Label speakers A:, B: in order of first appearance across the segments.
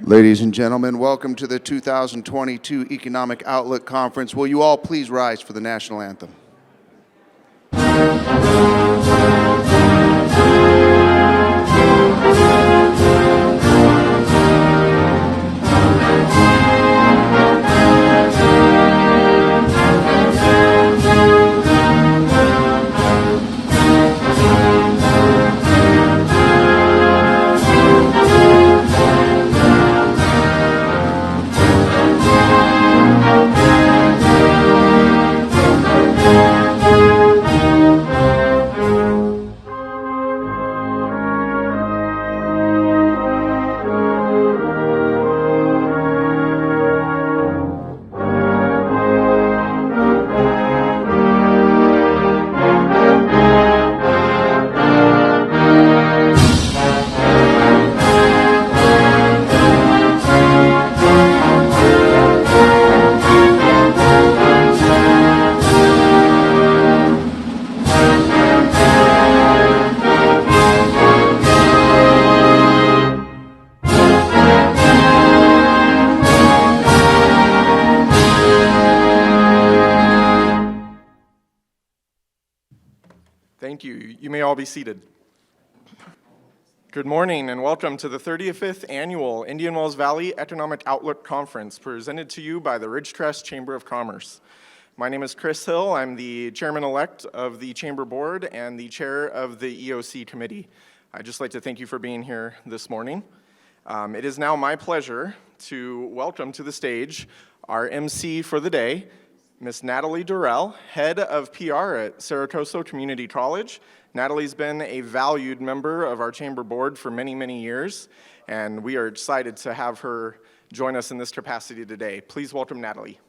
A: Ladies and gentlemen, welcome to the 2022 Economic Outlook Conference. Will you all please rise for the national anthem?
B: Thank you. You may all be seated. Good morning and welcome to the 35th Annual Indian Wells Valley Economic Outlook Conference presented to you by the Ridgecrest Chamber of Commerce. My name is Chris Hill. I'm the chairman-elect of the Chamber Board and the chair of the EOC committee. I'd just like to thank you for being here this morning. It is now my pleasure to welcome to the stage our MC for the day, Ms. Natalie Durrell, head of PR at Saracoso Community College. Natalie's been a valued member of our chamber board for many, many years, and we are excited to have her join us in this capacity today. Please welcome Natalie.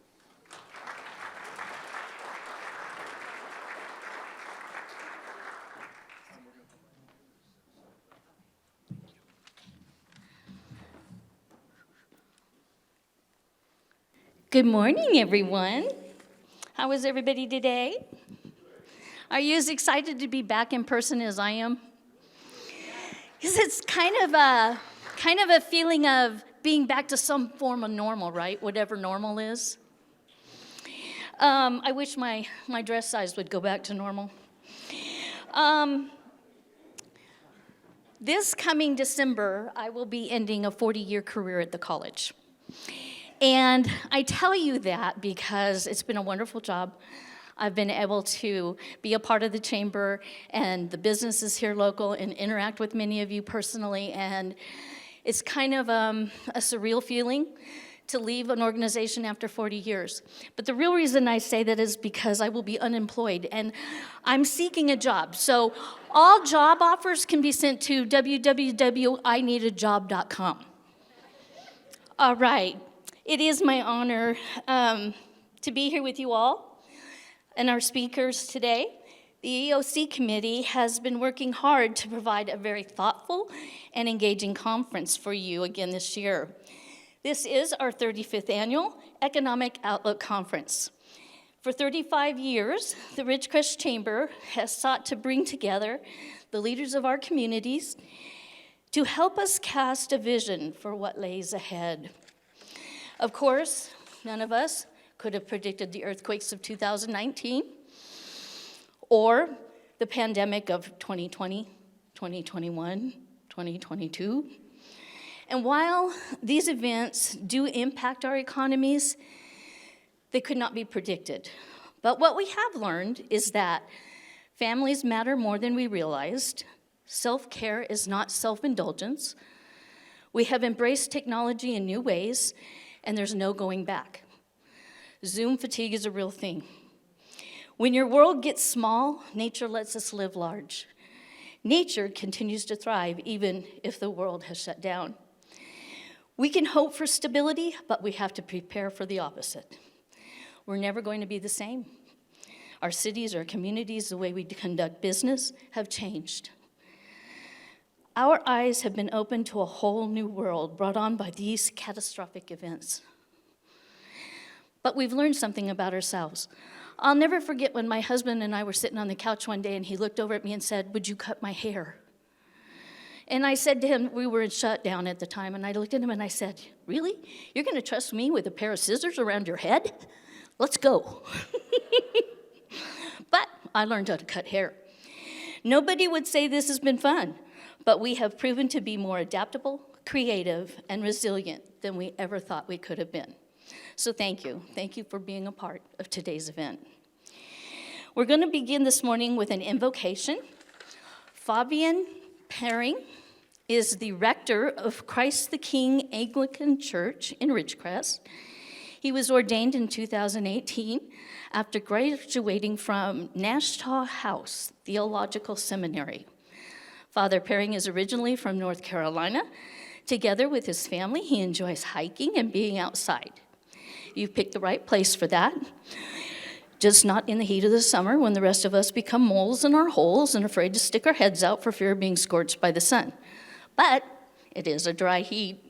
C: Good morning, everyone. How is everybody today? Are you as excited to be back in person as I am? Because it's kind of a feeling of being back to some form of normal, right? Whatever normal is. I wish my dress size would go back to normal. This coming December, I will be ending a 40-year career at the college. And I tell you that because it's been a wonderful job. I've been able to be a part of the chamber and the businesses here local and interact with many of you personally. And it's kind of a surreal feeling to leave an organization after 40 years. But the real reason I say that is because I will be unemployed and I'm seeking a job. So all job offers can be sent to www.ineedajob.com. All right. It is my honor to be here with you all and our speakers today. The EOC committee has been working hard to provide a very thoughtful and engaging conference for you again this year. This is our 35th annual Economic Outlook Conference. For 35 years, the Ridgecrest Chamber has sought to bring together the leaders of our communities to help us cast a vision for what lays ahead. Of course, none of us could have predicted the earthquakes of 2019 or the pandemic of 2020, 2021, 2022. And while these events do impact our economies, they could not be predicted. But what we have learned is that families matter more than we realized. Self-care is not self-indulgence. We have embraced technology in new ways, and there's no going back. Zoom fatigue is a real thing. When your world gets small, nature lets us live large. Nature continues to thrive even if the world has shut down. We can hope for stability, but we have to prepare for the opposite. We're never going to be the same. Our cities, our communities, the way we conduct business have changed. Our eyes have been opened to a whole new world brought on by these catastrophic events. But we've learned something about ourselves. I'll never forget when my husband and I were sitting on the couch one day and he looked over at me and said, "Would you cut my hair?" And I said to him, we were in shutdown at the time, and I looked at him and I said, really? You're going to trust me with a pair of scissors around your head? Let's go. But I learned how to cut hair. Nobody would say this has been fun, but we have proven to be more adaptable, creative, and resilient than we ever thought we could have been. So thank you. Thank you for being a part of today's event. We're going to begin this morning with an invocation. Fabian Perring is the rector of Christ the King Anglican Church in Ridgecrest. He was ordained in 2018 after graduating from Nashua House Theological Seminary. Father Perring is originally from North Carolina. Together with his family, he enjoys hiking and being outside. You've picked the right place for that. Just not in the heat of the summer when the rest of us become moles in our holes and afraid to stick our heads out for fear of being scorched by the sun. But it is a dry heat.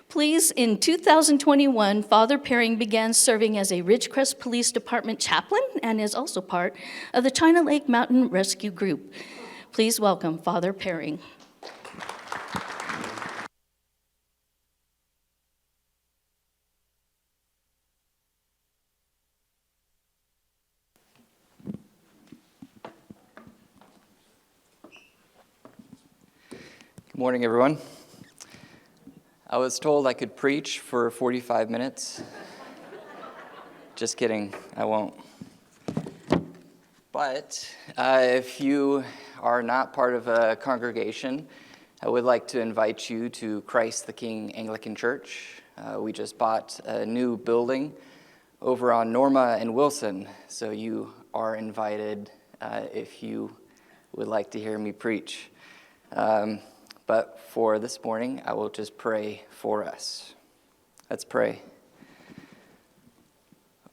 C: Please, in 2021, Father Perring began serving as a Ridgecrest Police Department chaplain and is also part of the China Lake Mountain Rescue Group. Please welcome Father Perring.
D: Good morning, everyone. I was told I could preach for 45 minutes. Just kidding, I won't. But if you are not part of a congregation, I would like to invite you to Christ the King Anglican Church. We just bought a new building over on Norma and Wilson, so you are invited if you would like to hear me preach. But for this morning, I will just pray for us. Let's pray.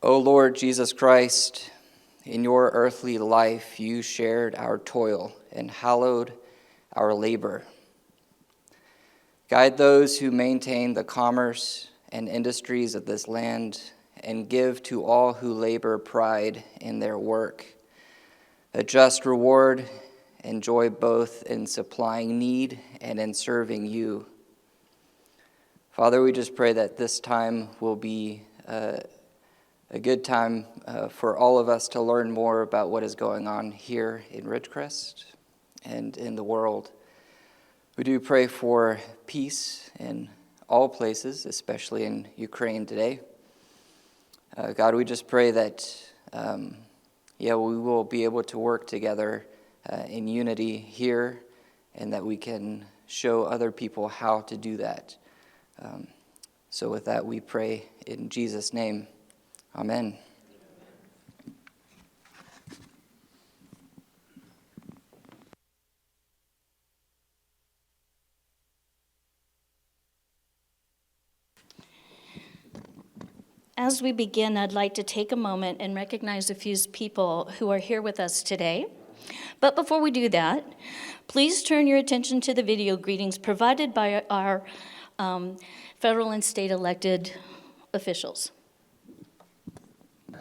D: O Lord Jesus Christ, in your earthly life you shared our toil and hallowed our labor. Guide those who maintain the commerce and industries of this land and give to all who labor pride in their work, a just reward and joy both in supplying need and in serving you. Father, we just pray that this time will be a good time for all of us to learn more about what is going on here in Ridgecrest and in the world. We do pray for peace in all places, especially in Ukraine today. God, we just pray that we will be able to work together in unity here, and that we can show other people how to do that. So with that, we pray in Jesus' name. Amen.
C: As we begin, I'd like to take a moment and recognize a few people who are here with us today. But before we do that, please turn your attention to the video greetings provided by our federal and state elected officials.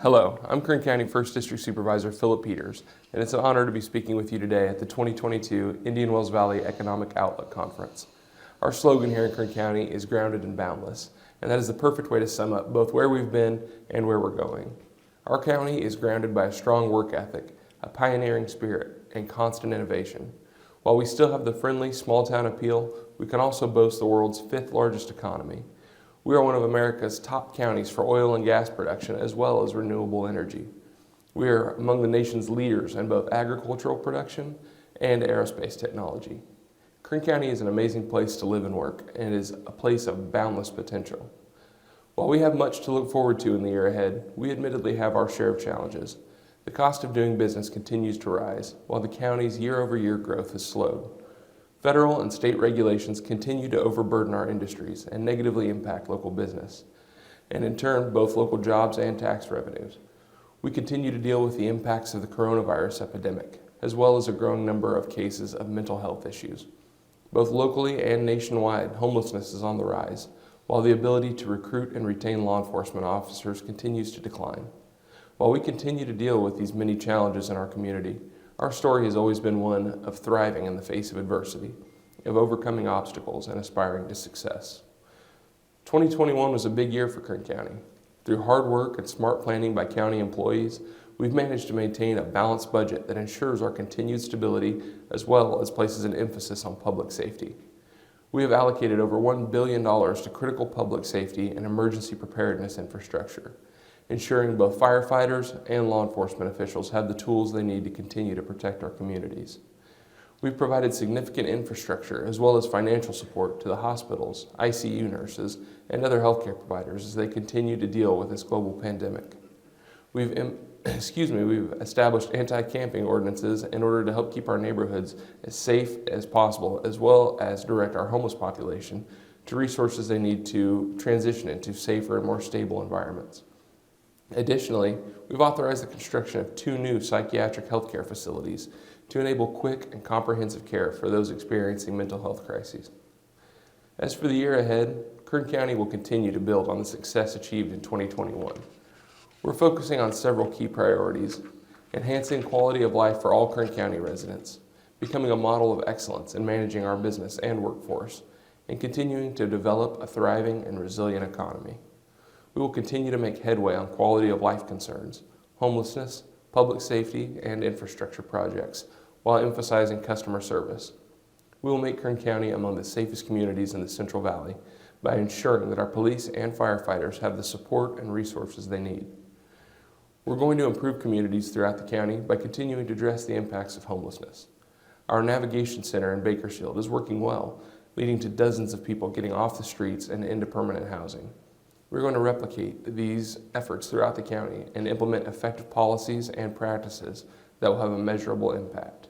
E: Hello, I'm Kern County 1st District Supervisor Philip Peters, and it's an honor to be speaking with you today at the 2022 Indian Wells Valley Economic Outlook Conference. Our slogan here in Kern County is grounded and boundless, and that is the perfect way to sum up both where we've been and where we're going. Our county is grounded by a strong work ethic, a pioneering spirit, and constant innovation. While we still have the friendly small-town appeal, we can also boast the world's 5th largest economy. We are one of America's top counties for oil and gas production as well as renewable energy. We are among the nation's leaders in both agricultural production and aerospace technology. Kern County is an amazing place to live and work, and is a place of boundless potential. While we have much to look forward to in the year ahead, we admittedly have our share of challenges. The cost of doing business continues to rise, while the county's year-over-year growth has slowed. Federal and state regulations continue to overburden our industries and negatively impact local business, and in turn, both local jobs and tax revenues. We continue to deal with the impacts of the coronavirus epidemic, as well as a growing number of cases of mental health issues. Both locally and nationwide, homelessness is on the rise, while the ability to recruit and retain law enforcement officers continues to decline. While we continue to deal with these many challenges in our community, our story has always been one of thriving in the face of adversity. of overcoming obstacles and aspiring to success. 2021 was a big year for Kern County. Through hard work and smart planning by county employees, we've managed to maintain a balanced budget that ensures our continued stability as well as places an emphasis on public safety. We have allocated over $1 billion to critical public safety and emergency preparedness infrastructure, ensuring both firefighters and law enforcement officials have the tools they need to continue to protect our communities. We've provided significant infrastructure as well as financial support to the hospitals, ICU nurses, and other healthcare providers as they continue to deal with this global pandemic. We've established anti-camping ordinances in order to help keep our neighborhoods as safe as possible, as well as direct our homeless population to resources they need to transition into safer and more stable environments. Additionally, we've authorized the construction of 2 new psychiatric healthcare facilities to enable quick and comprehensive care for those experiencing mental health crises. As for the year ahead, Kern County will continue to build on the success achieved in 2021. We're focusing on several key priorities: enhancing quality of life for all Kern County residents, becoming a model of excellence in managing our business and workforce, and continuing to develop a thriving and resilient economy. We will continue to make headway on quality of life concerns, homelessness, public safety, and infrastructure projects, while emphasizing customer service. We will make Kern County among the safest communities in the Central Valley by ensuring that our police and firefighters have the support and resources they need. We're going to improve communities throughout the county by continuing to address the impacts of homelessness. Our navigation center in Bakersfield is working well, leading to dozens of people getting off the streets and into permanent housing. We're going to replicate these efforts throughout the county and implement effective policies and practices that will have a measurable impact.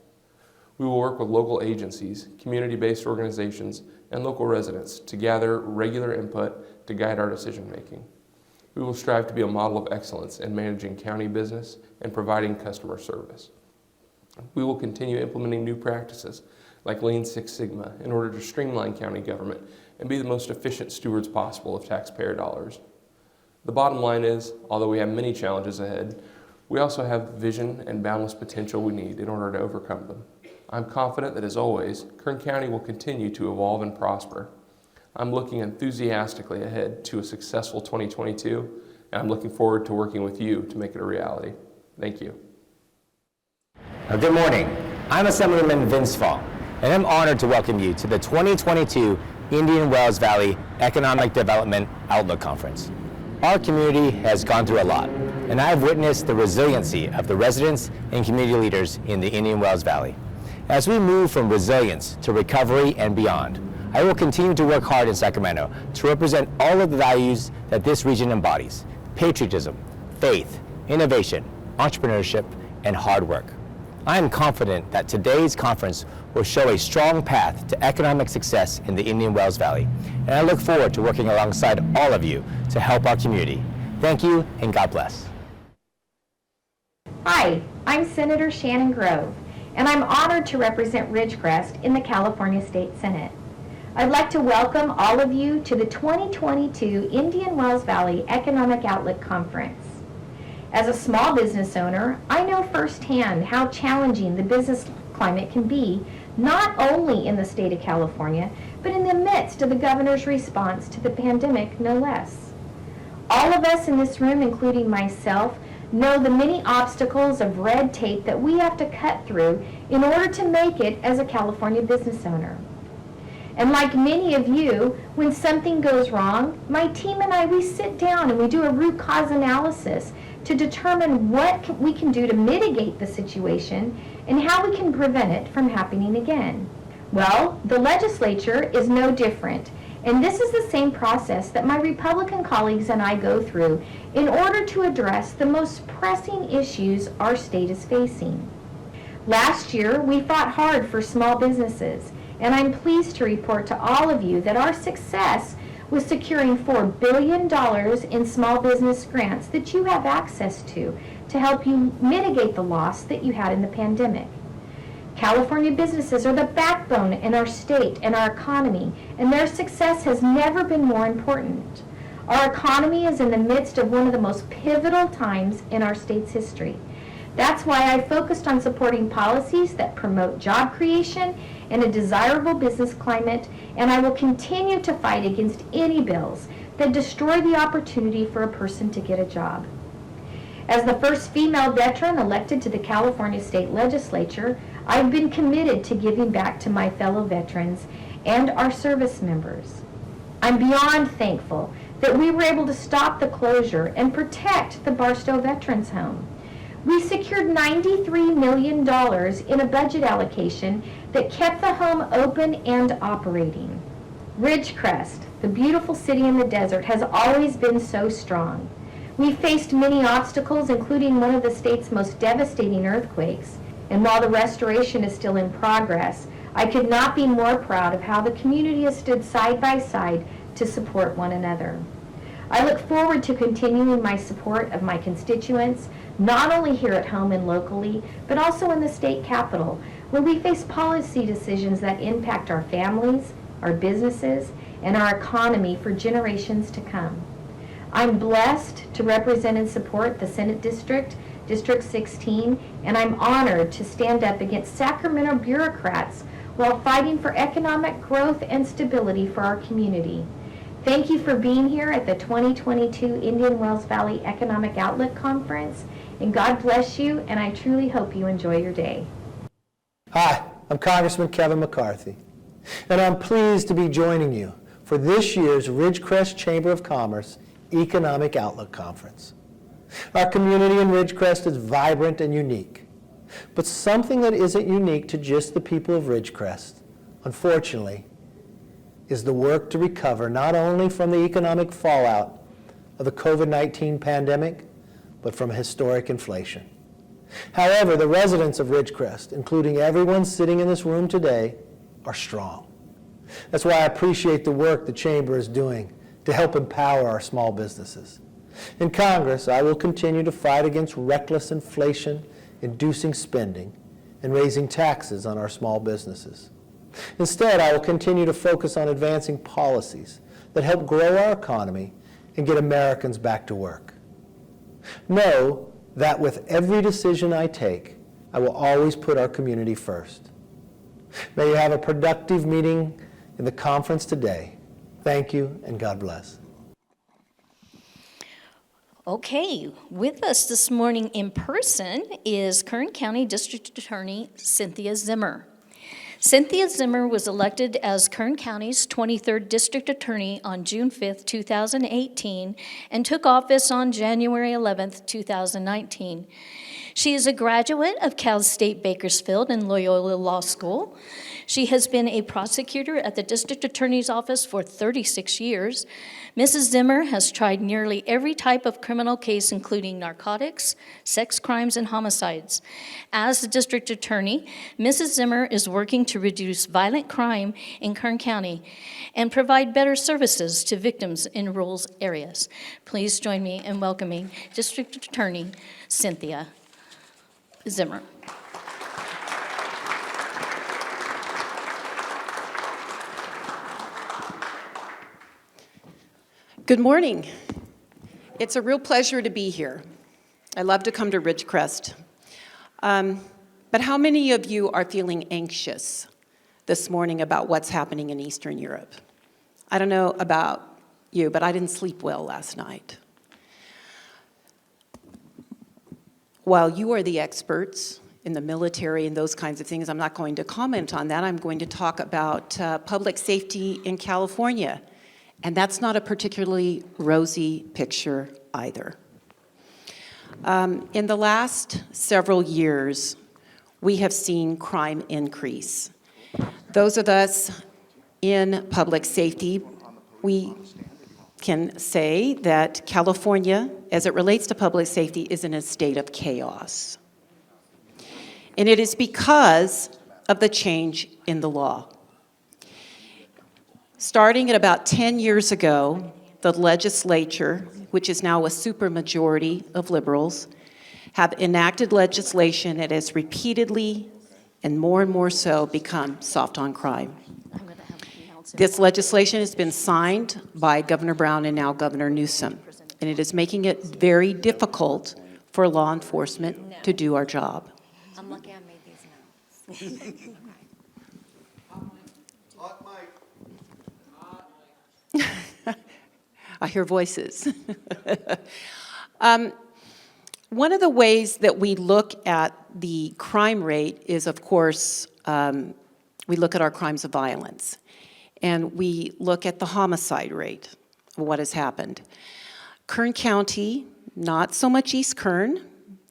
E: We will work with local agencies, community-based organizations, and local residents to gather regular input to guide our decision-making. We will strive to be a model of excellence in managing county business and providing customer service. We will continue implementing new practices like Lean Six Sigma in order to streamline county government and be the most efficient stewards possible of taxpayer dollars. The bottom line is, although we have many challenges ahead, we also have vision and boundless potential we need in order to overcome them. I'm confident that, as always, Kern County will continue to evolve and prosper. I'm looking enthusiastically ahead to a successful 2022, and I'm looking forward to working with you to make it a reality. Thank you.
F: Good morning. I'm Assemblyman Vince Fall, and I'm honored to welcome you to the 2022 Indian Wells Valley Economic Development Outlook Conference. Our community has gone through a lot, and I've witnessed the resiliency of the residents and community leaders in the Indian Wells Valley. As we move from resilience to recovery and beyond, I will continue to work hard in Sacramento to represent all of the values that this region embodies: patriotism, faith, innovation, entrepreneurship, and hard work. I am confident that today's conference will show a strong path to economic success in the Indian Wells Valley, and I look forward to working alongside all of you to help our community. Thank you, and God bless.
G: Hi, I'm Senator Shannon Grove, and I'm honored to represent Ridgecrest in the California State Senate. I'd like to welcome all of you to the 2022 Indian Wells Valley Economic Outlook Conference. As a small business owner, I know firsthand how challenging the business climate can be, not only in the state of California, but in the midst of the governor's response to the pandemic, no less. All of us in this room, including myself, know the many obstacles of red tape that we have to cut through in order to make it as a California business owner. And like many of you, when something goes wrong, my team and I, we sit down and we do a root cause analysis to determine what we can do to mitigate the situation and how we can prevent it from happening again. Well, the legislature is no different, and this is the same process that my Republican colleagues and I go through in order to address the most pressing issues our state is facing. Last year, we fought hard for small businesses, and I'm pleased to report to all of you that our success was securing $4 billion in small business grants that you have access to help you mitigate the loss that you had in the pandemic. California businesses are the backbone in our state and our economy, and their success has never been more important. Our economy is in the midst of one of the most pivotal times in our state's history. That's why I focused on supporting policies that promote job creation and a desirable business climate, and I will continue to fight against any bills that destroy the opportunity for a person to get a job. As the first female veteran elected to the California State Legislature, I've been committed to giving back to my fellow veterans and our service members. I'm beyond thankful that we were able to stop the closure and protect the Barstow Veterans Home. We secured $93 million in a budget allocation that kept the home open and operating. Ridgecrest, the beautiful city in the desert, has always been so strong. We faced many obstacles, including one of the state's most devastating earthquakes, and while the restoration is still in progress, I could not be more proud of how the community has stood side by side to support one another. I look forward to continuing my support of my constituents, not only here at home and locally, but also in the state capitol, where we face policy decisions that impact our families, our businesses, and our economy for generations to come. I'm blessed to represent and support the Senate District, District 16, and I'm honored to stand up against Sacramento bureaucrats while fighting for economic growth and stability for our community. Thank you for being here at the 2022 Indian Wells Valley Economic Outlook Conference, and God bless you, and I truly hope you enjoy your day.
H: Hi, I'm Congressman Kevin McCarthy, and I'm pleased to be joining you for this year's Ridgecrest Chamber of Commerce Economic Outlook Conference. Our community in Ridgecrest is vibrant and unique, but something that isn't unique to just the people of Ridgecrest, unfortunately, is the work to recover not only from the economic fallout of the COVID-19 pandemic, but from historic inflation. However, the residents of Ridgecrest, including everyone sitting in this room today, are strong. That's why I appreciate the work the Chamber is doing to help empower our small businesses. In Congress, I will continue to fight against reckless inflation, inducing spending, and raising taxes on our small businesses. Instead, I will continue to focus on advancing policies that help grow our economy and get Americans back to work. Know that with every decision I take, I will always put our community first. May you have a productive meeting in the conference today. Thank you, and God bless.
C: Okay, with us this morning in person is Kern County District Attorney Cynthia Zimmer. Cynthia Zimmer was elected as Kern County's 23rd District Attorney on June 5th, 2018, and took office on January 11th, 2019. She is a graduate of Cal State Bakersfield and Loyola Law School. She has been a prosecutor at the District Attorney's Office for 36 years. Mrs. Zimmer has tried nearly every type of criminal case, including narcotics, sex crimes, and homicides. As the District Attorney, Mrs. Zimmer is working to reduce violent crime in Kern County and provide better services to victims in rural areas. Please join me in welcoming District Attorney Cynthia Zimmer.
I: Good morning. It's a real pleasure to be here. I love to come to Ridgecrest. But how many of you are feeling anxious this morning about what's happening in Eastern Europe? I don't know about you, but I didn't sleep well last night. While you are the experts in the military and those kinds of things, I'm not going to comment on that. I'm going to talk about public safety in California. And that's not a particularly rosy picture either. In the last several years, we have seen crime increase. Those of us in public safety, we can say that California, as it relates to public safety, is in a state of chaos. And it is because of the change in the law. Starting at about 10 years ago, the legislature, which is now a supermajority of liberals, have enacted legislation that has repeatedly and more so become soft on crime. This legislation has been signed by Governor Brown and now Governor Newsom, and it is making it very difficult for law enforcement to do our job.
J: I'm lucky I made these notes.
I: I hear voices. One of the ways that we look at the crime rate is, of course, we look at our crimes of violence. And we look at the homicide rate of what has happened. Kern County, not so much East Kern,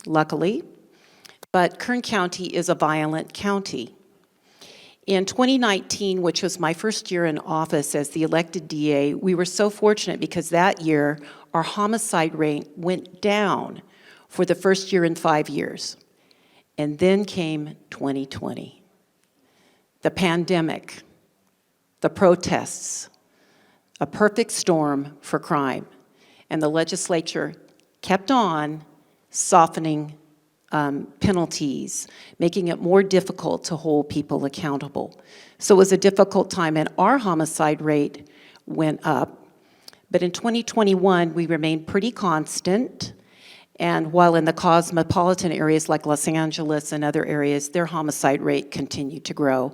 I: luckily, but Kern County is a violent county. In 2019, which was my first year in office as the elected DA, we were so fortunate because that year our homicide rate went down for the first year in 5 years. And then came 2020, the pandemic, the protests, a perfect storm for crime. And the legislature kept on softening penalties, making it more difficult to hold people accountable. So it was a difficult time, and our homicide rate went up. But in 2021, we remained pretty constant. And while in the cosmopolitan areas like Los Angeles and other areas, their homicide rate continued to grow.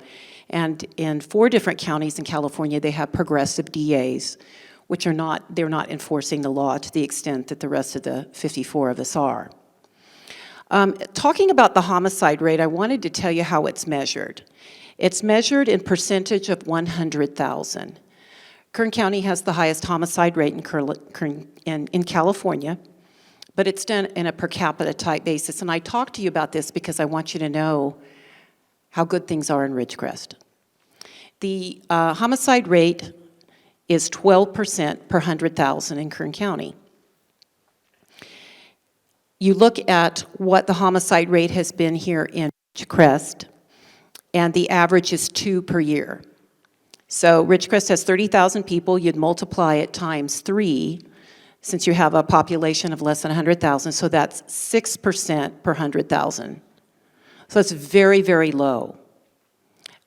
I: And in 4 different counties in California, they have progressive DAs, which they're not enforcing the law to the extent that the rest of the 54 of us are. Talking about the homicide rate, I wanted to tell you how it's measured. It's measured in percentage of 100,000. Kern County has the highest homicide rate in California, but it's done in a per capita type basis. And I talk to you about this because I want you to know how good things are in Ridgecrest. The homicide rate is 12% per 100,000 in Kern County. You look at what the homicide rate has been here in Ridgecrest, and the average is 2 per year. So Ridgecrest has 30,000 people. You'd multiply it times 3, since you have a population of less than 100,000, so that's 6% per 100,000. So it's very, very low.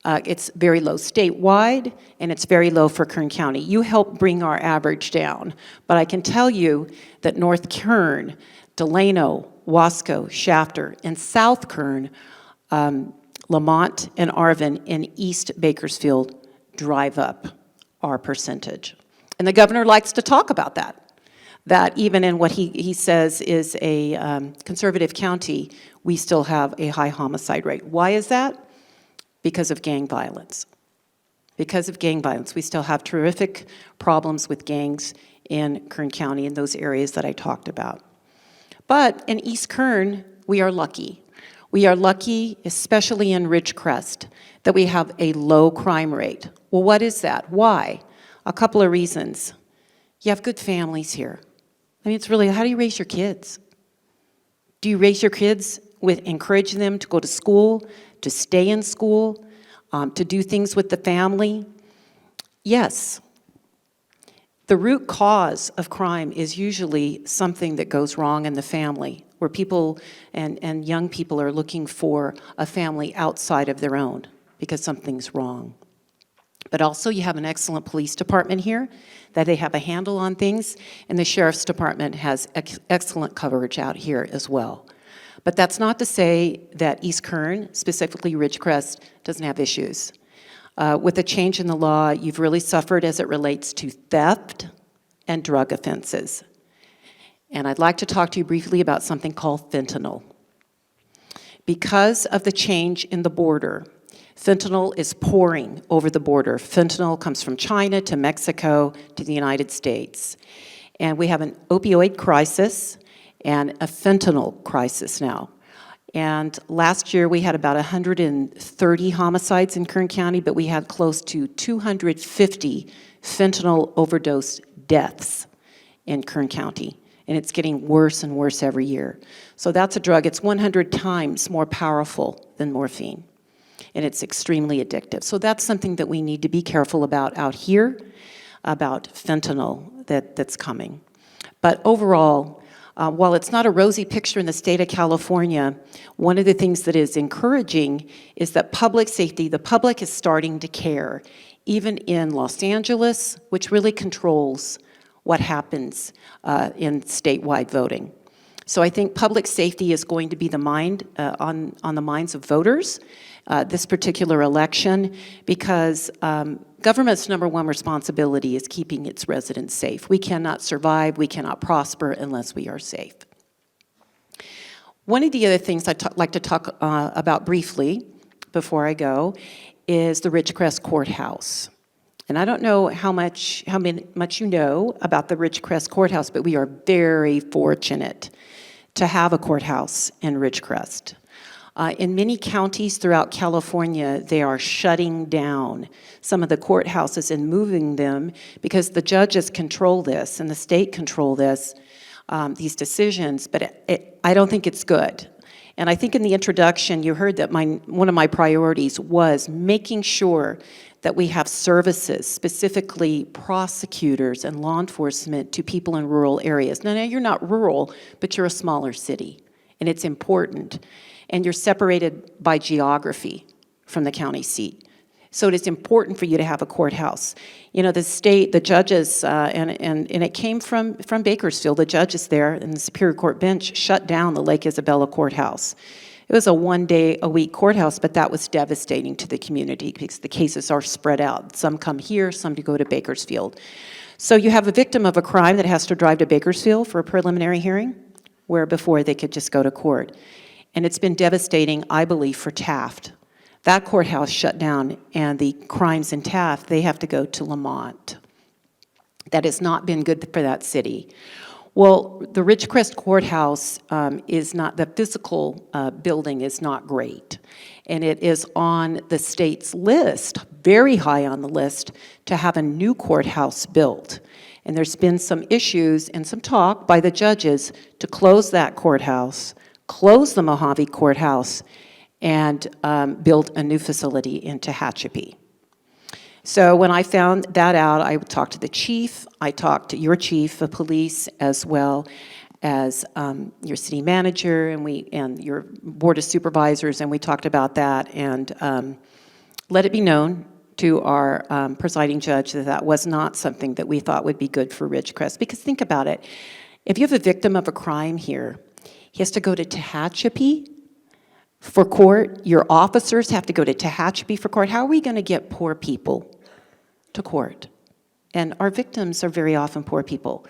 I: It's very low statewide, and it's very low for Kern County. You help bring our average down, but I can tell you that North Kern, Delano, Wasco, Shafter, and South Kern, Lamont and Arvin, and East Bakersfield drive up our percentage. And the governor likes to talk about that even in what he says is a conservative county, we still have a high homicide rate. Why is that? Because of gang violence. Because of gang violence. We still have terrific problems with gangs in Kern County in those areas that I talked about. But in East Kern, we are lucky. We are lucky, especially in Ridgecrest, that we have a low crime rate. Well, what is that? Why? A couple of reasons. You have good families here. I mean, it's really, how do you raise your kids? Do you raise your kids with encouraging them to go to school, to stay in school, to do things with the family? Yes. The root cause of crime is usually something that goes wrong in the family, where people and young people are looking for a family outside of their own because something's wrong. But also you have an excellent police department here, that they have a handle on things, and the sheriff's department has excellent coverage out here as well. But that's not to say that East Kern, specifically Ridgecrest, doesn't have issues. With a change in the law, you've really suffered as it relates to theft and drug offenses. And I'd like to talk to you briefly about something called fentanyl. Because of the change in the border, fentanyl is pouring over the border. Fentanyl comes from China to Mexico to the United States. And we have an opioid crisis and a fentanyl crisis now. And last year we had about 130 homicides in Kern County, but we had close to 250 fentanyl overdose deaths in Kern County. And it's getting worse and worse every year. So that's a drug. It's 100 times more powerful than morphine. And it's extremely addictive. So that's something that we need to be careful about out here, about fentanyl that's coming. But overall, while it's not a rosy picture in the state of California, one of the things that is encouraging is that public safety, the public is starting to care, even in Los Angeles, which really controls what happens in statewide voting. So I think public safety is going to be the on the minds of voters this particular election, because government's number one responsibility is keeping its residents safe. We cannot survive, we cannot prosper unless we are safe. One of the other things I'd like to talk about briefly before I go is the Ridgecrest Courthouse. And I don't know how much you know about the Ridgecrest Courthouse, but we are very fortunate to have a courthouse in Ridgecrest. In many counties throughout California, they are shutting down some of the courthouses and moving them because the judges control this and the state control this, these decisions, but I don't think it's good. And I think in the introduction, you heard that one of my priorities was making sure that we have services, specifically prosecutors and law enforcement, to people in rural areas. Now, you're not rural, but you're a smaller city, and it's important. And you're separated by geography from the county seat. So it is important for you to have a courthouse. You know, the state, the judges, and it came from Bakersfield, the judges there in the Superior Court bench shut down the Lake Isabella courthouse. It was a one-day-a-week courthouse, but that was devastating to the community because the cases are spread out. Some come here, some to go to Bakersfield. So you have a victim of a crime that has to drive to Bakersfield for a preliminary hearing, where before they could just go to court. And it's been devastating, I believe, for Taft. That courthouse shut down, and the crimes in Taft, they have to go to Lamont. That has not been good for that city. Well, the Ridgecrest Courthouse is not, the physical building is not great. And it is on the state's list, very high on the list, to have a new courthouse built. And there's been some issues and some talk by the judges to close that courthouse, close the Mojave Courthouse, and build a new facility in Tehachapi. So when I found that out, I talked to the chief, I talked to your chief of police, as well as your city manager and your board of supervisors, and we talked about that, and let it be known to our presiding judge that that was not something that we thought would be good for Ridgecrest. Because think about it, if you have a victim of a crime here, he has to go to Tehachapi for court. Your officers have to go to Tehachapi for court. How are we going to get poor people to court? And our victims are very often poor people.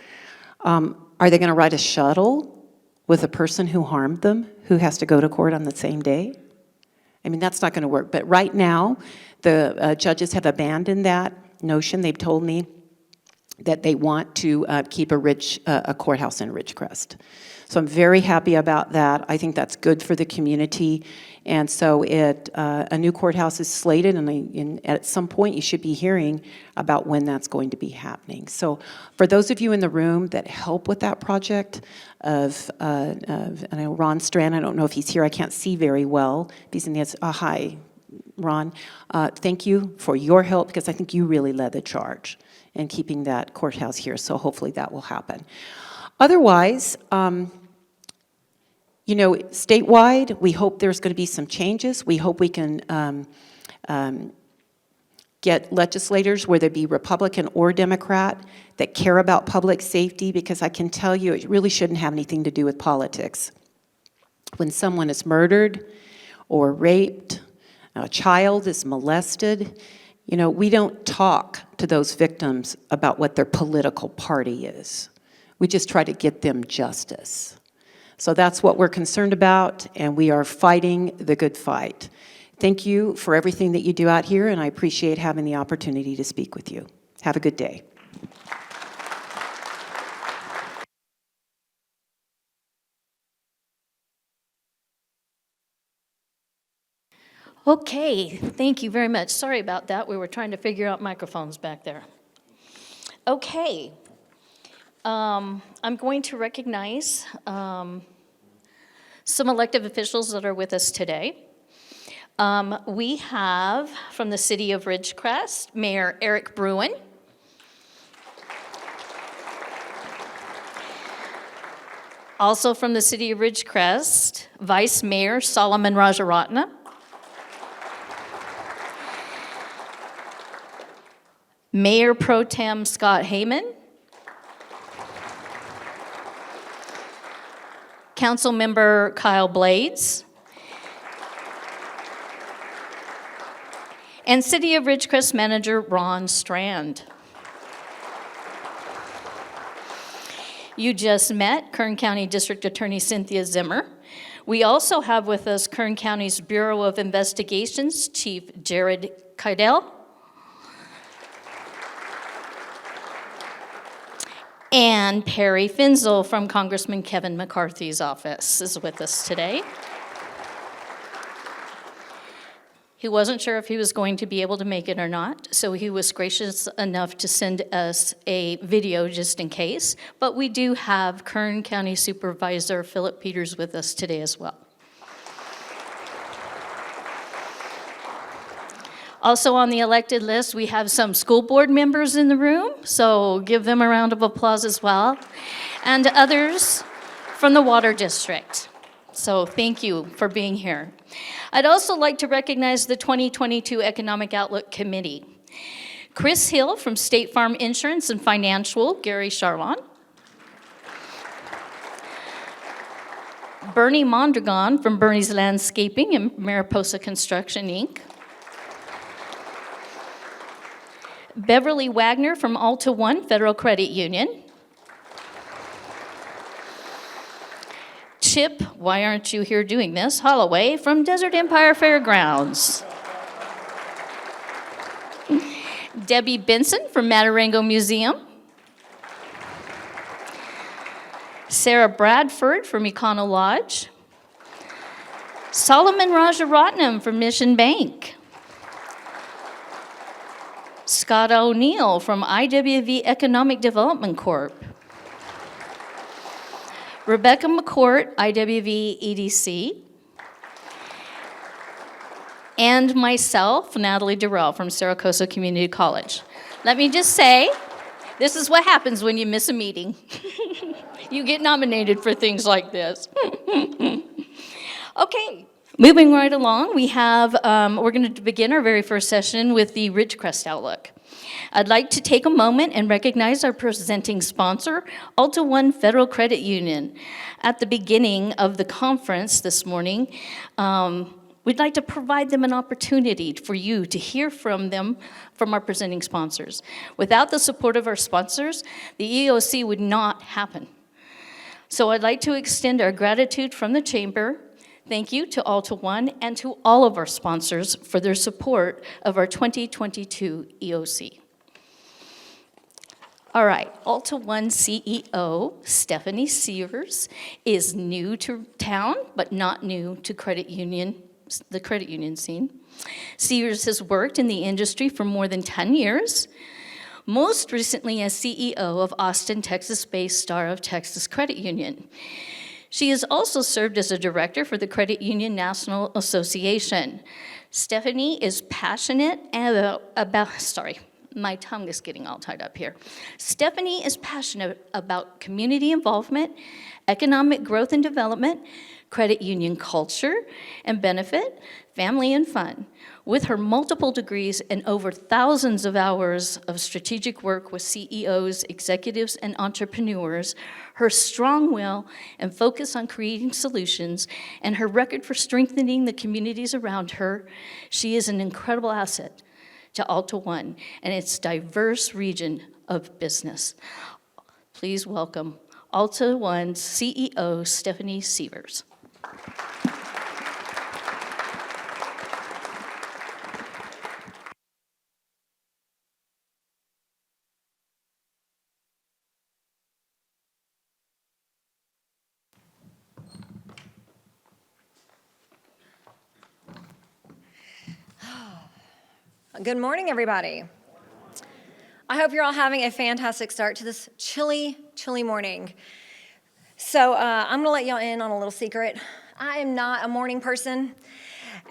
I: Are they going to ride a shuttle with a person who harmed them, who has to go to court on the same day? I mean, that's not going to work. But right now, the judges have abandoned that notion. They've told me that they want to keep a courthouse in Ridgecrest. So I'm very happy about that. I think that's good for the community. And so a new courthouse is slated, and at some point you should be hearing about when that's going to be happening. So for those of you in the room that help with that project of I know Ron Strand, I don't know if he's here, I can't see very well. If he's in the, hi, Ron. Thank you for your help, because I think you really led the charge in keeping that courthouse here. So hopefully that will happen. Otherwise, you know, statewide, we hope there's going to be some changes. We hope we can get legislators, whether it be Republican or Democrat, that care about public safety, because I can tell you it really shouldn't have anything to do with politics. When someone is murdered or raped, a child is molested, you know, we don't talk to those victims about what their political party is. We just try to get them justice. So that's what we're concerned about, and we are fighting the good fight. Thank you for everything that you do out here, and I appreciate having the opportunity to speak with you. Have a good day.
C: Okay, thank you very much. Sorry about that. We were trying to figure out microphones back there. Okay. I'm going to recognize some elected officials that are with us today. We have from the city of Ridgecrest, Mayor Eric Bruin. Also from the city of Ridgecrest, Vice Mayor Solomon Rajaratnam. Mayor Pro Tem Scott Heyman. Councilmember Kyle Blades. and City of Ridgecrest Manager Ron Strand. You just met Kern County District Attorney Cynthia Zimmer. We also have with us Kern County's Bureau of Investigations Chief Jared Kydell, and Perry Finzel from Congressman Kevin McCarthy's office is with us today. He wasn't sure if he was going to be able to make it or not, so he was gracious enough to send us a video just in case. But we do have Kern County Supervisor Philip Peters with us today as well. Also on the elected list, we have some school board members in the room, so give them a round of applause as well, and others from the Water District. So thank you for being here. I'd also like to recognize the 2022 Economic Outlook Committee. Chris Hill from State Farm Insurance and Financial, Gary Charlon. Bernie Mondragon from Bernie's Landscaping and Mariposa Construction, Inc. Beverly Wagner from Alta One Federal Credit Union. Chip, why aren't you here doing this? Holloway from Desert Empire Fairgrounds. Debbie Benson from Matarango Museum. Sarah Bradford from Econo Lodge. Solomon Rajaratnam from Mission Bank. Scott O'Neill from IWV Economic Development Corp. Rebecca McCourt, IWV EDC. And myself, Natalie Durrell from Saracosa Community College. Let me just say, this is what happens when you miss a meeting. You get nominated for things like this. Okay, moving right along, we're going to begin our very first session with the Ridgecrest Outlook. I'd like to take a moment and recognize our presenting sponsor, Alta One Federal Credit Union. At the beginning of the conference this morning, we'd like to provide them an opportunity for you to hear from them, from our presenting sponsors. Without the support of our sponsors, the EOC would not happen. So I'd like to extend our gratitude from the Chamber. Thank you to Alta One and to all of our sponsors for their support of our 2022 EOC. All right, Alta One CEO Stephanie Sears is new to town, but not new to the credit union scene. Sears has worked in the industry for more than 10 years, most recently as CEO of Austin, Texas-based Star of Texas Credit Union. She has also served as a director for the Credit Union National Association. Stephanie is passionate my tongue is getting all tied up here. Stephanie is passionate about community involvement, economic growth and development, credit union culture and benefit, family and fun. With her multiple degrees and over thousands of hours of strategic work with CEOs, executives, and entrepreneurs, her strong will and focus on creating solutions, and her record for strengthening the communities around her, she is an incredible asset to Alta One and its diverse region of business. Please welcome Alta One's CEO, Stephanie Sears.
J: Good morning, everybody. I hope you're all having a fantastic start to this chilly, chilly morning. So I'm gonna let y'all in on a little secret. I am not a morning person,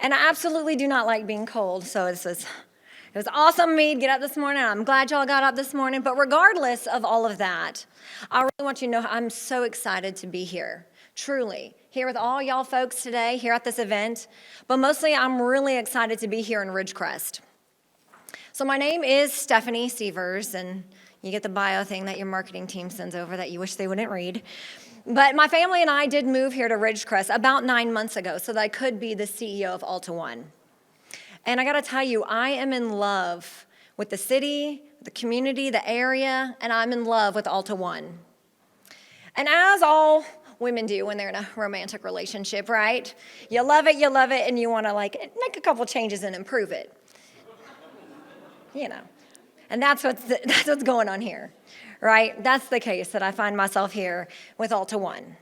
J: and I absolutely do not like being cold. So it was awesome of me to get up this morning. I'm glad y'all got up this morning. But regardless of all of that, I really want you to know I'm so excited to be here. Truly, here with all y'all folks today, here at this event. But mostly, I'm really excited to be here in Ridgecrest. So my name is Stephanie Sears, and you get the bio thing that your marketing team sends over that you wish they wouldn't read. But my family and I did move here to Ridgecrest about 9 months ago so that I could be the CEO of Alta One. And I gotta tell you, I am in love with the city, the community, the area, and I'm in love with Alta One. And as all women do when they're in a romantic relationship, right? You love it, and you wanna make a couple changes and improve it. You know, and that's what's going on here, right? That's the case that I find myself here with Alta One.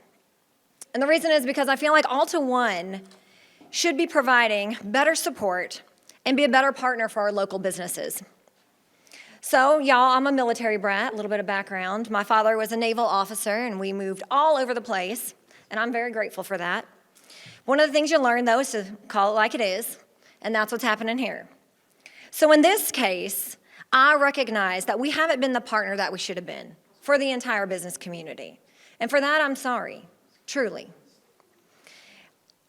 J: And the reason is because I feel like Alta One should be providing better support and be a better partner for our local businesses. So, y'all, I'm a military brat, a little bit of background. My father was a naval officer, and we moved all over the place, and I'm very grateful for that. One of the things you learn, though, is to call it like it is, and that's what's happening here. So in this case, I recognize that we haven't been the partner that we should have been for the entire business community. And for that, I'm sorry, truly.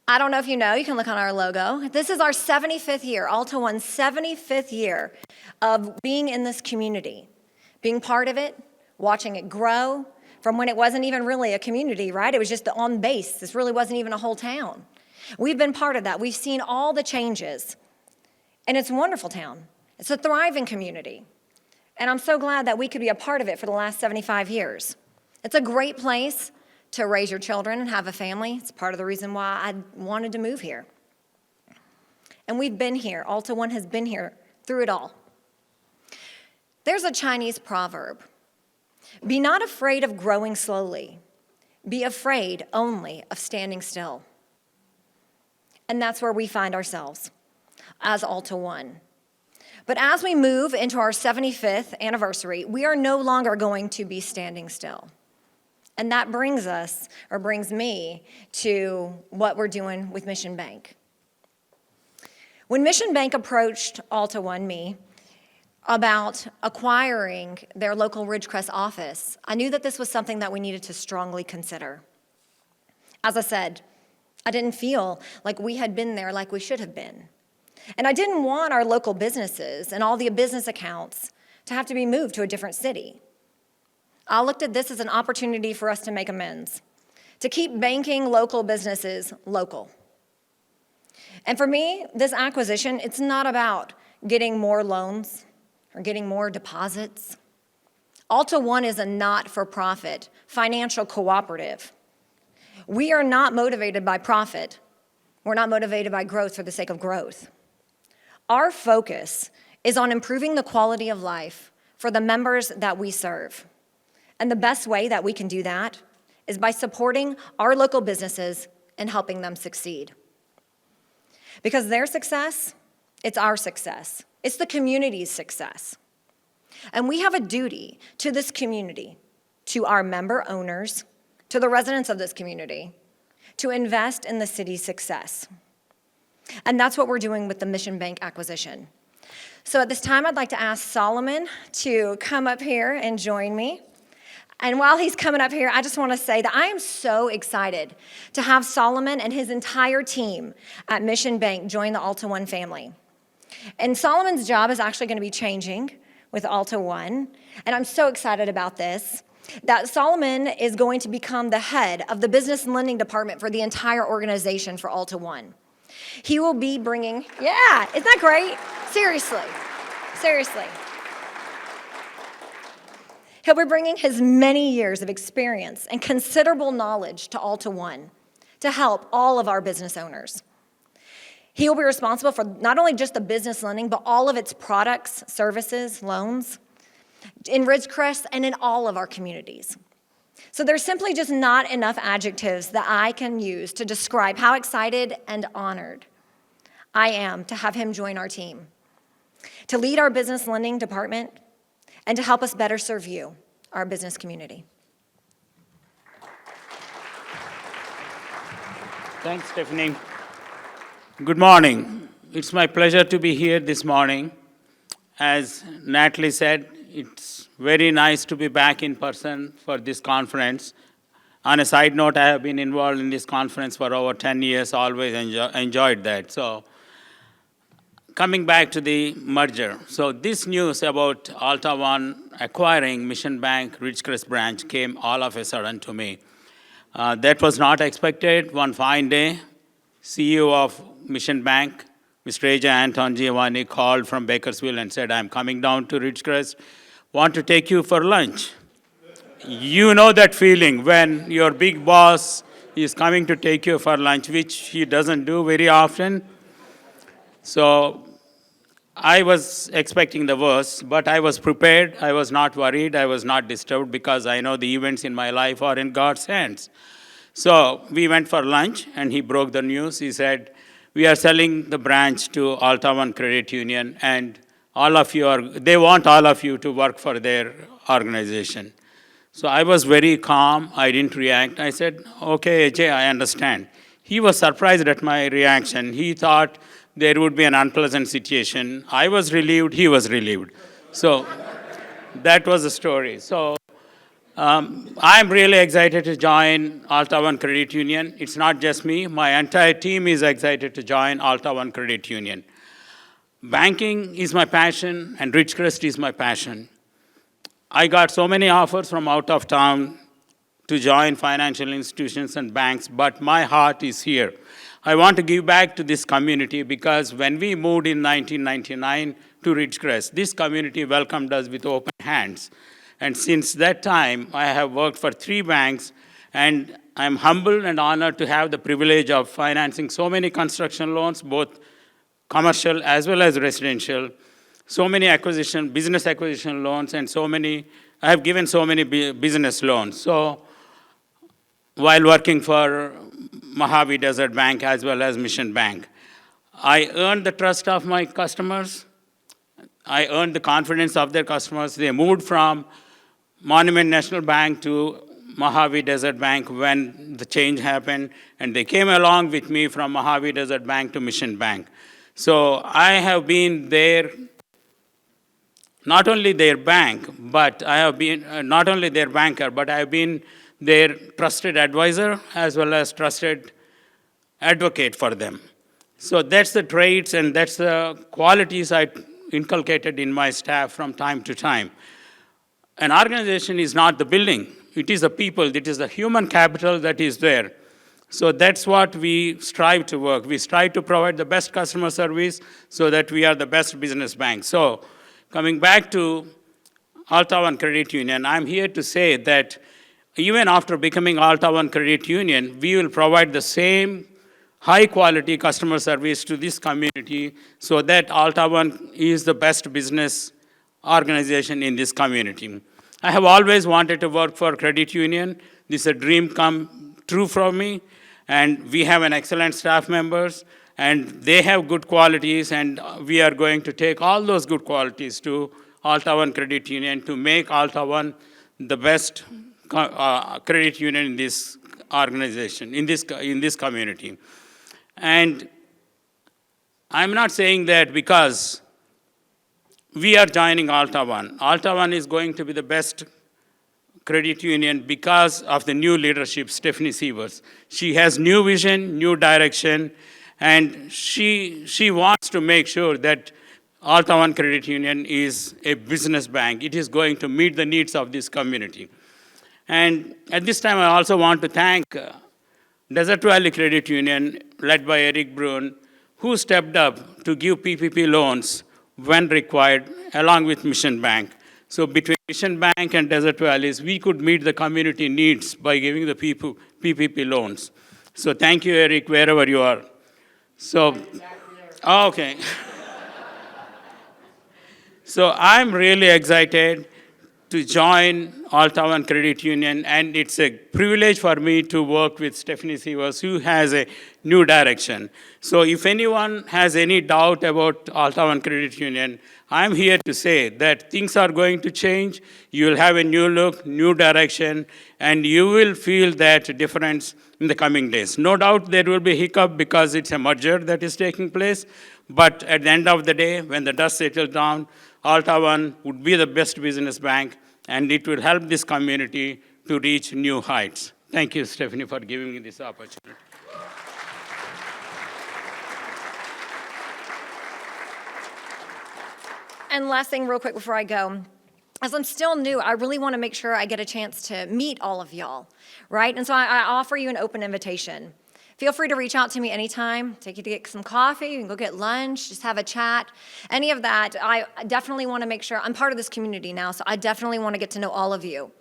J: I don't know if you know, you can look on our logo. This is our 75th year, Alta One's 75th year of being in this community, being part of it, watching it grow from when it wasn't even really a community, right? It was just on base. This really wasn't even a whole town. We've been part of that. We've seen all the changes. And it's a wonderful town. It's a thriving community. And I'm so glad that we could be a part of it for the last 75 years. It's a great place to raise your children and have a family. It's part of the reason why I wanted to move here. And we've been here. Alta One has been here through it all. There's a Chinese proverb. Be not afraid of growing slowly. Be afraid only of standing still. And that's where we find ourselves as Alta One. But as we move into our 75th anniversary, we are no longer going to be standing still. And that brings me to what we're doing with Mission Bank. When Mission Bank approached Alta One, me, about acquiring their local Ridgecrest office, I knew that this was something that we needed to strongly consider. As I said, I didn't feel like we had been there like we should have been. And I didn't want our local businesses and all the business accounts to have to be moved to a different city. I looked at this as an opportunity for us to make amends, to keep banking local businesses local. And for me, this acquisition, it's not about getting more loans or getting more deposits. Alta One is a not-for-profit financial cooperative. We are not motivated by profit. We're not motivated by growth for the sake of growth. Our focus is on improving the quality of life for the members that we serve. And the best way that we can do that is by supporting our local businesses and helping them succeed. Because their success, it's our success. It's the community's success. And we have a duty to this community, to our member owners, to the residents of this community, to invest in the city's success. And that's what we're doing with the Mission Bank acquisition. So at this time, I'd like to ask Solomon to come up here and join me. And while he's coming up here, I just want to say that I am so excited to have Solomon and his entire team at Mission Bank join the Alta One family. And Solomon's job is actually going to be changing with Alta One, and I'm so excited about this, that Solomon is going to become the head of the business and lending department for the entire organization for Alta One. He will be bringing, yeah, isn't that great? Seriously. He'll be bringing his many years of experience and considerable knowledge to Alta One to help all of our business owners. He will be responsible for not only just the business lending, but all of its products, services, loans in Ridgecrest and in all of our communities. So there's simply just not enough adjectives that I can use to describe how excited and honored I am to have him join our team, to lead our business lending department, and to help us better serve you, our business community.
K: Thanks, Stephanie. Good morning. It's my pleasure to be here this morning. As Natalie said, it's very nice to be back in person for this conference. On a side note, I have been involved in this conference for over 10 years, always enjoyed that. So, coming back to the merger. So this news about Alta One acquiring Mission Bank Ridgecrest branch came all of a sudden to me. That was not expected. One fine day, CEO of Mission Bank, Mr. AJ Anton Giovanni called from Bakersfield and said, I'm coming down to Ridgecrest, want to take you for lunch. You know that feeling when your big boss is coming to take you for lunch, which he doesn't do very often. So I was expecting the worst, but I was prepared. I was not worried. I was not disturbed because I know the events in my life are in God's hands. So we went for lunch, and he broke the news. He said, we are selling the branch to Alta One Credit Union, and they want all of you to work for their organization. So I was very calm. I didn't react. I said, okay, AJ, I understand. He was surprised at my reaction. He thought there would be an unpleasant situation. I was relieved. He was relieved. So that was the story. So I'm really excited to join Alta One Credit Union. It's not just me. My entire team is excited to join Alta One Credit Union. Banking is my passion, and Ridgecrest is my passion. I got so many offers from out of town to join financial institutions and banks, but my heart is here. I want to give back to this community because when we moved in 1999 to Ridgecrest, this community welcomed us with open hands. And since that time, I have worked for 3 banks, and I'm humbled and honored to have the privilege of financing so many construction loans, both commercial as well as residential, so many business acquisition loans, and I have given so many business loans. So while working for Mojave Desert Bank as well as Mission Bank, I earned the trust of my customers. I earned the confidence of their customers. They moved from Monument National Bank to Mojave Desert Bank when the change happened, and they came along with me from Mojave Desert Bank to Mission Bank. So I have been there, not only their bank, but I have been not only their banker, but I have been their trusted advisor as well as trusted advocate for them. So that's the traits and that's the qualities I inculcated in my staff from time to time. An organization is not the building. It is the people. It is the human capital that is there. So that's what we strive to work. We strive to provide the best customer service so that we are the best business bank. So coming back to Alta One Credit Union, I'm here to say that even after becoming Alta One Credit Union, we will provide the same high-quality customer service to this community so that Alta One is the best business organization in this community. I have always wanted to work for credit union. This is a dream come true for me, and we have an excellent staff members, and they have good qualities, and we are going to take all those good qualities to Alta One Credit Union to make Alta One the best credit union in this organization, in this community. And I'm not saying that because we are joining Alta One. Alta One is going to be the best credit union because of the new leadership, Stephanie Sievers. She has new vision, new direction, and she wants to make sure that Alta One Credit Union is a business bank. It is going to meet the needs of this community. And at this time, I also want to thank Desert Valley Credit Union, led by Eric Brun, who stepped up to give PPP loans when required, along with Mission Bank. So between Mission Bank and Desert Valleys, we could meet the community needs by giving the people PPP loans. So thank you, Eric, wherever you are. So, okay. So I'm really excited to join Alta One Credit Union, and it's a privilege for me to work with Stephanie Sievers, who has a new direction. So if anyone has any doubt about Alta One Credit Union, I'm here to say that things are going to change. You'll have a new look, new direction, and you will feel that difference in the coming days. No doubt there will be hiccup because it's a merger that is taking place, but at the end of the day, when the dust settles down, Alta One would be the best business bank, and it will help this community to reach new heights. Thank you, Stephanie, for giving me this opportunity.
J: And last thing real quick before I go, as I'm still new, I really want to make sure I get a chance to meet all of y'all, right? And so I offer you an open invitation. Feel free to reach out to me anytime. Take you to get some coffee, you can go get lunch, just have a chat. Any of that, I definitely want to make sure, I'm part of this community now, so I definitely want to get to know all of you.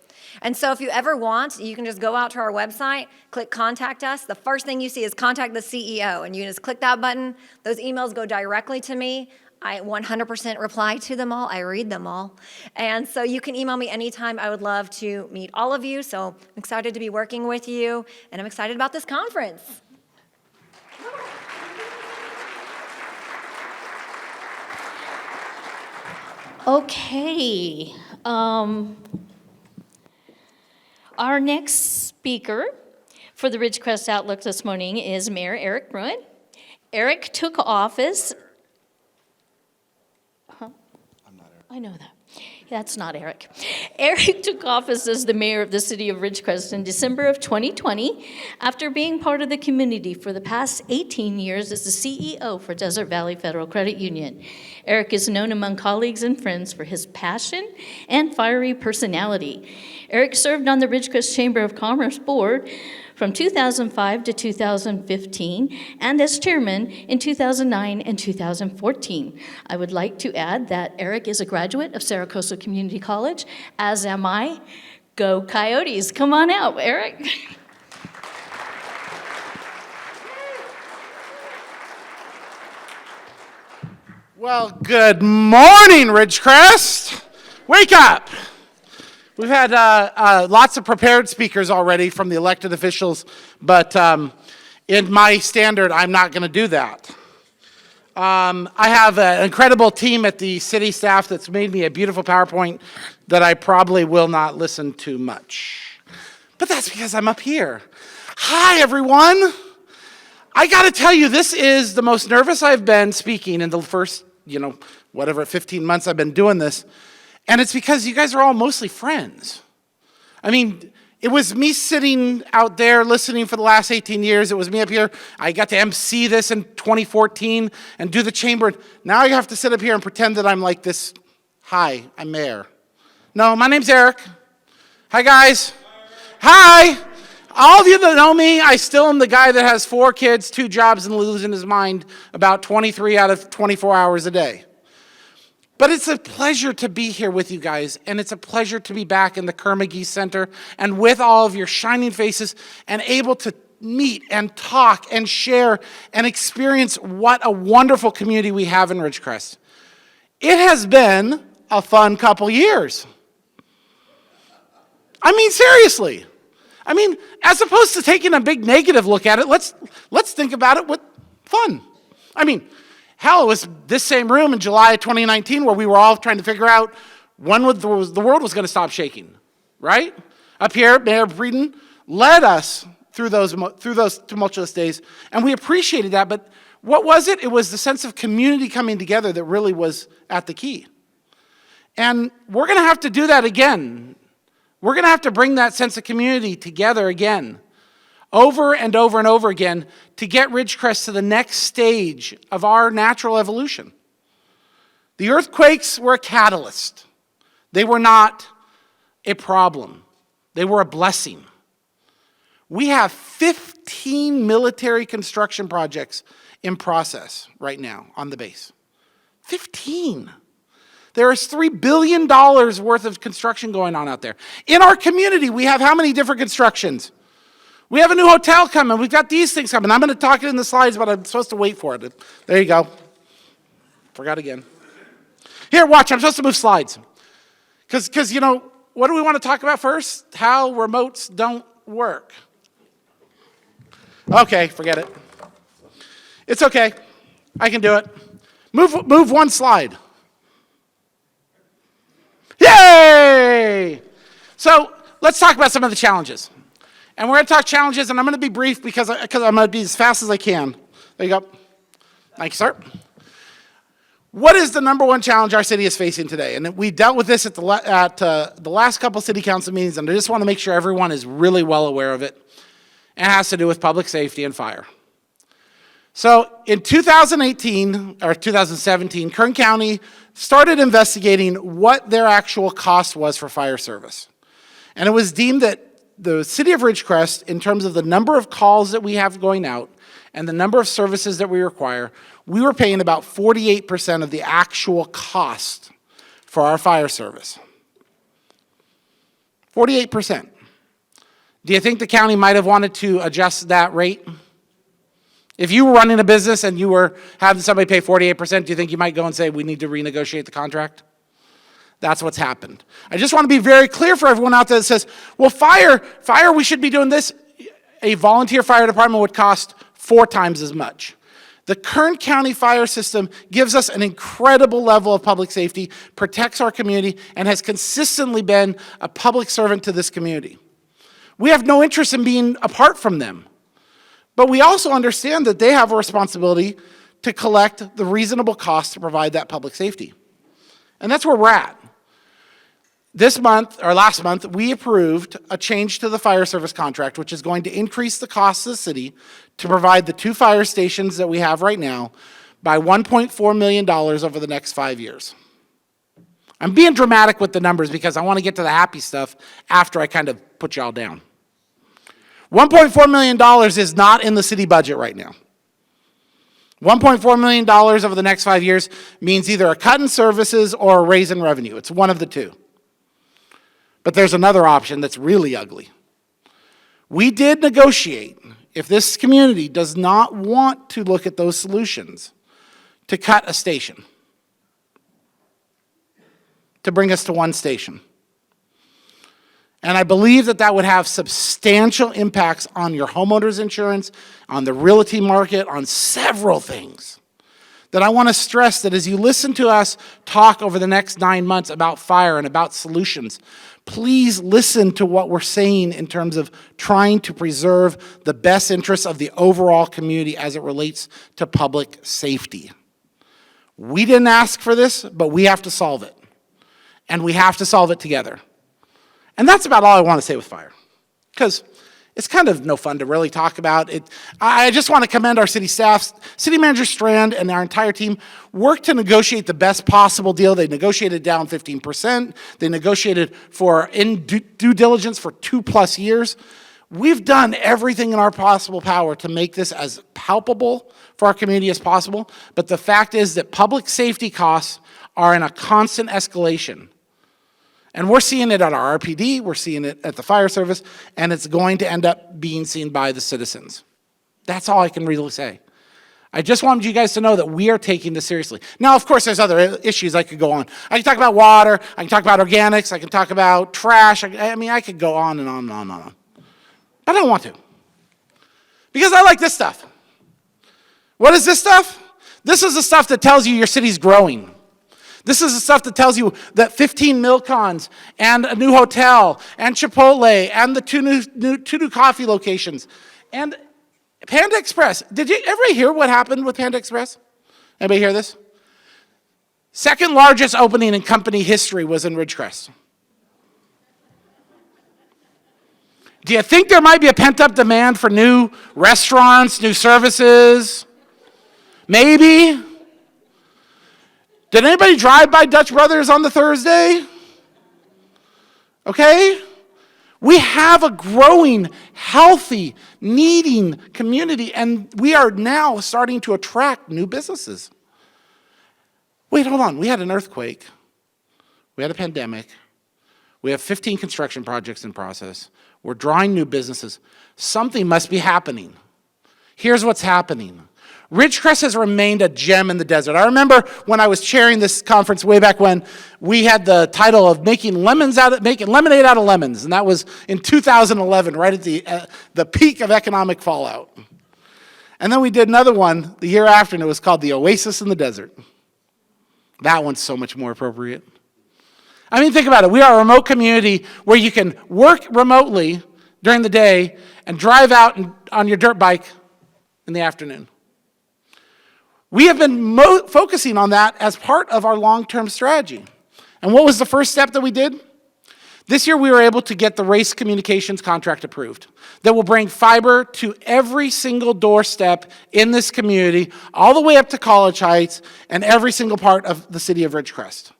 J: And so if you ever want, you can just go out to our website, click contact us. The first thing you see is contact the CEO, and you just click that button. Those emails go directly to me. I 100% reply to them all. I read them all. And so you can email me anytime. I would love to meet all of you. So I'm excited to be working with you, and I'm excited about this conference.
C: Okay. Our next speaker for the Ridgecrest Outlook this morning is Mayor Eric Bruin. Eric took office. I'm not Eric. I know that. That's not Eric. Eric took office as the mayor of the city of Ridgecrest in December of 2020 after being part of the community for the past 18 years as the CEO for Desert Valley Federal Credit Union. Eric is known among colleagues and friends for his passion and fiery personality. Eric served on the Ridgecrest Chamber of Commerce board from 2005 to 2015, and as chairman in 2009 and 2014. I would like to add that Eric is a graduate of Saracosa Community College, as am I. Go Coyotes, come on out, Eric.
L: Well, good morning, Ridgecrest. Wake up. We've had lots of prepared speakers already from the elected officials, but in my standard, I'm not going to do that. I have an incredible team at the city staff that's made me a beautiful PowerPoint that I probably will not listen to much. But that's because I'm up here. Hi, everyone. I got to tell you, this is the most nervous I've been speaking in the first, 15 months I've been doing this. And it's because you guys are all mostly friends. I mean, it was me sitting out there listening for the last 18 years. It was me up here. I got to MC this in 2014 and do the chamber. Now you have to sit up here and pretend that I'm like this. Hi, I'm mayor. No, my name's Eric. Hi, guys. Hi. All of you that know me, I still am the guy that has 4 kids, 2 jobs, and losing his mind about 23 out of 24 hours a day. But it's a pleasure to be here with you guys, and it's a pleasure to be back in the Kerr-McGee Center and with all of your shining faces and able to meet and talk and share and experience what a wonderful community we have in Ridgecrest. It has been a fun couple years. I mean, seriously. I mean, as opposed to taking a big negative look at it, let's think about it with fun. I mean, hell, it was this same room in July of 2019 where we were all trying to figure out when the world was going to stop shaking, right? Up here, Mayor Breeden led us through those tumultuous days, and we appreciated that. But what was it? It was the sense of community coming together that really was at the key. And we're going to have to do that again. We're going to have to bring that sense of community together again, over and over and over again, to get Ridgecrest to the next stage of our natural evolution. The earthquakes were a catalyst. They were not a problem. They were a blessing. We have 15 military construction projects in process right now on the base. 15. There is $3 billion worth of construction going on out there. In our community, we have how many different constructions? We have a new hotel coming. We've got these things coming. I'm going to talk it in the slides, but I'm supposed to wait for it. There you go. Forgot again. Here, watch. I'm supposed to move slides. Because what do we want to talk about first? How remotes don't work. Okay, forget it. It's okay. I can do it. Move one slide. Yay! So let's talk about some of the challenges. And we're going to talk challenges, and I'm going to be brief because I'm going to be as fast as I can. There you go. Thank you, sir. What is the number one challenge our city is facing today? And we dealt with this at the last couple city council meetings, and I just want to make sure everyone is really well aware of it. It has to do with public safety and fire. So in 2018 or 2017, Kern County started investigating what their actual cost was for fire service. And it was deemed that the city of Ridgecrest, in terms of the number of calls that we have going out and the number of services that we require, we were paying about 48% of the actual cost for our fire service. 48%. Do you think the county might have wanted to adjust that rate? If you were running a business and you were having somebody pay 48%, do you think you might go and say, we need to renegotiate the contract? That's what's happened. I just want to be very clear for everyone out there that says, well, fire, we should be doing this. A volunteer fire department would cost 4 times as much. The Kern County fire system gives us an incredible level of public safety, protects our community, and has consistently been a public servant to this community. We have no interest in being apart from them. But we also understand that they have a responsibility to collect the reasonable cost to provide that public safety. And that's where we're at. This month, or last month, we approved a change to the fire service contract, which is going to increase the cost of the city to provide the 2 fire stations that we have right now by $1.4 million over the next 5 years. I'm being dramatic with the numbers because I want to get to the happy stuff after I kind of put y'all down. $1.4 million is not in the city budget right now. $1.4 million over the next 5 years means either a cut in services or a raise in revenue. It's one of the two. But there's another option that's really ugly. We did negotiate, if this community does not want to look at those solutions, to cut a station, to bring us to 1 station. And I believe that that would have substantial impacts on your homeowner's insurance, on the realty market, on several things. That I want to stress that as you listen to us talk over the next 9 months about fire and about solutions, please listen to what we're saying in terms of trying to preserve the best interests of the overall community as it relates to public safety. We didn't ask for this, but we have to solve it. And we have to solve it together. And that's about all I want to say with fire, because it's kind of no fun to really talk about it. I just want to commend our city staff. City Manager Strand and our entire team worked to negotiate the best possible deal. They negotiated down 15%. They negotiated for due diligence for 2+ years. We've done everything in our possible power to make this as palpable for our community as possible. But the fact is that public safety costs are in a constant escalation. And we're seeing it at our RPD, we're seeing it at the fire service, and it's going to end up being seen by the citizens. That's all I can really say. I just wanted you guys to know that we are taking this seriously. Now, of course, there's other issues I could go on. I can talk about water, I can talk about organics, I can talk about trash. I could go on and on and on and on. But I don't want to. Because I like this stuff. What is this stuff? This is the stuff that tells you your city's growing. This is the stuff that tells you that 15 Milcons and a new hotel and Chipotle and the two new coffee locations and Panda Express. Did you ever hear what happened with Panda Express? Anybody hear this? Second largest opening in company history was in Ridgecrest. Do you think there might be a pent-up demand for new restaurants, new services? Maybe. Did anybody drive by Dutch Brothers on the Thursday? Okay? We have a growing, healthy, needing community, and we are now starting to attract new businesses. Wait, hold on. We had an earthquake. We had a pandemic. We have 15 construction projects in process. We're drawing new businesses. Something must be happening. Here's what's happening. Ridgecrest has remained a gem in the desert. I remember when I was chairing this conference way back when, we had the title of making lemonade out of lemons, and that was in 2011, right at the peak of economic fallout. And then we did another one the year after, and it was called the Oasis in the Desert. That one's so much more appropriate. I mean, think about it. We are a remote community where you can work remotely during the day and drive out on your dirt bike in the afternoon. We have been focusing on that as part of our long-term strategy. And what was the first step that we did? This year we were able to get the race communications contract approved that will bring fiber to every single doorstep in this community, all the way up to College Heights and every single part of the city of Ridgecrest.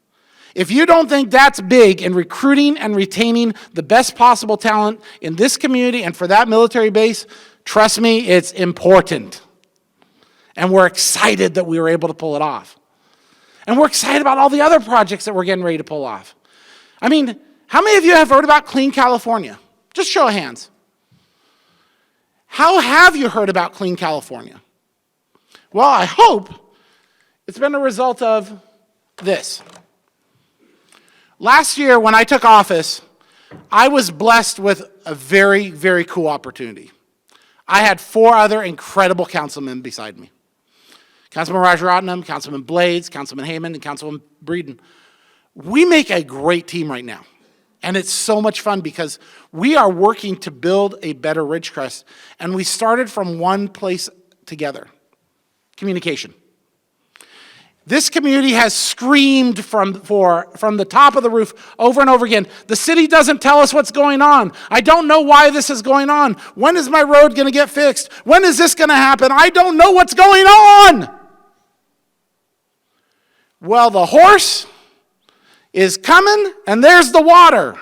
L: If you don't think that's big in recruiting and retaining the best possible talent in this community and for that military base, trust me, it's important. And we're excited that we were able to pull it off. And we're excited about all the other projects that we're getting ready to pull off. I mean, how many of you have heard about Clean California? Just show of hands. How have you heard about Clean California? Well, I hope it's been a result of this. Last year, when I took office, I was blessed with a very, very cool opportunity. I had 4 other incredible councilmen beside me. Councilman Rajaratnam, Councilman Blades, Councilman Heyman, and Councilman Breeden. We make a great team right now. And it's so much fun because we are working to build a better Ridgecrest. And we started from one place together. Communication. This community has screamed from the top of the roof over and over again. The city doesn't tell us what's going on. I don't know why this is going on. When is my road going to get fixed? When is this going to happen? I don't know what's going on. Well, the horse is coming, and there's the water.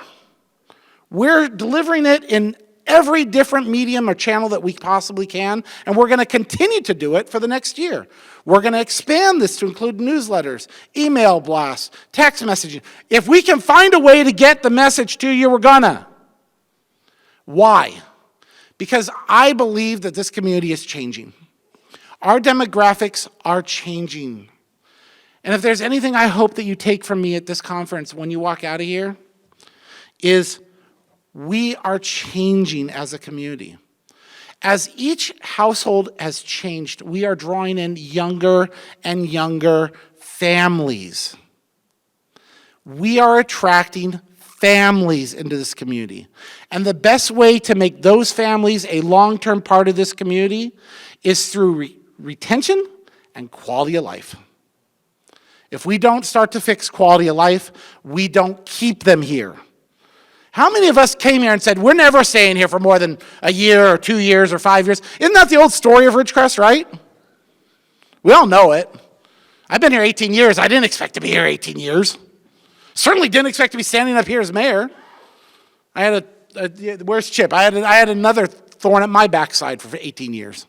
L: We're delivering it in every different medium or channel that we possibly can, and we're going to continue to do it for the next year. We're going to expand this to include newsletters, email blasts, text messaging. If we can find a way to get the message to you, we're gonna. Why? Because I believe that this community is changing. Our demographics are changing. And if there's anything I hope that you take from me at this conference when you walk out of here, is we are changing as a community. As each household has changed, we are drawing in younger and younger families. We are attracting families into this community. And the best way to make those families a long-term part of this community is through retention and quality of life. If we don't start to fix quality of life, we don't keep them here. How many of us came here and said, we're never staying here for more than a year or 2 years or 5 years? Isn't that the old story of Ridgecrest, right? We all know it. I've been here 18 years. I didn't expect to be here 18 years. Certainly didn't expect to be standing up here as mayor. I had where's Chip? I had another thorn at my backside for 18 years.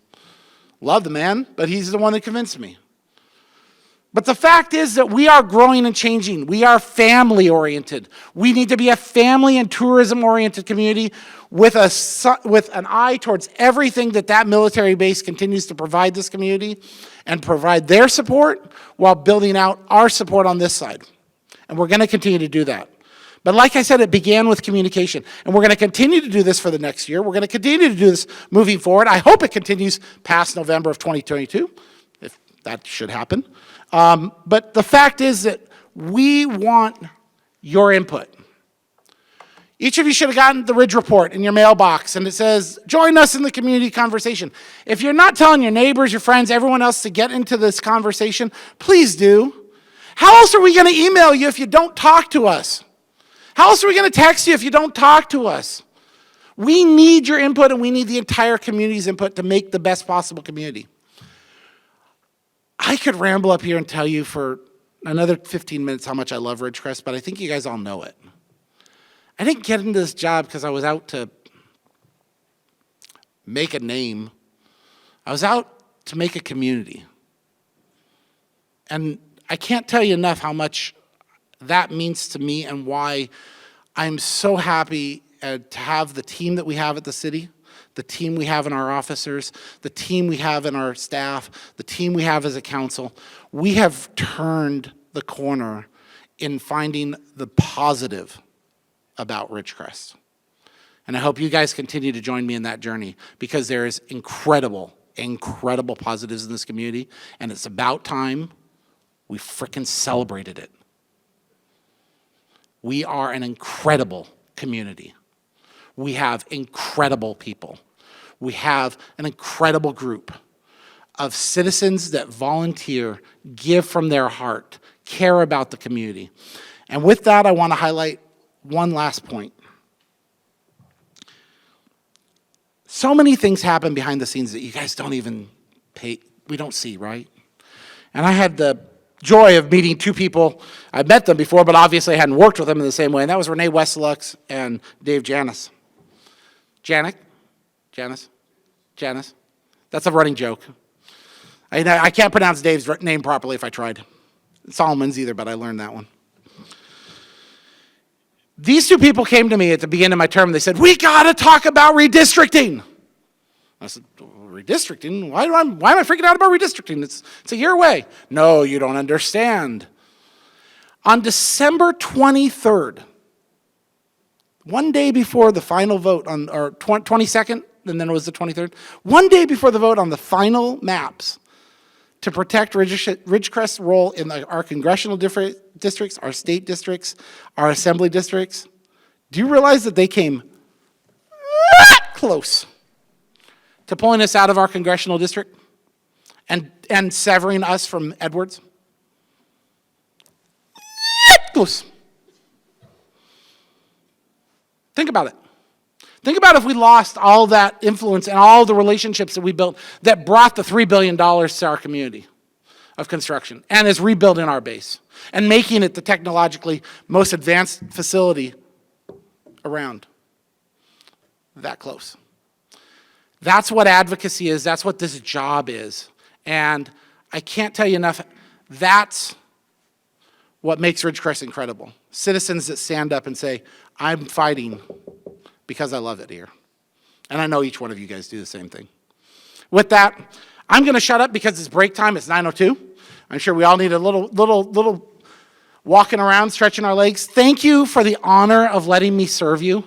L: Love the man, but he's the one that convinced me. But the fact is that we are growing and changing. We are family-oriented. We need to be a family and tourism-oriented community with an eye towards everything that military base continues to provide this community and provide their support while building out our support on this side. And we're going to continue to do that. But like I said, it began with communication. And we're going to continue to do this for the next year. We're going to continue to do this moving forward. I hope it continues past November of 2022, if that should happen. But the fact is that we want your input. Each of you should have gotten the Ridge Report in your mailbox, and it says, join us in the community conversation. If you're not telling your neighbors, your friends, everyone else to get into this conversation, please do. How else are we going to email you if you don't talk to us? How else are we going to text you if you don't talk to us? We need your input, and we need the entire community's input to make the best possible community. I could ramble up here and tell you for another 15 minutes how much I love Ridgecrest, but I think you guys all know it. I didn't get into this job because I was out to make a name. I was out to make a community. And I can't tell you enough how much that means to me and why I'm so happy to have the team that we have at the city, the team we have in our officers, the team we have in our staff, the team we have as a council. We have turned the corner in finding the positive about Ridgecrest. And I hope you guys continue to join me in that journey because there is incredible positives in this community, and it's about time we frickin' celebrated it. We are an incredible community. We have incredible people. We have an incredible group of citizens that volunteer, give from their heart, care about the community. And with that, I want to highlight one last point. So many things happen behind the scenes that you guys don't even we don't see, right? And I had the joy of meeting two people. I've met them before, but obviously I hadn't worked with them in the same way, and that was Renee Westlux and Dave Janis. Janis? That's a running joke. I can't pronounce Dave's name properly if I tried. Solomon's either, but I learned that one. These two people came to me at the beginning of my term. They said, we got to talk about redistricting. I said, redistricting? Why am I freaking out about redistricting? It's a year away. No, you don't understand. On December 23rd, one day before the final vote, or 22nd, and then it was the 23rd, one day before the vote on the final maps to protect Ridgecrest's role in our congressional districts, our state districts, our assembly districts, do you realize that they came that close to pulling us out of our congressional district and severing us from Edwards? Close. Think about it. Think about if we lost all that influence and all the relationships that we built that brought the $3 billion to our community of construction and is rebuilding our base and making it the technologically most advanced facility around. That close. That's what advocacy is. That's what this job is. And I can't tell you enough, that's what makes Ridgecrest incredible. Citizens that stand up and say, I'm fighting because I love it here. And I know each one of you guys do the same thing. With that, I'm going to shut up because it's break time. It's 9:02. I'm sure we all need a little walking around, stretching our legs. Thank you for the honor of letting me serve you.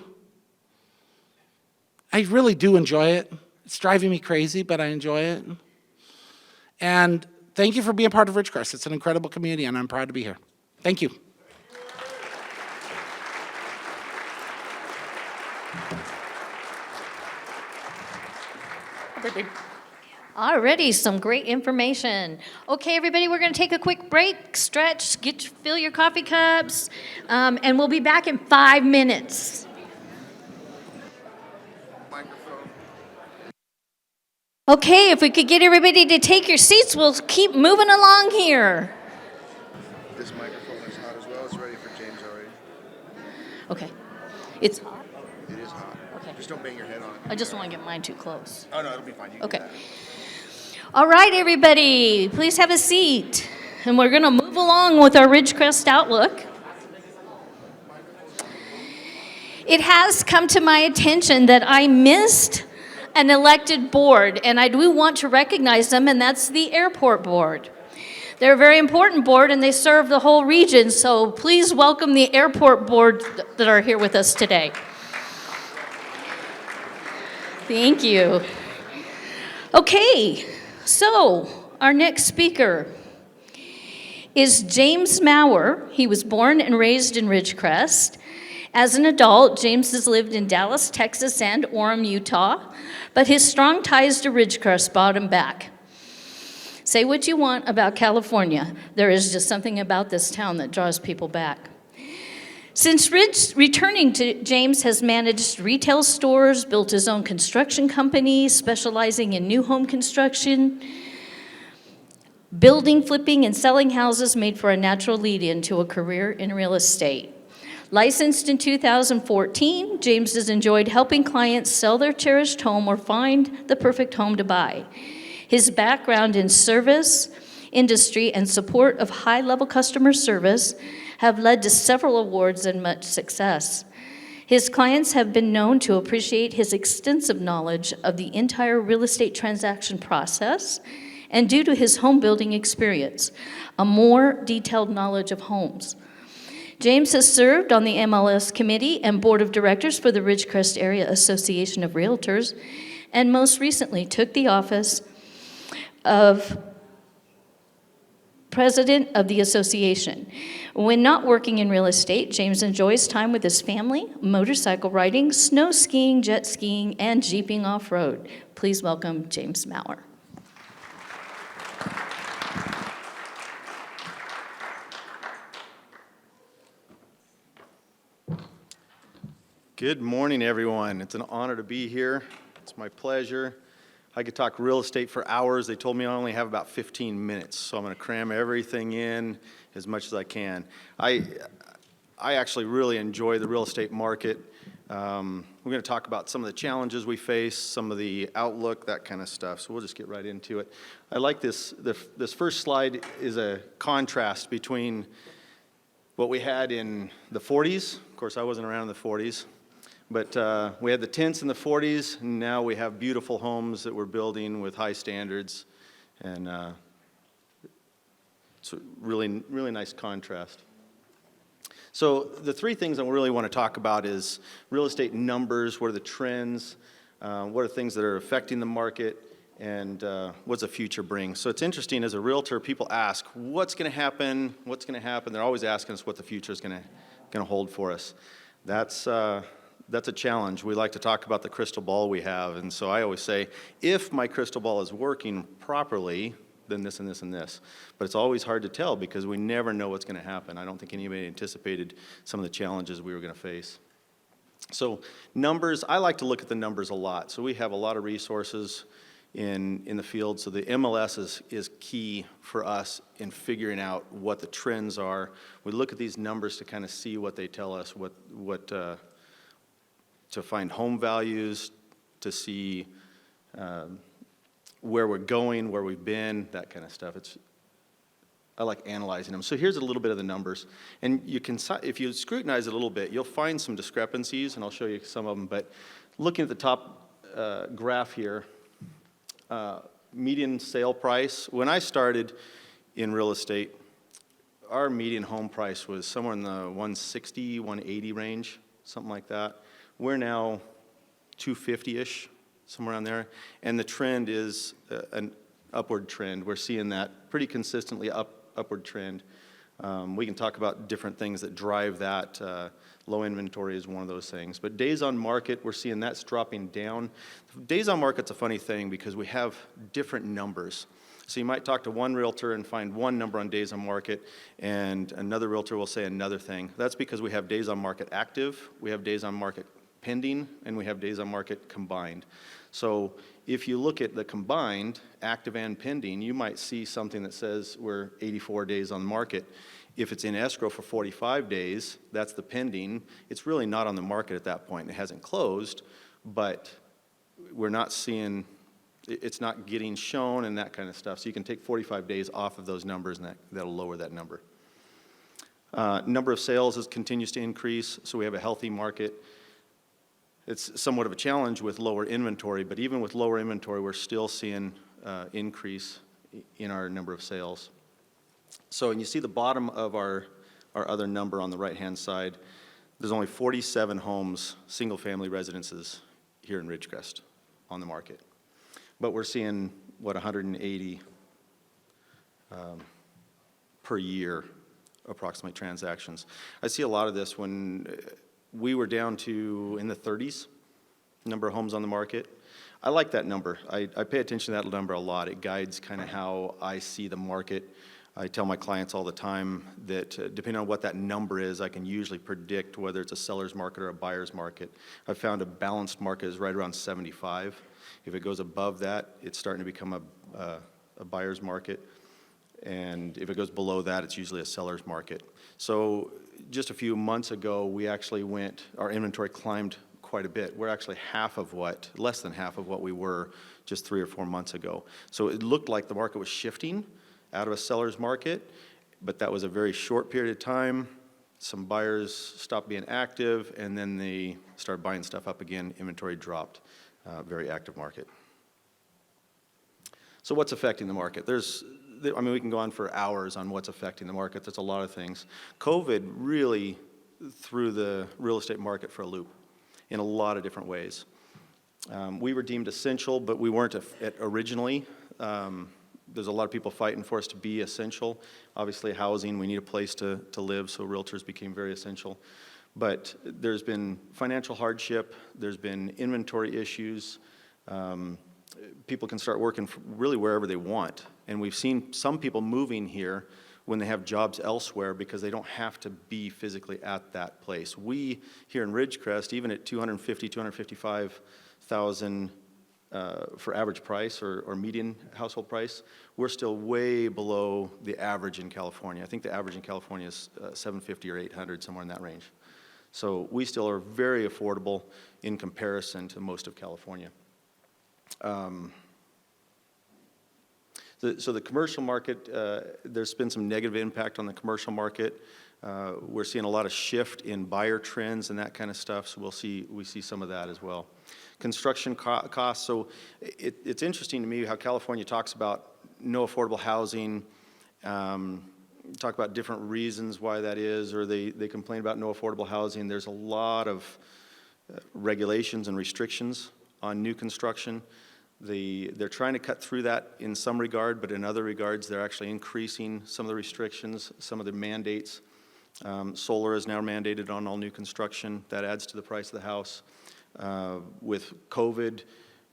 L: I really do enjoy it. It's driving me crazy, but I enjoy it. And thank you for being part of Ridgecrest. It's an incredible community, and I'm proud to be here. Thank you.
C: Alrighty, some great information. Okay, everybody, we're going to take a quick break, stretch, fill your coffee cups, and we'll be back in 5 minutes. Okay, if we could get everybody to take your seats, we'll keep moving along here.
A: This microphone is hot as well. It's ready for James already.
C: Okay. It's hot?
A: It is hot.
C: Okay.
A: Just don't bang your head on it.
C: I just don't want to get mine too close.
A: Oh, no, it'll be fine. You can
C: Okay.
A: do that.
C: All right, everybody, please have a seat. And we're going to move along with our Ridgecrest Outlook. It has come to my attention that I missed an elected board, and I do want to recognize them, and that's the airport board. They're a very important board, and they serve the whole region, so please welcome the airport board that are here with us today. Thank you. Okay, so our next speaker is James Maurer. He was born and raised in Ridgecrest. As an adult, James has lived in Dallas, Texas, and Orem, Utah, but his strong ties to Ridgecrest brought him back. Say what you want about California, there is just something about this town that draws people back. Since returning to, James has managed retail stores, built his own construction company, specializing in new home construction, building, flipping, and selling houses made for a natural lead-in to a career in real estate. Licensed in 2014, James has enjoyed helping clients sell their cherished home or find the perfect home to buy. His background in service, industry, and support of high-level customer service have led to several awards and much success. His clients have been known to appreciate his extensive knowledge of the entire real estate transaction process, and due to his home building experience, a more detailed knowledge of homes. James has served on the MLS committee and board of directors for the Ridgecrest Area Association of Realtors, and most recently took the office of president of the association. When not working in real estate, James enjoys time with his family, motorcycle riding, snow skiing, jet skiing, and jeeping off-road. Please welcome James Maurer.
M: Good morning, everyone. It's an honor to be here. It's my pleasure. I could talk real estate for hours. They told me I only have about 15 minutes, so I'm going to cram everything in as much as I can. I actually really enjoy the real estate market. We're going to talk about some of the challenges we face, some of the outlook, that kind of stuff. So we'll just get right into it. I like this. This first slide is a contrast between what we had in the 40s. Of course, I wasn't around in the 40s. But we had the tents in the 40s, and now we have beautiful homes that we're building with high standards. And it's a really, really nice contrast. So the three things I really want to talk about is real estate numbers, what are the trends, what are things that are affecting the market, and what's the future bring. So it's interesting, as a realtor, people ask, what's going to happen? What's going to happen? They're always asking us what the future is going to hold for us. That's a challenge. We like to talk about the crystal ball we have, and so I always say, if my crystal ball is working properly, then this and this and this. But it's always hard to tell because we never know what's going to happen. I don't think anybody anticipated some of the challenges we were going to face. So numbers, I like to look at the numbers a lot. So we have a lot of resources in the field. So the MLS is key for us in figuring out what the trends are. We look at these numbers to kind of see what they tell us, to find home values, to see where we're going, where we've been, that kind of stuff. I like analyzing them. So here's a little bit of the numbers. And you can, if you scrutinize it a little bit, you'll find some discrepancies, and I'll show you some of them. But looking at the top graph here, median sale price. When I started in real estate, our median home price was somewhere in the 160, 180 range, something like that. We're now 250-ish, somewhere around there. And the trend is an upward trend. We're seeing that pretty consistently upward trend. We can talk about different things that drive that. Low inventory is one of those things. But days on market, we're seeing that's dropping down. Days on market's a funny thing because we have different numbers. So you might talk to one realtor and find one number on days on market, and another realtor will say another thing. That's because we have days on market active, we have days on market pending, and we have days on market combined. So if you look at the combined, active and pending, you might see something that says we're 84 days on the market. If it's in escrow for 45 days, that's the pending. It's really not on the market at that point. It hasn't closed, but we're not seeing, it's not getting shown and that kind of stuff. So you can take 45 days off of those numbers, and that'll lower that number. Number of sales continues to increase, so we have a healthy market. It's somewhat of a challenge with lower inventory, but even with lower inventory, we're still seeing increase in our number of sales. So, and you see the bottom of our other number on the right-hand side, there's only 47 homes, single-family residences here in Ridgecrest on the market. But we're seeing, 180 per year, approximately, transactions. I see a lot of this when we were down to in the 30s, number of homes on the market. I like that number. I pay attention to that number a lot. It guides kind of how I see the market. I tell my clients all the time that depending on what that number is, I can usually predict whether it's a seller's market or a buyer's market. I've found a balanced market is right around 75. If it goes above that, it's starting to become a buyer's market. And if it goes below that, it's usually a seller's market. So just a few months ago, we actually our inventory climbed quite a bit. We're actually less than half of what we were just 3 or 4 months ago. So it looked like the market was shifting out of a seller's market, but that was a very short period of time. Some buyers stopped being active, and then they started buying stuff up again. Inventory dropped. Very active market. So what's affecting the market? We can go on for hours on what's affecting the market. There's a lot of things. COVID really threw the real estate market for a loop in a lot of different ways. We were deemed essential, but we weren't originally. There's a lot of people fighting for us to be essential. Obviously, housing, we need a place to live, so realtors became very essential. But there's been financial hardship, there's been inventory issues. People can start working really wherever they want. And we've seen some people moving here when they have jobs elsewhere because they don't have to be physically at that place. We here in Ridgecrest, even at 250, 255,000 for average price or median household price, we're still way below the average in California. I think the average in California is $750 or $800, somewhere in that range. So we still are very affordable in comparison to most of California. So the commercial market, there's been some negative impact on the commercial market. We're seeing a lot of shift in buyer trends and that kind of stuff, so we see some of that as well. Construction costs, so it's interesting to me how California talks about no affordable housing, talk about different reasons why that is, or they complain about no affordable housing. There's a lot of regulations and restrictions on new construction. They're trying to cut through that in some regard, but in other regards, they're actually increasing some of the restrictions, some of the mandates. Solar is now mandated on all new construction. That adds to the price of the house. With COVID,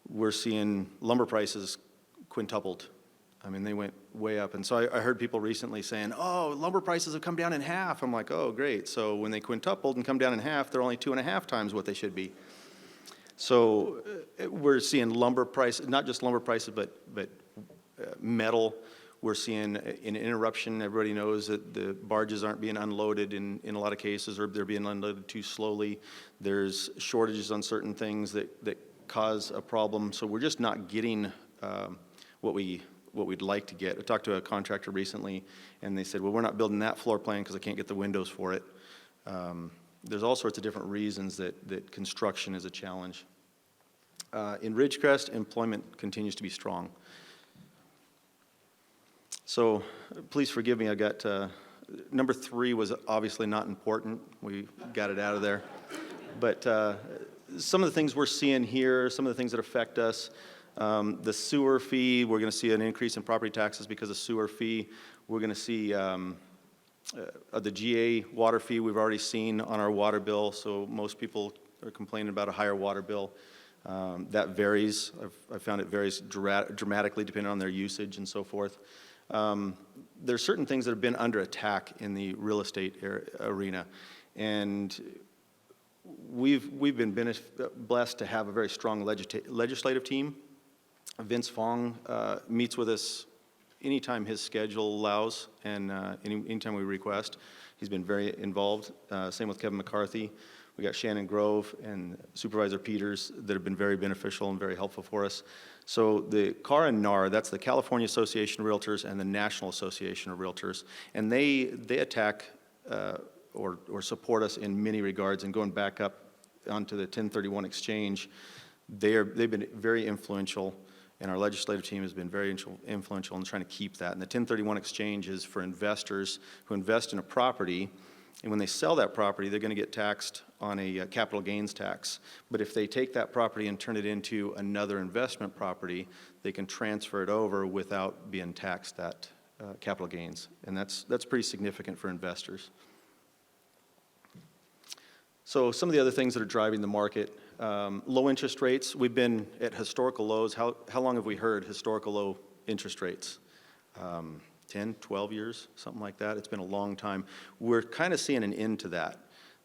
M: we're seeing lumber prices quintupled. I mean, they went way up. And so I heard people recently saying, oh, lumber prices have come down in half. I'm like, oh, great. So when they quintupled and come down in half, they're only 2.5 times what they should be. So we're seeing lumber prices, not just lumber prices, but metal. We're seeing an interruption. Everybody knows that the barges aren't being unloaded in a lot of cases, or they're being unloaded too slowly. There's shortages on certain things that cause a problem. So we're just not getting what we'd like to get. I talked to a contractor recently, and they said, well, we're not building that floor plan because I can't get the windows for it. There's all sorts of different reasons that construction is a challenge. In Ridgecrest, employment continues to be strong. So please forgive me, I got, number 3 was obviously not important. We got it out of there. But some of the things we're seeing here, some of the things that affect us, the sewer fee, we're going to see an increase in property taxes because of sewer fee. We're going to see the GA water fee we've already seen on our water bill, so most people are complaining about a higher water bill. That varies. I've found it varies dramatically depending on their usage and so forth. There's certain things that have been under attack in the real estate arena, and we've been blessed to have a very strong legislative team. Vince Fong meets with us anytime his schedule allows, and anytime we request. He's been very involved. Same with Kevin McCarthy. We got Shannon Grove and Supervisor Peters that have been very beneficial and very helpful for us. So the CAR and NAR, that's the California Association of Realtors and the National Association of Realtors, and they attack or support us in many regards. And going back up onto the 1031 exchange, they've been very influential, and our legislative team has been very influential in trying to keep that. And the 1031 exchange is for investors who invest in a property, and when they sell that property, they're going to get taxed on a capital gains tax. But if they take that property and turn it into another investment property, they can transfer it over without being taxed that capital gains. And that's pretty significant for investors. So some of the other things that are driving the market, low interest rates. We've been at historical lows. How long have we heard historical low interest rates? 10, 12 years, something like that. It's been a long time. We're kind of seeing an end to that.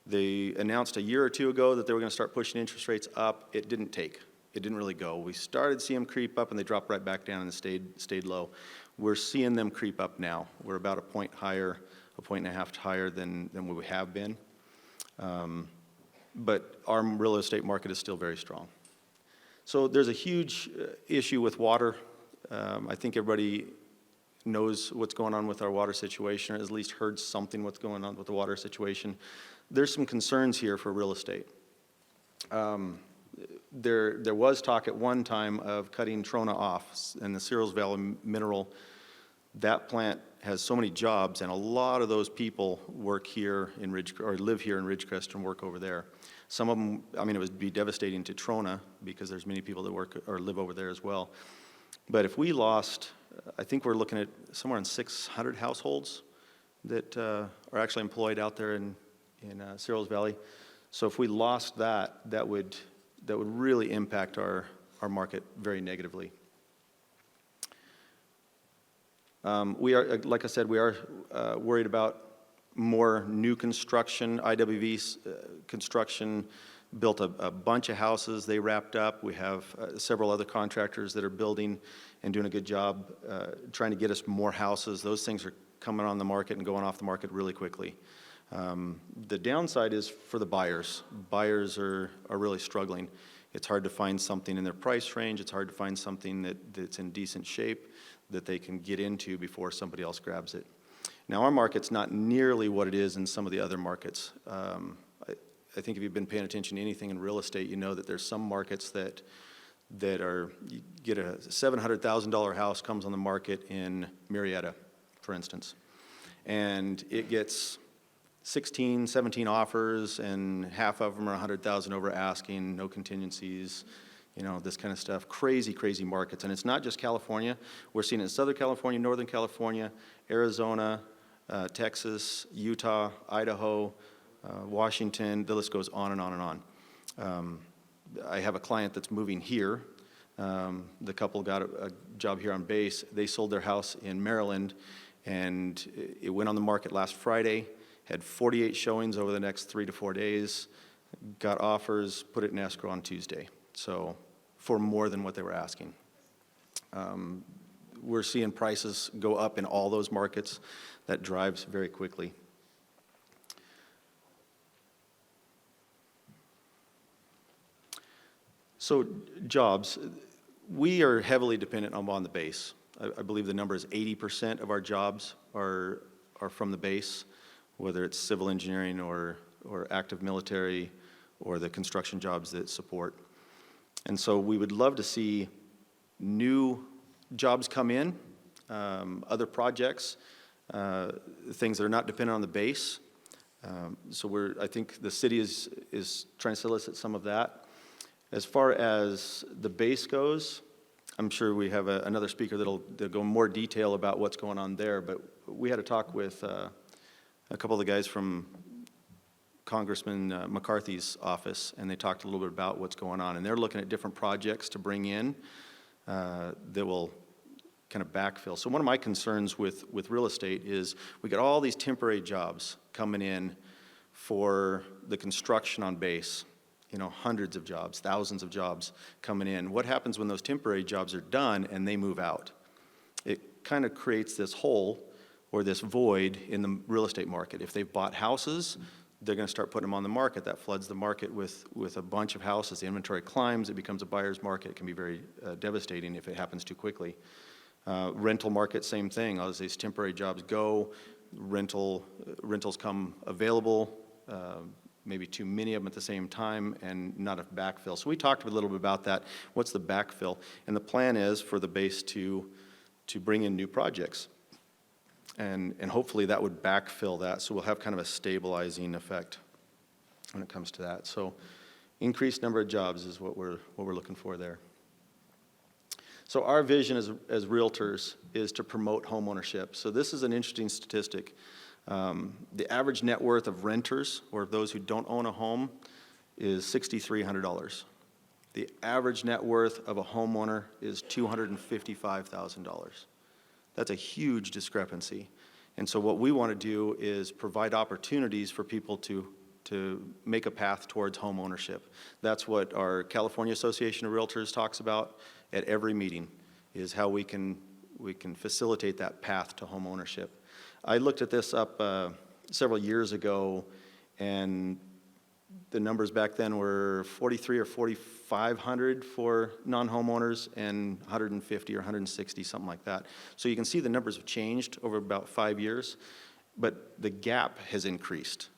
M: They announced a year or two ago that they were going to start pushing interest rates up. It didn't take. It didn't really go. We started seeing them creep up, and they dropped right back down and stayed low. We're seeing them creep up now. We're about a point higher, 1.5 points higher than we have been. But our real estate market is still very strong. So there's a huge issue with water. I think everybody knows what's going on with our water situation, or at least heard something what's going on with the water situation. There's some concerns here for real estate. There was talk at one time of cutting Trona off, and the Searles Valley Mineral, that plant has so many jobs, and a lot of those people work here in live here in Ridgecrest and work over there. Some of them, I mean, it would be devastating to Trona because there's many people that work or live over there as well. But if we lost, I think we're looking at somewhere in 600 households that are actually employed out there in Searles Valley. So if we lost that, that would really impact our market very negatively. We are, like I said, we are worried about more new construction, IWV construction. built a bunch of houses. They wrapped up. We have several other contractors that are building and doing a good job trying to get us more houses. Those things are coming on the market and going off the market really quickly. The downside is for the buyers. Buyers are really struggling. It's hard to find something in their price range. It's hard to find something that's in decent shape that they can get into before somebody else grabs it. Now, our market's not nearly what it is in some of the other markets. I think if you've been paying attention to anything in real estate, you know that there's some markets that are, you get a $700,000 house comes on the market in Marietta, for instance, and it gets 16, 17 offers, and half of them are 100,000 over asking, no contingencies, you know, this kind of stuff. Crazy, crazy markets. And it's not just California. We're seeing it in Southern California, Northern California, Arizona, Texas, Utah, Idaho, Washington. The list goes on and on and on. I have a client that's moving here. The couple got a job here on base. They sold their house in Maryland, and it went on the market last Friday. Had 48 showings over the next 3 to 4 days, got offers, put it in escrow on Tuesday. So for more than what they were asking. We're seeing prices go up in all those markets. That drives very quickly. So jobs, we are heavily dependent on the base. I believe the number is 80% of our jobs are from the base, whether it's civil engineering or active military or the construction jobs that support. And so we would love to see new jobs come in, other projects, things that are not dependent on the base. So I think the city is trying to solicit some of that. As far as the base goes, I'm sure we have another speaker that'll go in more detail about what's going on there, but we had a talk with a couple of the guys from Congressman McCarthy's office, and they talked a little bit about what's going on. And they're looking at different projects to bring in that will kind of backfill. So one of my concerns with real estate is we got all these temporary jobs coming in for the construction on base. You know, hundreds of jobs, thousands of jobs coming in. What happens when those temporary jobs are done and they move out? It kind of creates this hole or this void in the real estate market. If they've bought houses, they're going to start putting them on the market. That floods the market with a bunch of houses. The inventory climbs. It becomes a buyer's market. It can be very devastating if it happens too quickly. Rental market, same thing. As these temporary jobs go, rentals come available, maybe too many of them at the same time, and not a backfill. So we talked a little bit about that. What's the backfill? And the plan is for the base to bring in new projects. And hopefully that would backfill that, so we'll have kind of a stabilizing effect when it comes to that. So increased number of jobs is what we're looking for there. So our vision as realtors is to promote home ownership. So this is an interesting statistic. The average net worth of renters, or those who don't own a home, is $6,300. The average net worth of a homeowner is $255,000. That's a huge discrepancy. And so what we want to do is provide opportunities for people to make a path towards home ownership. That's what our California Association of Realtors talks about at every meeting, is how we can facilitate that path to home ownership. I looked at this up several years ago, and the numbers back then were 4,300 or 4,500 for non-homeowners and 150 or 160, something like that. So you can see the numbers have changed over about 5 years, but the gap has increased.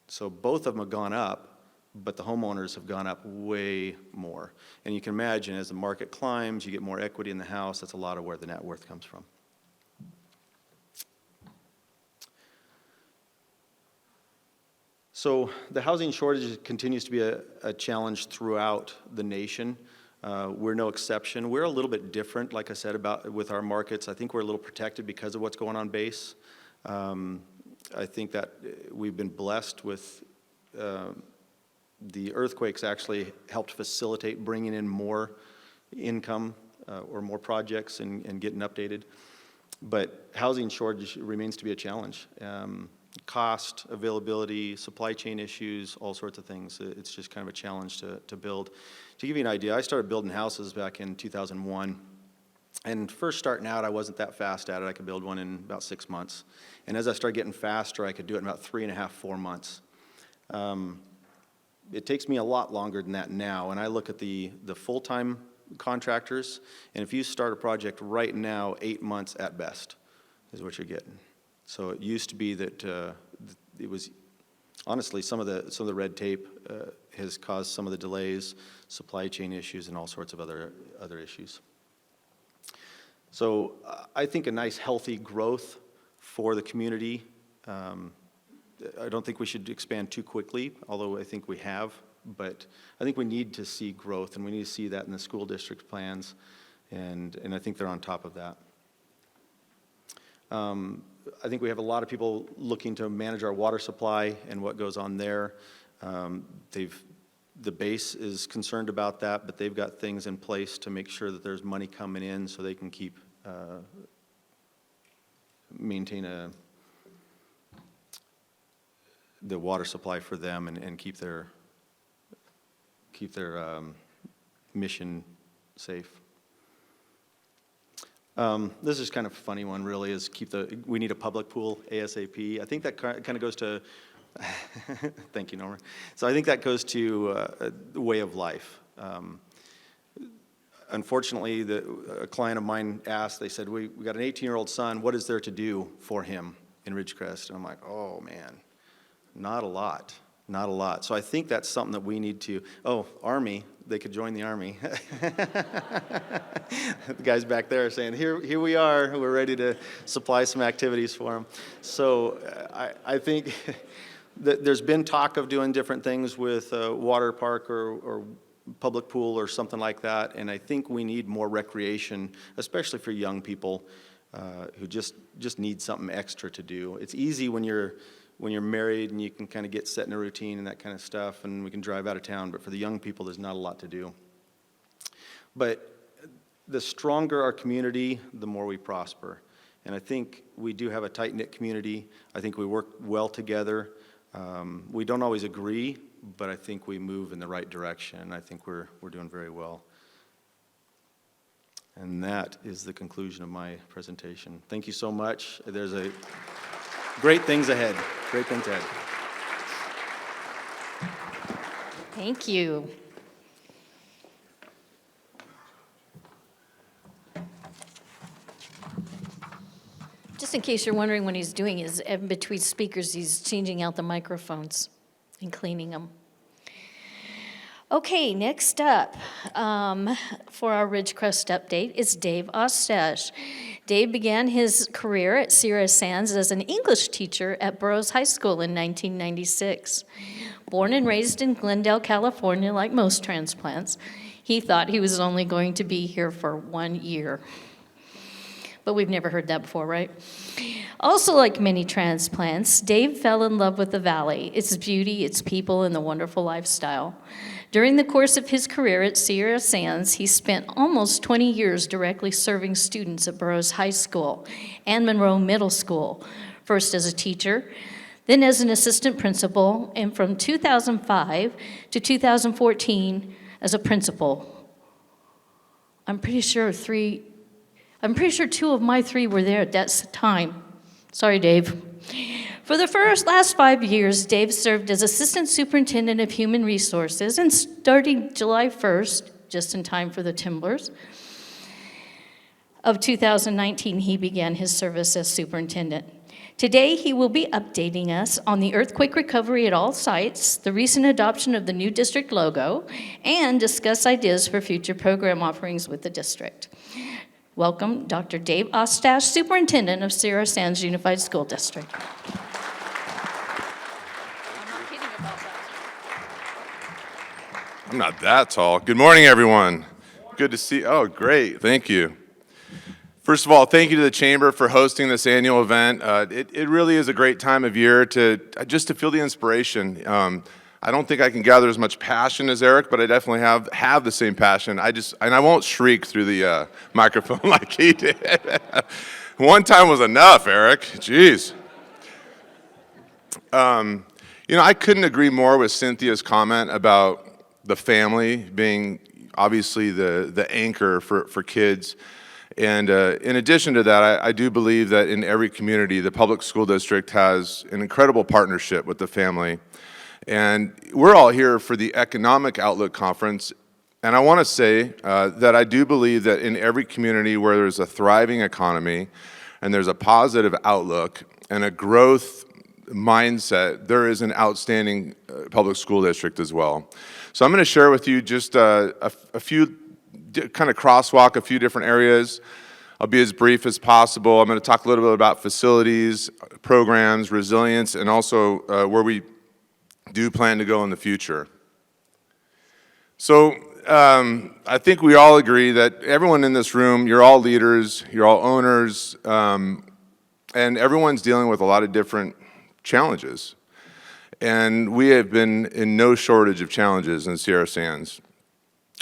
M: So both of them have gone up, but the homeowners have gone up way more. And you can imagine as the market climbs, you get more equity in the house. That's a lot of where the net worth comes from. So the housing shortage continues to be a challenge throughout the nation. We're no exception. We're a little bit different, like I said, with our markets. I think we're a little protected because of what's going on base. I think that we've been blessed with the earthquakes actually helped facilitate bringing in more income or more projects and getting updated. But housing shortage remains to be a challenge. cost, availability, supply chain issues, all sorts of things. It's just kind of a challenge to build. To give you an idea, I started building houses back in 2001. And first starting out, I wasn't that fast at it. I could build one in about 6 months. And as I started getting faster, I could do it in about 3.5, 4 months. It takes me a lot longer than that now. And I look at the full-time contractors, and if you start a project right now, 8 months at best is what you're getting. So it used to be that it was, honestly, some of the red tape has caused some of the delays, supply chain issues, and all sorts of other issues. So I think a nice healthy growth for the community. I don't think we should expand too quickly, although I think we have, but I think we need to see growth, and we need to see that in the school district plans, and I think they're on top of that. I think we have a lot of people looking to manage our water supply and what goes on there. The base is concerned about that, but they've got things in place to make sure that there's money coming in so they can keep, maintain the water supply for them and keep their mission safe. This is kind of a funny one, really, is we need a public pool ASAP. I think that kind of goes to, thank you, Norma. So I think that goes to the way of life. Unfortunately, a client of mine asked, they said, we got an 18-year-old son, what is there to do for him in Ridgecrest? And I'm like, oh man, not a lot, not a lot. So I think that's something that we need to, Army, they could join the Army. The guys back there are saying, here we are, we're ready to supply some activities for them. So I think that there's been talk of doing different things with water park or public pool or something like that, and I think we need more recreation, especially for young people who just need something extra to do. It's easy when you're married and you can kind of get set in a routine and that kind of stuff, and we can drive out of town, but for the young people, there's not a lot to do. But the stronger our community, the more we prosper. And I think we do have a tight-knit community. I think we work well together. We don't always agree, but I think we move in the right direction. I think we're doing very well. And that is the conclusion of my presentation. Thank you so much. There's great things ahead. Great things ahead.
C: Thank you. Just in case you're wondering what he's doing is in between speakers, he's changing out the microphones and cleaning them. Okay, next up for our Ridgecrest update is Dave Ostash. Dave began his career at Sierra Sands as an English teacher at Burroughs High School in 1996. Born and raised in Glendale, California, like most transplants, he thought he was only going to be here for 1 year. But we've never heard that before, right? Also, like many transplants, Dave fell in love with the valley, its beauty, its people, and the wonderful lifestyle. During the course of his career at Sierra Sands, he spent almost 20 years directly serving students at Burroughs High School and Monroe Middle School, first as a teacher, then as an assistant principal, and from 2005 to 2014 as a principal. I'm pretty sure 2 of my 3 were there at that time. Sorry, Dave. For the last 5 years, Dave served as Assistant Superintendent of Human Resources, and starting July 1st, just in time for the Timblers, of 2019, he began his service as superintendent. Today, he will be updating us on the earthquake recovery at all sites, the recent adoption of the new district logo, and discuss ideas for future program offerings with the district. Welcome, Dr. Dave Ostash, Superintendent of Sierra Sands Unified School District.
N: I'm not that tall. Good morning, everyone. Good to see. Oh, great. Thank you. First of all, thank you to the Chamber for hosting this annual event. It really is a great time of year to feel the inspiration. I don't think I can gather as much passion as Eric, but I definitely have the same passion. And I won't shriek through the microphone like he did. One time was enough, Eric. Jeez. I couldn't agree more with Cynthia's comment about the family being obviously the anchor for kids. And in addition to that, I do believe that in every community, the public school district has an incredible partnership with the family. And we're all here for the Economic Outlook Conference. And I want to say that I do believe that in every community where there's a thriving economy and there's a positive outlook and a growth mindset, there is an outstanding public school district as well. So I'm going to share with you just a few, kind of crosswalk a few different areas. I'll be as brief as possible. I'm going to talk a little bit about facilities, programs, resilience, and also where we do plan to go in the future. So I think we all agree that everyone in this room, you're all leaders, you're all owners, and everyone's dealing with a lot of different challenges. And we have been in no shortage of challenges in Sierra Sands.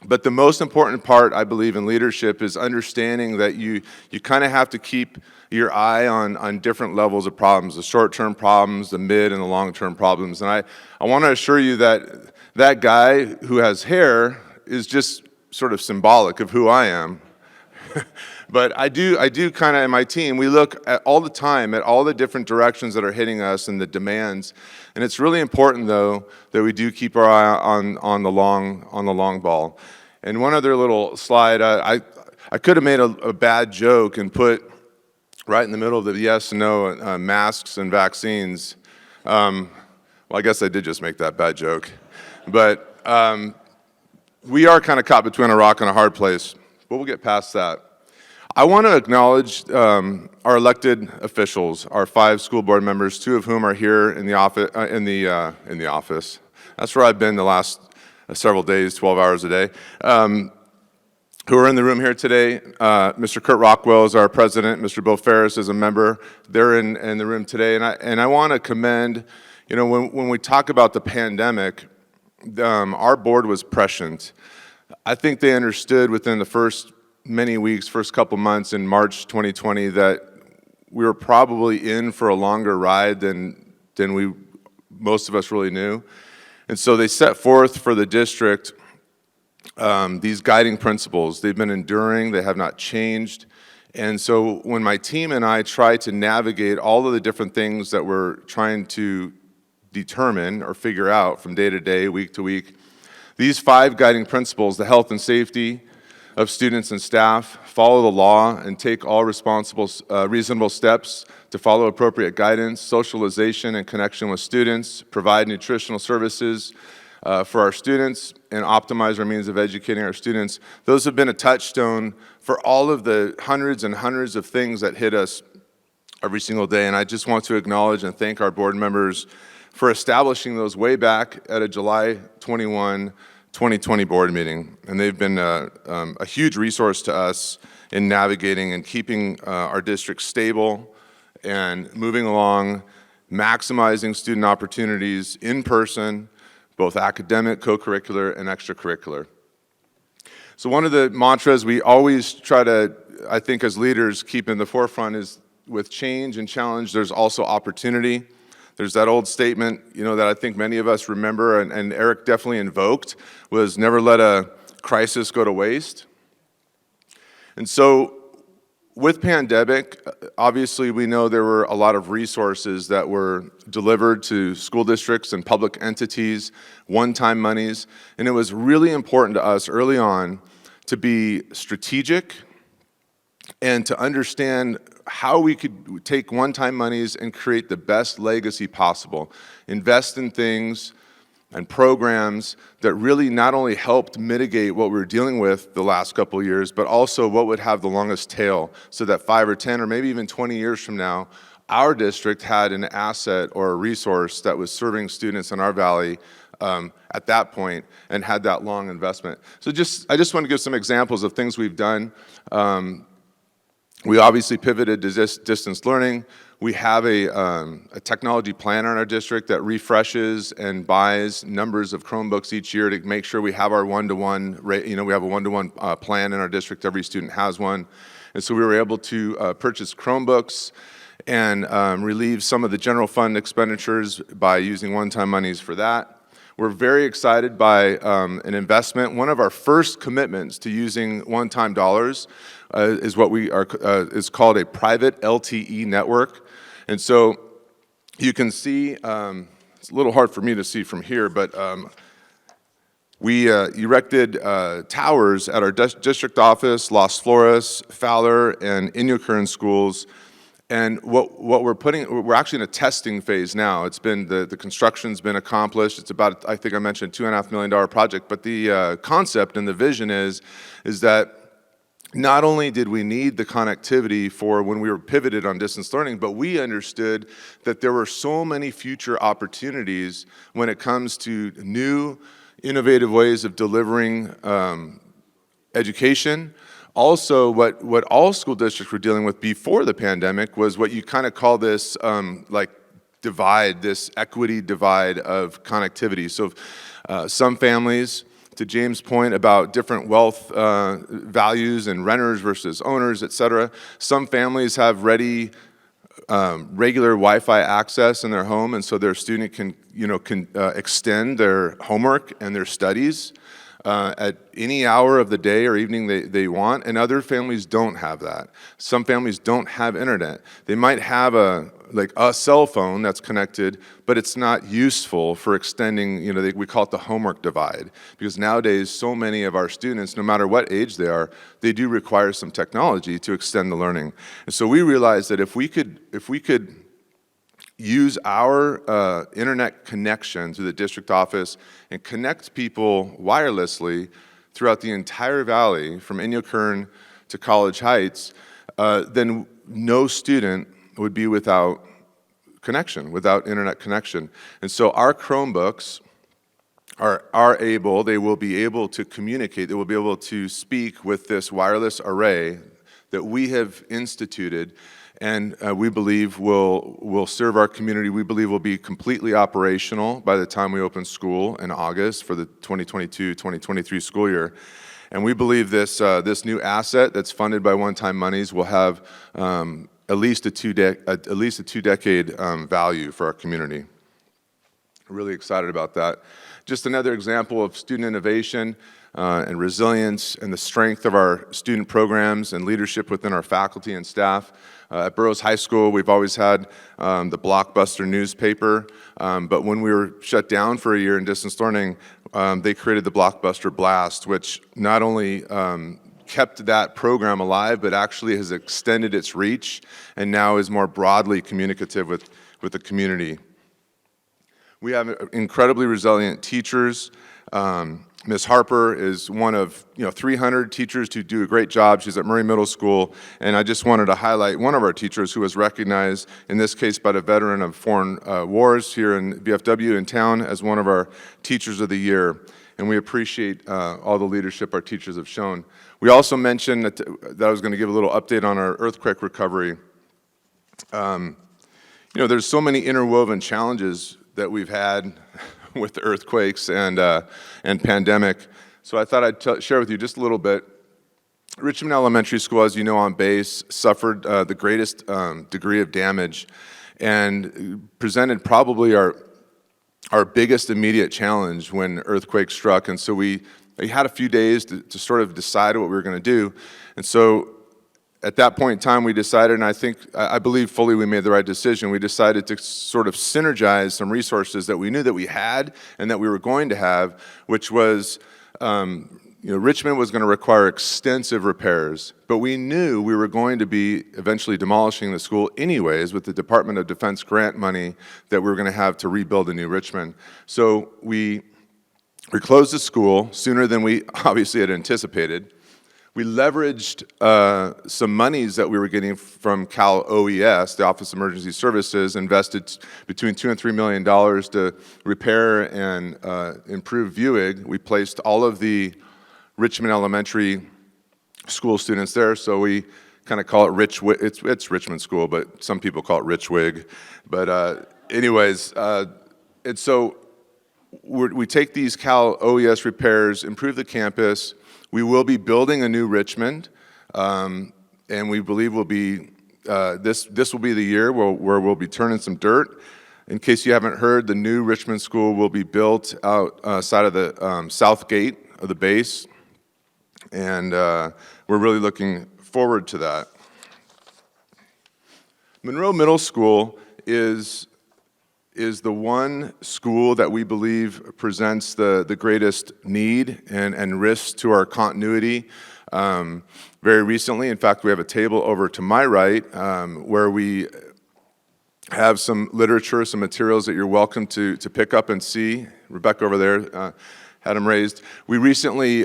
N: But the most important part, I believe, in leadership is understanding that you kind of have to keep your eye on different levels of problems, the short-term problems, the mid and the long-term problems. And I want to assure you that that guy who has hair is just sort of symbolic of who I am. But I do kind of, in my team, we look at all the time at all the different directions that are hitting us and the demands. And it's really important, though, that we do keep our eye on the long ball. And one other little slide, I could have made a bad joke and put right in the middle of the yes and no masks and vaccines. Well, I guess I did just make that bad joke. But we are kind of caught between a rock and a hard place. But we'll get past that. I want to acknowledge our elected officials, our 5 school board members, 2 of whom are here in the office. In the office. That's where I've been the last several days, 12 hours a day. Who are in the room here today? Mr. Kurt Rockwell is our president. Mr. Bill Ferris is a member. They're in the room today, and I want to commend. When we talk about the pandemic, our board was prescient. I think they understood within the first many weeks, first couple months in March 2020, that we were probably in for a longer ride than most of us really knew. And so they set forth for the district these guiding principles. They've been enduring, they have not changed. And so when my team and I try to navigate all of the different things that we're trying to determine or figure out from day to day, week to week, these 5 guiding principles, the health and safety of students and staff, follow the law and take all reasonable steps to follow appropriate guidance, socialization and connection with students, provide nutritional services for our students, and optimize our means of educating our students. Those have been a touchstone for all of the hundreds and hundreds of things that hit us every single day. And I just want to acknowledge and thank our board members for establishing those way back at a July 21, 2020 board meeting, and they've been a huge resource to us in navigating and keeping our district stable and moving along, maximizing student opportunities in person, both academic, co-curricular, and extracurricular. So one of the mantras we always try to, I think as leaders, keep in the forefront is with change and challenge, there's also opportunity. There's that old statement, that I think many of us remember, and Eric definitely invoked, was never let a crisis go to waste. And so with pandemic, obviously we know there were a lot of resources that were delivered to school districts and public entities, one-time monies, and it was really important to us early on to be strategic and to understand how we could take one-time monies and create the best legacy possible. Invest in things and programs that really not only helped mitigate what we were dealing with the last couple of years, but also what would have the longest tail, so that 5 or 10 or maybe even 20 years from now, our district had an asset or a resource that was serving students in our valley at that point and had that long investment. So I just want to give some examples of things we've done. We obviously pivoted to distance learning. We have a technology planner in our district that refreshes and buys numbers of Chromebooks each year to make sure we have our one-to-one, we have a one-to-one plan in our district. Every student has one. And so we were able to purchase Chromebooks and relieve some of the general fund expenditures by using one-time monies for that. We're very excited by an investment. One of our first commitments to using one-time dollars is what is called a private LTE network. And so you can see, it's a little hard for me to see from here, but we erected towers at our district office, Las Flores, Fowler, and Inukurn schools. And what we're actually in a testing phase now. It's been, the construction's been accomplished. It's about, I think I mentioned, $2.5 million project. But the concept and the vision is that not only did we need the connectivity for when we were pivoted on distance learning, but we understood that there were so many future opportunities when it comes to new, innovative ways of delivering education. Also, what all school districts were dealing with before the pandemic was what you kind of call this like divide, this equity divide of connectivity. So some families, to James' point about different wealth values and renters versus owners, et cetera, some families have ready regular Wi-Fi access in their home, and so their student can extend their homework and their studies at any hour of the day or evening they want, and other families don't have that. Some families don't have internet. They might have a cell phone that's connected, but it's not useful for extending, we call it the homework divide, because nowadays so many of our students, no matter what age they are, they do require some technology to extend the learning. And so we realized that if we could use our internet connection to the district office and connect people wirelessly throughout the entire valley, from Inukurn to College Heights, then no student would be without connection, without internet connection. And so our Chromebooks they will be able to communicate, they will be able to speak with this wireless array that we have instituted, and we believe will serve our community. We believe will be completely operational by the time we open school in August for the 2022-2023 school year. And we believe this new asset that's funded by one-time monies will have at least a two-decade value for our community. Really excited about that. Just another example of student innovation and resilience and the strength of our student programs and leadership within our faculty and staff. At Burroughs High School, we've always had the Blockbuster newspaper, but when we were shut down for a year in distance learning, they created the Blockbuster Blast, which not only kept that program alive, but actually has extended its reach and now is more broadly communicative with the community. We have incredibly resilient teachers. Ms. Harper is one of 300 teachers who do a great job. She's at Murray Middle School, and I just wanted to highlight one of our teachers who was recognized, in this case by the veteran of foreign wars here in VFW in town, as one of our Teachers of the Year. And we appreciate all the leadership our teachers have shown. We also mentioned that I was going to give a little update on our earthquake recovery. There's so many interwoven challenges that we've had with the earthquakes and pandemic. So I thought I'd share with you just a little bit. Richmond Elementary School, as you know, on base, suffered the greatest degree of damage and presented probably our biggest immediate challenge when earthquake struck. And so we had a few days to sort of decide what we were going to do. And so at that point in time, we decided, and I believe fully we made the right decision, we decided to sort of synergize some resources that we knew that we had and that we were going to have, which was, Richmond was going to require extensive repairs, but we knew we were going to be eventually demolishing the school anyways with the Department of Defense grant money that we were going to have to rebuild the new Richmond. So we closed the school sooner than we obviously had anticipated. We leveraged some monies that we were getting from Cal OES, the Office of Emergency Services, invested between $2 and $3 million to repair and improve Viewig. We placed all of the Richmond Elementary School students there, so we kind of call it it's Richmond School, but some people call it Richwig. But anyways, and so we take these Cal OES repairs, improve the campus. We will be building a new Richmond, and we believe we'll be this will be the year where we'll be turning some dirt. In case you haven't heard, the new Richmond School will be built outside of the south gate of the base, and we're really looking forward to that. Monroe Middle School is the one school that we believe presents the greatest need and risk to our continuity. Very recently, in fact, we have a table over to my right where we have some literature, some materials that you're welcome to pick up and see. Rebecca over there had them raised. We recently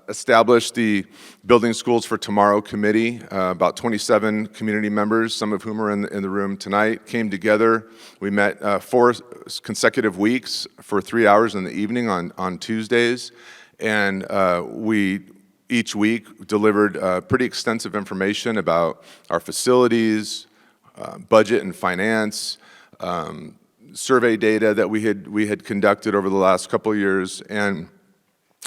N: established the Building Schools for Tomorrow Committee. About 27 community members, some of whom are in the room tonight, came together. We met 4 consecutive weeks for 3 hours in the evening on Tuesdays, and we each week delivered pretty extensive information about our facilities, budget and finance, survey data that we had conducted over the last couple of years, and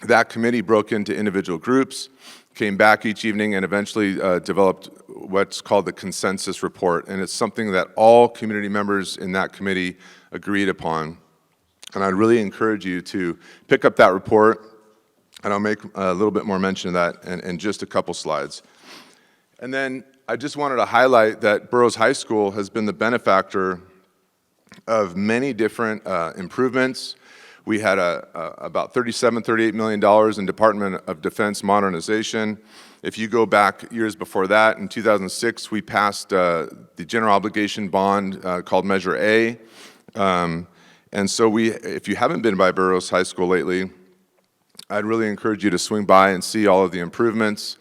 N: that committee broke into individual groups, came back each evening, and eventually developed what's called the consensus report, and it's something that all community members in that committee agreed upon. And I'd really encourage you to pick up that report, and I'll make a little bit more mention of that in just a couple slides. And then I just wanted to highlight that Burroughs High School has been the benefactor of many different improvements. We had about $38 million in Department of Defense modernization. If you go back years before that, in 2006, we passed the general obligation bond called Measure A. And so if you haven't been by Burroughs High School lately, I'd really encourage you to swing by and see all of the improvements.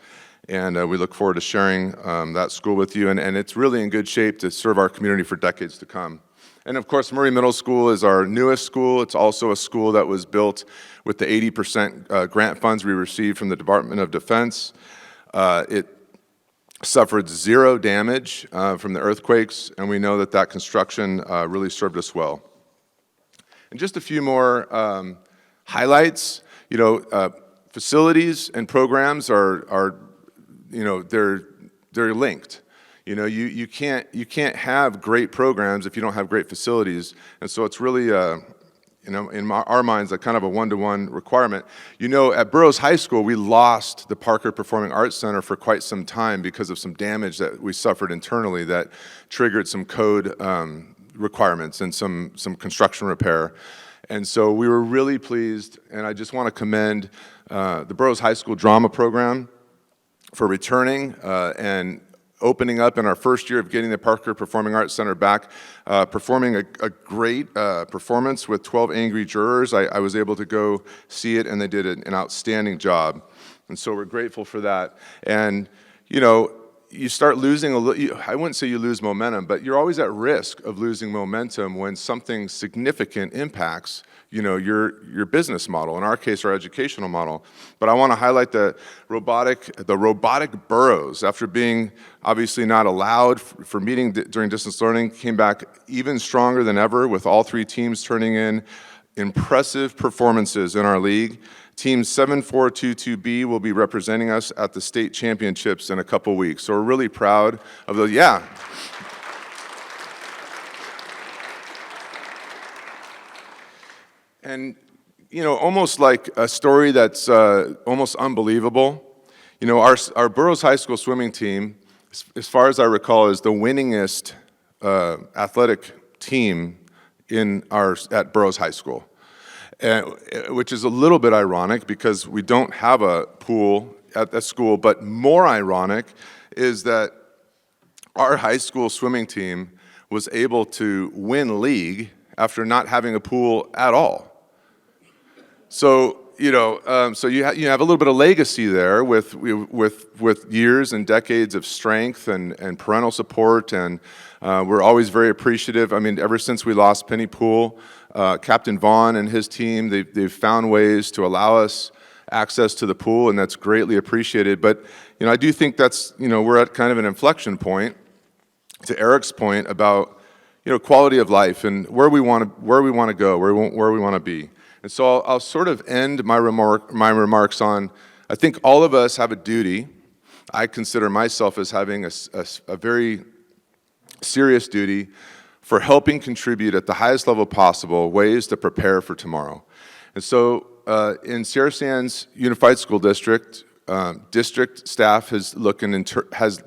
N: And we look forward to sharing that school with you. And it's really in good shape to serve our community for decades to come. And of course, Murray Middle School is our newest school. It's also a school that was built with the 80% grant funds we received from the Department of Defense. It suffered 0 damage from the earthquakes, and we know that construction really served us well. And just a few more highlights. You know, facilities and programs are they're linked. You know, you can't have great programs if you don't have great facilities, and so it's really in our minds a kind of a one-to-one requirement. You know, at Burroughs High School, we lost the Parker Performing Arts Center for quite some time because of some damage that we suffered internally that triggered some code requirements and some construction repair. And so we were really pleased, and I just want to commend the Burroughs High School drama program for returning and opening up in our first year of getting the Parker Performing Arts Center back, performing a great performance with 12 angry jurors. I was able to go see it, and they did an outstanding job. And so we're grateful for that. And, you know, you start losing I wouldn't say you lose momentum, but you're always at risk of losing momentum when something significant impacts, you know, your business model, in our case, our educational model. But I want to highlight the robotic burros, after being obviously not allowed for meeting during distance learning, came back even stronger than ever, with all 3 teams turning in impressive performances in our league. Team 7422B will be representing us at the state championships in a couple weeks. So we're really proud of those. Yeah. And, you know, almost like a story that's almost unbelievable. You know, our Burroughs High School swimming team, as far as I recall, is the winningest athletic team at Burroughs High School. Which is a little bit ironic because we don't have a pool at that school, but more ironic is that our high school swimming team was able to win league after not having a pool at all. So, you know, so you have a little bit of legacy there with years and decades of strength and parental support, and we're always very appreciative. I mean, ever since we lost Penny Poole, Captain Vaughn and his team, they've found ways to allow us access to the pool, and that's greatly appreciated. But, you know, I do think that's, you know, we're at kind of an inflection point, to Eric's point about, you know, quality of life and where we want to go, where we want to be. And so I'll sort of end my remarks on, I think all of us have a duty. I consider myself as having a very serious duty for helping contribute at the highest level possible ways to prepare for tomorrow. And so in Sierra Sands Unified School District, district staff has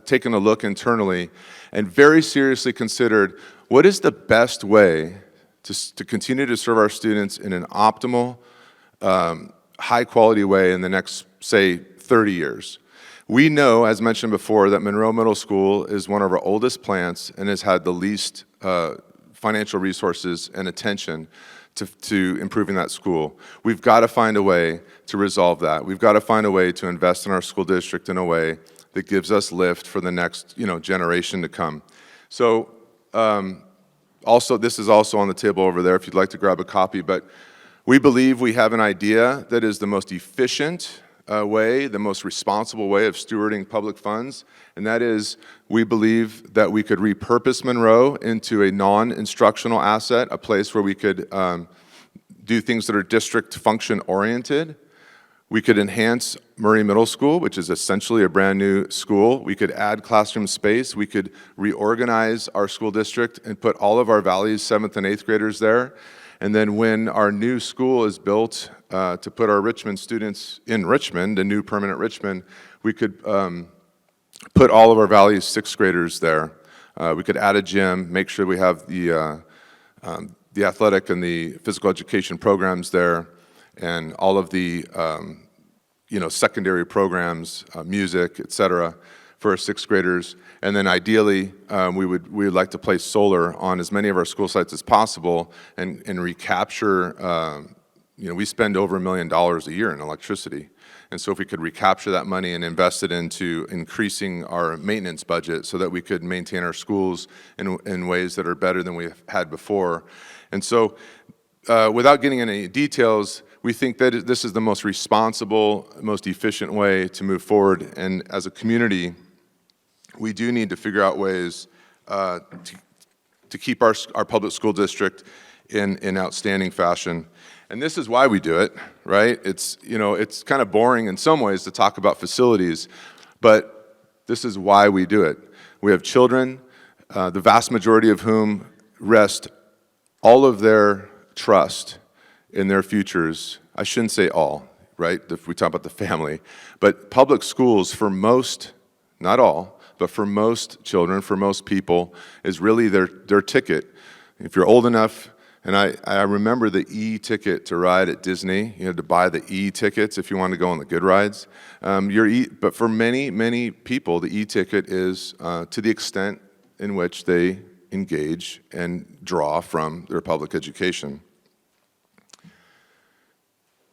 N: taken a look internally and very seriously considered what is the best way to continue to serve our students in an optimal, high-quality way in the next, say, 30 years. We know, as mentioned before, that Monroe Middle School is one of our oldest plants and has had the least financial resources and attention to improving that school. We've got to find a way to resolve that. We've got to find a way to invest in our school district in a way that gives us lift for the next generation to come. So also, this is also on the table over there if you'd like to grab a copy, but we believe we have an idea that is the most efficient way, the most responsible way of stewarding public funds, and that is we believe that we could repurpose Monroe into a non-instructional asset, a place where we could do things that are district function oriented. We could enhance Murray Middle School, which is essentially a brand new school. We could add classroom space. We could reorganize our school district and put all of our Valley's 7th and 8th graders there. And then when our new school is built to put our Richmond students in Richmond, a new permanent Richmond, we could put all of our Valley's 6th graders there. We could add a gym, make sure we have the athletic and the physical education programs there, and all of the secondary programs, music, et cetera, for our 6th graders. And then ideally, we would like to place solar on as many of our school sites as possible and recapture, we spend over $1 million a year in electricity. And so if we could recapture that money and invest it into increasing our maintenance budget so that we could maintain our schools in ways that are better than we've had before. And so without getting into any details, we think that this is the most responsible, most efficient way to move forward. And as a community, we do need to figure out ways to keep our public school district in outstanding fashion. And this is why we do it, right? It's kind of boring in some ways to talk about facilities, but this is why we do it. We have children, the vast majority of whom rest all of their trust in their futures. I shouldn't say all, right, if we talk about the family. But public schools, for most, not all, but for most children, for most people, is really their ticket. If you're old enough, and I remember the E-ticket to ride at Disney. You had to buy the E-tickets if you wanted to go on the good rides. But for many, many people, the E-ticket is to the extent in which they engage and draw from their public education.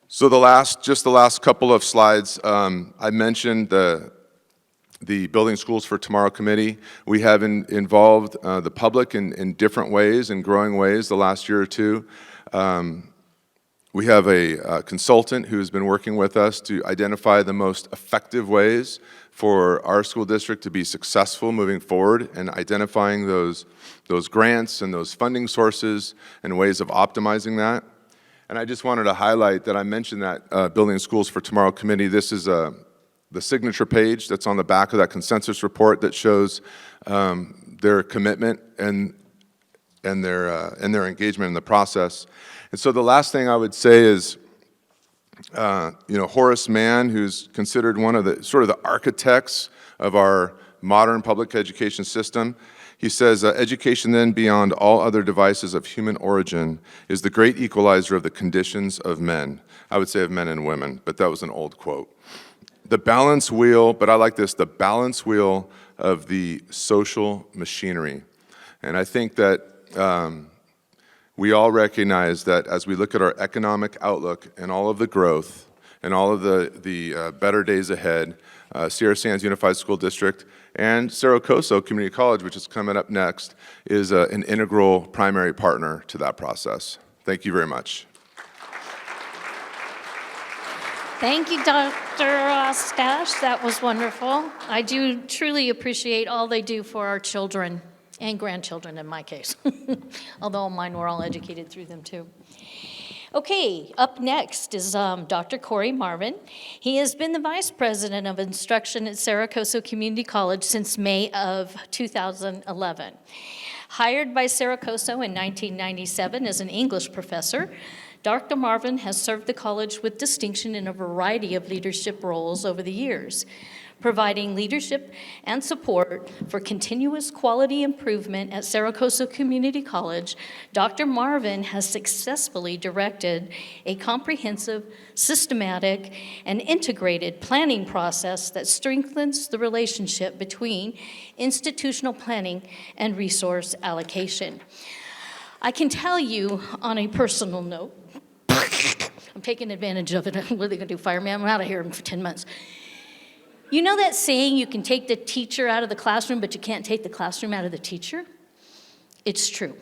N: So the last couple of slides, I mentioned the Building Schools for Tomorrow Committee. We have involved the public in different ways, in growing ways, the last year or two. We have a consultant who's been working with us to identify the most effective ways for our school district to be successful moving forward and identifying those grants and those funding sources and ways of optimizing that. And I just wanted to highlight that I mentioned that Building Schools for Tomorrow Committee. This is the signature page that's on the back of that consensus report that shows their commitment and their engagement in the process. And so the last thing I would say is, Horace Mann, who's considered one of the architects of our modern public education system, he says, education then beyond all other devices of human origin is the great equalizer of the conditions of men. I would say of men and women, but that was an old quote. The balance wheel, but I like this, the balance wheel of the social machinery. And I think that we all recognize that as we look at our economic outlook and all of the growth and all of the better days ahead, Sierra Sands Unified School District and Cerro Coso Community College, which is coming up next, is an integral primary partner to that process. Thank you very much.
C: Thank you, Dr. Stash. That was wonderful. I do truly appreciate all they do for our children and grandchildren in my case, although mine were all educated through them too. Okay, up next is Dr. Corey Marvin. He has been the Vice President of Instruction at Saracoso Community College since May of 2011. Hired by Saracoso in 1997 as an English professor, Dr. Marvin has served the college with distinction in a variety of leadership roles over the years, providing leadership and support for continuous quality improvement at Saracoso Community College. Dr. Marvin has successfully directed a comprehensive, systematic, and integrated planning process that strengthens the relationship between institutional planning and resource allocation. I can tell you on a personal note, I'm taking advantage of it. What are they going to do, fire me? I'm out of here for 10 months. You know that saying, you can take the teacher out of the classroom, but you can't take the classroom out of the teacher? It's true.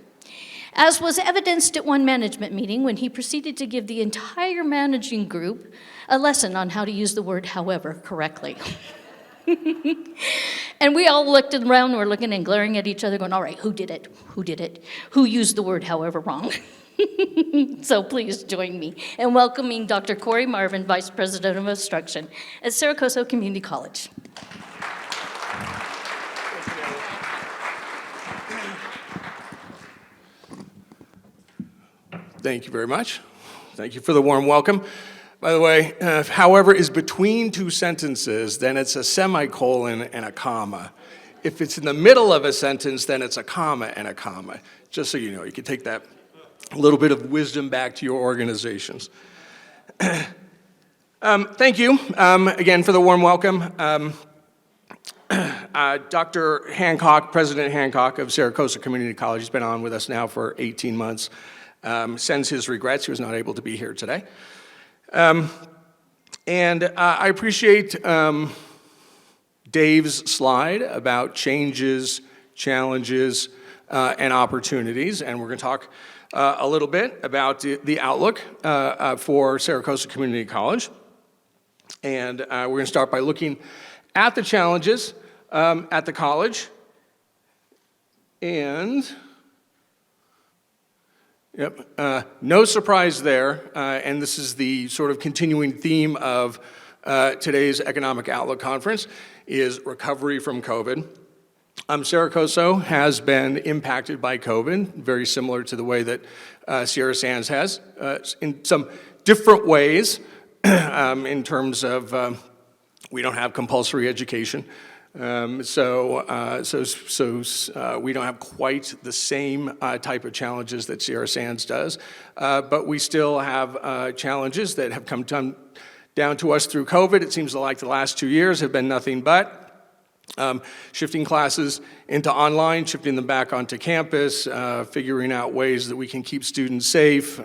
C: As was evidenced at one management meeting when he proceeded to give the entire managing group a lesson on how to use the word however correctly. And we all looked around, we're looking and glaring at each other going, all right, who did it? Who did it? Who used the word however wrong? So please join me in welcoming Dr. Corey Marvin, Vice President of Instruction at Saracoso Community College.
O: Thank you very much. Thank you for the warm welcome. By the way, if however is between two sentences, then it's a semicolon and a comma. If it's in the middle of a sentence, then it's a comma and a comma. Just so you know, you can take that little bit of wisdom back to your organizations. Thank you again for the warm welcome. Dr. Hancock, President Hancock of Saracoso Community College, has been on with us now for 18 months. Sends his regrets. He was not able to be here today. And I appreciate Dave's slide about changes, challenges, and opportunities. And we're going to talk a little bit about the outlook for Saracoso Community College. And we're going to start by looking at the challenges at the college. And no surprise there, and this is the sort of continuing theme of today's Economic Outlook Conference, is recovery from COVID. Saracoso has been impacted by COVID, very similar to the way that Sierra Sands has, in some different ways in terms of we don't have compulsory education. So we don't have quite the same type of challenges that Sierra Sands does, but we still have challenges that have come down to us through COVID. It seems like the last 2 years have been nothing but shifting classes into online, shifting them back onto campus, figuring out ways that we can keep students safe.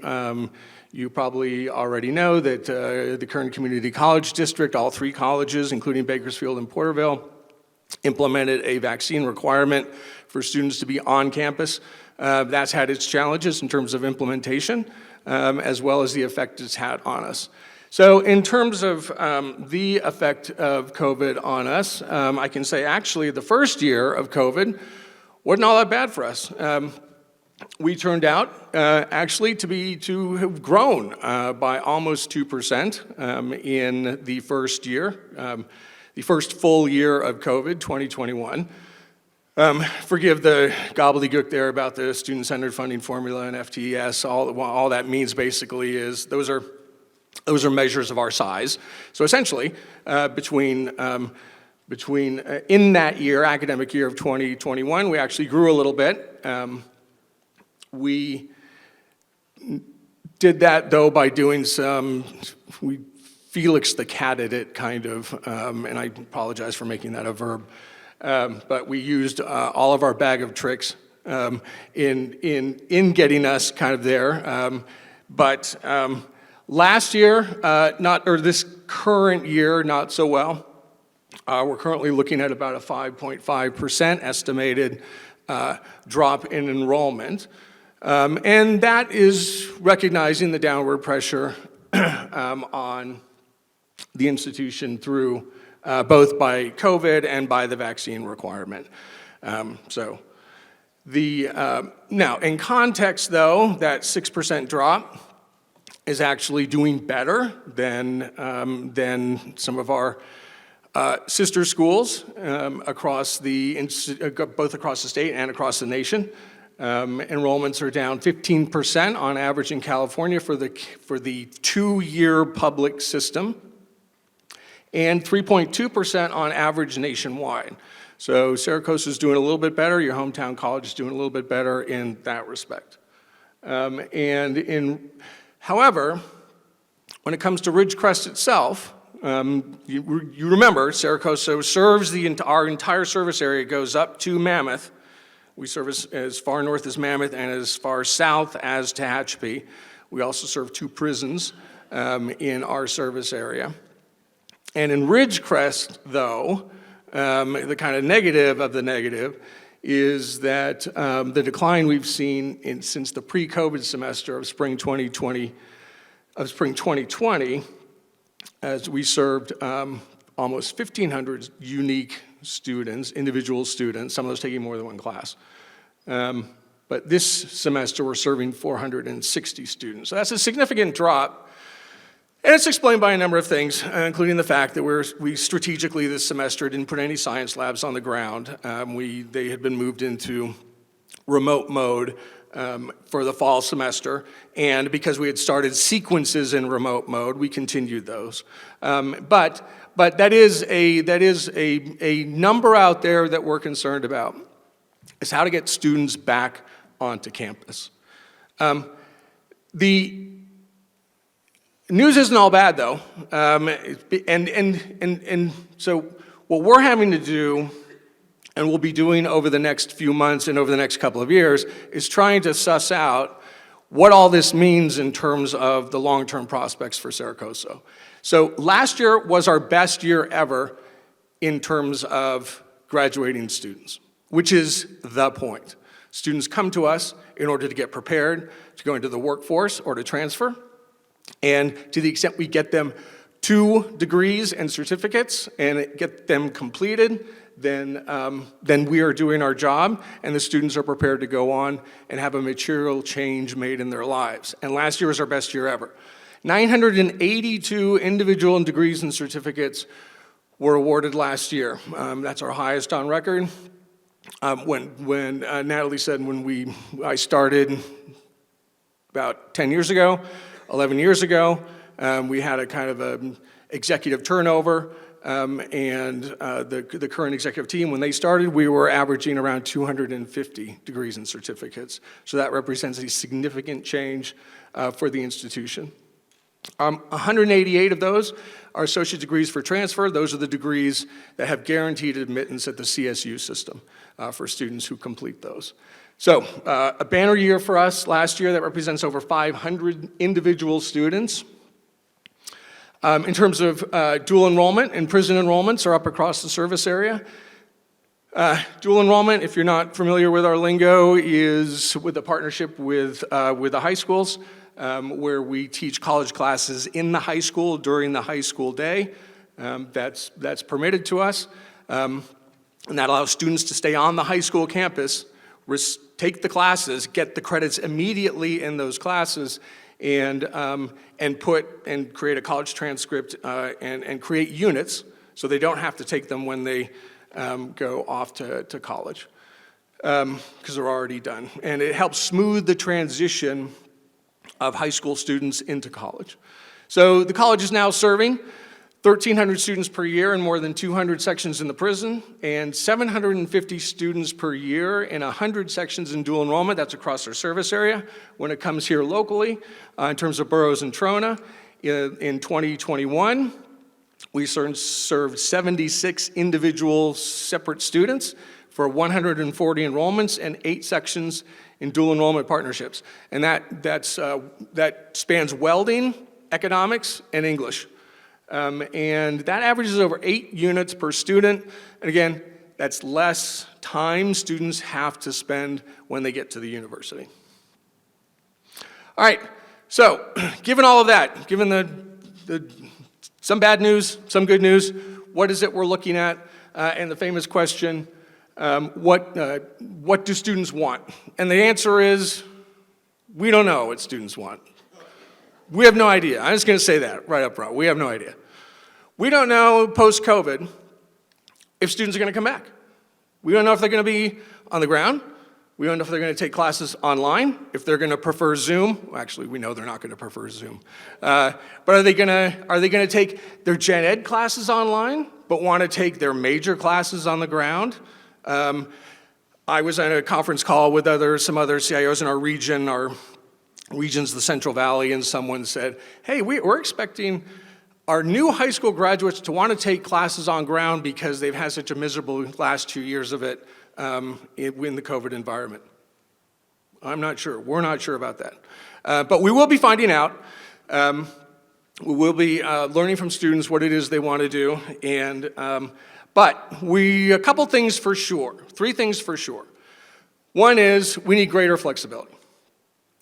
O: You probably already know that the Kern Community College District, all 3 colleges, including Bakersfield and Porterville, implemented a vaccine requirement for students to be on campus. That's had its challenges in terms of implementation, as well as the effect it's had on us. So in terms of the effect of COVID on us, I can say actually the first year of COVID wasn't all that bad for us. We turned out actually to have grown by almost 2% in the first year. The first full year of COVID, 2021. Forgive the gobbledygook there about the student-centered funding formula and FTES. All that means basically is those are measures of our size. So essentially, between in that year, academic year of 2021, we actually grew a little bit. We did that though by doing we Felix the catted it, kind of, and I apologize for making that a verb, but we used all of our bag of tricks in getting us kind of there. But last year, this current year, not so well. We're currently looking at about a 5.5% estimated drop in enrollment. And that is recognizing the downward pressure on the institution through both by COVID and by the vaccine requirement. Now in context though, that 6% drop, is actually doing better than some of our sister schools across both across the state and across the nation. Enrollments are down 15% on average in California for the 2-year public system, and 3.2% on average nationwide. So Saracosa is doing a little bit better. Your hometown college is doing a little bit better in that respect. However, when it comes to Ridgecrest itself, you remember Saracosa serves our entire service area goes up to Mammoth. We service as far north as Mammoth and as far south as Tehachapi. We also serve 2 prisons in our service area. And in Ridgecrest, though, the kind of negative of the negative is that the decline we've seen since the pre-COVID semester of spring 2020, as we served almost 1,500 unique students, individual students, some of those taking more than one class. But this semester, we're serving 460 students. So that's a significant drop. And it's explained by a number of things, including the fact that we strategically this semester didn't put any science labs on the ground. They had been moved into remote mode for the fall semester, and because we had started sequences in remote mode, we continued those. But that is a number out there that we're concerned about, is how to get students back onto campus. The news isn't all bad, though, and so what we're having to do, and we'll be doing over the next few months and over the next couple of years, is trying to suss out what all this means in terms of the long-term prospects for Saracosa. So last year was our best year ever in terms of graduating students, which is the point. Students come to us in order to get prepared to go into the workforce or to transfer. And to the extent we get them 2 degrees and certificates and get them completed, then we are doing our job, and the students are prepared to go on and have a material change made in their lives. And last year was our best year ever. 982 individual degrees and certificates were awarded last year. That's our highest on record. When Natalie said I started about 10 years ago, 11 years ago, we had a kind of an executive turnover, and the current executive team, when they started, we were averaging around 250 degrees and certificates. So that represents a significant change for the institution. 188 of those are associate degrees for transfer. Those are the degrees that have guaranteed admittance at the CSU system for students who complete those. So a banner year for us last year that represents over 500 individual students. In terms of dual enrollment and prison enrollments are up across the service area. Dual enrollment, if you're not familiar with our lingo, is with a partnership with the high schools, where we teach college classes in the high school during the high school day. That's permitted to us, and that allows students to stay on the high school campus, take the classes, get the credits immediately in those classes, and create a college transcript and create units so they don't have to take them when they go off to college, because they're already done. And it helps smooth the transition of high school students into college. So the college is now serving 1,300 students per year in more than 200 sections in the prison, and 750 students per year in 100 sections in dual enrollment. That's across our service area. When it comes here locally, in terms of boroughs and Trona, in 2021, we served 76 individual separate students for 140 enrollments and 8 sections in dual enrollment partnerships. And that spans welding, economics, and English. And that averages over 8 units per student. And again, that's less time students have to spend when they get to the university. All right, so given all of that, given some bad news, some good news, what is it we're looking at? And the famous question, what do students want? And the answer is, we don't know what students want. We have no idea. I'm just going to say that right up front. We have no idea. We don't know post-COVID if students are going to come back. We don't know if they're going to be on the ground. We don't know if they're going to take classes online, if they're going to prefer Zoom. Well, actually, we know they're not going to prefer Zoom. But are they going to take their gen ed classes online, but want to take their major classes on the ground? I was on a conference call with some other CIOs in our region. Our region's the Central Valley, and someone said, hey, we're expecting our new high school graduates to want to take classes on ground because they've had such a miserable last 2 years of it in the COVID environment. I'm not sure. We're not sure about that. But we will be finding out. We will be learning from students what it is they want to do. But a couple things for sure, 3 things for sure. One is we need greater flexibility.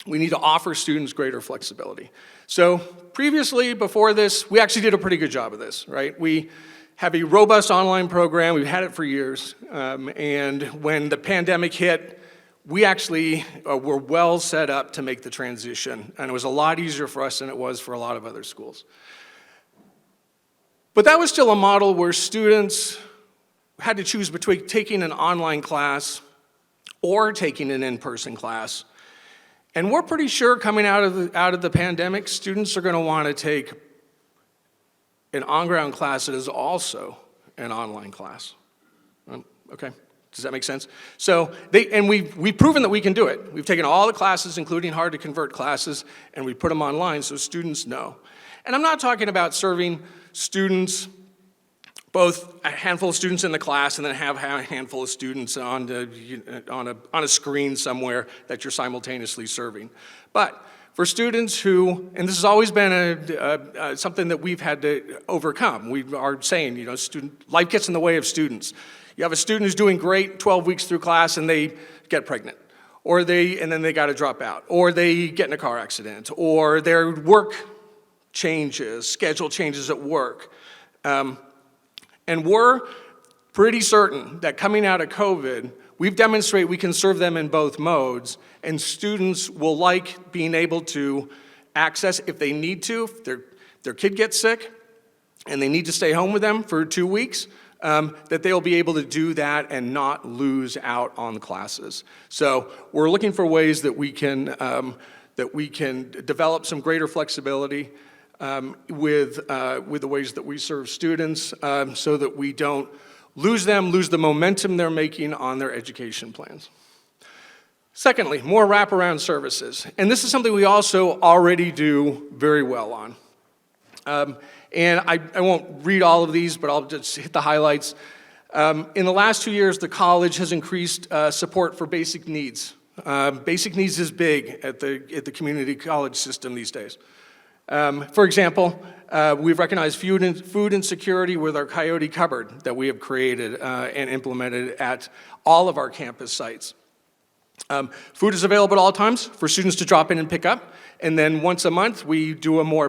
O: We need to offer students greater flexibility. So previously, before this, we actually did a pretty good job of this, right? We have a robust online program. We've had it for years. And when the pandemic hit, we actually were well set up to make the transition. And it was a lot easier for us than it was for a lot of other schools. But that was still a model where students had to choose between taking an online class or taking an in-person class. And we're pretty sure coming out of the pandemic, students are going to want to take an on-ground class that is also an online class. Okay, does that make sense? So we've proven that we can do it. We've taken all the classes, including hard-to-convert classes, and we put them online so students know. And I'm not talking about serving students, both a handful of students in the class and then have a handful of students on a screen somewhere that you're simultaneously serving. But for students who, and this has always been something that we've had to overcome. We are saying, life gets in the way of students. You have a student who's doing great 12 weeks through class and they get pregnant. And then they got to drop out. Or they get in a car accident. Or their work changes, schedule changes at work. And we're pretty certain that coming out of COVID, we've demonstrated we can serve them in both modes, and students will like being able to access, if they need to, if their kid gets sick and they need to stay home with them for 2 weeks, that they'll be able to do that and not lose out on classes. So we're looking for ways that we can develop some greater flexibility with the ways that we serve students so that we don't lose the momentum they're making on their education plans. Secondly, more wraparound services. And this is something we also already do very well on. And I won't read all of these, but I'll just hit the highlights. In the last 2 years, the college has increased support for basic needs. Basic needs is big at the community college system these days. For example, we've recognized food insecurity with our Coyote Cupboard that we have created and implemented at all of our campus sites. Food is available at all times for students to drop in and pick up. And then once a month, we do a more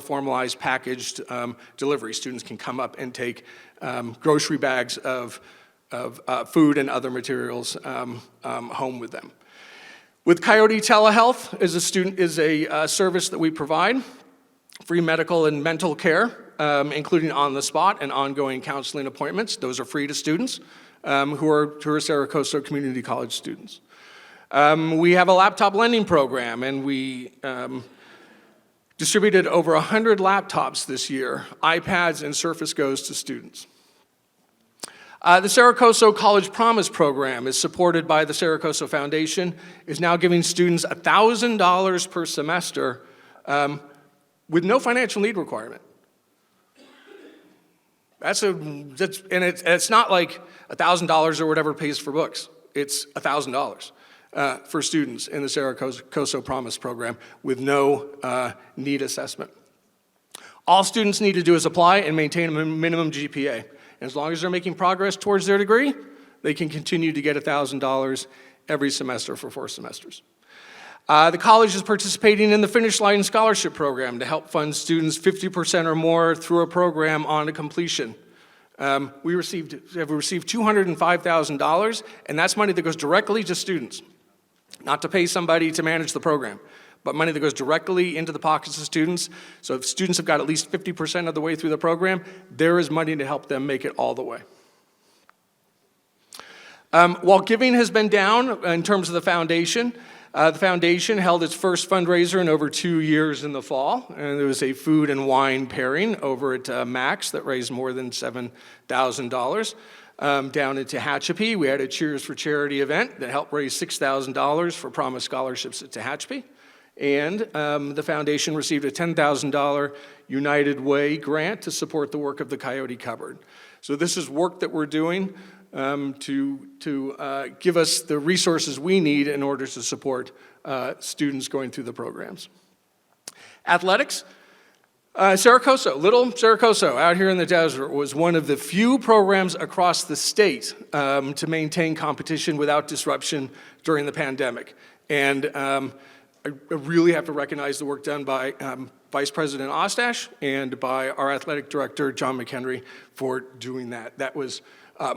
O: formalized packaged delivery. Students can come up and take grocery bags of food and other materials home with them. With Coyote Telehealth is a service that we provide, free medical and mental care, including on-the-spot and ongoing counseling appointments. Those are free to students who are Saracoso Community College students. We have a laptop lending program, and we distributed over 100 laptops this year, iPads and Surface Gos to students. The Saracoso College Promise Program is supported by the Saracoso Foundation, is now giving students $1,000 per semester with no financial need requirement. It's not like $1,000 or whatever pays for books. It's $1,000 for students in the Saracoso Promise Program with no need assessment. All students need to do is apply and maintain a minimum GPA. And as long as they're making progress towards their degree, they can continue to get $1,000 every semester for 4 semesters. The college is participating in the Finish Line Scholarship Program to help fund students 50% or more through a program on to completion. We have received $205,000, and that's money that goes directly to students, not to pay somebody to manage the program, but money that goes directly into the pockets of students. So if students have got at least 50% of the way through the program, there is money to help them make it all the way. While giving has been down in terms of the foundation held its first fundraiser in over 2 years in the fall, and there was a food and wine pairing over at Max that raised more than $7,000. Down in Tehachapi, we had a Cheers for Charity event that helped raise $6,000 for Promise scholarships at Tehachapi. And the foundation received a $10,000 United Way grant to support the work of the Coyote Cupboard. So this is work that we're doing to give us the resources we need in order to support students going through the programs. Athletics. Saracoso, Little Saracoso, out here in the desert, was one of the few programs across the state to maintain competition without disruption during the pandemic. And I really have to recognize the work done by Vice President Ostash and by our athletic director, John McHenry, for doing that. That was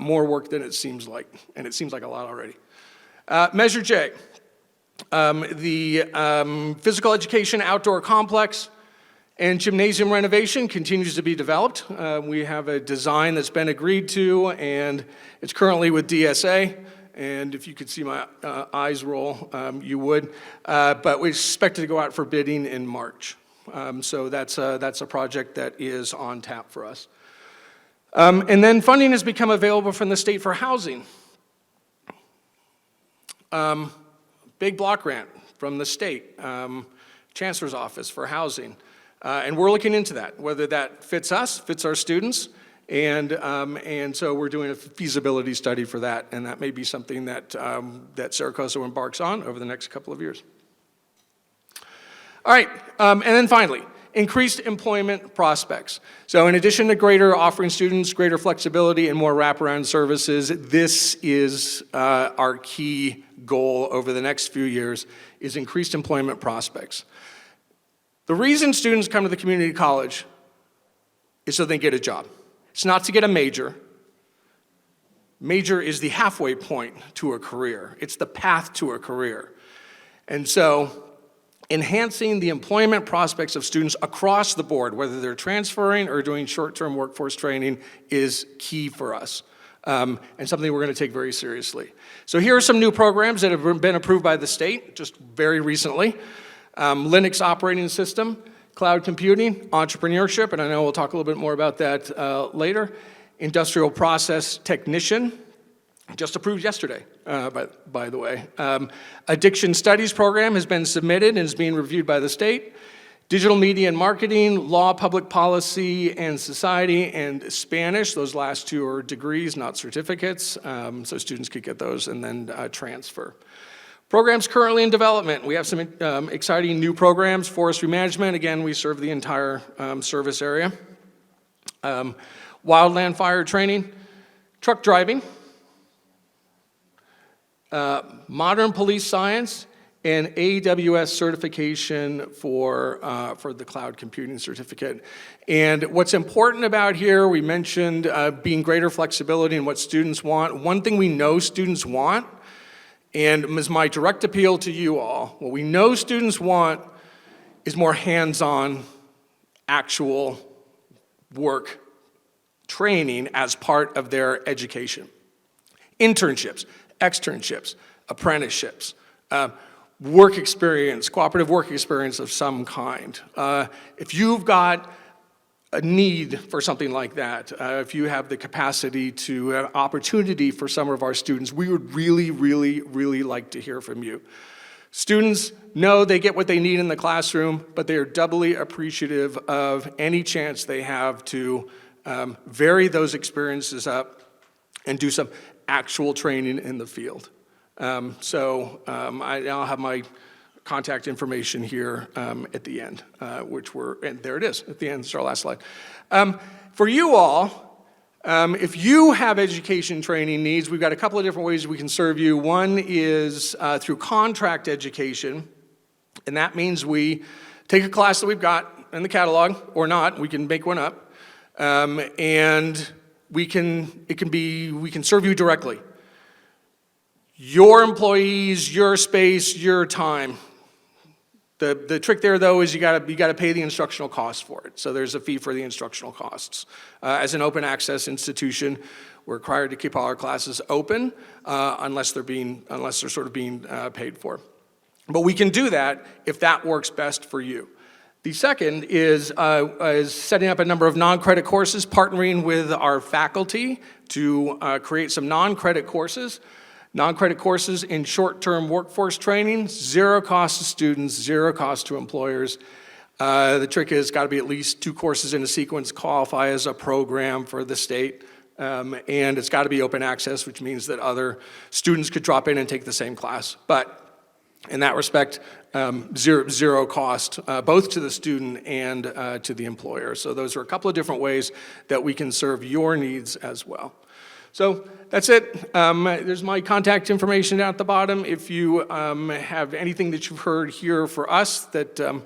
O: more work than it seems like, and it seems like a lot already. Measure J, the physical education outdoor complex and gymnasium renovation continues to be developed. We have a design that's been agreed to, and it's currently with DSA. And if you could see my eyes roll, you would. But we expect it to go out for bidding in March. So that's a project that is on tap for us. And then funding has become available from the state for housing. Big block grant from the state, Chancellor's Office for housing. And we're looking into that, whether that fits us, fits our students, and so we're doing a feasibility study for that, and that may be something that, that Saracoso embarks on over the next couple of years. All right, and then finally, increased employment prospects. So in addition to offering students greater flexibility and more wraparound services, this is our key goal over the next few years, is increased employment prospects. The reason students come to the community college is so they get a job. It's not to get a major. Major is the halfway point to a career. It's the path to a career. And so enhancing the employment prospects of students across the board, whether they're transferring or doing short-term workforce training, is key for us, and something we're going to take very seriously. So here are some new programs that have been approved by the state just very recently. Linux operating system, cloud computing, entrepreneurship, and I know we'll talk a little bit more about that later. Industrial process technician, just approved yesterday, by the way. Addiction studies program has been submitted and is being reviewed by the state. Digital media and marketing, law, public policy, and society, and Spanish. Those last two are degrees, not certificates, so students could get those and then transfer. Programs currently in development. We have some exciting new programs. Forestry management, again, we serve the entire service area. Wildland fire training, truck driving, modern police science, and AWS certification for the cloud computing certificate. And what's important about here, we mentioned being greater flexibility in what students want. One thing we know students want, and is my direct appeal to you all, what we know students want is more hands-on, actual work training as part of their education. Internships, externships, apprenticeships, work experience, cooperative work experience of some kind. If you've got a need for something like that, if you have the capacity to have opportunity for some of our students, we would really, really, really like to hear from you. Students know they get what they need in the classroom, but they are doubly appreciative of any chance they have to vary those experiences up and do some actual training in the field. I'll have my contact information here at the end, and there it is at the end. It's our last slide. For you all, if you have education training needs, we've got a couple of different ways we can serve you. One is through contract education, and that means we take a class that we've got in the catalog, or not, we can make one up, and we can serve you directly. Your employees, your space, your time. The trick there, though, is you gotta pay the instructional costs for it. So there's a fee for the instructional costs. As an open access institution, we're required to keep all our classes open unless they're sort of being paid for. But we can do that if that works best for you. The second is setting up a number of non-credit courses, partnering with our faculty to create some non-credit courses. Non-credit courses in short-term workforce training, zero cost to students, zero cost to employers. The trick is got to be at least 2 courses in a sequence, qualify as a program for the state, and it's got to be open access, which means that other students could drop in and take the same class. But in that respect, zero cost, both to the student and to the employer. So those are a couple of different ways that we can serve your needs as well. So that's it. There's my contact information down at the bottom. If you have anything that you've heard here for us that you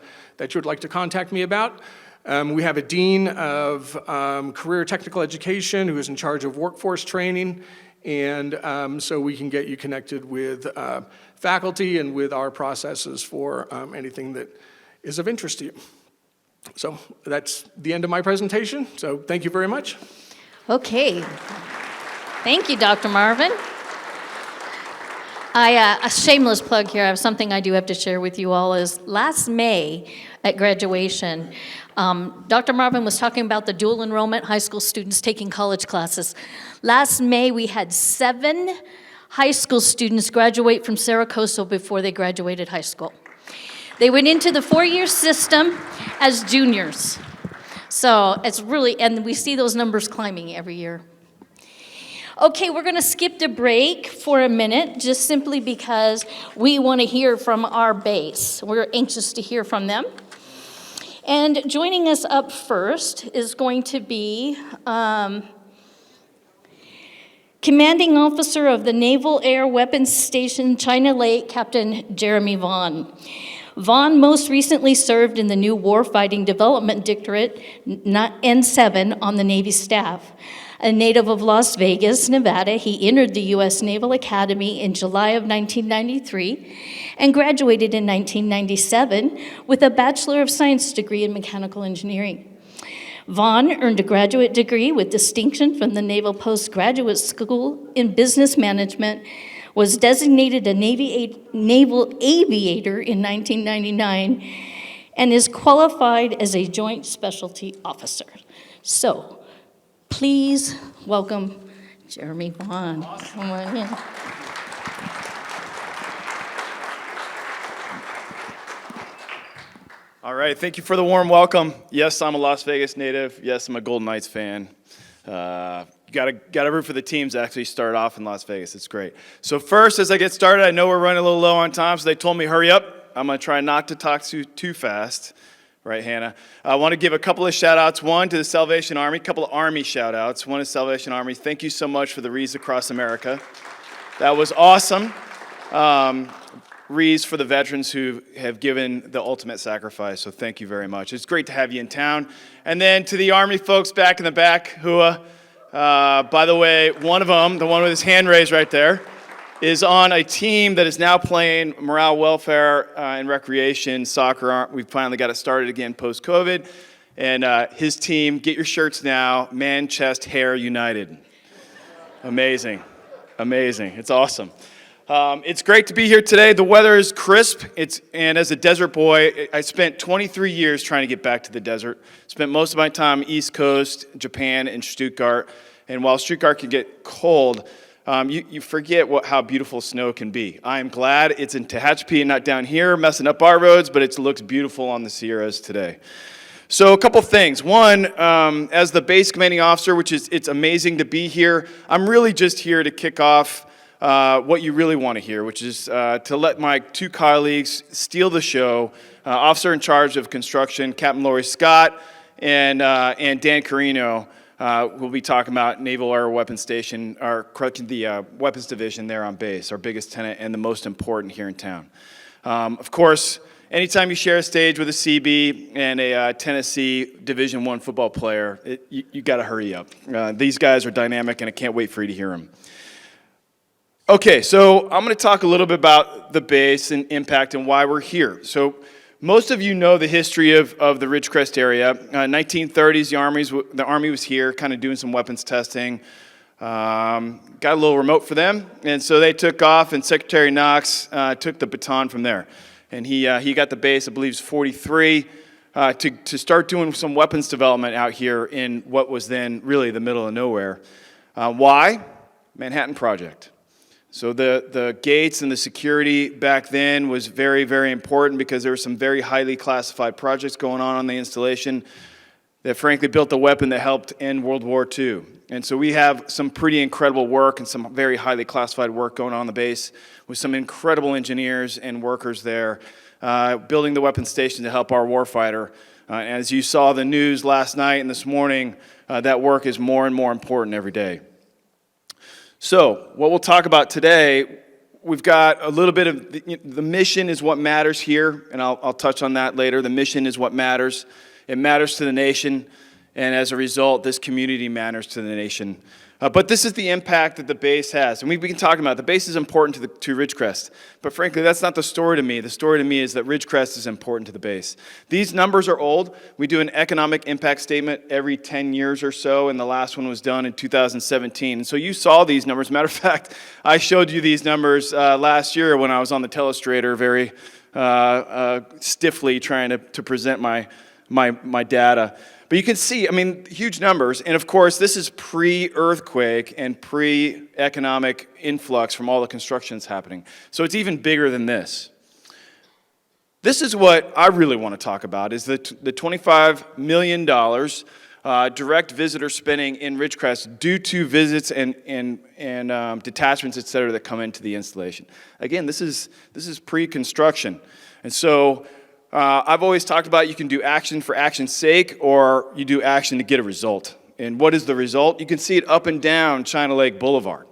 O: would like to contact me about, we have a dean of career technical education who is in charge of workforce training, and so we can get you connected with faculty and with our processes for anything that is of interest to you. So that's the end of my presentation. So thank you very much.
C: Okay. Thank you, Dr. Marvin. A shameless plug here. I have something I do have to share with you all is last May at graduation, Dr. Marvin was talking about the dual enrollment high school students taking college classes. Last May, we had 7 high school students graduate from Saracoso before they graduated high school. They went into the 4-year system as juniors. So it's really, and we see those numbers climbing every year. Okay, we're going to skip the break for a minute, just simply because we want to hear from our base. We're anxious to hear from them. And joining us up first is going to be Commanding Officer of the Naval Air Weapons Station, China Lake, Captain Jeremy Vaughn. Vaughn most recently served in the new Warfighting Development Directorate, N7, on the Navy staff. A native of Las Vegas, Nevada, he entered the U.S. Naval Academy in July of 1993 and graduated in 1997 with a Bachelor of Science degree in Mechanical Engineering. Vaughn earned a graduate degree with distinction from the Naval Postgraduate School in Business Management, was designated a naval aviator in 1999, and is qualified as a Joint Specialty Officer. So, please welcome Jeremy Vaughn. Come on in.
P: All right, thank you for the warm welcome. Yes, I'm a Las Vegas native. Yes, I'm a Golden Knights fan. Gotta root for the teams that actually start off in Las Vegas. It's great. So first, as I get started, I know we're running a little low on time, so they told me hurry up. I'm gonna try not to talk too fast. Right, Hannah? I want to give a couple of shout-outs. One to the Salvation Army, a couple of Army shout-outs. One is Salvation Army. Thank you so much for the wreaths across America. That was awesome. Wreaths for the veterans who have given the ultimate sacrifice, so thank you very much. It's great to have you in town. And then to the Army folks back in the back, who, by the way, one of them, the one with his hand raised right there, is on a team that is now playing morale, welfare, and recreation, soccer. We finally got it started again post-COVID. And his team, get your shirts now, Man, Chest, Hair United. Amazing. Amazing. It's awesome. It's great to be here today. The weather is crisp. And as a desert boy, I spent 23 years trying to get back to the desert. Spent most of my time East Coast, Japan, and Stuttgart. And while Stuttgart can get cold, you forget how beautiful snow can be. I am glad it's in Tehachapi and not down here messing up our roads, but it looks beautiful on the Sierras today. So a couple things. One, as the base commanding officer, it's amazing to be here. I'm really just here to kick off what you really want to hear, which is to let my 2 colleagues steal the show. Officer in charge of construction, Captain Lori Scott, and Dan Carino. We'll be talking about Naval Air Weapons Station, the weapons division there on base, our biggest tenant and the most important here in town. Of course, anytime you share a stage with a CB and a Tennessee Division I football player, you got to hurry up. These guys are dynamic, and I can't wait for you to hear them. Okay, so I'm going to talk a little bit about the base and impact and why we're here. So Most of you know the history of the Ridgecrest area. 1930s, the Army was here, kind of doing some weapons testing. Got a little remote for them, and so they took off, and Secretary Knox took the baton from there. And he got the base, I believe, 43, to start doing some weapons development out here in what was then really the middle of nowhere. Why? Manhattan Project. So the gates and the security back then was very, very important because there were some very highly classified projects going on the installation that frankly built the weapon that helped end World War II. And so we have some pretty incredible work and some very highly classified work going on the base with some incredible engineers and workers there building the weapon station to help our warfighter. As you saw the news last night and this morning, that work is more and more important every day. So, what we'll talk about today, we've got a little bit of the mission is what matters here, and I'll touch on that later. The mission is what matters. It matters to the nation, and as a result, this community matters to the nation. But this is the impact that the base has. And we can talk about it. The base is important to Ridgecrest. But frankly, that's not the story to me. The story to me is that Ridgecrest is important to the base. These numbers are old. We do an economic impact statement every 10 years or so, and the last one was done in 2017. And so you saw these numbers. Matter of fact, I showed you these numbers last year when I was on the telestrator very stiffly trying to present my data. But you can see, I mean, huge numbers. And of course, this is pre-earthquake and pre-economic influx from all the construction that's happening. So it's even bigger than this. This is what I really want to talk about, is the $25 million direct visitor spending in Ridgecrest due to visits and detachments, et cetera, that come into the installation. Again, this is pre-construction. And so I've always talked about you can do action for action's sake, or you do action to get a result. And what is the result? You can see it up and down China Lake Boulevard,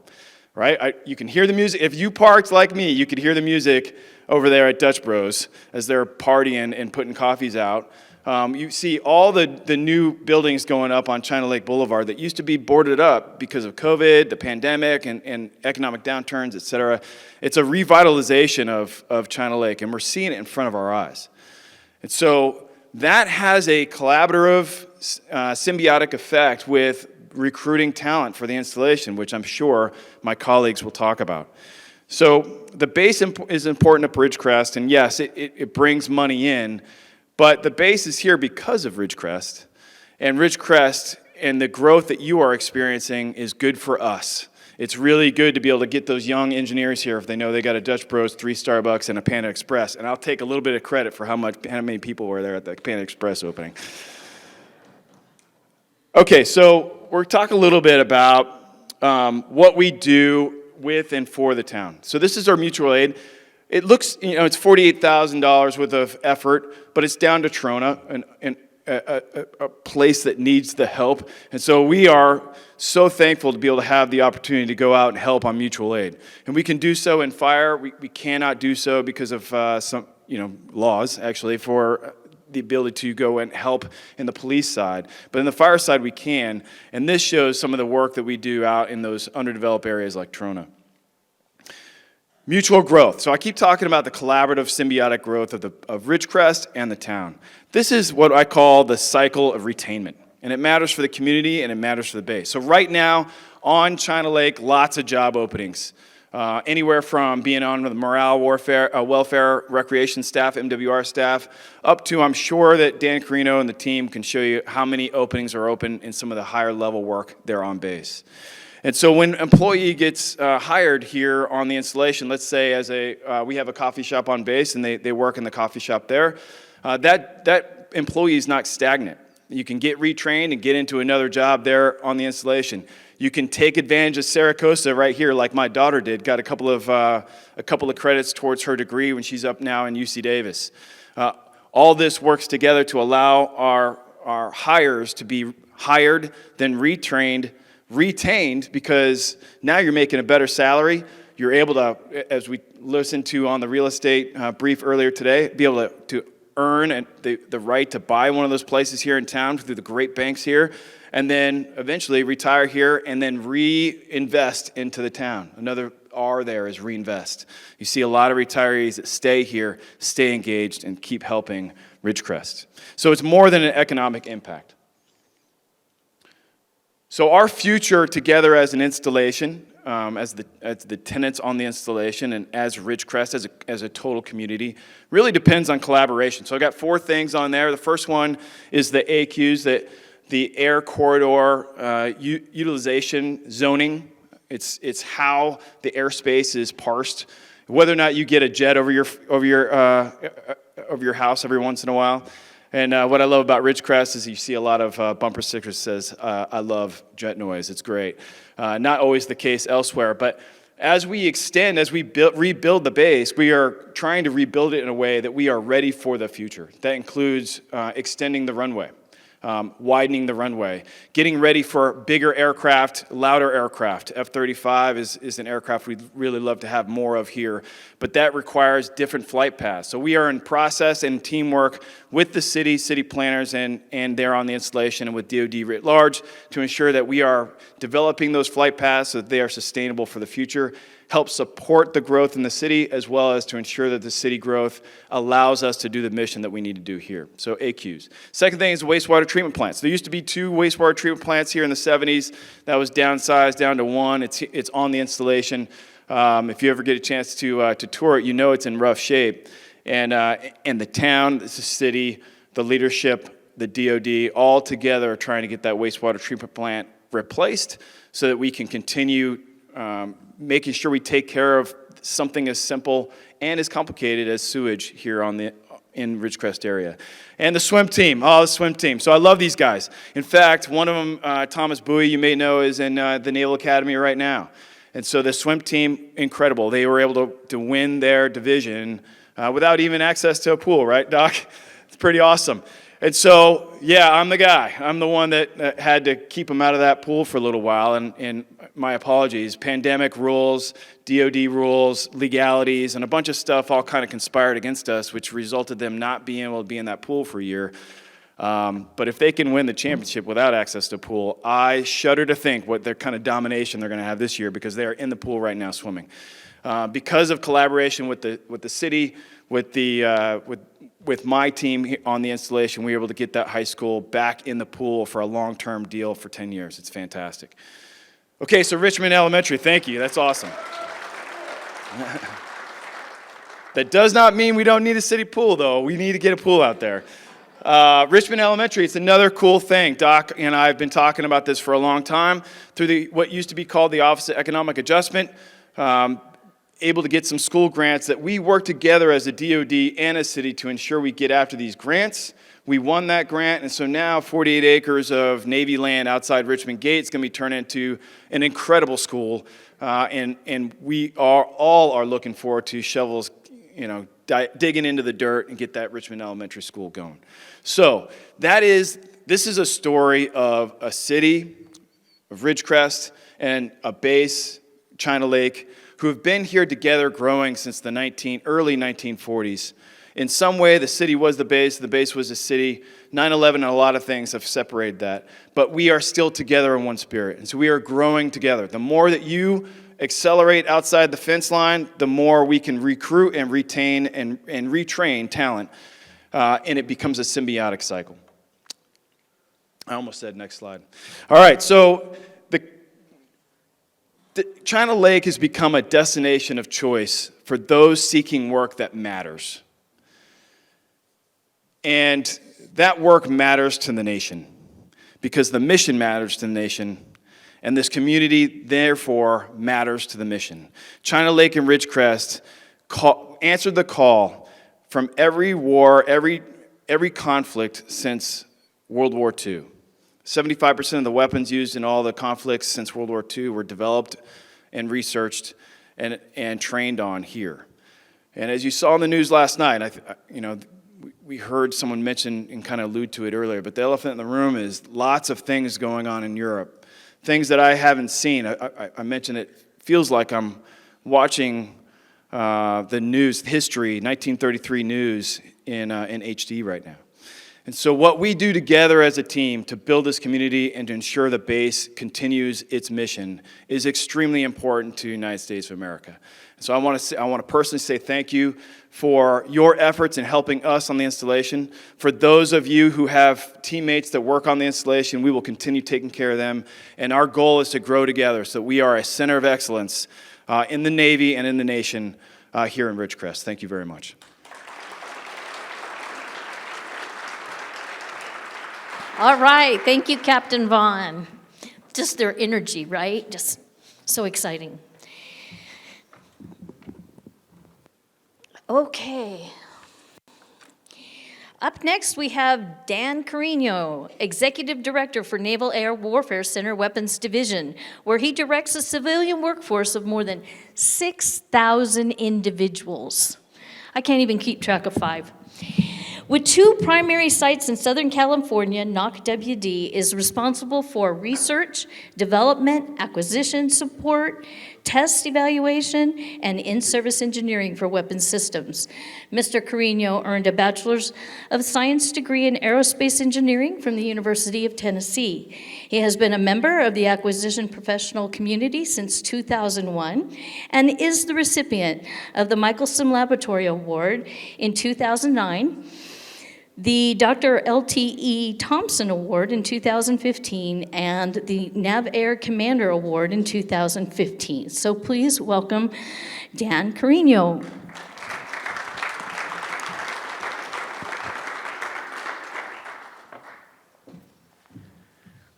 P: right? You can hear the music. If you parked like me, you could hear the music over there at Dutch Bros as they're partying and putting coffees out. You see all the new buildings going up on China Lake Boulevard that used to be boarded up because of COVID, the pandemic, and economic downturns, et cetera. It's a revitalization of China Lake, and we're seeing it in front of our eyes. And so that has a collaborative, symbiotic effect with recruiting talent for the installation, which I'm sure my colleagues will talk about. So the base is important at Ridgecrest, and yes, it brings money in, but the base is here because of Ridgecrest, and Ridgecrest and the growth that you are experiencing is good for us. It's really good to be able to get those young engineers here if they know they got a Dutch Bros, 3 Starbucks, and a Panda Express. And I'll take a little bit of credit for how many people were there at the Panda Express opening. Okay, so we're talking a little bit about what we do with and for the town. So this is our mutual aid. It looks, it's $48,000 worth of effort, but it's down to Trona, a place that needs the help. And so we are so thankful to be able to have the opportunity to go out and help on mutual aid. And we can do so in fire. We cannot do so because of some laws, actually, for the ability to go and help in the police side. But in the fire side, we can. And this shows some of the work that we do out in those underdeveloped areas like Trona. Mutual growth. So I keep talking about the collaborative, symbiotic growth of Ridgecrest and the town. This is what I call the cycle of retainment. And it matters for the community and it matters for the base. So right now on China Lake, lots of job openings. Anywhere from being on the morale, welfare, recreation staff, MWR staff, up to I'm sure that Dan Carino and the team can show you how many openings are open in some of the higher level work there on base. And so when an employee gets hired here on the installation, let's say we have a coffee shop on base and they work in the coffee shop there, that employee is not stagnant. You can get retrained and get into another job there on the installation. You can take advantage of Saracosa right here, like my daughter did. Got a couple of credits towards her degree when she's up now in UC Davis. All this works together to allow our hires to be hired, then retrained, retained, because now you're making a better salary. You're able to, as we listened to on the real estate brief earlier today, be able to earn the right to buy one of those places here in town through the great banks here, and then eventually retire here and then reinvest into the town. Another are there is reinvest. You see a lot of retirees that stay here, stay engaged, and keep helping Ridgecrest. So it's more than an economic impact. So our future together as an installation, as the tenants on the installation, and as Ridgecrest, as a total community, really depends on collaboration. So I got 4 things on there. The first one is the AQs, that the air corridor utilization zoning. It's how the airspace is parsed, whether or not you get a jet over your house every once in a while. And what I love about Ridgecrest is you see a lot of bumper stickers that says, I love jet noise. It's great. Not always the case elsewhere, but as we extend, as we rebuild the base, we are trying to rebuild it in a way that we are ready for the future. That includes extending the runway, widening the runway, getting ready for bigger aircraft, louder aircraft. F-35 is an aircraft we'd really love to have more of here, but that requires different flight paths. So we are in process and teamwork with the city planners, and they're on the installation, and with DoD writ large to ensure that we are developing those flight paths so that they are sustainable for the future, help support the growth in the city, as well as to ensure that the city growth allows us to do the mission that we need to do here. So AQs. Second thing is wastewater treatment plants. There used to be 2 wastewater treatment plants here in the 70s. That was downsized down to 1. It's on the installation. If you ever get a chance to tour it, you know it's in rough shape. And the town, the city, the leadership, the DoD, all together are trying to get that wastewater treatment plant replaced so that we can continue making sure we take care of something as simple and as complicated as sewage here in Ridgecrest area. And the swim team, the swim team. So I love these guys. In fact, one of them, Thomas Bowie, you may know, is in the Naval Academy right now. And so the swim team, incredible. They were able to win their division without even access to a pool, right, Doc? It's pretty awesome. And so, yeah, I'm the guy. I'm the one that had to keep them out of that pool for a little while, and my apologies. Pandemic rules, DoD rules, legalities, and a bunch of stuff all kind of conspired against us, which resulted them not being able to be in that pool for a year. But if they can win the championship without access to a pool, I shudder to think what their kind of domination they're going to have this year, because they are in the pool right now swimming. Because of collaboration with the city, with my team on the installation, we were able to get that high school back in the pool for a long-term deal for 10 years. It's fantastic. Okay, so Richmond Elementary, thank you. That's awesome. That does not mean we don't need a city pool, though. We need to get a pool out there. Richmond Elementary, it's another cool thing. Doc and I have been talking about this for a long time through what used to be called the Office of Economic Adjustment. Able to get some school grants that we work together as a DoD and a city to ensure we get after these grants. We won that grant, and so now 48 acres of Navy land outside Richmond Gate is going to be turned into an incredible school, and we all are looking forward to shovels, digging into the dirt and get that Richmond Elementary School going. So this is a story of a city, of Ridgecrest, and a base, China Lake, who have been here together growing since the early 1940s. In some way, the city was the base was the city. 9/11 and a lot of things have separated that. But we are still together in one spirit, and so we are growing together. The more that you accelerate outside the fence line, the more we can recruit and retain and retrain talent, and it becomes a symbiotic cycle. I almost said next slide. All right, so China Lake has become a destination of choice for those seeking work that matters. And that work matters to the nation because the mission matters to the nation, and this community, therefore, matters to the mission. China Lake and Ridgecrest answered the call from every war, every conflict since World War II. 75% of the weapons used in all the conflicts since World War II were developed and researched and trained on here. And as you saw in the news last night, we heard someone mention and kind of allude to it earlier, but the elephant in the room is lots of things going on in Europe, things that I haven't seen. I mentioned it feels like I'm watching the news, history, 1933 news in HD right now. And so what we do together as a team to build this community and to ensure the base continues its mission is extremely important to the United States of America. So I want to personally say thank you for your efforts in helping us on the installation. For those of you who have teammates that work on the installation, we will continue taking care of them. And our goal is to grow together so we are a center of excellence in the Navy and in the nation here in Ridgecrest. Thank you very much.
C: All right, thank you, Captain Vaughn. Just their energy, right? Just so exciting. Okay. Up next, we have Dan Carino, Executive Director for Naval Air Warfare Center Weapons Division, where he directs a civilian workforce of more than 6,000 individuals. I can't even keep track of 5. With 2 primary sites in Southern California, NOC-WD is responsible for research, development, acquisition support, test evaluation, and in-service engineering for weapons systems. Mr. Carino earned a Bachelor's of Science degree in Aerospace Engineering from the University of Tennessee. He has been a member of the acquisition professional community since 2001 and is the recipient of the Michelson Laboratory Award in 2009, the Dr. L.T.E. Thompson Award in 2015, and the NavAir Commander Award in 2015. So please welcome Dan Carino.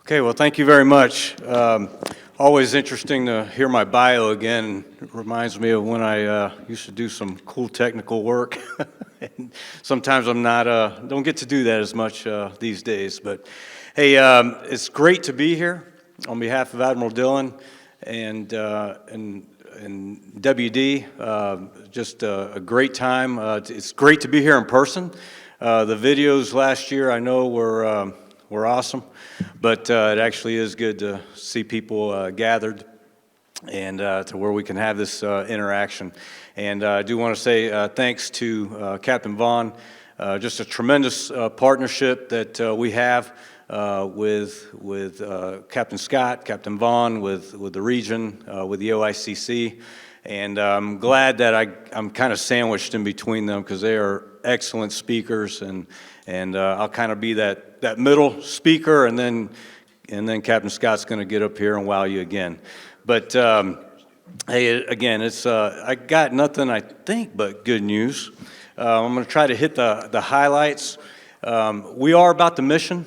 Q: Okay, well, thank you very much. Always interesting to hear my bio again. It reminds me of when I used to do some cool technical work. And sometimes I'm not, don't get to do that as much these days. But hey, it's great to be here on behalf of Admiral Dillon and WD. Just a great time. It's great to be here in person. The videos last year I know were awesome, but it actually is good to see people gathered and to where we can have this interaction. And I do want to say thanks to Captain Vaughn, just a tremendous partnership that we have with Captain Scott, Captain Vaughn, with the region, with the OICC. And I'm glad that I'm kind of sandwiched in between them because they are excellent speakers, and I'll kind of be that middle speaker, and then Captain Scott's going to get up here and wow you again. But hey, again, it's I got nothing, I think, but good news. I'm going to try to hit the highlights. We are about the mission.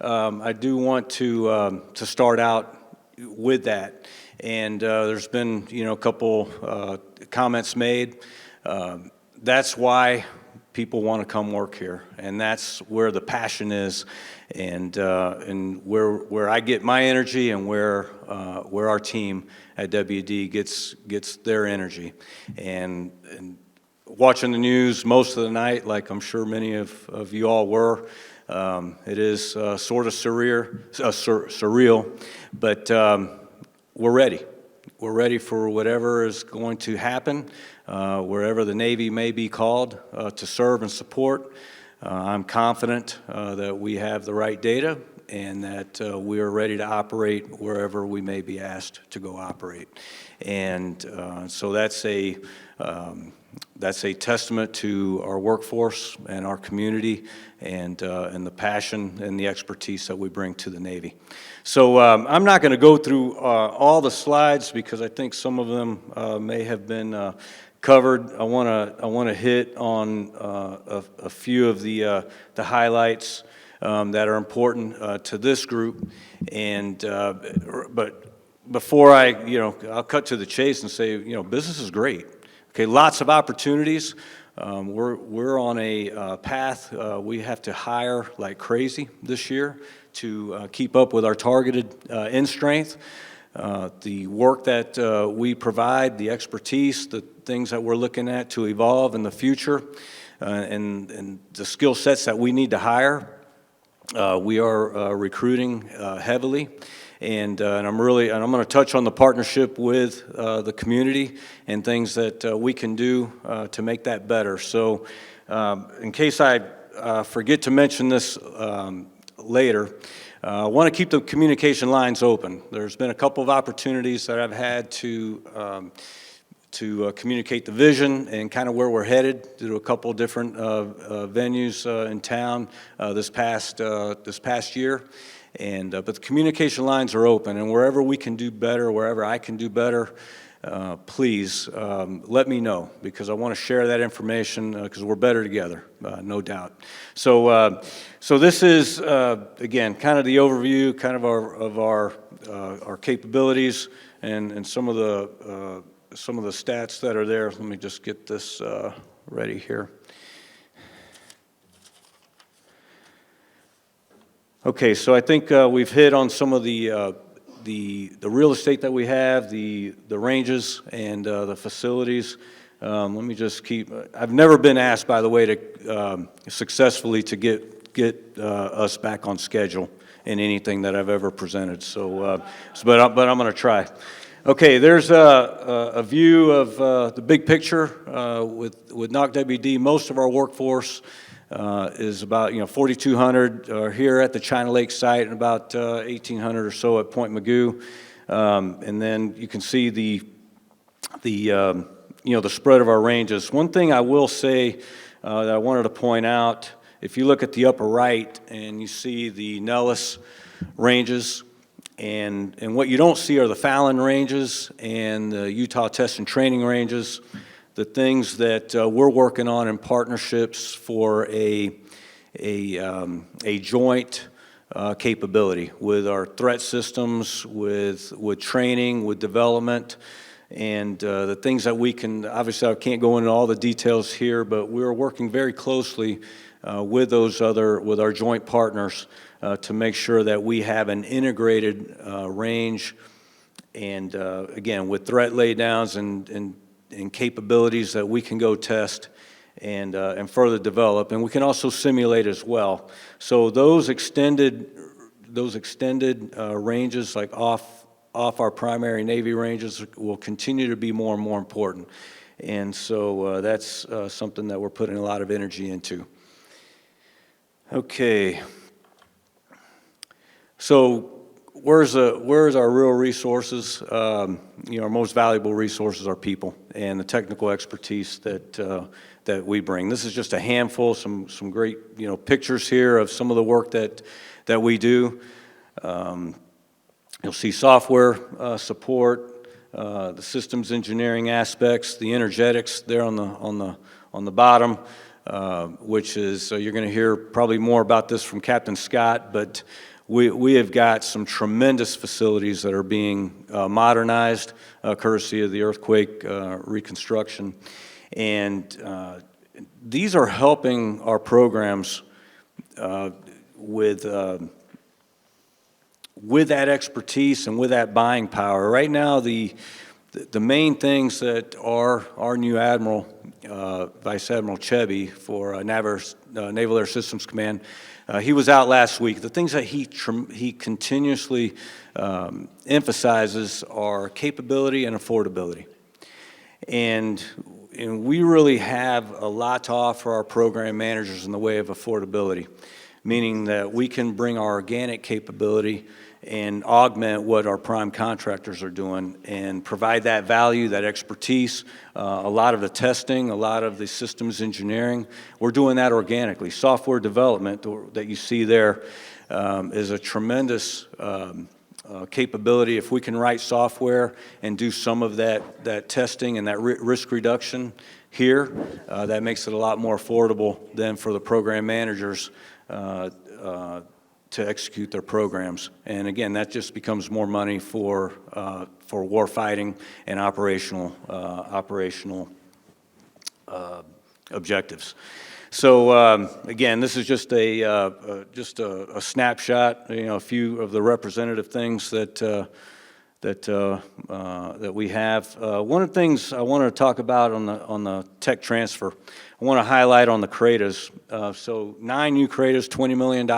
Q: I do want to start out with that. And there's been, a couple comments made. That's why people want to come work here, and that's where the passion is, and where I get my energy, and where our team at WD gets their energy. And watching the news most of the night, like I'm sure many of you all were, it is sort of surreal, but we're ready. We're ready for whatever is going to happen, wherever the Navy may be called to serve and support. I'm confident that we have the right data and that we are ready to operate wherever we may be asked to go operate. And so that's a testament to our workforce and our community and the passion and the expertise that we bring to the Navy. So I'm not going to go through all the slides because I think some of them may have been covered. I want to hit on a few of the highlights that are important to this group. And but before I'll cut to the chase and say, business is great. Okay, lots of opportunities. We're on a path. We have to hire like crazy this year to keep up with our targeted end strength. The work that we provide, the expertise, the things that we're looking at to evolve in the future, and the skill sets that we need to hire. We are recruiting heavily. And I'm going to touch on the partnership with the community and things that we can do to make that better. So in case I forget to mention this later, I want to keep the communication lines open. There's been a couple of opportunities that I've had to communicate the vision and kind of where we're headed to a couple of different venues in town this past year. But the communication lines are open, and wherever we can do better, wherever I can do better, please let me know, because I want to share that information because we're better together, no doubt. So this is again kind of the overview, kind of our capabilities and some of the stats that are there. Let me just get this ready here. Okay, so I think we've hit on some of the real estate that we have, the ranges, and the facilities. Let me just keep. I've never been asked, by the way, to successfully to get us back on schedule in anything that I've ever presented. But I'm going to try. Okay, there's a view of the big picture with NOC-WD. Most of our workforce is about 4,200 here at the China Lake site, and about 1,800 or so at Point Magoo. And then you can see the spread of our ranges. One thing I will say that I wanted to point out, if you look at the upper right and you see the Nellis ranges, and what you don't see are the Fallon ranges and the Utah Test and Training ranges, the things that we're working on in partnerships for a joint capability with our threat systems, with training, with development, and the things that we can. Obviously, I can't go into all the details here, but we're working very closely with our joint partners to make sure that we have an integrated range, and again, with threat laydowns and capabilities that we can go test and further develop, and we can also simulate as well. So those extended ranges, like off our primary Navy ranges, will continue to be more and more important, and so that's something that we're putting a lot of energy into. Okay. So where's our real resources? Our most valuable resources are people and the technical expertise that we bring. This is just a handful, some great pictures here of some of the work that we do. You'll see software support, the systems engineering aspects, the energetics there on the bottom, which is you're going to hear probably more about this from Captain Scott, but we have got some tremendous facilities that are being modernized, courtesy of the earthquake reconstruction. And these are helping our programs with that expertise and with that buying power. Right now, the main things that our new Admiral, Vice Admiral Chebby for Naval Air Systems Command, he was out last week. The things that he continuously emphasizes are capability and affordability. And we really have a lot to offer our program managers in the way of affordability, meaning that we can bring our organic capability and augment what our prime contractors are doing and provide that value, that expertise, a lot of the testing, a lot of the systems engineering. We're doing that organically. Software development that you see there is a tremendous capability. If we can write software and do some of that testing and that risk reduction here, that makes it a lot more affordable than for the program managers to execute their programs. And again, that just becomes more money for war fighting and operational objectives. So again, this is just a snapshot. A few of the representative things that we have. One of the things I wanted to talk about on the tech transfer, I want to highlight on the CRADAs. So 9 new CRADAs, $20 million.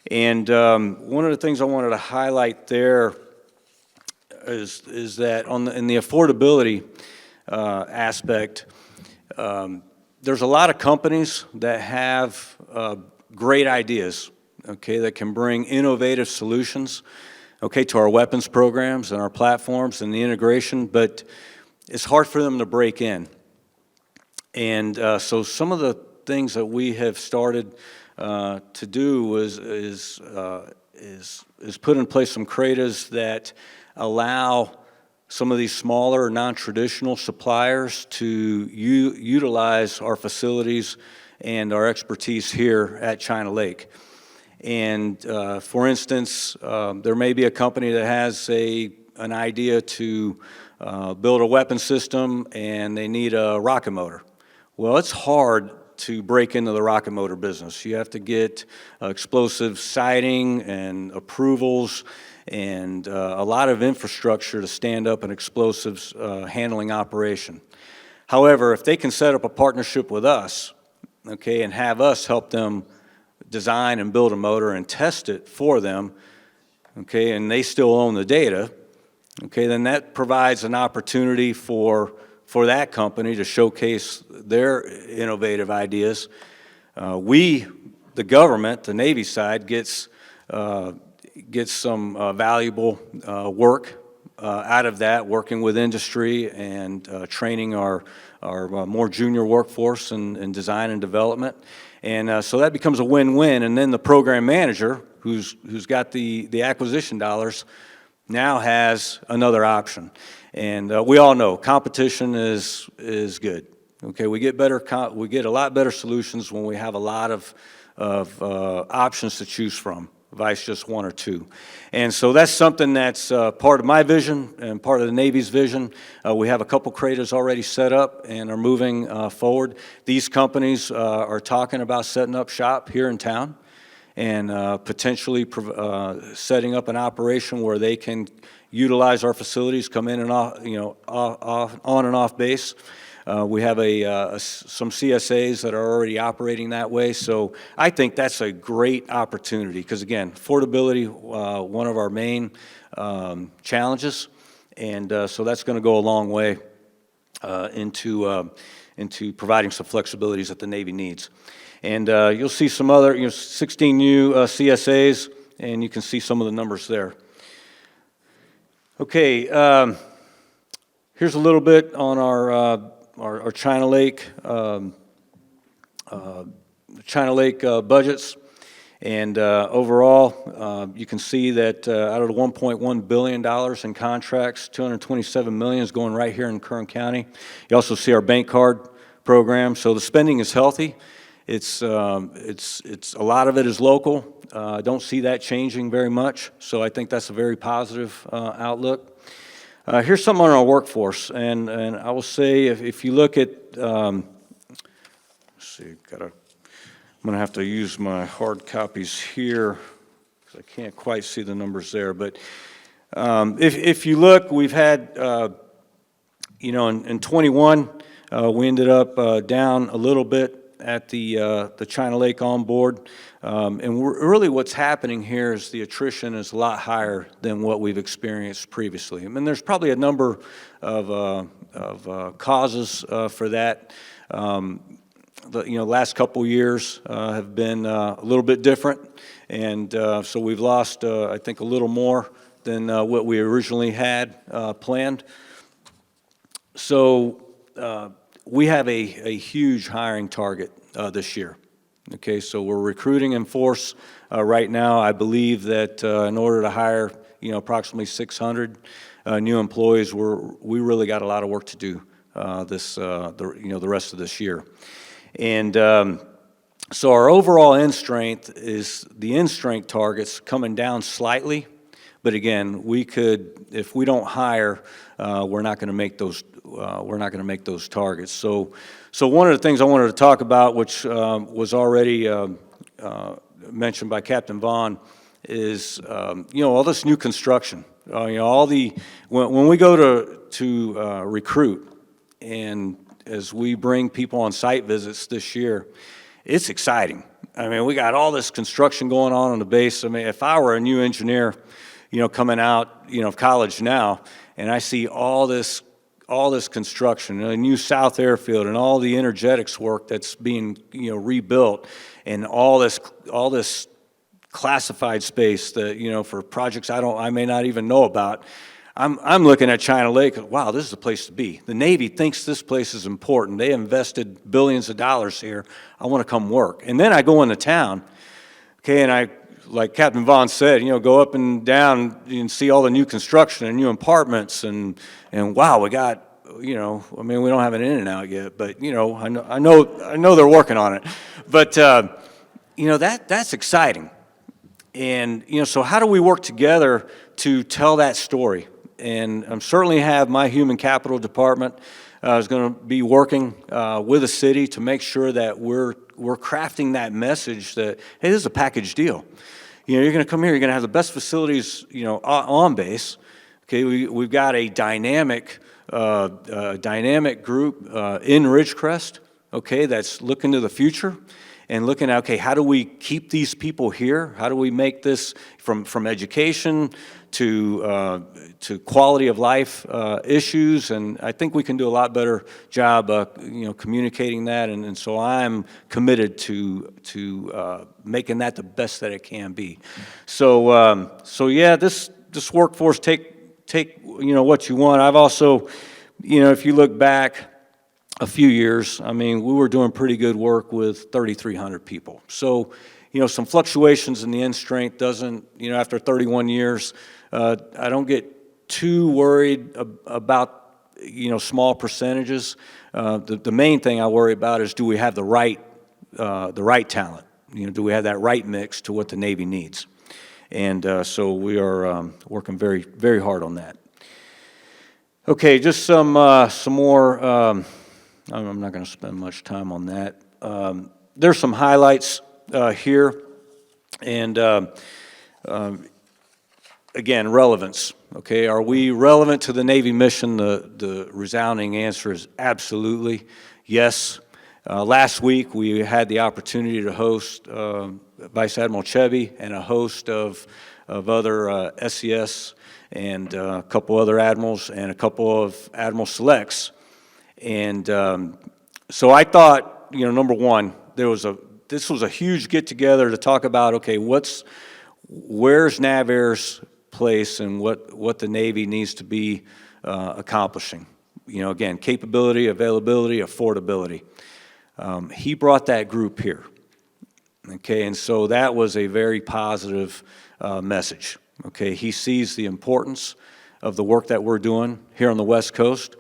Q: And one of the things I wanted to highlight there is that in the affordability aspect, there's a lot of companies that have great ideas, okay, that can bring innovative solutions, okay, to our weapons programs and our platforms and the integration, but it's hard for them to break in. And so some of the things that we have started to do is put in place some CRADAs that allow some of these smaller non-traditional suppliers to utilize our facilities and our expertise here at China Lake. And for instance, there may be a company that has an idea to build a weapon system and they need a rocket motor. Well, it's hard to break into the rocket motor business. You have to get explosive sighting and approvals and a lot of infrastructure to stand up an explosives handling operation. However, if they can set up a partnership with us, okay, and have us help them design and build a motor and test it for them, okay, and they still own the data, okay, then that provides an opportunity for that company to showcase their innovative ideas. We, the government, the Navy side, gets some valuable work out of that, working with industry and training our more junior workforce in design and development. And so that becomes a win-win. And then the program manager, who's got the acquisition dollars, now has another option. And we all know competition is good. Okay, we get a lot better solutions when we have a lot of options to choose from, vice just one or two. And so that's something that's part of my vision and part of the Navy's vision. We have a couple CRADAs already set up and are moving forward. These companies are talking about setting up shop here in town and potentially setting up an operation where they can utilize our facilities, come in and off, on and off base. We have some CSAs that are already operating that way, so I think that's a great opportunity because, again, affordability, one of our main challenges, and so that's going to go a long way into providing some flexibilities that the Navy needs. And you'll see some other, 16 new CSAs, and you can see some of the numbers there. Okay, here's a little bit on our China Lake budgets, and overall, you can see that out of the $1.1 billion in contracts, $227 million is going right here in Kern County. You also see our bank card program, so the spending is healthy. It's a lot of it is local. I don't see that changing very much, so I think that's a very positive outlook. Here's something on our workforce, and I will say if you look at, let's see, I'm going to have to use my hard copies here because I can't quite see the numbers there. But if you look, we've had, in 21, we ended up down a little bit at the China Lake on board. And really what's happening here is the attrition is a lot higher than what we've experienced previously. I mean, there's probably a number of causes for that. The last couple years have been a little bit different, and so we've lost, I think, a little more than what we originally had planned. So we have a huge hiring target this year. Okay, so we're recruiting in force right now. I believe that in order to hire, approximately 600 new employees, we really got a lot of work to do the rest of this year. And so our overall end strength is the end strength targets coming down slightly, but again, we could, if we don't hire, we're not going to make those. We're not going to make those targets. So one of the things I wanted to talk about, which was already mentioned by Captain Vaughn, is all this new construction. When we go to recruit, and as we bring people on site visits this year, it's exciting. I mean, we got all this construction going on the base. I mean, if I were a new engineer, coming out, of college now, and I see all this all this construction, a new South Airfield, and all the energetics work that's being rebuilt, and all this classified space that for projects I may not even know about. I'm looking at China Lake. Wow, this is the place to be. The Navy thinks this place is important. They invested billions of dollars here. I want to come work. And then I go into town, okay, and I, like Captain Vaughn said, go up and down and see all the new construction and new apartments, and wow, we got, we don't have an In-N-Out yet, but I know they're working on it. But that's exciting. And so how do we work together to tell that story? And I certainly have my human capital department is going to be working with the city to make sure that we're crafting that message that, hey, this is a package deal. You're going to come here, you're going to have the best facilities, on base. Okay, we've got a dynamic group in Ridgecrest, okay, that's looking to the future and looking at, okay, how do we keep these people here? How do we make this from education to quality of life issues? And I think we can do a lot better job, communicating that. And so I'm committed to making that the best that it can be. So yeah, this workforce take what you want. I've also, if you look back a few years, we were doing pretty good work with 3,300 people. So, some fluctuations in the end strength doesn't, after 31 years, I don't get too worried about, small percentages. The main thing I worry about is, do we have the right talent? Do we have that right mix to what the Navy needs? And so we are working very, very hard on that. Okay, just some more. I'm not going to spend much time on that. There's some highlights here, and again, relevance. Okay, are we relevant to the Navy mission? The resounding answer is absolutely yes. Last week, we had the opportunity to host Vice Admiral Chevy and a host of other SES and a couple other admirals and a couple of Admiral Selects. And so I thought, number one, this was a huge get-together to talk about, okay, where's NAVAIR's place and what the Navy needs to be accomplishing. Again, capability, availability, affordability. He brought that group here, okay, and so that was a very positive message, okay. He sees the importance of the work that we're doing here on the West Coast.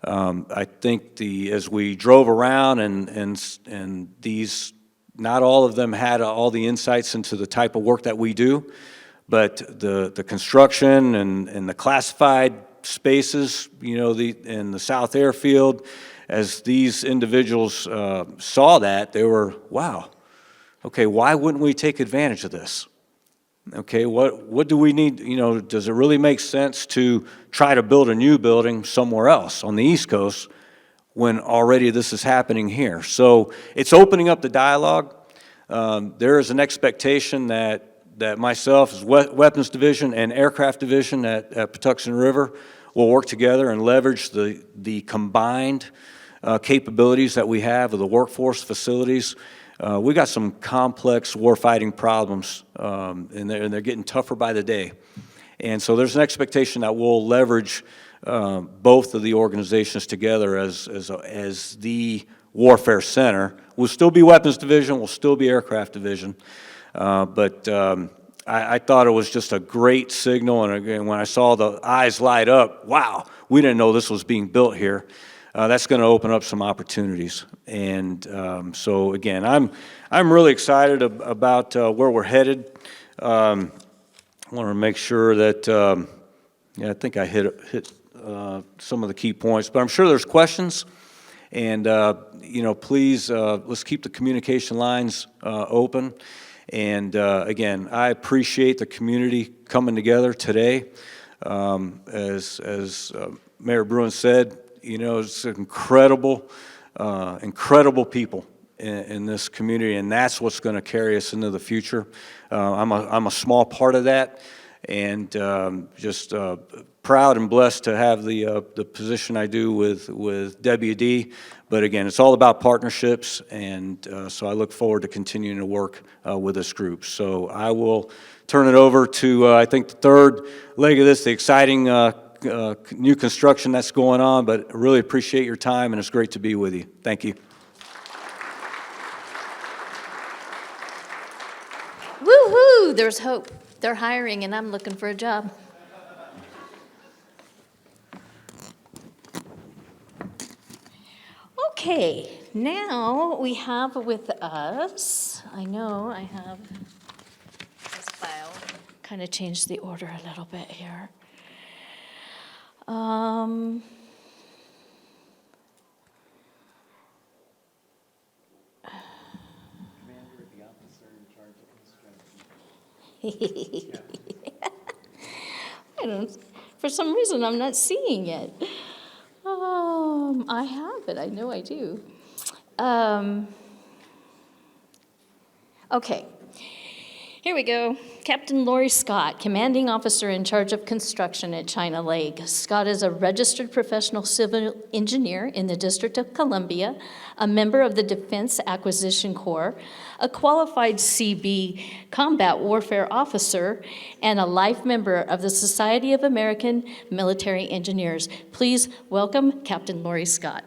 Q: I think as we drove around and these, not all of them had all the insights into the type of work that we do, but the construction and the classified spaces, in the South Airfield, as these individuals saw that, they were, wow, okay, why wouldn't we take advantage of this? Okay, what do we need? Does it really make sense to try to build a new building somewhere else on the East Coast when already this is happening here? So it's opening up the dialogue. There is an expectation that myself as Weapons Division and Aircraft Division at Patuxent River will work together and leverage the combined capabilities that we have of the workforce facilities. We got some complex warfighting problems, and they're getting tougher by the day. And so there's an expectation that we'll leverage both of the organizations together as the warfare center. We'll still be Weapons Division, we'll still be Aircraft Division, but I thought it was just a great signal, and again, when I saw the eyes light up, wow, we didn't know this was being built here. That's going to open up some opportunities, and so again, I'm really excited about where we're headed. I want to make sure that I think I hit some of the key points, but I'm sure there's questions, and please let's keep the communication lines open. And again, I appreciate the community coming together today. As Mayor Bruin said, it's incredible people in this community, and that's what's going to carry us into the future. I'm a small part of that, and just proud and blessed to have the position I do with WD. But again, it's all about partnerships, and so I look forward to continuing to work with this group. So I will turn it over to, I think, the third leg of this, the exciting new construction that's going on, but I really appreciate your time, and it's great to be with you. Thank you.
C: Woo-hoo, there's hope. They're hiring and I'm looking for a job. Okay, now we have with us, I know I have this file, kind of changed the order a little bit here. I don't, for some reason, I'm not seeing it. I have it, I know I do. Okay, here we go. Captain Lori Scott, Commanding Officer in charge of construction at China Lake. Scott is a registered professional civil engineer in the District of Columbia, a member of the Defense Acquisition Corps, a qualified CB combat warfare officer, and a life member of the Society of American Military Engineers. Please welcome Captain Lori Scott.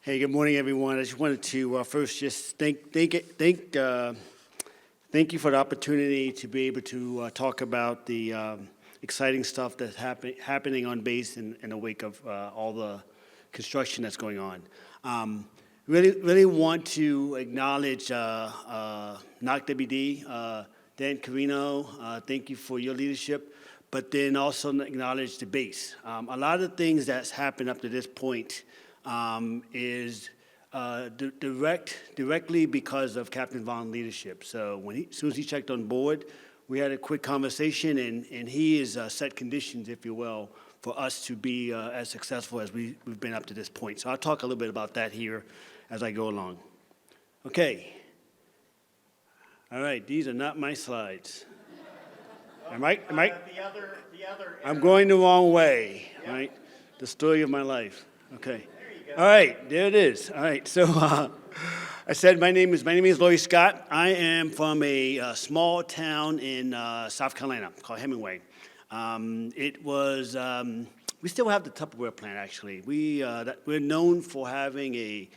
R: Hey, good morning, everyone. I just wanted to first just thank you for the opportunity to be able to talk about the exciting stuff that's happening on base in the wake of all the construction that's going on. Really want to acknowledge NOCWD, Dan Carino, thank you for your leadership, but then also acknowledge the base. A lot of the things that's happened up to this point is directly because of Captain Vaughn's leadership. So as soon as he checked on board, we had a quick conversation, and he has set conditions, if you will, for us to be as successful as we've been up to this point. So I'll talk a little bit about that here as I go along. Okay. All right, these are not my slides. Am I? I'm going the wrong way, right? The story of my life. Okay. All right, there it is. All right, so I said my name is Lori Scott. I am from a small town in South Carolina called Hemingway. It was we still have the Tupperware plant actually. We're known for having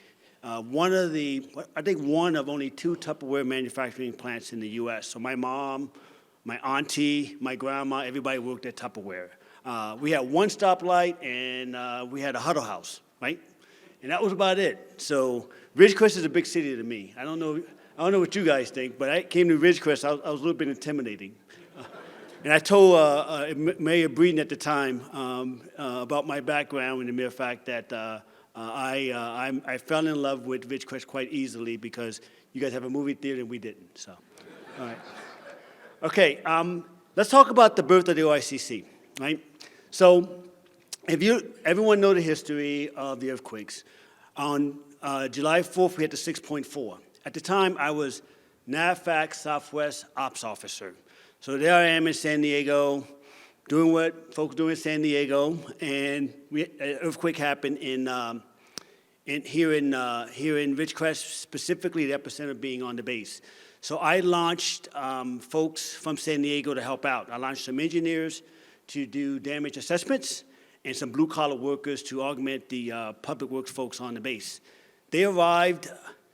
R: one of only 2 Tupperware manufacturing plants in the U.S. So my mom, my auntie, my grandma, everybody worked at Tupperware. We had one stoplight and we had a huddle house, right? And that was about it. So Ridgecrest is a big city to me. I don't know what you guys think, but I came to Ridgecrest, I was a little bit intimidating. And I told Mayor Breeden at the time about my background and the mere fact that I fell in love with Ridgecrest quite easily because you guys have a movie theater and we didn't. So, all right. Okay, let's talk about the birth of the OICC, right? So, everyone know the history of the earthquakes. On July 4th, we had the 6.4. At the time, I was NAVFAC Southwest Ops Officer. So there I am in San Diego, doing what folks do in San Diego, and an earthquake happened here in Ridgecrest, specifically the epicenter being on the base. So I launched folks from San Diego to help out. I launched some engineers to do damage assessments and some blue-collar workers to augment the public works folks on the base. They arrived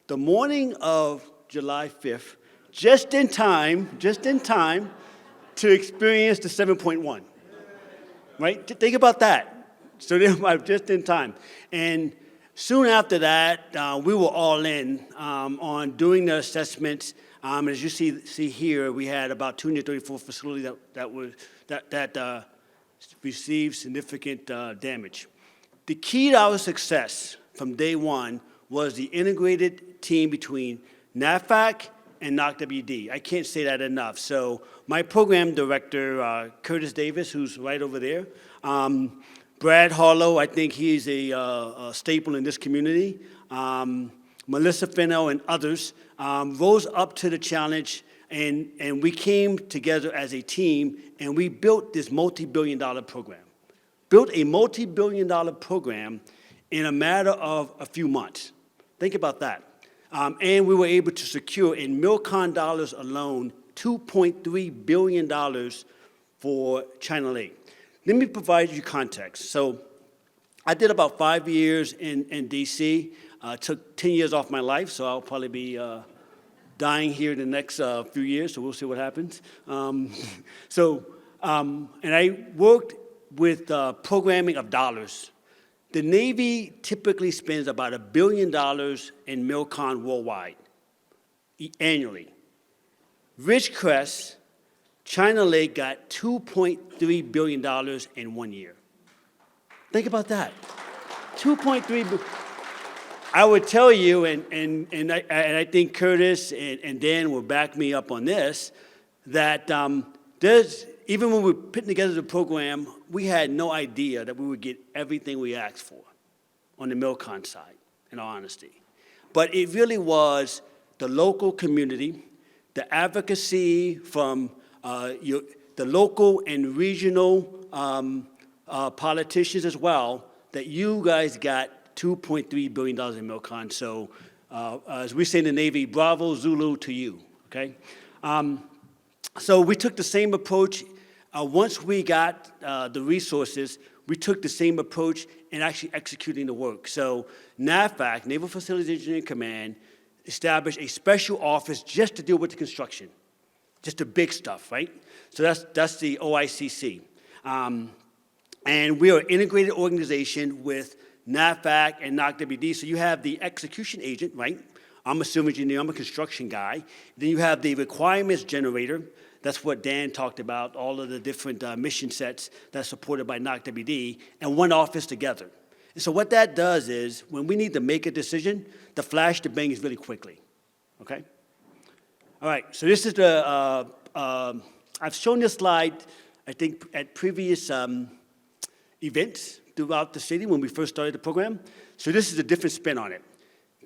R: the morning of July 5th, just in time to experience the 7.1, right? Think about that. So they arrived just in time. And soon after that, we were all in on doing the assessments. As you see here, we had about 234 facilities that received significant damage. The key to our success from day one was the integrated team between NAVFAC and NOCWD. I can't say that enough. So my program director, Curtis Davis, who's right over there, Brad Harlow, I think he's a staple in this community. Melissa Fennell and others rose up to the challenge, and we came together as a team, and we built this multi-billion-dollar program. Built a multi-billion-dollar program in a matter of a few months. Think about that. And we were able to secure, in Milcon dollars alone, $2.3 billion for China Lake. Let me provide you context. So I did about 5 years in D.C., took 10 years off my life, so I'll probably be dying here in the next few years, so we'll see what happens. And I worked with programming of dollars. The Navy typically spends about $1 billion in Milcon worldwide annually. Ridgecrest, China Lake got $2.3 billion in 1 year. Think about that. 2.3 billion. I would tell you, and I think Curtis and Dan will back me up on this, that even when we were putting together the program, we had no idea that we would get everything we asked for on the Milcon side, in all honesty. But it really was the local community, the advocacy from the local and regional politicians as well, that you guys got $2.3 billion in Milcon. So as we say in the Navy, bravo Zulu to you, okay? So we took the same approach. Once we got the resources, we took the same approach in actually executing the work. So NAVFAC, Naval Facilities Engineering Command, established a special office just to deal with the construction, just the big stuff, right? So that's the OICC. And we are an integrated organization with NAVFAC and NOCWD. So you have the execution agent, right? I'm a civil engineer, I'm a construction guy. Then you have the requirements generator. That's what Dan talked about, all of the different mission sets that's supported by NOCWD, and one office together. And so what that does is, when we need to make a decision, the flash to bang is really quickly, okay? All right, so this is the, I've shown this slide, I think, at previous events throughout the city when we first started the program. So this is a different spin on it.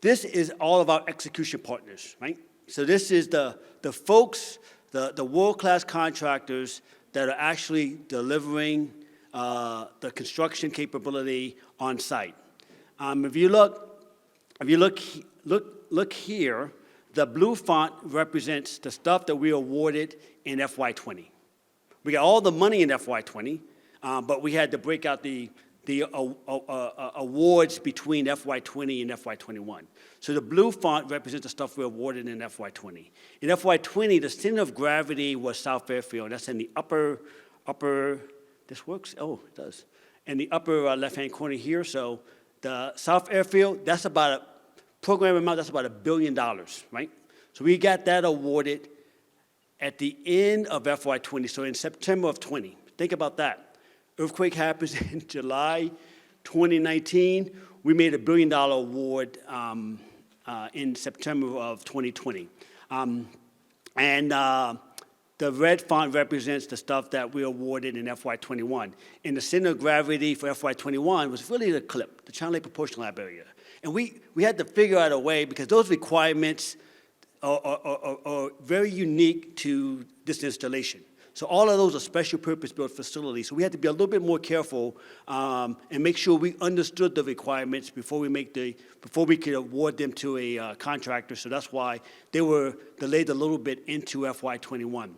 R: This is all of our execution partners, right? So this is the folks, the world-class contractors that are actually delivering the construction capability on site. If you look here, the blue font represents the stuff that we awarded in FY20. We got all the money in FY20, but we had to break out the awards between FY20 and FY21. So the blue font represents the stuff we awarded in FY20. In FY20, the center of gravity was South Fairfield. That's in the upper, this works? Oh, it does. In the upper left-hand corner here. So the South Airfield, that's about a program amount, that's about $1 billion, right? So we got that awarded at the end of FY20, so in September of 20. Think about that. Earthquake happens in July 2019. We made $1 billion award in September of 2020. The red font represents the stuff that we awarded in FY21. And the center of gravity for FY21 was really the CLIP, the China Lake Proportional Lab area. And we had to figure out a way, because those requirements are very unique to this installation. So all of those are special purpose built facilities. So we had to be a little bit more careful and make sure we understood the requirements before we could award them to a contractor. So that's why they were delayed a little bit into FY21.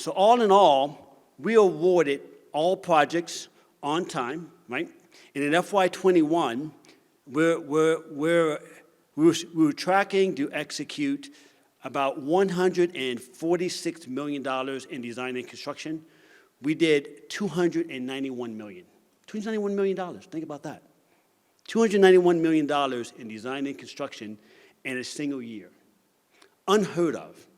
R: So all in all, we awarded all projects on time, right? And in FY21, we were tracking to execute about $146 million in design and construction. We did $291 million. $291 million, think about that. $291 million in design and construction in a single year. Unheard of.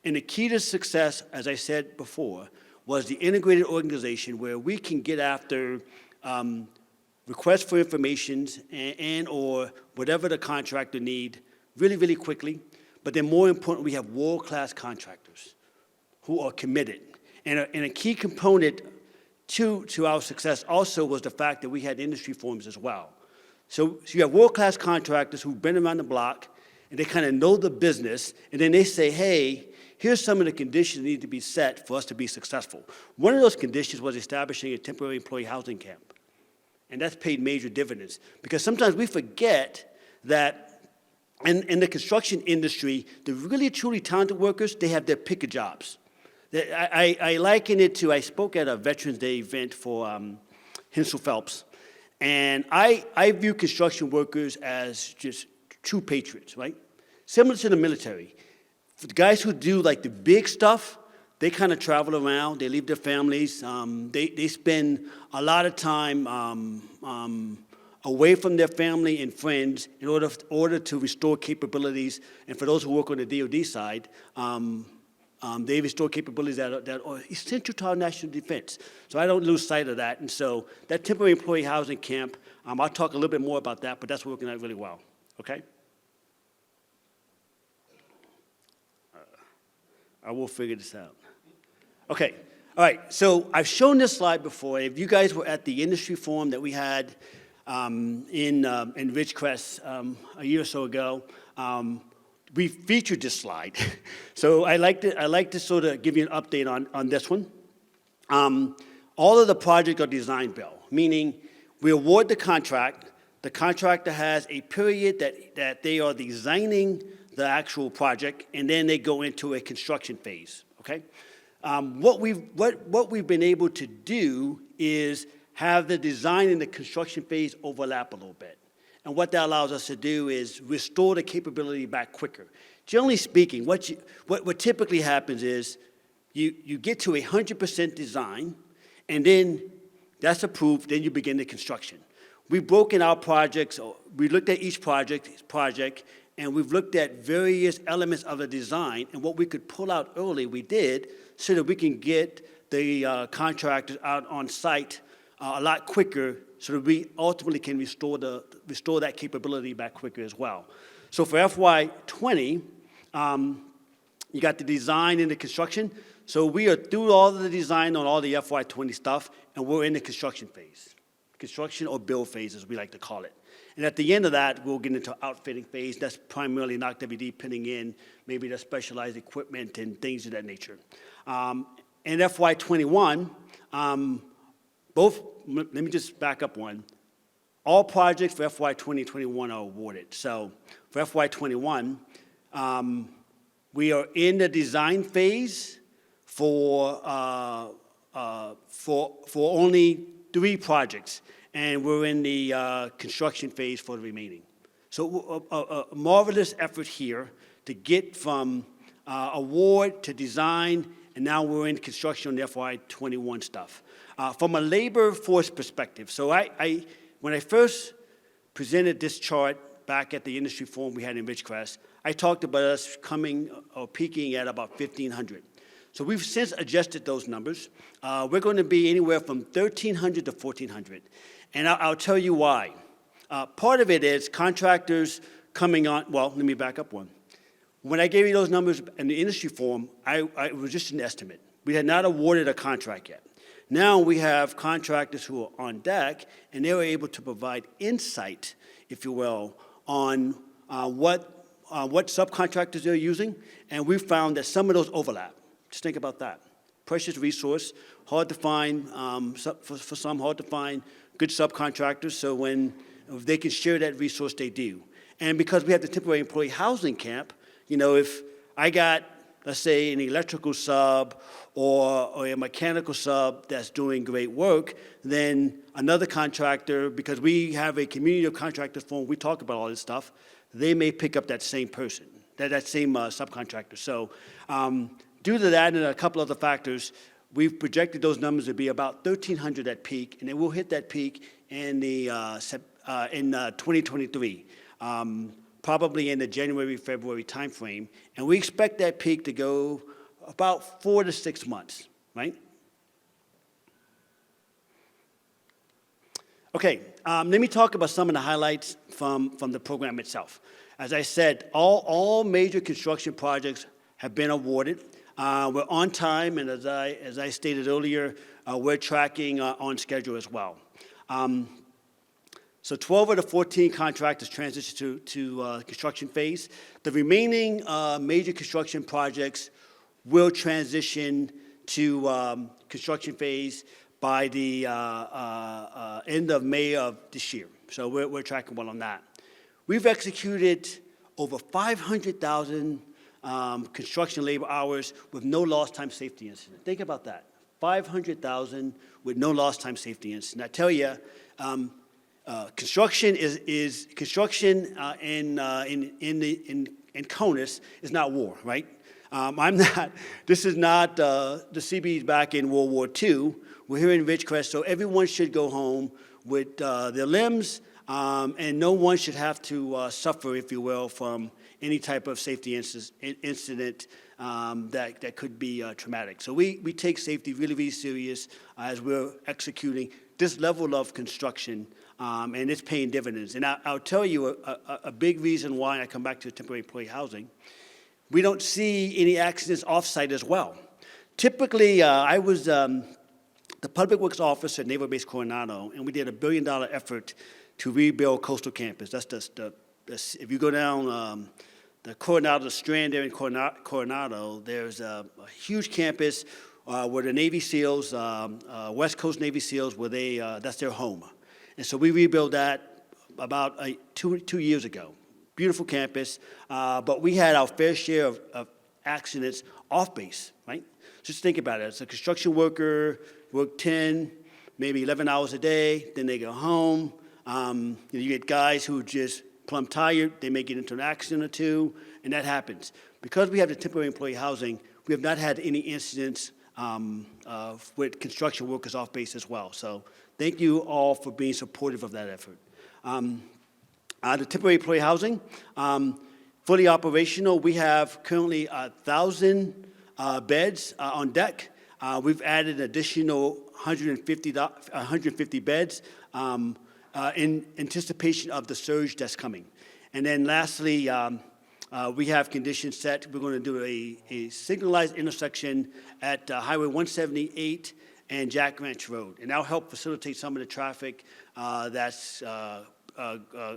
R: And the key to success, as I said before, was the integrated organization where we can get after requests for information and or whatever the contractor need really, really quickly. But then more importantly, we have world-class contractors who are committed. And a key component to our success also was the fact that we had industry forums as well. So you have world-class contractors who've been around the block, and they kind of know the business, and then they say, hey, here's some of the conditions that need to be set for us to be successful. One of those conditions was establishing a temporary employee housing camp. And that's paid major dividends. Because sometimes we forget that in the construction industry, the really truly talented workers, they have their pick of jobs. I liken it to, I spoke at a Veterans Day event for Hensel Phelps, and I view construction workers as just true patriots, right? Similar to the military. For the guys who do like the big stuff, they kind of travel around, they leave their families, they spend a lot of time away from their family and friends in order to restore capabilities. And for those who work on the DoD side, they restore capabilities that are essential to our national defense. So I don't lose sight of that. And so that temporary employee housing camp, I'll talk a little bit more about that, but that's working out really well, okay? I will figure this out. Okay, all right, so I've shown this slide before. If you guys were at the industry forum that we had in Ridgecrest a year or so ago, we featured this slide. So I like to sort of give you an update on this one. All of the projects are design build, meaning we award the contract. The contractor has a period that they are designing the actual project, and then they go into a construction phase, okay? What we've been able to do is have the design and the construction phase overlap a little bit. And what that allows us to do is restore the capability back quicker. Generally speaking, what typically happens is you get to 100% design, and then that's approved, then you begin the construction. We've broken our projects, we looked at each project, and we've looked at various elements of the design, and what we could pull out early, we did, so that we can get the contractors out on site a lot quicker, so that we ultimately can restore that capability back quicker as well. So for FY20, you got the design and the construction. So we are through all of the design on all the FY20 stuff, and we're in the construction phase. Construction or build phase, as we like to call it. And at the end of that, we'll get into outfitting phase. That's primarily knock WD pinning in, maybe the specialized equipment and things of that nature. In FY21, let me just back up one. All projects for FY 2021 are awarded. So for FY21, we are in the design phase for only 3 projects, and we're in the construction phase for the remaining. So a marvelous effort here to get from award to design, and now we're in construction on the FY21 stuff. From a labor force perspective, so when I first presented this chart back at the industry forum we had in Ridgecrest, I talked about us peaking at about 1,500. So we've since adjusted those numbers. We're going to be anywhere from 1,300 to 1,400. And I'll tell you why. Part of it is contractors coming on, well, let me back up one. When I gave you those numbers in the industry forum, it was just an estimate. We had not awarded a contract yet. Now we have contractors who are on deck, and they were able to provide insight, if you will, on what subcontractors they're using, and we found that some of those overlap. Just think about that. Precious resource, hard to find, for some hard to find good subcontractors, so if they can share that resource, they do. And because we have the temporary employee housing camp, if I got, let's say, an electrical sub or a mechanical sub that's doing great work, then another contractor, because we have a community of contractors forum, we talk about all this stuff, they may pick up that same person, that same subcontractor. So due to that and a couple other factors, we've projected those numbers to be about 1,300 at peak, and then we'll hit that peak in 2023. Probably in the January, February timeframe, and we expect that peak to go about 4 to 6 months, right? Okay, let me talk about some of the highlights from the program itself. As I said, all major construction projects have been awarded. We're on time, and as I stated earlier, we're tracking on schedule as well. So 12 of the 14 contractors transitioned to construction phase. The remaining major construction projects will transition to construction phase by the end of May of this year. So we're tracking well on that. We've executed over 500,000 construction labor hours with no lost time safety incident. Think about that. 500,000 with no lost time safety incident. I tell you, construction construction in CONUS is not war, right? This is not the CBs back in World War II. We're here in Ridgecrest, so everyone should go home with their limbs, and no one should have to suffer, if you will, from any type of safety incident that could be traumatic. So we take safety really, really serious as we're executing this level of construction, and it's paying dividends. And I'll tell you a big reason why I come back to temporary employee housing. We don't see any accidents off-site as well. Typically, I was the public works officer at Naval Base Coronado, and we did $1 billion effort to rebuild coastal campus. That's if you go down the Coronado, the Strand there in Coronado, there's a huge campus where the Navy SEALs, West Coast Navy SEALs, where that's their home. And so we rebuilt that about 2 years ago. Beautiful campus, but we had our fair share of accidents off base, right? Just think about it. It's a construction worker, work 10, maybe 11 hours a day, then they go home. You get guys who just plumb tired, they may get into an accident or two, and that happens. Because we have the temporary employee housing, we have not had any incidents with construction workers off base as well. So thank you all for being supportive of that effort. The temporary employee housing, fully operational. We have currently 1,000 beds on deck. We've added an additional 150 beds in anticipation of the surge that's coming. And then lastly, we have conditions set. We're going to do a signalized intersection at Highway 178 and Jack Ranch Road. And that'll help facilitate some of the traffic that's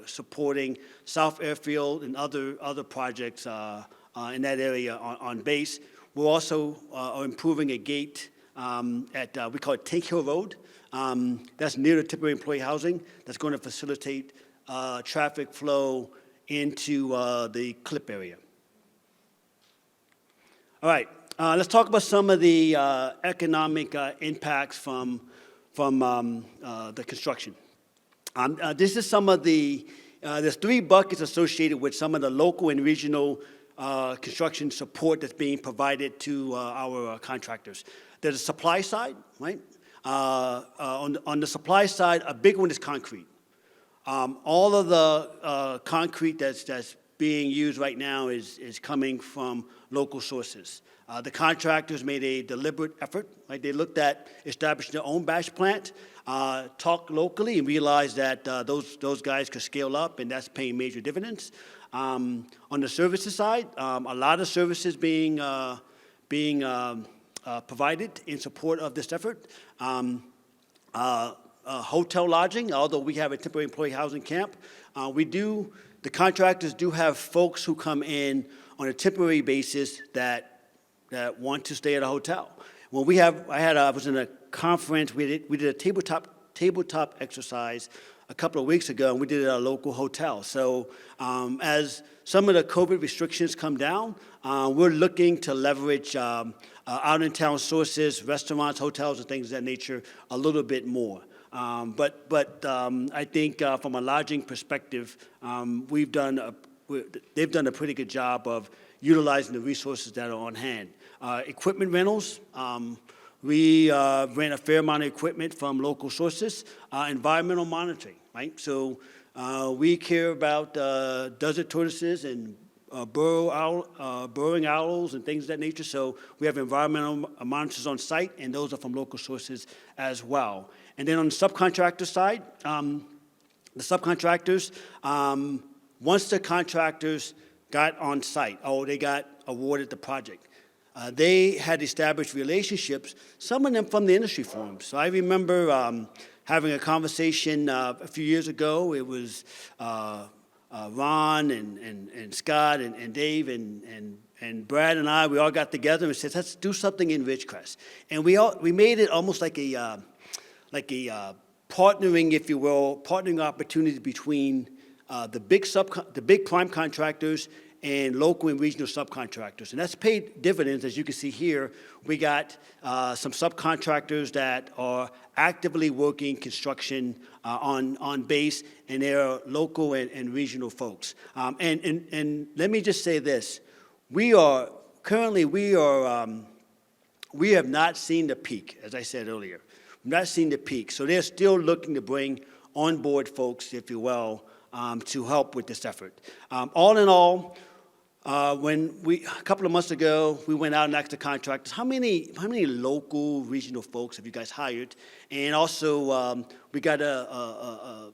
R: supporting South Airfield and other projects in that area on base. We're also improving a gate at, we call it Tank Hill Road. That's near the temporary employee housing. That's going to facilitate traffic flow into the CLIP area. All right, let's talk about some of the economic impacts from the construction. This is some of there's 3 buckets associated with some of the local and regional construction support that's being provided to our contractors. There's a supply side, right? On the supply side, a big one is concrete. All of the concrete that's being used right now is coming from local sources. The contractors made a deliberate effort, right? They looked at establishing their own batch plant, talked locally, and realized that those guys could scale up, and that's paying major dividends. On the services side, a lot of services being provided in support of this effort. Hotel lodging, although we have a temporary employee housing camp, the contractors do have folks who come in on a temporary basis that want to stay at a hotel. When I was in a conference, we did a tabletop exercise a couple of weeks ago, and we did it at a local hotel. So as some of the COVID restrictions come down, we're looking to leverage out-in-town sources, restaurants, hotels, and things of that nature a little bit more. But I think from a lodging perspective, they've done a pretty good job of utilizing the resources that are on hand. Equipment rentals, we rent a fair amount of equipment from local sources. Environmental monitoring, right? So we care about desert tortoises and burrowing owls and things of that nature. So we have environmental monitors on site, and those are from local sources as well. And then on the subcontractor side, the subcontractors, once the contractors got on site, they got awarded the project, they had established relationships, some of them from the industry forums. So I remember having a conversation a few years ago. It was Ron and Scott and Dave and Brad and I, we all got together and said, let's do something in Ridgecrest. And we made it almost like a partnering, if you will, partnering opportunity between the big prime contractors and local and regional subcontractors. And that's paid dividends, as you can see here. We got some subcontractors that are actively working construction on base, and they're local and regional folks. And let me just say this. We have not seen the peak, as I said earlier. We've not seen the peak. So they're still looking to bring on board folks, if you will, to help with this effort. All in all, a couple of months ago, we went out and asked the contractors, how many local, regional folks have you guys hired? And also, we got a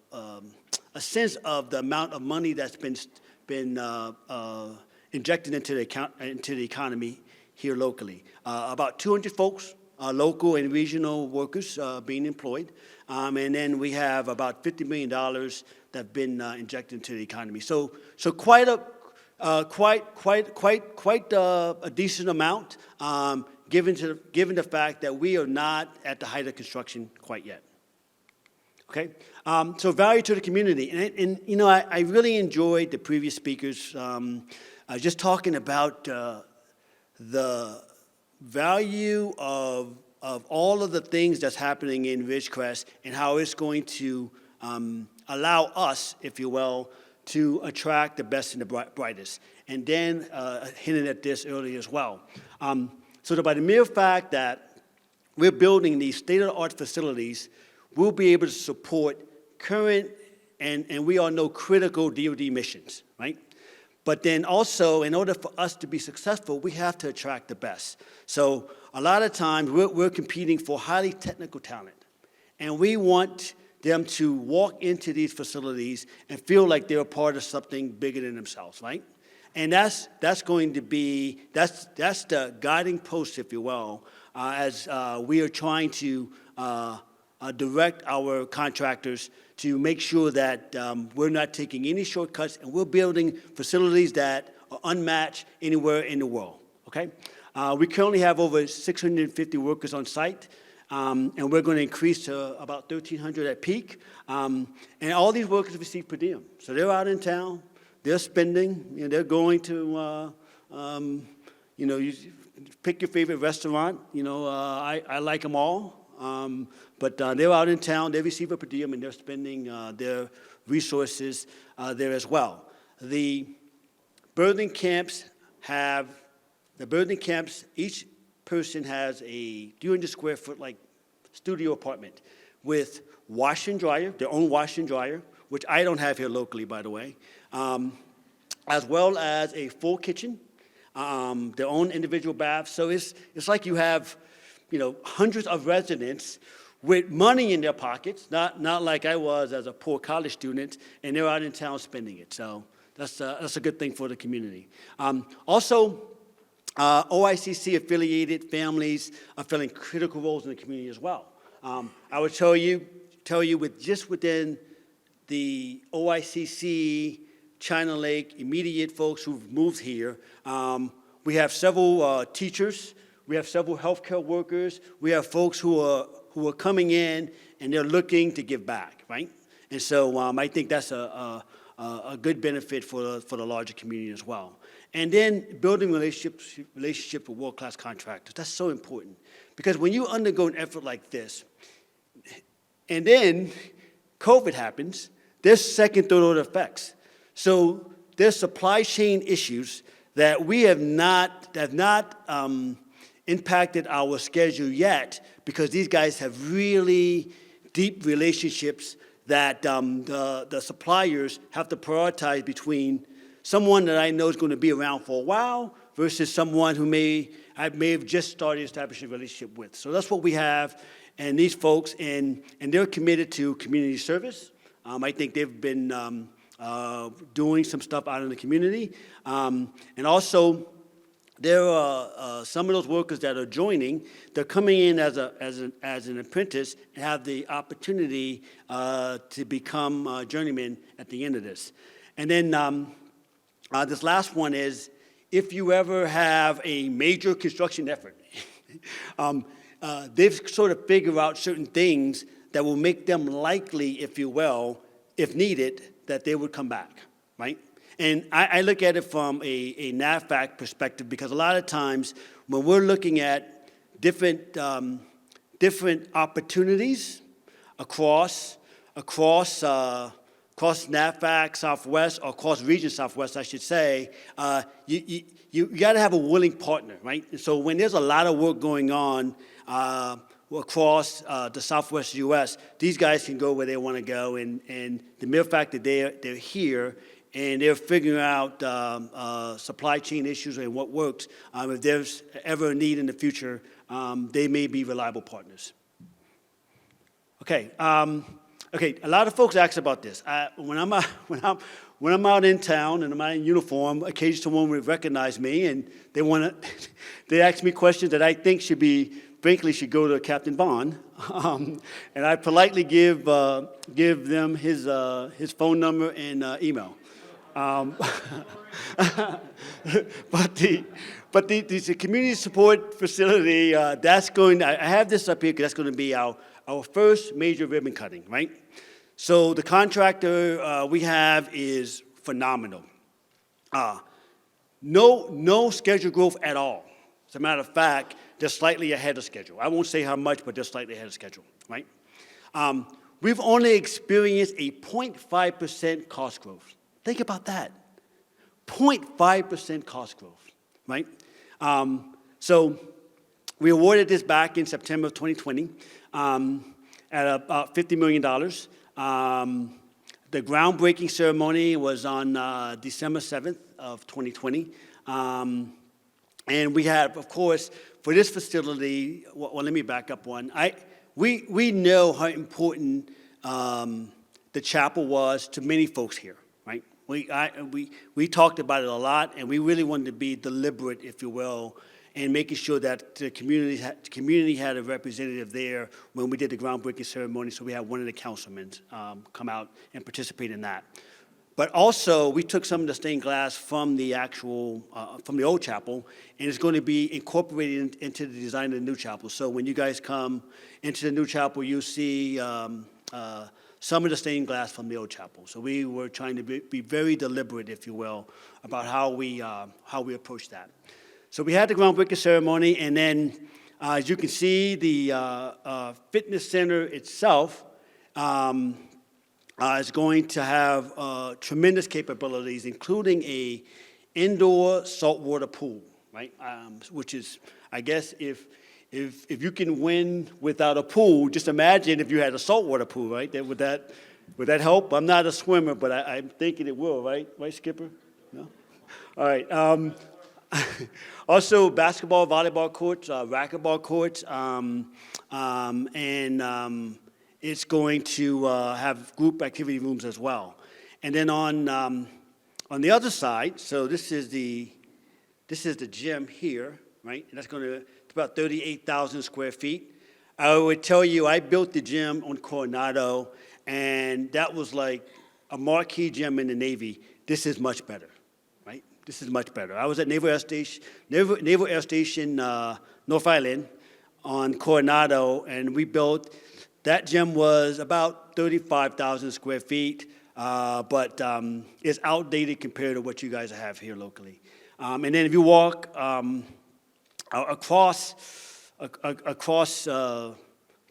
R: sense of the amount of money that's been injected into the economy here locally. About 200 folks, local and regional workers being employed. And then we have about $50 million that have been injected into the economy. So quite a decent amount, given the fact that we are not at the height of construction quite yet. Okay, so value to the community, and you know, I really enjoyed the previous speakers just talking about the value of all of the things that's happening in Ridgecrest and how it's going to allow us, if you will, to attract the best and the brightest. And Dan hinted at this earlier as well. So that by the mere fact that we're building these state-of-the-art facilities, we'll be able to support current and we all know critical DoD missions, right? But then also, in order for us to be successful, we have to attract the best. So a lot of times, we're competing for highly technical talent. And we want them to walk into these facilities and feel like they're a part of something bigger than themselves, right? And that's going to be, that's the guiding post, if you will, as we are trying to direct our contractors to make sure that we're not taking any shortcuts and we're building facilities that are unmatched anywhere in the world, okay? We currently have over 650 workers on site, and we're going to increase to about 1,300 at peak. And all these workers receive per diem. So they're out in town, they're spending, you know, they're going to, you know, you pick your favorite restaurant. You know, I like them all. But they're out in town, they receive a per diem, and they're spending their resources there as well. The birthing camps, each person has a 300 square foot like studio apartment with wash and dryer, their own wash and dryer, which I don't have here locally, by the way, as well as a full kitchen, their own individual bath. So it's like you have, you know, hundreds of residents with money in their pockets, not like I was as a poor college student, and they're out in town spending it. So that's a good thing for the community. Also, OICC affiliated families are filling critical roles in the community as well. I would tell you with just within the OICC, China Lake, immediate folks who've moved here, we have several teachers. We have several healthcare workers. We have folks who are coming in and they're looking to give back, right? And so I think that's a good benefit for the larger community as well. And then building relationships with world-class contractors. That's so important because when you undergo an effort like this, and then COVID happens, there's second, third order effects. So there's supply chain issues that we have not impacted our schedule yet because these guys have really deep relationships that the suppliers have to prioritize between someone that I know is going to be around for a while versus someone who may have just started establishing a relationship with. So that's what we have, and these folks, and they're committed to community service. I think they've been doing some stuff out in the community, and also there are some of those workers that are joining. They're coming in as an apprentice and have the opportunity to become journeymen at the end of this. And then this last one is, if you ever have a major construction effort, they've sort of figured out certain things that will make them likely, if you will, if needed, that they would come back, right? And I look at it from a NAVFAC perspective, because a lot of times when we're looking at different opportunities across NAVFAC Southwest, or across Region Southwest, I should say, you got to have a willing partner, right? And so when there's a lot of work going on across the Southwest U.S., these guys can go where they want to go, and the mere fact that they're here and they're figuring out supply chain issues and what works, if there's ever a need in the future, they may be reliable partners. Okay. Okay, a lot of folks ask about this. When I'm out in town and I'm out in uniform, occasionally someone will recognize me, and they ask me questions that I think frankly should go to Captain Vaughn, and I politely give them his phone number and email. But the community support facility, I have this up here because that's going to be our first major ribbon cutting, right? So the contractor we have is phenomenal. No schedule growth at all. As a matter of fact, they're slightly ahead of schedule. I won't say how much, but they're slightly ahead of schedule, right? We've only experienced a 0.5% cost growth. Think about that. 0.5% cost growth, right? So we awarded this back in September of 2020 at about $50 million. The groundbreaking ceremony was on December 7th of 2020. And we had, of course, for this facility, well, let me back up one. We know how important the chapel was to many folks here, right? We talked about it a lot, and we really wanted to be deliberate, if you will, and making sure that the community had a representative there when we did the groundbreaking ceremony, so we had one of the councilmen come out and participate in that. But also, we took some of the stained glass from the from the old chapel, and it's going to be incorporated into the design of the new chapel. So when you guys come into the new chapel, you'll see some of the stained glass from the old chapel. So we were trying to be very deliberate, if you will, about how we approach that. So we had the groundbreaking ceremony, and then, as you can see, the fitness center itself is going to have tremendous capabilities, including a indoor saltwater pool, right? Which is, I guess, if you can win without a pool, just imagine if you had a saltwater pool, right? Would that help? I'm not a swimmer, but I'm thinking it will, right? Right, Skipper? No? All right. Also, basketball, volleyball courts, racquetball courts, and it's going to have group activity rooms as well. And then on the other side, so this is the gym here, right? And that's going to about 38,000 square feet. I would tell you, I built the gym on Coronado, and that was like a marquee gym in the Navy. This is much better, right? This is much better. I was at Naval Air Station, North Island on Coronado, and we built, that gym was about 35,000 square feet, but it's outdated compared to what you guys have here locally. And then if you walk across I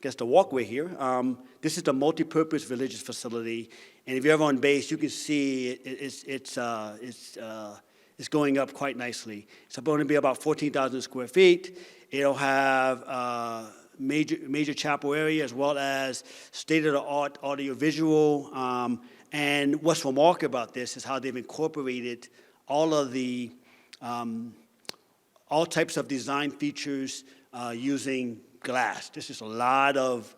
R: guess the walkway here, this is the multi-purpose religious facility, and if you're ever on base, you can see it's going up quite nicely. It's going to be about 14,000 square feet. It'll have major chapel area as well as state-of-the-art audiovisual. And what's remarkable about this is how they've incorporated all of the all types of design features using glass. This is a lot of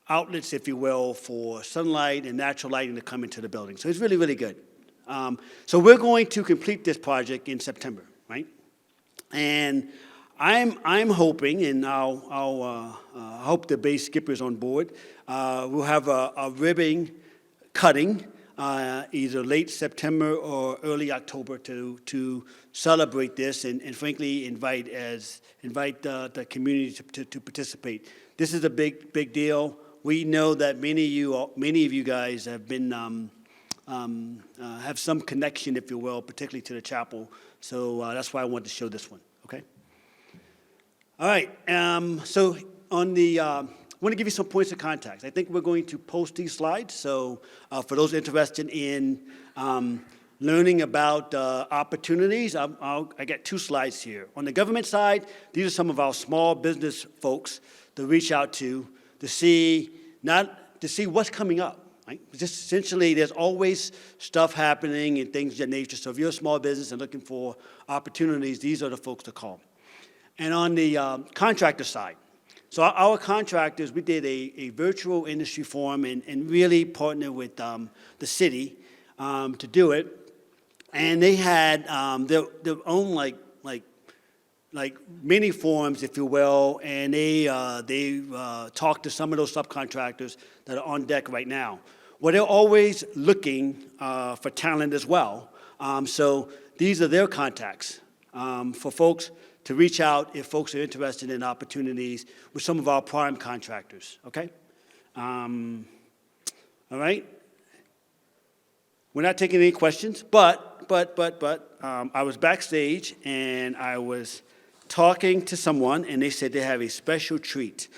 R: outlets, if you will, for sunlight and natural lighting to come into the building. So it's really, really good. So we're going to complete this project in September, right? And I'm hoping, and I'll hope the base skipper is on board. We'll have a ribbon cutting either late September or early October to celebrate this and frankly invite the community to participate. This is a big deal. We know that many of you guys have been have some connection, if you will, particularly to the chapel. So that's why I wanted to show this one. Okay. All right. So on the I want to give you some points of contact. I think we're going to post these slides. So for those interested in learning about opportunities, I got 2 slides here. On the government side, these are some of our small business folks to reach out to see what's coming up. Right? Just essentially, there's always stuff happening and things of that nature. So if you're a small business and looking for opportunities, these are the folks to call. And on the contractor side, so our contractors, we did a virtual industry forum and really partnered with the city to do it. And they had their own like mini forums, if you will, and they talked to some of those subcontractors that are on deck right now. Well, they're always looking for talent as well. So these are their contacts for folks to reach out if folks are interested in opportunities with some of our prime contractors, okay? All right? We're not taking any questions, but I was backstage and I was talking to someone and they said they have a special treat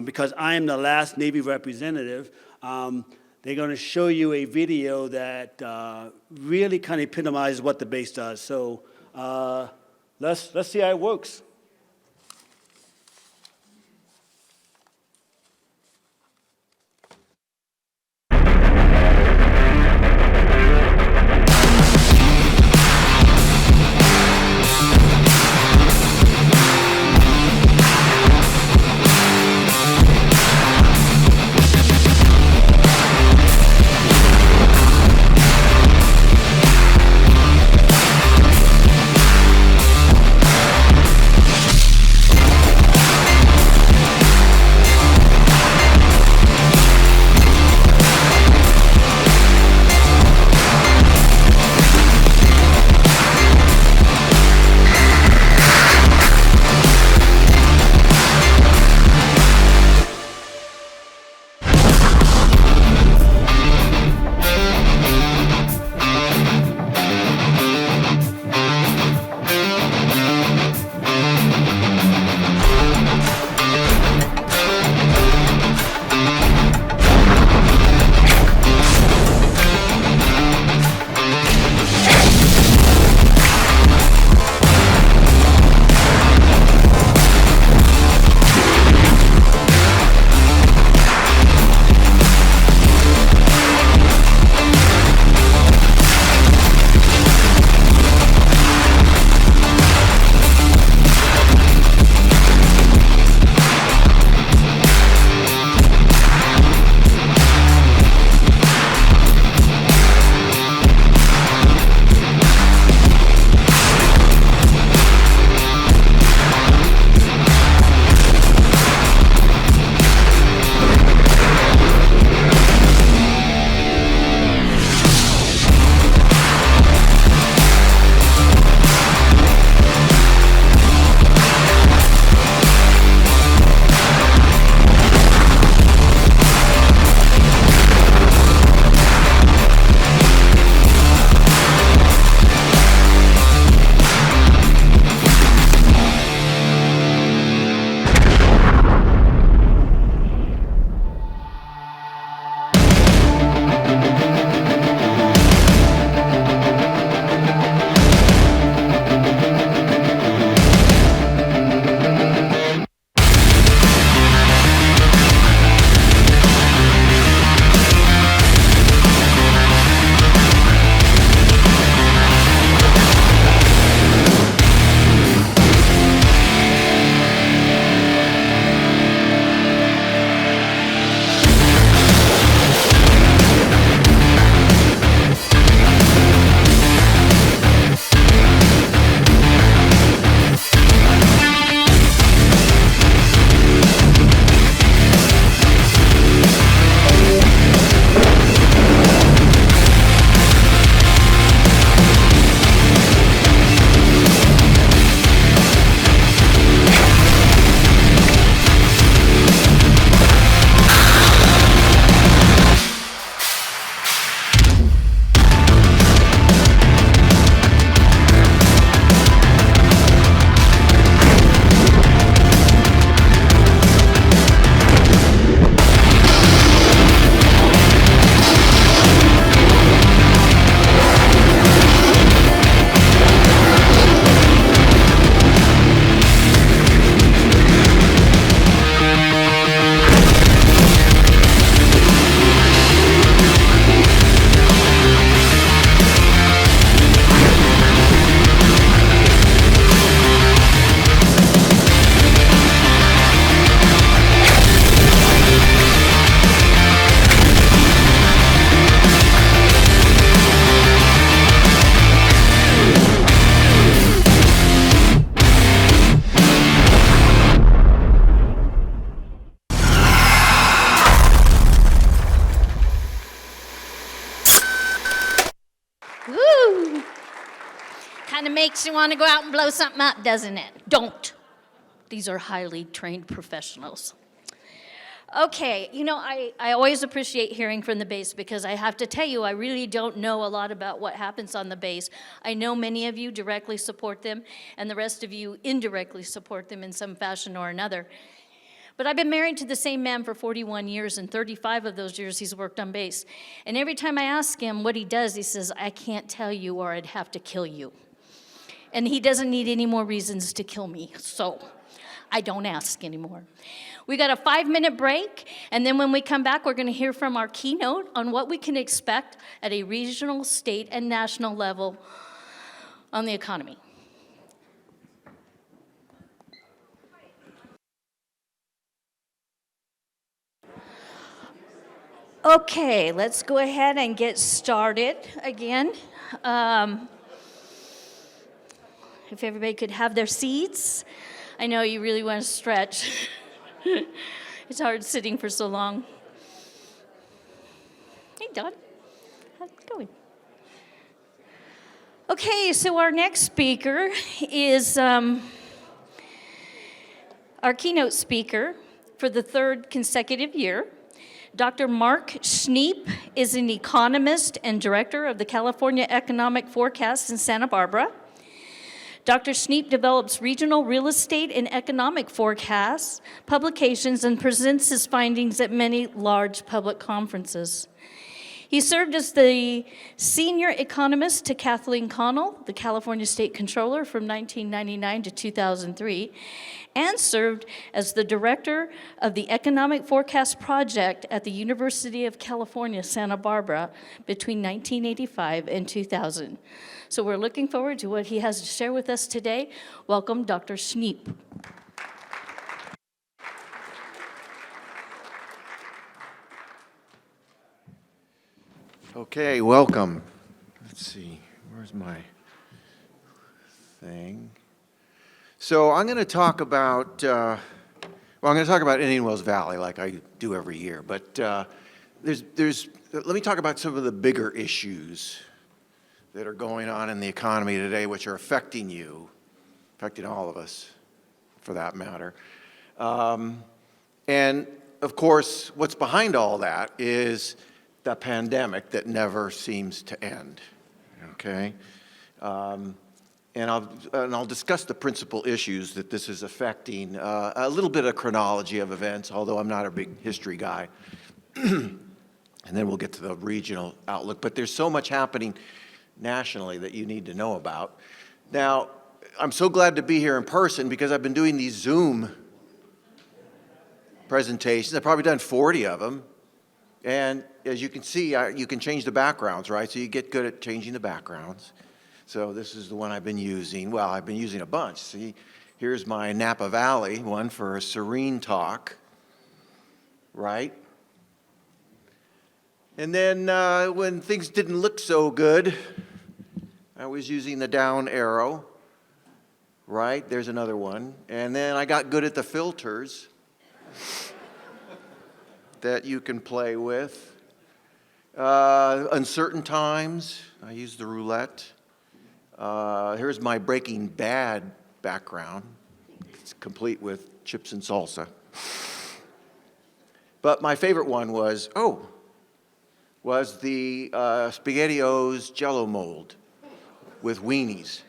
R: because I am the last Navy representative. They're going to show you a video that really kind of epitomizes what the base does. So let's see how it works.
C: makes you want to go out and blow something up, doesn't it? Don't. These are highly trained professionals. Okay, you know, I always appreciate hearing from the base because I have to tell you, I really don't know a lot about what happens on the base. I know many of you directly support them, and the rest of you indirectly support them in some fashion or another. But I've been married to the same man for 41 years, and 35 of those years he's worked on base. And every time I ask him what he does, he says, I can't tell you or I'd have to kill you. And he doesn't need any more reasons to kill me, so I don't ask anymore. We got a 5-minute break, and then when we come back, we're going to hear from our keynote on what we can expect at a regional, state, and national level on the economy. Okay, let's go ahead and get started again. If everybody could have their seats. I know you really want to stretch. It's hard sitting for so long. Hey, Don. How's it going? Okay, so our next speaker is our keynote speaker for the third consecutive year. Dr. Mark Schneep is an economist and director of the California Economic Forecast in Santa Barbara. Dr. Schneep develops regional real estate and economic forecasts, publications, and presents his findings at many large public conferences. He served as the senior economist to Kathleen Connell, the California State Controller, from 1999 to 2003, and served as the director of the Economic Forecast Project at the University of California, Santa Barbara, between 1985 and 2000. So we're looking forward to what he has to share with us today. Welcome, Dr. Schneep.
A: Okay, welcome. Let's see, where's my thing? So I'm going to talk about, I'm going to talk about Indian Wells Valley like I do every year, but let me talk about some of the bigger issues that are going on in the economy today, which are affecting you, affecting all of us, for that matter. And of course, what's behind all that is the pandemic that never seems to end, okay? And I'll discuss the principal issues that this is affecting, a little bit of chronology of events, although I'm not a big history guy. And then we'll get to the regional outlook. But there's so much happening nationally that you need to know about. Now, I'm so glad to be here in person because I've been doing these Zoom presentations. I've probably done 40 of them. And as you can see, you can change the backgrounds, right? So you get good at changing the backgrounds. So this is the one I've been using. Well, I've been using a bunch. See, here's my Napa Valley one for a serene talk, right? And then when things didn't look so good, I was using the down arrow, right? There's another one. And then I got good at the filters that you can play with. Uncertain times, I use the roulette. Here's my Breaking Bad background. It's complete with chips and salsa. But my favorite one was the SpaghettiOs Jell-O mold with weenies.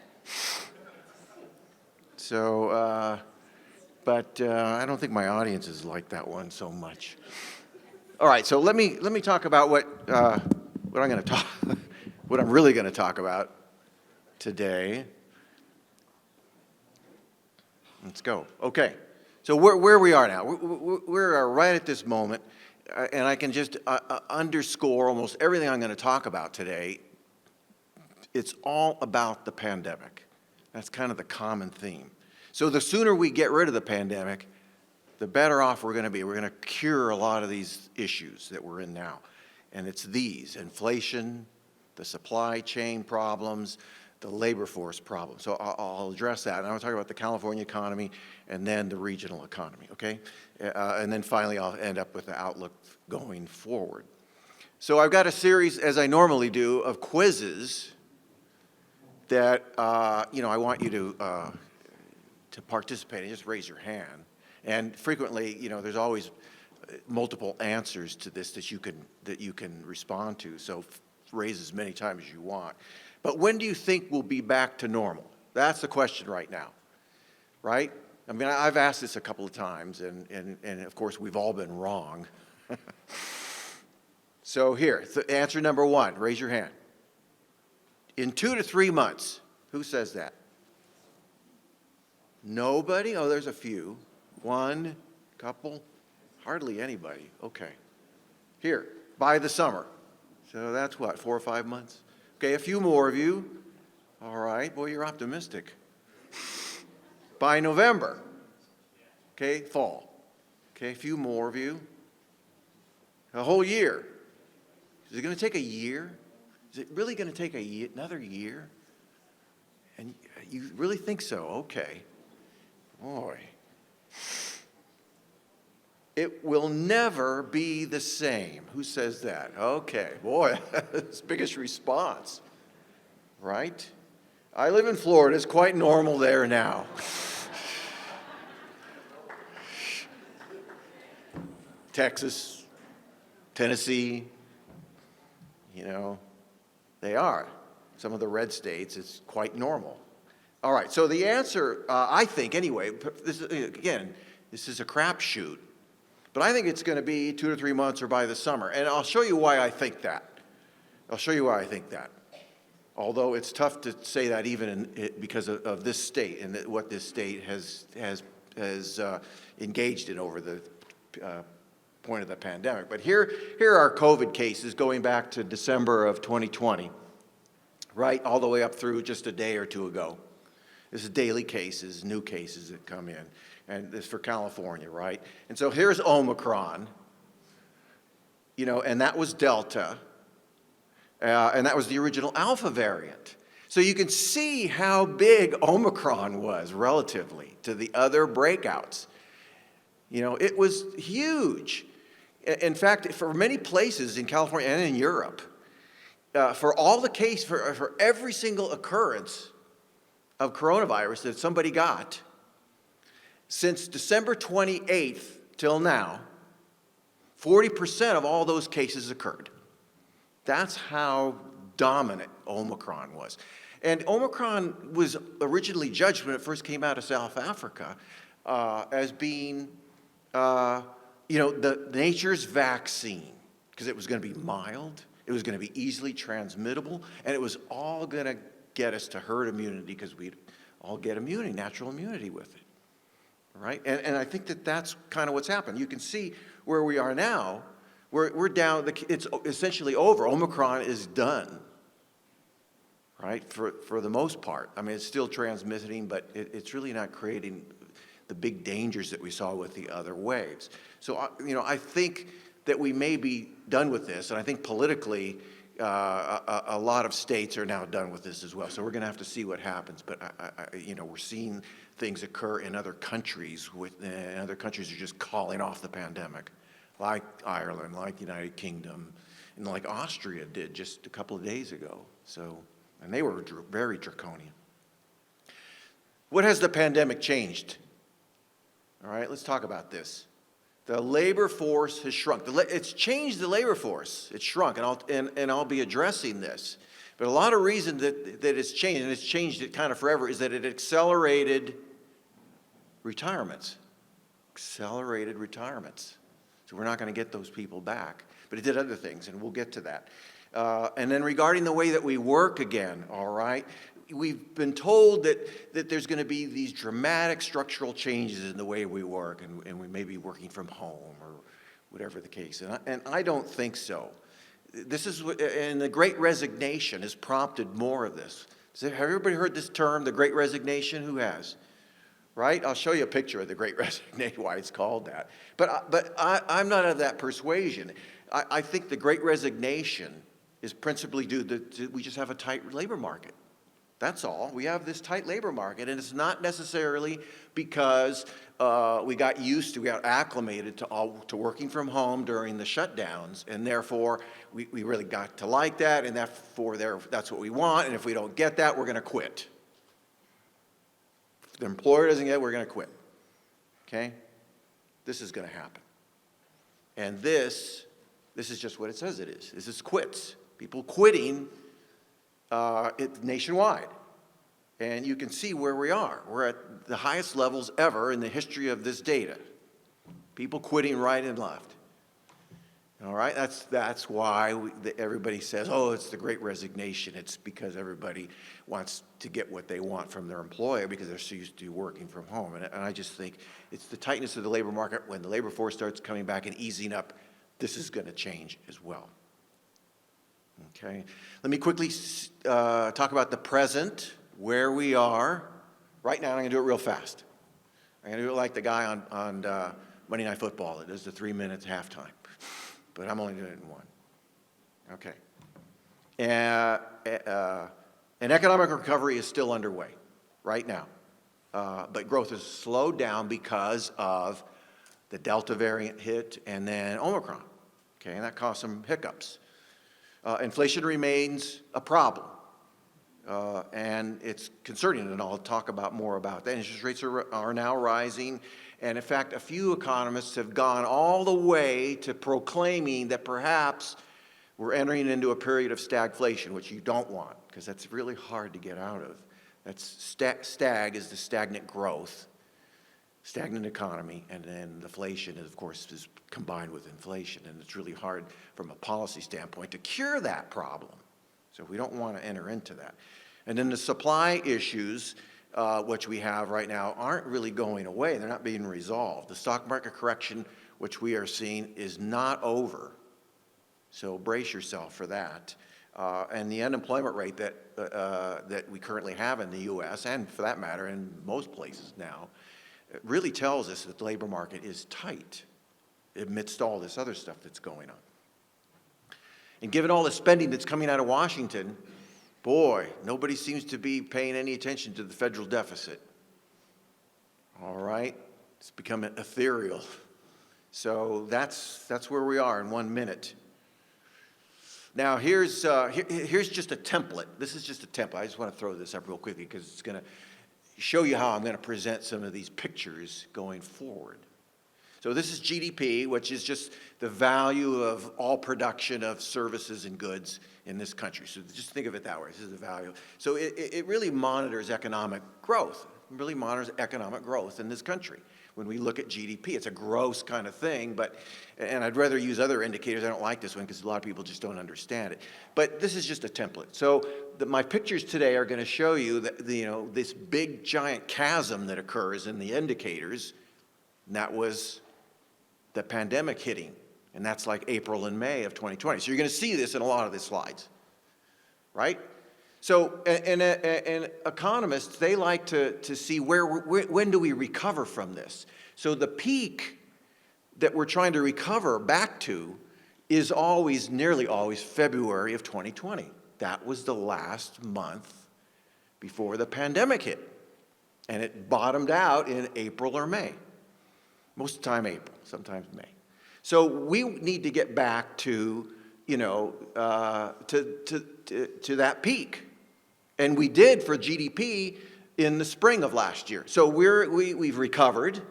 A: So, but I don't think my audiences like that one so much. All right, so let me talk about what I'm really going to talk about today. Let's go. Okay, so where we are now, we're right at this moment, and I can just underscore almost everything I'm going to talk about today. It's all about the pandemic. That's kind of the common theme. So the sooner we get rid of the pandemic, the better off we're going to be. We're going to cure a lot of these issues that we're in now. And it's these: inflation, the supply chain problems, the labor force problem. So I'll address that. And I'll talk about the California economy and then the regional economy, okay? And then finally I'll end up with the outlook going forward. So I've got a series, as I normally do, of quizzes that, I want you to participate and just raise your hand. And frequently, there's always multiple answers to this that you can respond to. So raise as many times as you want. But when do you think we'll be back to normal? That's the question right now, right? I mean, I've asked this a couple of times, and of course, we've all been wrong. So here, answer number one, raise your hand. In 2 to 3 months, who says that? Nobody? Oh, there's a few. One, couple, hardly anybody. Okay. Here, by the summer. So that's what, 4 or 5 months? Okay, a few more of you. All right, boy, you're optimistic. By November. Okay, fall. Okay, a few more of you. A whole year. Is it going to take a year? Is it really going to take another year? And you really think so? Okay. Boy. It will never be the same. Who says that? Okay. Boy, that's the biggest response. Right? I live in Florida. It's quite normal there now. Texas, Tennessee, they are. Some of the red states, it's quite normal. All right, so the answer, I think anyway, this is a crapshoot, but I think it's going to be 2 to 3 months or by the summer. And I'll show you why I think that. Although it's tough to say that even because of this state and what this state has engaged in over the point of the pandemic. But here are COVID cases going back to December of 2020, right, all the way up through just a day or two ago. This is daily cases, new cases that come in, and this is for California, right? And so here's Omicron, and that was Delta, and that was the original Alpha variant. So you can see how big Omicron was relatively to the other breakouts. It was huge. In fact, for many places in California and in Europe, for all the case, for every single occurrence of coronavirus that somebody got, since December 28th till now, 40% of all those cases occurred. That's how dominant Omicron was. And Omicron was originally judged when it first came out of South Africa as being the nature's vaccine, because it was going to be mild, it was going to be easily transmittable, and it was all going to get us to herd immunity because we'd all get immunity, natural immunity with it, right? And I think that's kind of what's happened. You can see where we are now. We're down, it's essentially over. Omicron is done, right, for the most part. I mean, it's still transmitting, but it's really not creating the big dangers that we saw with the other waves. So, I think that we may be done with this, and I think politically a lot of states are now done with this as well. So we're going to have to see what happens. But, we're seeing things occur in other countries, and other countries are just calling off the pandemic, like Ireland, like the United Kingdom, and like Austria did just a couple of days ago. So, and they were very draconian. What has the pandemic changed? All right, let's talk about this. The labor force has shrunk. It's changed the labor force. It's shrunk, and I'll be addressing this. But a lot of reason that it's changed, and it's changed it kind of forever, is that it accelerated retirements. Accelerated retirements. So we're not going to get those people back. But it did other things, and we'll get to that. And then regarding the way that we work again, all right, we've been told that there's going to be these dramatic structural changes in the way we work, and we may be working from home or whatever the case. And I don't think so. And the Great Resignation has prompted more of this. Have everybody heard this term, the Great Resignation? Who has? Right? I'll show you a picture of the Great Resignation, why it's called that. But I'm not of that persuasion. I think the Great Resignation is principally due to we just have a tight labor market. That's all. We have this tight labor market, and it's not necessarily because we got acclimated to working from home during the shutdowns, and therefore we really got to like that, and that's what we want, and if we don't get that, we're going to quit. If the employer doesn't get it, we're going to quit. Okay? This is going to happen. And this is just what it says it is. This is quits. People quitting nationwide. And you can see where we are. We're at the highest levels ever in the history of this data. People quitting right and left. All right, that's why everybody says, oh, it's the Great Resignation. It's because everybody wants to get what they want from their employer because they're so used to working from home. And I just think it's the tightness of the labor market. When the labor force starts coming back and easing up, this is going to change as well. Okay, let me quickly talk about the present, where we are. Right now, I'm going to do it real fast. I'm going to do it like the guy on Monday Night Football that does the 3 minutes halftime. But I'm only doing it in one. Okay. An economic recovery is still underway right now. But growth has slowed down because of the Delta variant hit and then Omicron. Okay, and that caused some hiccups. Inflation remains a problem. And it's concerning, and I'll talk more about that. Interest rates are now rising. And in fact, a few economists have gone all the way to proclaiming that perhaps we're entering into a period of stagflation, which you don't want, because that's really hard to get out of. That's stag is the stagnant growth, stagnant economy, and then deflation, of course, is combined with inflation. And it's really hard from a policy standpoint to cure that problem. So we don't want to enter into that. And then the supply issues, which we have right now, aren't really going away. They're not being resolved. The stock market correction, which we are seeing, is not over. So brace yourself for that. And the unemployment rate that we currently have in the U.S., and for that matter in most places now, it really tells us that the labor market is tight amidst all this other stuff that's going on. And given all the spending that's coming out of Washington, boy, nobody seems to be paying any attention to the federal deficit. All right? It's become ethereal. So that's where we are in 1 minute. Now, here's just a template. This is just a template. I just want to throw this up real quickly because it's going to show you how I'm going to present some of these pictures going forward. So this is GDP, which is just the value of all production of services and goods in this country. So just think of it that way. This is the value. So it really monitors economic growth. It really monitors economic growth in this country. When we look at GDP, it's a gross kind of thing, and I'd rather use other indicators. I don't like this one because a lot of people just don't understand it. But this is just a template. So my pictures today are going to show you that this big giant chasm that occurs in the indicators, and that was the pandemic hitting, and that's like April and May of 2020. So you're going to see this in a lot of the slides, right? So, and economists, they like to see when do we recover from this? So the peak that we're trying to recover back to is nearly always February of 2020. That was the last month before the pandemic hit, and it bottomed out in April or May. Most of the time April, sometimes May. So we need to get back to, to that peak. And we did for GDP in the spring of last year. So we've recovered,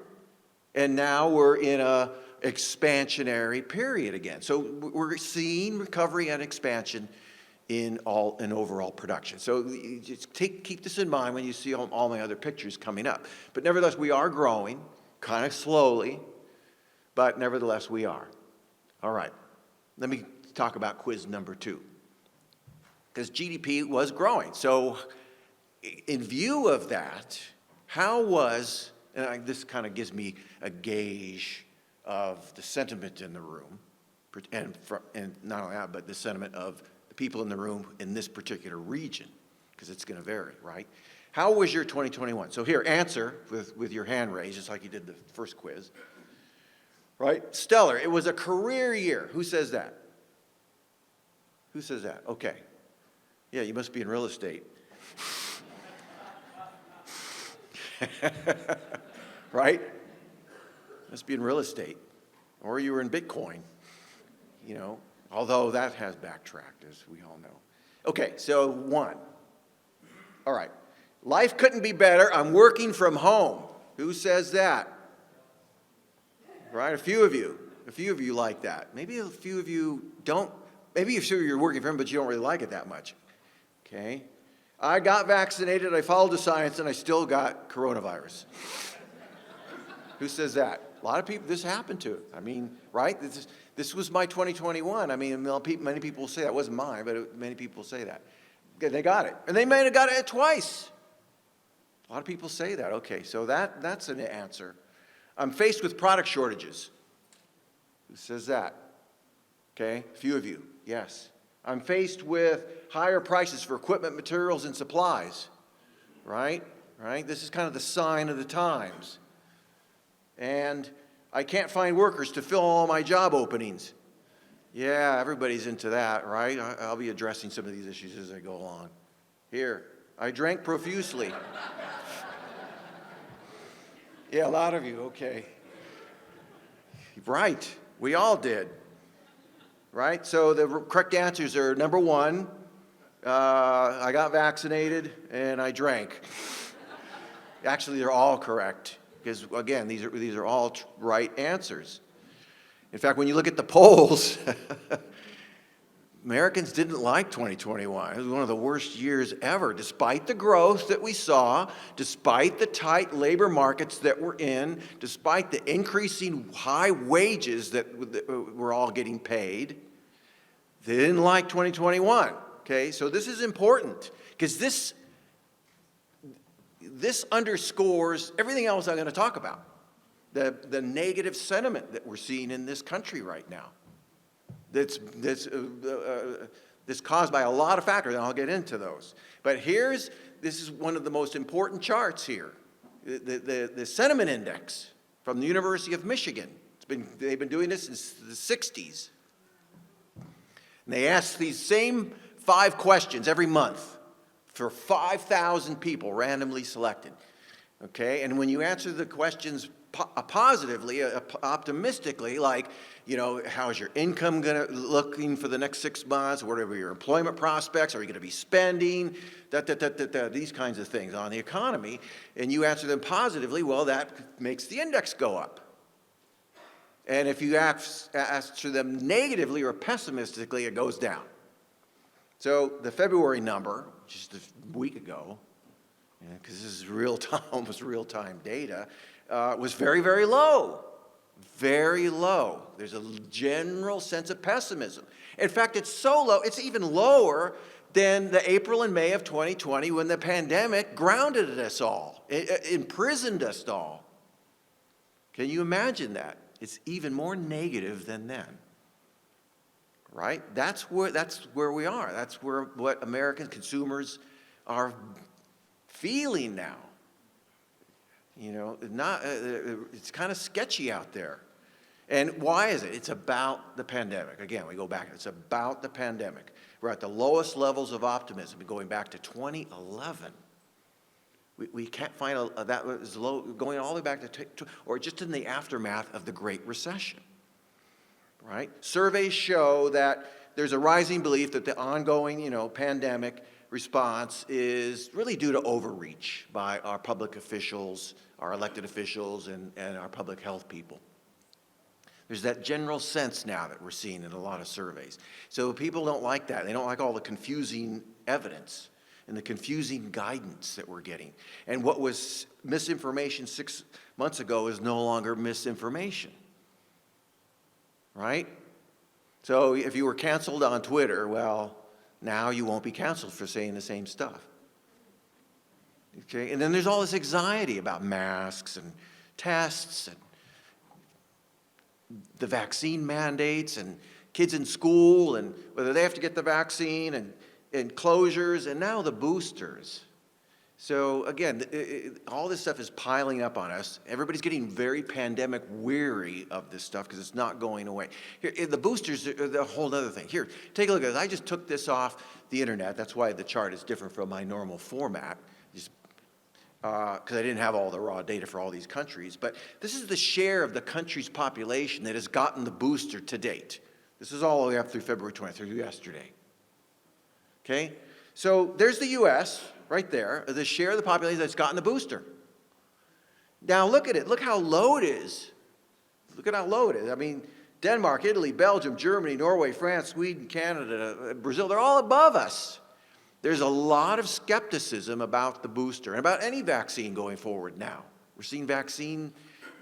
A: and now we're in a expansionary period again. So we're seeing recovery and expansion in overall production. So just keep this in mind when you see all my other pictures coming up. But nevertheless, we are growing. Kind of slowly, but nevertheless we are. All right, let me talk about quiz number 2. Because GDP was growing. So in view of that, this kind of gives me a gauge of the sentiment in the room, and not only that, but the sentiment of the people in the room in this particular region, because it's going to vary, right? How was your 2021? So here, answer with your hand raised, just like you did the first quiz. Right? Stellar. It was a career year. Who says that? Who says that? Okay. Yeah, you must be in real estate. Right? Must be in real estate, or you were in Bitcoin, you know, although that has backtracked, as we all know. Okay, so 1. All right. Life couldn't be better. I'm working from home. Who says that? Right? A few of you like that. Maybe a few of you don't. Maybe you're working from home, but you don't really like it that much. Okay? I got vaccinated, I followed the science, and I still got coronavirus. Who says that? A lot of people, this happened to. I mean, right? This was my 2021. I mean, many people say that. It wasn't mine, but many people say that. They got it. And they may have got it twice. A lot of people say that. Okay, so that's an answer. I'm faced with product shortages. Who says that? Okay, a few of you, yes. I'm faced with higher prices for equipment, materials, and supplies. Right? Right? This is kind of the sign of the times. And I can't find workers to fill all my job openings. Yeah, everybody's into that, right? I'll be addressing some of these issues as I go along. Here, I drank profusely. Yeah, a lot of you, okay. Right, we all did. Right, so the correct answers are number 1, I got vaccinated and I drank. Actually, they're all correct. Because, again, these are all right answers. In fact, when you look at the polls, Americans didn't like 2021. It was one of the worst years ever, despite the growth that we saw, despite the tight labor markets that we're in, despite the increasing high wages that we're all getting paid. They didn't like 2021, okay? So this is important, because this underscores everything else I'm going to talk about. The negative sentiment that we're seeing in this country right now. That's caused by a lot of factors, and I'll get into those. But this is one of the most important charts here. The sentiment index from the University of Michigan. They've been doing this since the 60s. And they ask these same 5 questions every month for 5,000 people randomly selected. Okay, and when you answer the questions positively, optimistically, like, you know, how's your income looking for the next 6 months? What are your employment prospects? Are you going to be spending? These kinds of things on the economy. And you answer them positively, well, that makes the index go up. And if you answer them negatively or pessimistically, it goes down. So the February number, just a week ago, because this is real-time, almost real-time data, was very, very low. Very low. There's a general sense of pessimism. In fact, it's so low, it's even lower than the April and May of 2020 when the pandemic grounded us all, imprisoned us all. Can you imagine that? It's even more negative than then. Right? That's where we are. That's what American consumers are feeling now. You know, it's kind of sketchy out there. And why is it? It's about the pandemic. Again, we go back. It's about the pandemic. We're at the lowest levels of optimism going back to 2011. We can't find that was low going all the way back to or just in the aftermath of the Great Recession. Right? Surveys show that there's a rising belief that the ongoing, pandemic response is really due to overreach by our public officials, our elected officials, and our public health people. There's that general sense now that we're seeing in a lot of surveys. So people don't like that. They don't like all the confusing evidence and the confusing guidance that we're getting. And what was misinformation 6 months ago is no longer misinformation. Right? So if you were canceled on Twitter, well, now you won't be canceled for saying the same stuff. Okay? And then there's all this anxiety about masks and tests and the vaccine mandates and kids in school and whether they have to get the vaccine and closures and now the boosters. So again, all this stuff is piling up on us. Everybody's getting very pandemic weary of this stuff because it's not going away. Here, the boosters are a whole other thing. Here, take a look at this. I just took this off the internet. That's why the chart is different from my normal format. because I didn't have all the raw data for all these countries, but this is the share of the country's population that has gotten the booster to date. This is all the way up through February 20th, through yesterday. Okay? So there's the US, right there, the share of the population that's gotten the booster. Now look at it. Look how low it is. Look at how low it is. I mean, Denmark, Italy, Belgium, Germany, Norway, France, Sweden, Canada, Brazil, they're all above us. There's a lot of skepticism about the booster and about any vaccine going forward now. We're seeing vaccine,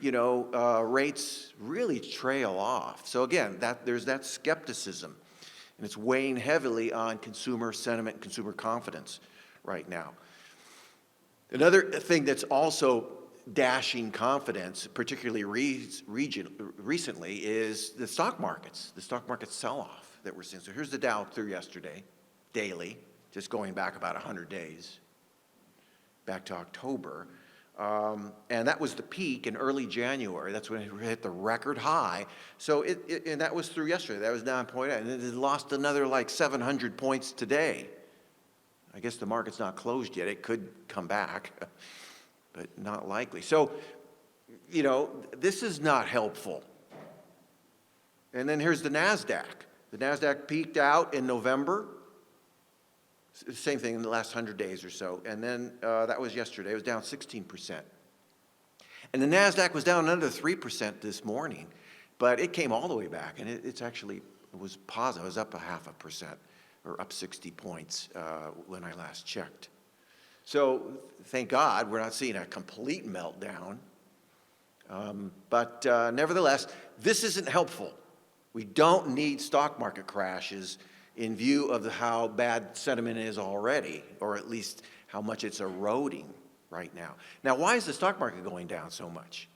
A: rates really trail off. So again, there's that skepticism, and it's weighing heavily on consumer sentiment and consumer confidence right now. Another thing that's also dashing confidence, particularly recently, is the stock markets sell-off that we're seeing. So here's the Dow through yesterday, daily, just going back about 100 days, back to October. And that was the peak in early January. That's when it hit the record high. So and that was through yesterday. That was 9.8, and it lost another like 700 points today. I guess the market's not closed yet. It could come back, but not likely. So, this is not helpful. And then here's the NASDAQ. The NASDAQ peaked out in November. Same thing in the last 100 days or so. And then that was yesterday. It was down 16%. And the NASDAQ was down another 3% this morning. But it came all the way back. And it was positive. It was up 0.5%, or up 60 points when I last checked. So thank God we're not seeing a complete meltdown. But nevertheless, this isn't helpful. We don't need stock market crashes in view of how bad sentiment is already, or at least how much it's eroding right now. Now, why is the stock market going down so much?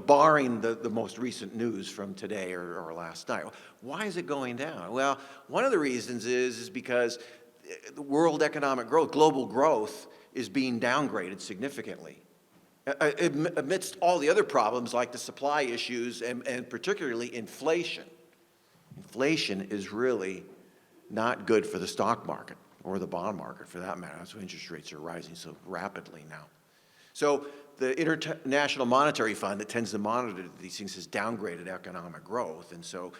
A: Barring the most recent news from today or last night. Why is it going down? Well, one of the reasons is because the world economic growth, global growth, is being downgraded significantly. Amidst all the other problems like the supply issues and particularly inflation. Inflation is really not good for the stock market or the bond market for that matter. So interest rates are rising so rapidly now. So the International Monetary Fund that tends to monitor these things has downgraded economic growth. And so,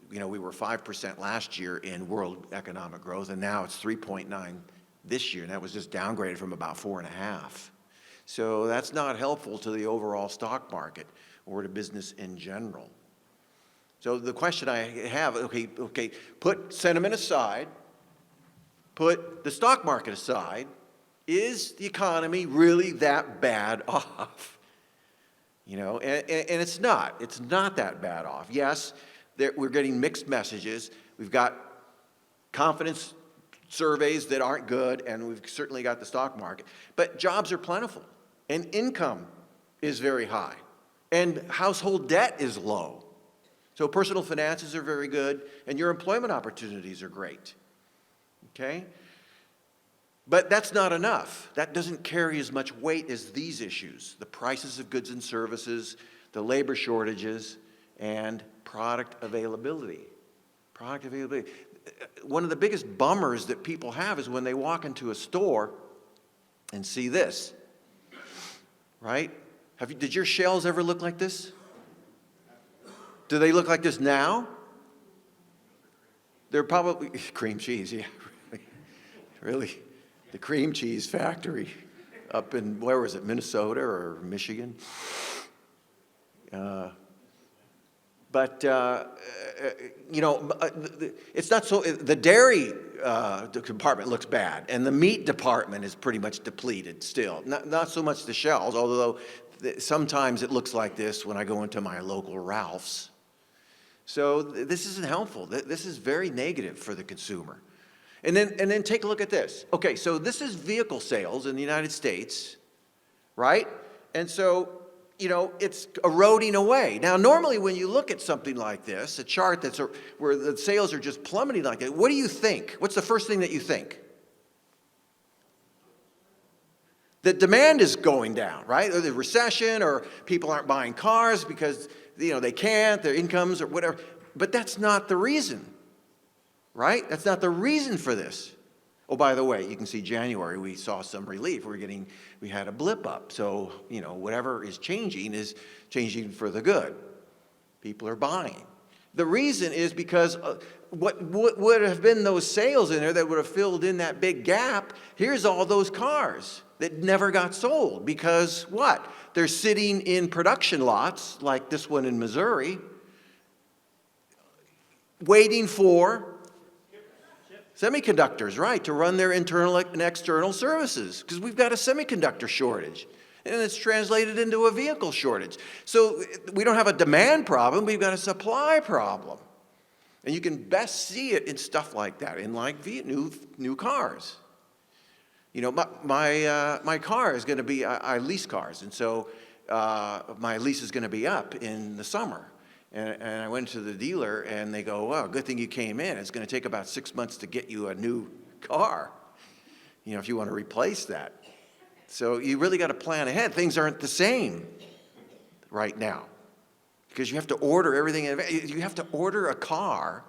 A: we were 5% last year in world economic growth, and now it's 3.9 this year, and that was just downgraded from about 4.5. So that's not helpful to the overall stock market or to business in general. So the question I have, okay, put sentiment aside, put the stock market aside, is the economy really that bad off? And it's not. It's not that bad off. Yes, we're getting mixed messages. We've got confidence surveys that aren't good, and we've certainly got the stock market. But jobs are plentiful, and income is very high, and household debt is low. So personal finances are very good, and your employment opportunities are great, okay? But that's not enough. That doesn't carry as much weight as these issues: the prices of goods and services, the labor shortages, and product availability. Product availability. One of the biggest bummers that people have is when they walk into a store and see this, right? Did your shelves ever look like this? Do they look like this now? They're probably cream cheese, yeah, really. The cream cheese factory up in, where was it, Minnesota or Michigan? It's not so, the dairy department looks bad, and the meat department is pretty much depleted still. Not so much the shelves, although sometimes it looks like this when I go into my local Ralph's. So this isn't helpful. This is very negative for the consumer. And then take a look at this. Okay, so this is vehicle sales in the United States, right? And so, it's eroding away. Now, normally when you look at something like this, a chart where the sales are just plummeting like that, what do you think? What's the first thing that you think? That demand is going down, right? Or the recession, or people aren't buying cars because they can't, their incomes or whatever. But that's not the reason, right? That's not the reason for this. Oh, by the way, you can see January, we saw some relief. We had a blip up. So, you know, whatever is changing for the good. People are buying. The reason is because what would have been those sales in there that would have filled in that big gap, here's all those cars that never got sold because what? They're sitting in production lots, like this one in Missouri, waiting for semiconductors, right, to run their internal and external services, because we've got a semiconductor shortage, and it's translated into a vehicle shortage. So we don't have a demand problem, we've got a supply problem. And you can best see it in stuff like that, in like new cars. You know, my car is going to be, I lease cars, and so my lease is going to be up in the summer. And I went to the dealer, and they go, well, good thing you came in. It's going to take about 6 months to get you a new car, you know, if you want to replace that. So you really got to plan ahead. Things aren't the same right now because you have to order everything in advance. You have to order a car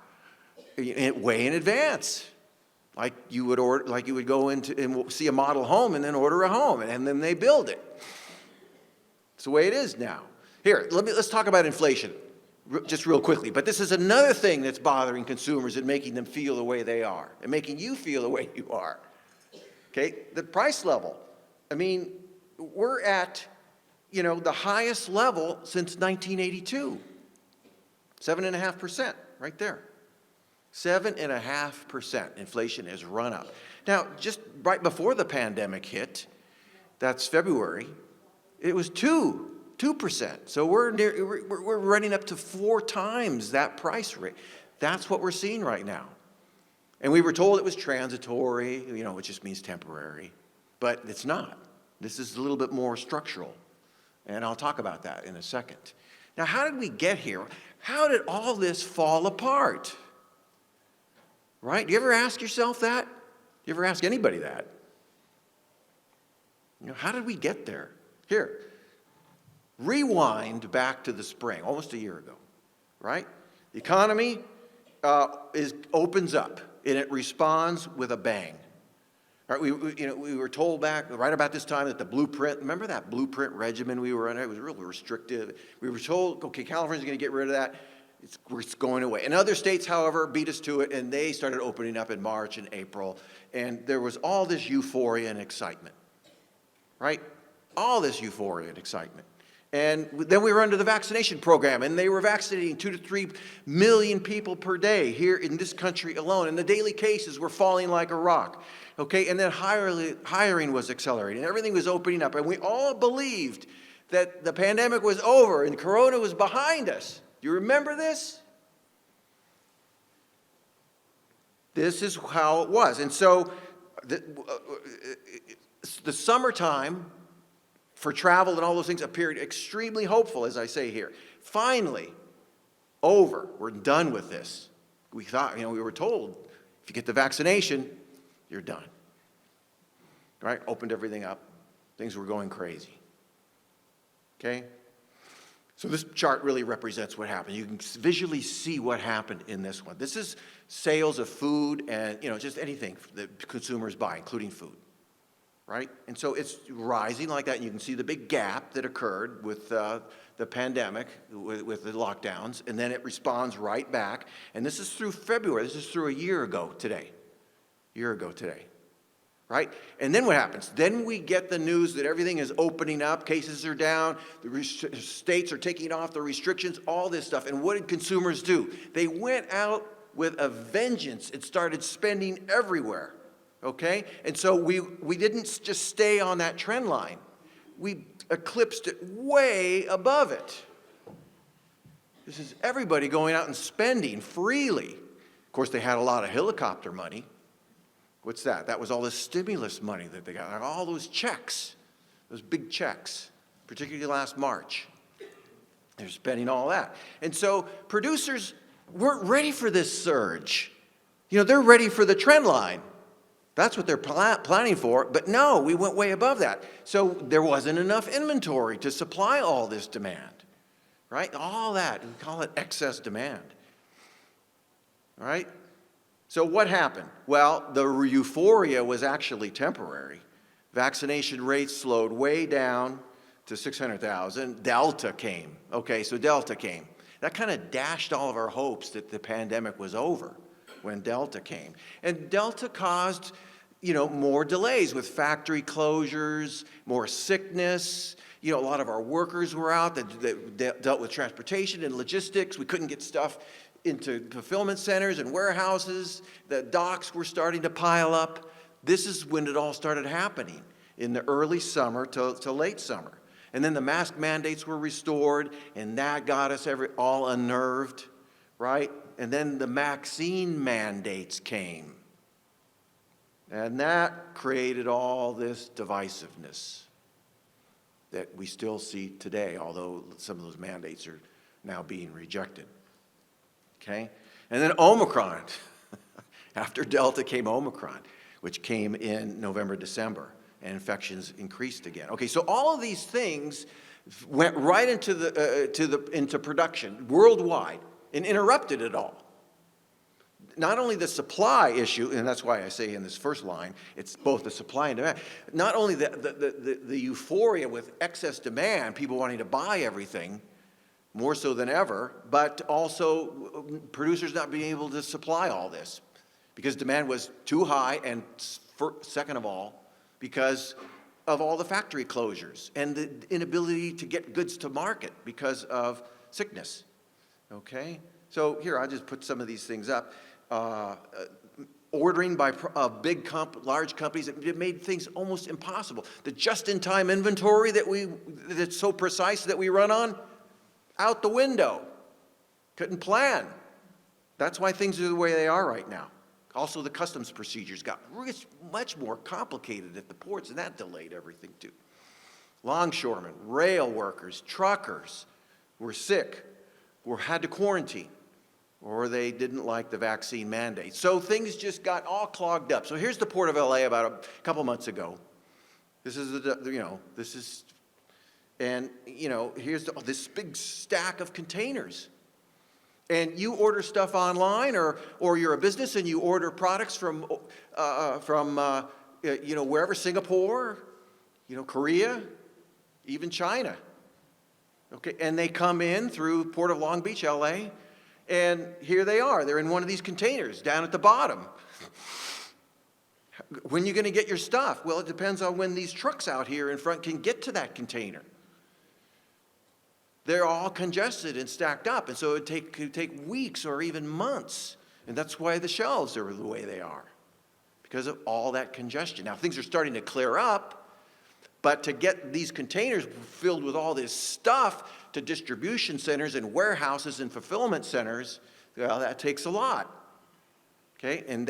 A: way in advance. Like you would go into and see a model home and then order a home, and then they build it. It's the way it is now. Here, let's talk about inflation. Just real quickly, but this is another thing that's bothering consumers and making them feel the way they are, and making you feel the way you are. Okay, the price level. I mean, we're at, you know, the highest level since 1982. 7.5%, right there. 7.5% inflation has run up. Now, just right before the pandemic hit, that's February, it was 2%. So we're running up to 4 times that price rate. That's what we're seeing right now. And we were told it was transitory, you know, which just means temporary. But it's not. This is a little bit more structural. And I'll talk about that in a second. Now, how did we get here? How did all this fall apart? Right? Do you ever ask yourself that? Do you ever ask anybody that? You know, how did we get there? Here. Rewind back to the spring, almost a year ago, right? The economy opens up, and it responds with a bang. Right? We were told back right about this time that the blueprint, remember that blueprint regimen we were under? It was really restrictive. We were told, okay, California's going to get rid of that. It's going away. And other states, however, beat us to it, and they started opening up in March and April, and there was all this euphoria and excitement, right? All this euphoria and excitement. And then we were under the vaccination program, and they were vaccinating 2 to 3 million people per day here in this country alone. And the daily cases were falling like a rock. Okay, and then hiring was accelerating. Everything was opening up, and we all believed that the pandemic was over and Corona was behind us. Do you remember this? This is how it was. And so the summertime for travel and all those things appeared extremely hopeful, as I say here. Finally, over. We're done with this. We thought, we were told, if you get the vaccination, you're done. Right? Opened everything up. Things were going crazy. Okay? So this chart really represents what happened. You can visually see what happened in this one. This is sales of food and, just anything that consumers buy, including food. Right? And so it's rising like that, and you can see the big gap that occurred with the pandemic, with the lockdowns, and then it responds right back. And this is through February. This is through a year ago today. Right? And then what happens? Then we get the news that everything is opening up, cases are down, the states are taking off the restrictions, all this stuff. And what did consumers do? They went out with a vengeance and started spending everywhere. Okay? And so we didn't just stay on that trend line. We eclipsed it way above it. This is everybody going out and spending freely. Of course, they had a lot of helicopter money. What's that? That was all the stimulus money that they got, all those checks, those big checks, particularly last March. They're spending all that. And so producers weren't ready for this surge. They're ready for the trend line. That's what they're planning for, but no, we went way above that. So there wasn't enough inventory to supply all this demand, right? All that, we call it excess demand, all right? So what happened? Well, the euphoria was actually temporary. Vaccination rates slowed way down to 600,000. Delta came. Okay, so Delta came. That kind of dashed all of our hopes that the pandemic was over when Delta came. And Delta caused, more delays with factory closures, more sickness. A lot of our workers were out that dealt with transportation and logistics. We couldn't get stuff into fulfillment centers and warehouses. The docks were starting to pile up. This is when it all started happening, in the early summer to late summer. And then the mask mandates were restored, and that got us all unnerved, right? And then the vaccine mandates came. And that created all this divisiveness that we still see today, although some of those mandates are now being rejected. Okay? And then Omicron. After Delta came Omicron, which came in November, December, and infections increased again. Okay, so all of these things went right into production worldwide and interrupted it all. Not only the supply issue, and that's why I say in this first line, it's both the supply and demand. Not only the euphoria with excess demand, people wanting to buy everything, more so than ever, but also producers not being able to supply all this because demand was too high, and second of all, because of all the factory closures and the inability to get goods to market because of sickness. Okay? So here, I'll just put some of these things up. Ordering by large companies, it made things almost impossible. The just-in-time inventory that's so precise that we run on, out the window. Couldn't plan. That's why things are the way they are right now. Also, the customs procedures got much more complicated at the ports, and that delayed everything too. Longshoremen, rail workers, truckers were sick or had to quarantine, or they didn't like the vaccine mandate. So things just got all clogged up. So here's the Port of LA about a couple months ago. This is, here's this big stack of containers. And you order stuff online, or you're a business and you order products from wherever, Singapore, Korea, even China. Okay, and they come in through Port of Long Beach, LA, and here they are. They're in one of these containers down at the bottom. When are you going to get your stuff? Well, it depends on when these trucks out here in front can get to that container. They're all congested and stacked up, and so it could take weeks or even months. And that's why the shelves are the way they are, because of all that congestion. Now, things are starting to clear up, but to get these containers filled with all this stuff to distribution centers and warehouses and fulfillment centers, well, that takes a lot. Okay, and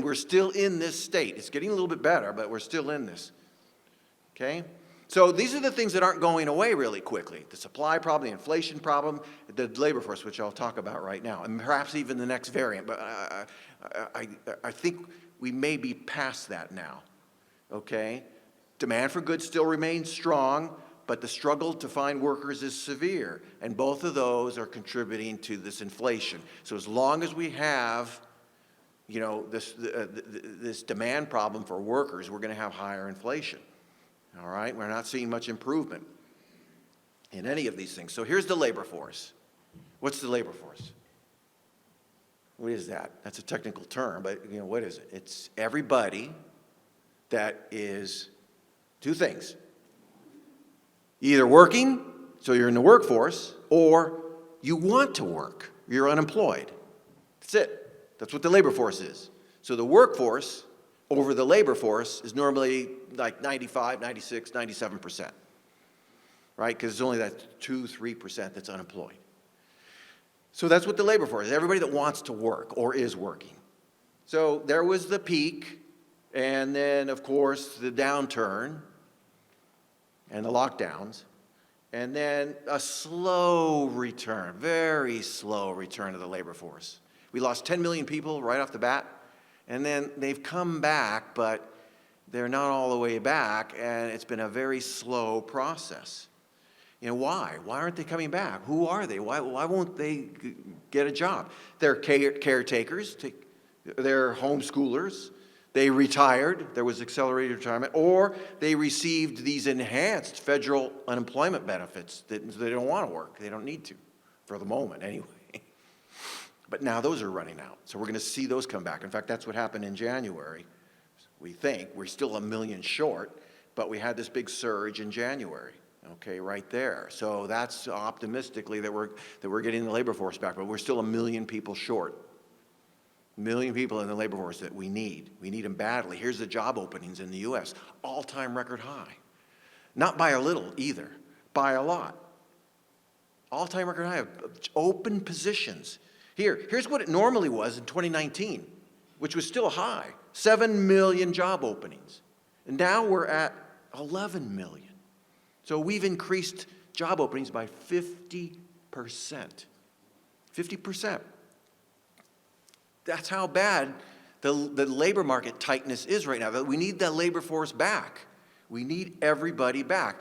A: we're still in this state. It's getting a little bit better, but we're still in this. Okay? So these are the things that aren't going away really quickly. The supply problem, the inflation problem, the labor force, which I'll talk about right now, and perhaps even the next variant. But I think we may be past that now, okay? Demand for goods still remains strong, but the struggle to find workers is severe. And both of those are contributing to this inflation. So as long as we have this demand problem for workers, we're going to have higher inflation. All right, we're not seeing much improvement in any of these things. So here's the labor force. What's the labor force? What is that? That's a technical term, but what is it? It's everybody that is two things. Either working, so you're in the workforce, or you want to work, you're unemployed. That's it. That's what the labor force is. So the workforce over the labor force is normally like 95, 96, 97%, right? Because it's only that 2-3% that's unemployed. So that's what the labor force is, everybody that wants to work or is working. So there was the peak, and then, of course, the downturn and the lockdowns, and then a slow return, very slow return of the labor force. We lost 10 million people right off the bat. And then they've come back, but they're not all the way back, and it's been a very slow process. Why? Why aren't they coming back? Who are they? Why won't they get a job? They're caretakers. They're homeschoolers. They retired. There was accelerated retirement. Or they received these enhanced federal unemployment benefits that they don't want to work. They don't need to, for the moment anyway. But now those are running out. So we're going to see those come back. In fact, that's what happened in January. We think we're still 1 million short, but we had this big surge in January. Okay, right there. So that's optimistically that we're getting the labor force back, but we're still 1 million people short. 1 million people in the labor force that we need. We need them badly. Here's the job openings in the U.S. All-time record high. Not by a little either, by a lot. All-time record high of open positions. Here's what it normally was in 2019, which was still high. 7 million job openings. And now we're at 11 million. So we've increased job openings by 50%. 50%. That's how bad the labor market tightness is right now. We need the labor force back. We need everybody back.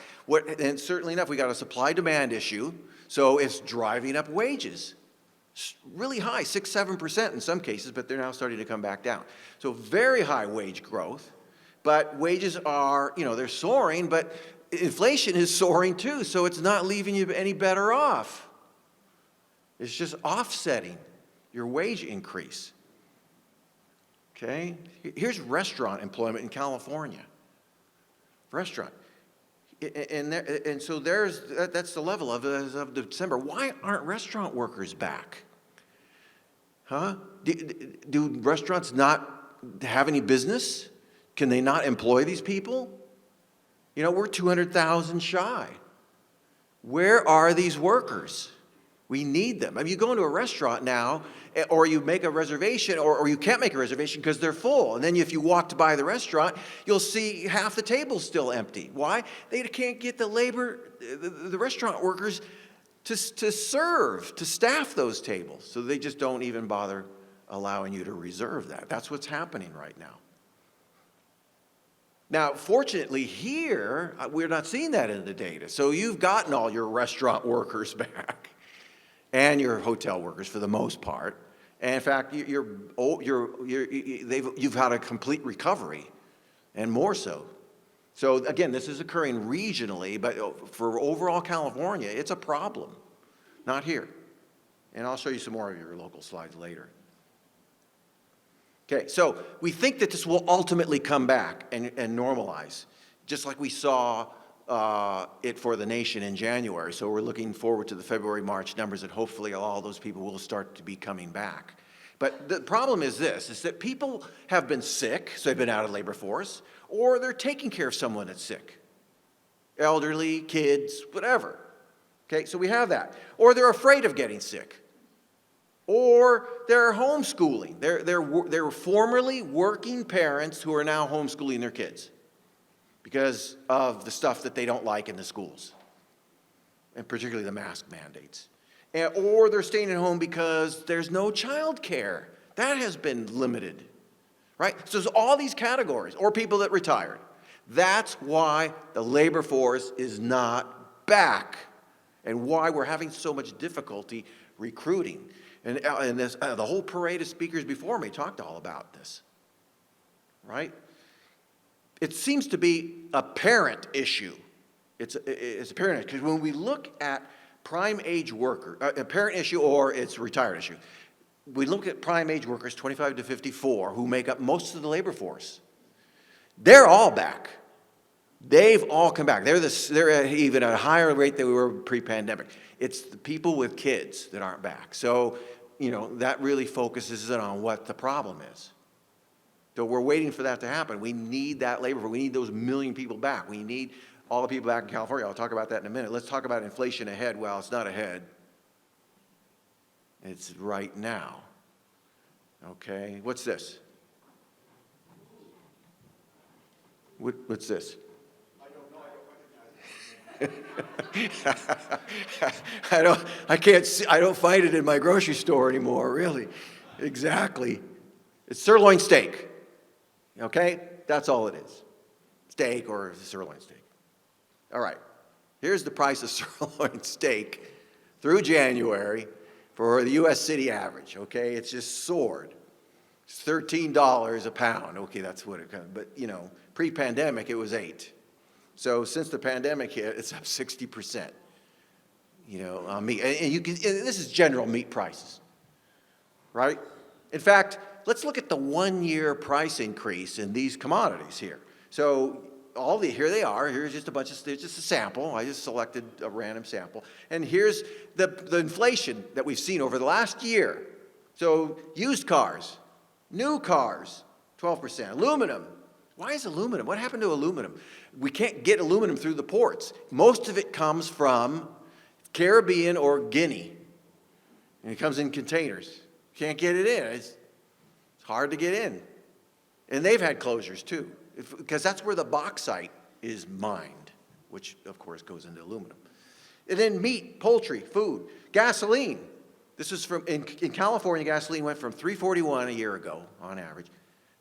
A: And certainly enough, we got a supply-demand issue, so it's driving up wages. Really high, 6-7% in some cases, but they're now starting to come back down. So very high wage growth, but wages are, they're soaring, but inflation is soaring too, so it's not leaving you any better off. It's just offsetting your wage increase. Okay? Here's restaurant employment in California. Restaurant. And so that's the level as of December. Why aren't restaurant workers back? Huh? Do restaurants not have any business? Can they not employ these people? We're 200,000 shy. Where are these workers? We need them. I mean, you go into a restaurant now, or you make a reservation, or you can't make a reservation because they're full. And then if you walked by the restaurant, you'll see half the table's still empty. Why? They can't get the restaurant workers to staff those tables. So they just don't even bother allowing you to reserve that. That's what's happening right now. Now, fortunately here, we're not seeing that in the data. So you've gotten all your restaurant workers back and your hotel workers for the most part. And in fact, you've had a complete recovery and more so. So again, this is occurring regionally, but for overall California, it's a problem. Not here. And I'll show you some more of your local slides later. Okay, so we think that this will ultimately come back and normalize, just like we saw it for the nation in January. So we're looking forward to the February, March numbers, and hopefully all those people will start to be coming back. But the problem is this, is that people have been sick, so they've been out of labor force, or they're taking care of someone that's sick. Elderly, kids, whatever. Okay, so we have that. Or they're afraid of getting sick. Or they're homeschooling. They're formerly working parents who are now homeschooling their kids because of the stuff that they don't like in the schools, and particularly the mask mandates. Or they're staying at home because there's no child care. That has been limited, right? So there's all these categories, or people that retired. That's why the labor force is not back and why we're having so much difficulty recruiting. And the whole parade of speakers before me talked all about this, right? It seems to be a parent issue. It's a parent issue, because when we look at prime age worker, a parent issue or it's a retired issue, we look at prime age workers, 25 to 54, who make up most of the labor force. They're all back. They've all come back. They're even at a higher rate than we were pre-pandemic. It's the people with kids that aren't back. So, that really focuses in on what the problem is. So we're waiting for that to happen. We need that labor force. We need those 1 million people back. We need all the people back in California. I'll talk about that in a minute. Let's talk about inflation ahead. Well, it's not ahead. It's right now. Okay, what's this? What's this? I don't find it in my grocery store anymore, really. Exactly. It's sirloin steak. Okay? That's all it is. Steak or sirloin steak. All right. Here's the price of sirloin steak through January for the U.S. city average. Okay? It's just soared. It's $13 a pound. Okay, that's what it comes. But pre-pandemic it was $8. So since the pandemic hit, it's up 60%. On meat, and this is general meat prices, right? In fact, let's look at the 1-year price increase in these commodities here. So here they are. Here's just there's just a sample. I just selected a random sample. And here's the inflation that we've seen over the last year. So used cars, new cars, 12%. Aluminum. Why is aluminum? What happened to aluminum? We can't get aluminum through the ports. Most of it comes from Caribbean or Guinea. And it comes in containers. Can't get it in. It's hard to get in. And they've had closures too, because that's where the bauxite is mined, which of course goes into aluminum. And then meat, poultry, food, gasoline. This is in California, gasoline went from $3.41 a year ago on average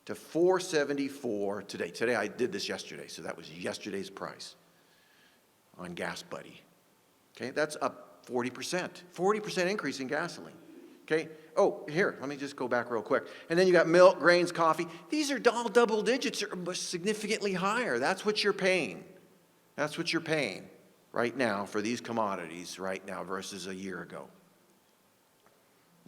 A: to $4.74 today. Today, I did this yesterday, so that was yesterday's price on Gas Buddy. Okay, that's up 40%. 40% increase in gasoline. Okay, oh, here, let me just go back real quick. And then you got milk, grains, coffee. These are all double digits, or significantly higher. That's what you're paying. That's what you're paying right now for these commodities right now versus a year ago.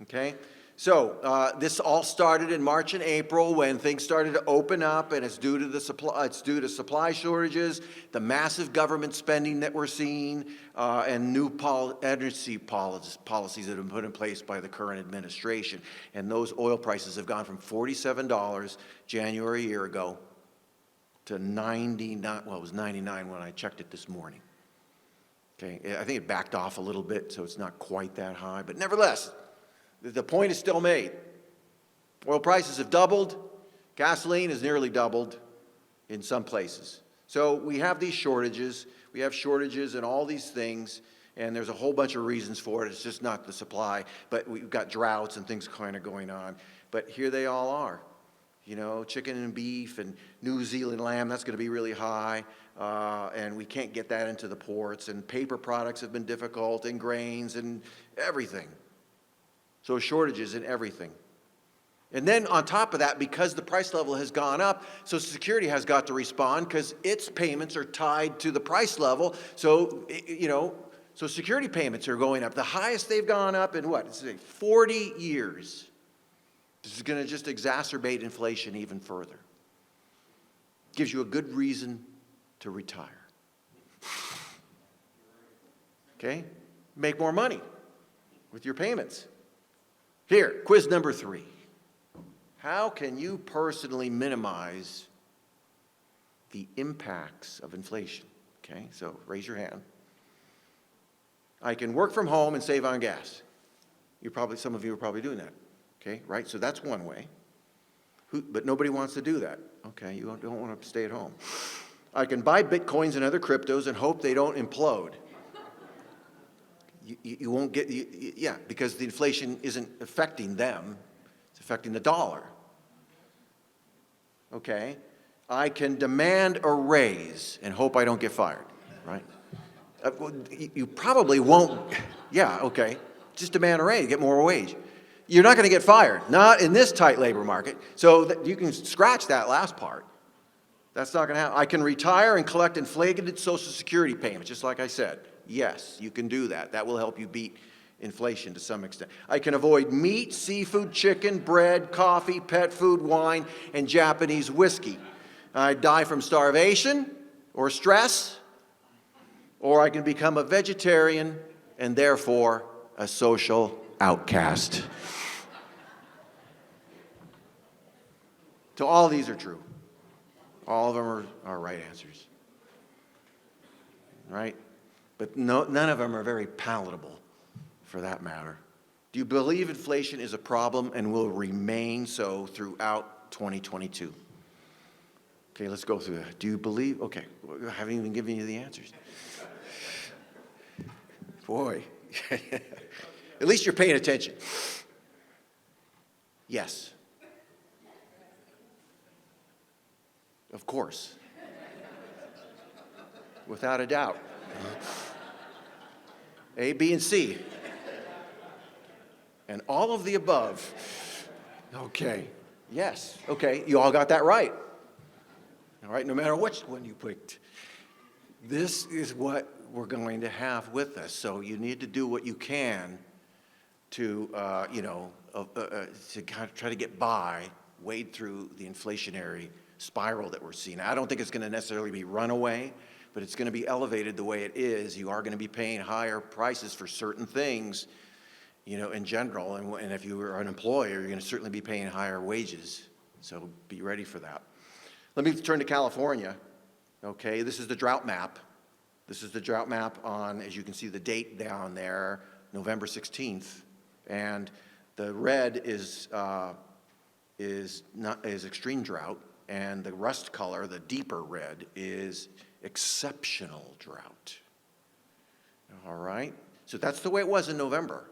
A: Okay, so this all started in March and April when things started to open up, and it's due to the supply. It's due to supply shortages, the massive government spending that we're seeing, and new energy policies that have been put in place by the current administration. And those oil prices have gone from $47 January a year ago to 99. Well, it was 99 when I checked it this morning. Okay, I think it backed off a little bit, so it's not quite that high, but nevertheless. The point is still made. Oil prices have doubled. Gasoline has nearly doubled in some places. So we have these shortages. We have shortages in all these things, and there's a whole bunch of reasons for it. It's just not the supply, but we've got droughts and things kind of going on. But here they all are. Chicken and beef and New Zealand lamb, that's going to be really high, and we can't get that into the ports. And paper products have been difficult, and grains and everything. So shortages in everything. And then on top of that, because the price level has gone up, Social Security has got to respond because its payments are tied to the price level. So, Social Security payments are going up. The highest they've gone up in what? It's 40 years. This is going to just exacerbate inflation even further. Gives you a good reason to retire. Okay? Make more money with your payments. Here, quiz number 3. How can you personally minimize the impacts of inflation? Okay, so raise your hand. I can work from home and save on gas. Some of you are probably doing that. Okay, right? So that's one way. But nobody wants to do that. Okay, you don't want to stay at home. I can buy bitcoins and other cryptos and hope they don't implode. You won't get, because the inflation isn't affecting them, it's affecting the dollar. Okay? I can demand a raise and hope I don't get fired, right? You probably won't, okay. Just demand a raise, get more wage. You're not going to get fired, not in this tight labor market, so you can scratch that last part. That's not going to happen. I can retire and collect inflated Social Security payments, just like I said. Yes, you can do that. That will help you beat inflation to some extent. I can avoid meat, seafood, chicken, bread, coffee, pet food, wine, and Japanese whiskey. I die from starvation or stress, or I can become a vegetarian and therefore a social outcast. So all of these are true. All of them are right answers. Right? But none of them are very palatable, for that matter. Do you believe inflation is a problem and will remain so throughout 2022? Okay, let's go through that. Do you believe? Okay, I haven't even given you the answers. Boy, at least you're paying attention. Yes. Of course. Without a doubt. A, B, and C. And all of the above. Okay. Yes, okay, you all got that right. All right, no matter which one you picked. This is what we're going to have with us, so you need to do what you can to, to kind of try to get by, wade through the inflationary spiral that we're seeing. I don't think it's going to necessarily be runaway, but it's going to be elevated the way it is. You are going to be paying higher prices for certain things, in general, and if you are an employer, you're going to certainly be paying higher wages, so be ready for that. Let me turn to California. Okay, this is the drought map. This is the drought map on, as you can see, the date down there, November 16th, and the red is extreme drought, and the rust color, the deeper red, is exceptional drought. All right, so that's the way it was in November.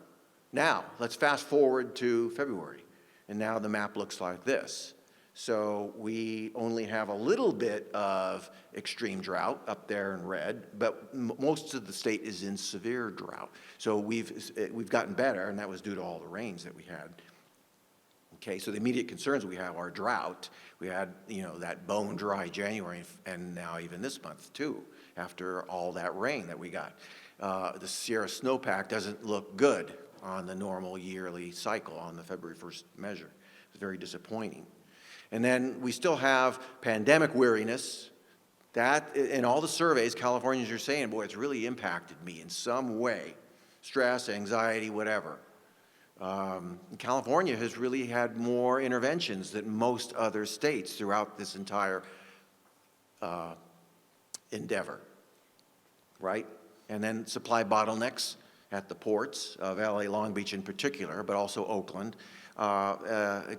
A: Now, let's fast forward to February, and now the map looks like this. So we only have a little bit of extreme drought up there in red, but most of the state is in severe drought. So we've gotten better, and that was due to all the rains that we had. Okay, so the immediate concerns we have are drought. We had, that bone dry January, and now even this month too, after all that rain that we got. The Sierra snowpack doesn't look good on the normal yearly cycle on the February 1st measure. It's very disappointing. And then we still have pandemic weariness. That, in all the surveys, Californians are saying, boy, it's really impacted me in some way. Stress, anxiety, whatever. California has really had more interventions than most other states throughout this entire endeavor, right? And then supply bottlenecks at the ports of LA, Long Beach in particular, but also Oakland.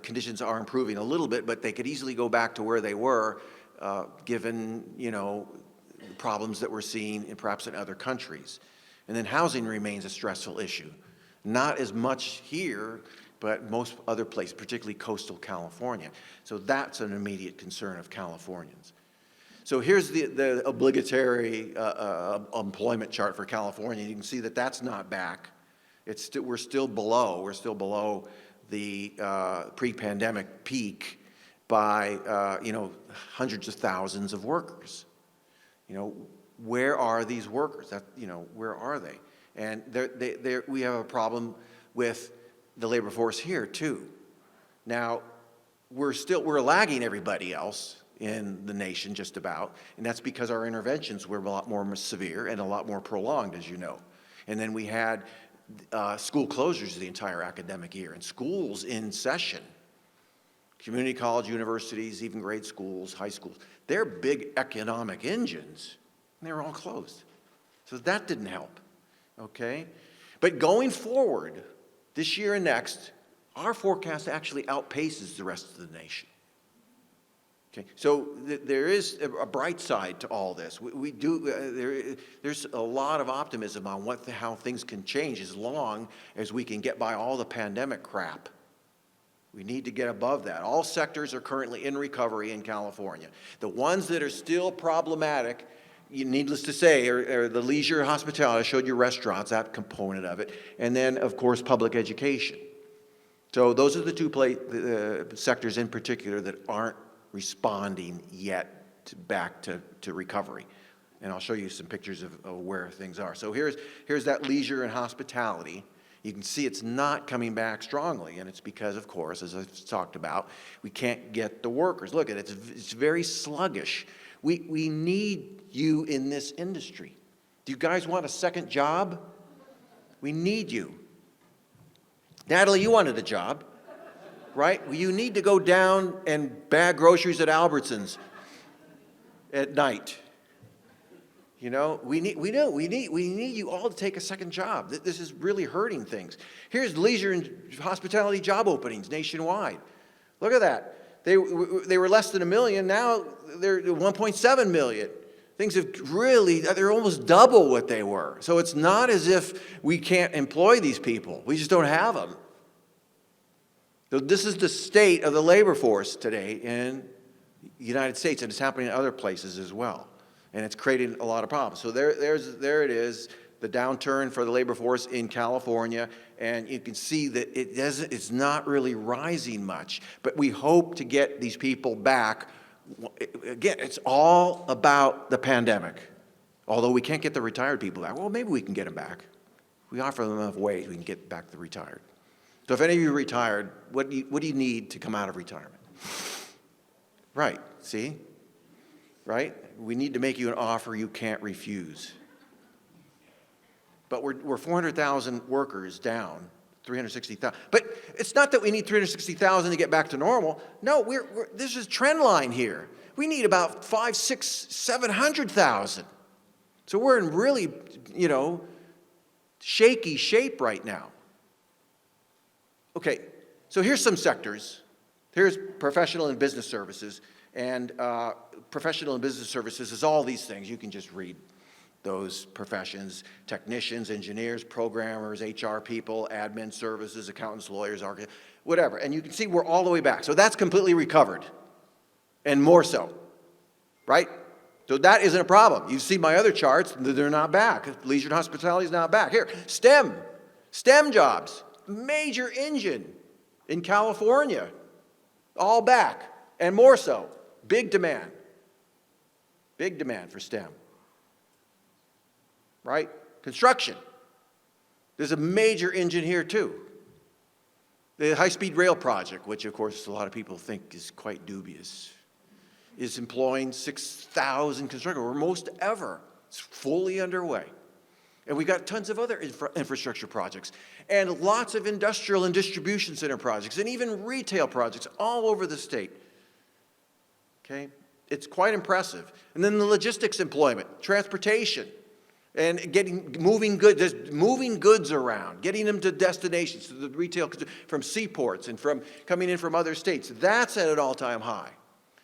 A: Conditions are improving a little bit, but they could easily go back to where they were, given, problems that we're seeing perhaps in other countries. And then housing remains a stressful issue. Not as much here, but most other places, particularly coastal California. So that's an immediate concern of Californians. So here's the obligatory employment chart for California. You can see that that's not back. We're still below. We're still below the pre-pandemic peak by hundreds of thousands of workers. Where are these workers? Where are they? And we have a problem with the labor force here too. Now, we're lagging everybody else in the nation just about, and that's because our interventions were a lot more severe and a lot more prolonged, as you know. And then we had school closures the entire academic year, and schools in session. Community college, universities, even grade schools, high schools, they're big economic engines, and they were all closed. So that didn't help, okay? But going forward, this year and next, our forecast actually outpaces the rest of the nation. Okay, so there is a bright side to all this. There's a lot of optimism on how things can change as long as we can get by all the pandemic crap. We need to get above that. All sectors are currently in recovery in California. The ones that are still problematic, needless to say, are the leisure and hospitality. I showed you restaurants, that component of it. And then, of course, public education. So those are the two sectors in particular that aren't responding yet back to recovery. And I'll show you some pictures of where things are. So here's that leisure and hospitality. You can see it's not coming back strongly, and it's because, of course, as I've talked about, we can't get the workers. Look at it, it's very sluggish. We need you in this industry. Do you guys want a second job? We need you. Natalie, you wanted a job, right? Well, you need to go down and bag groceries at Albertsons at night. We need you all to take a second job. This is really hurting things. Here's leisure and hospitality job openings nationwide. Look at that. They were less than 1 million. Now they're 1.7 million. Things have they're almost double what they were. So it's not as if we can't employ these people. We just don't have them. So this is the state of the labor force today in the United States, and it's happening in other places as well. And it's creating a lot of problems. So there it is, the downturn for the labor force in California, and you can see that it's not really rising much. But we hope to get these people back. Again, it's all about the pandemic. Although we can't get the retired people back. Well, maybe we can get them back. We offer them enough ways, we can get back the retired. So if any of you are retired, what do you need to come out of retirement? Right, see? Right? We need to make you an offer you can't refuse. But we're 400,000 workers down, 360,000. But it's not that we need 360,000 to get back to normal. No, this is trend line here. We need about 500,000, 600,000, 700,000. So we're in really, shaky shape right now. Okay, so here's some sectors. Here's professional and business services. And professional and business services is all these things. You can just read those professions: technicians, engineers, programmers, HR people, admin services, accountants, lawyers, architects, whatever. And you can see we're all the way back. So that's completely recovered, and more so, right? So that isn't a problem. You see my other charts, they're not back. Leisure and hospitality is not back. Here, STEM jobs, major engine in California, all back, and more so. Big demand for STEM. Right? Construction. There's a major engine here too. The high-speed rail project, which of course a lot of people think is quite dubious, is employing 6,000 constructors, or most ever. It's fully underway. And we've got tons of other infrastructure projects, and lots of industrial and distribution center projects, and even retail projects all over the state. Okay? It's quite impressive. And then the logistics employment, transportation, and moving goods around, getting them to destinations, to the retail, from seaports and from coming in from other states. That's at an all-time high.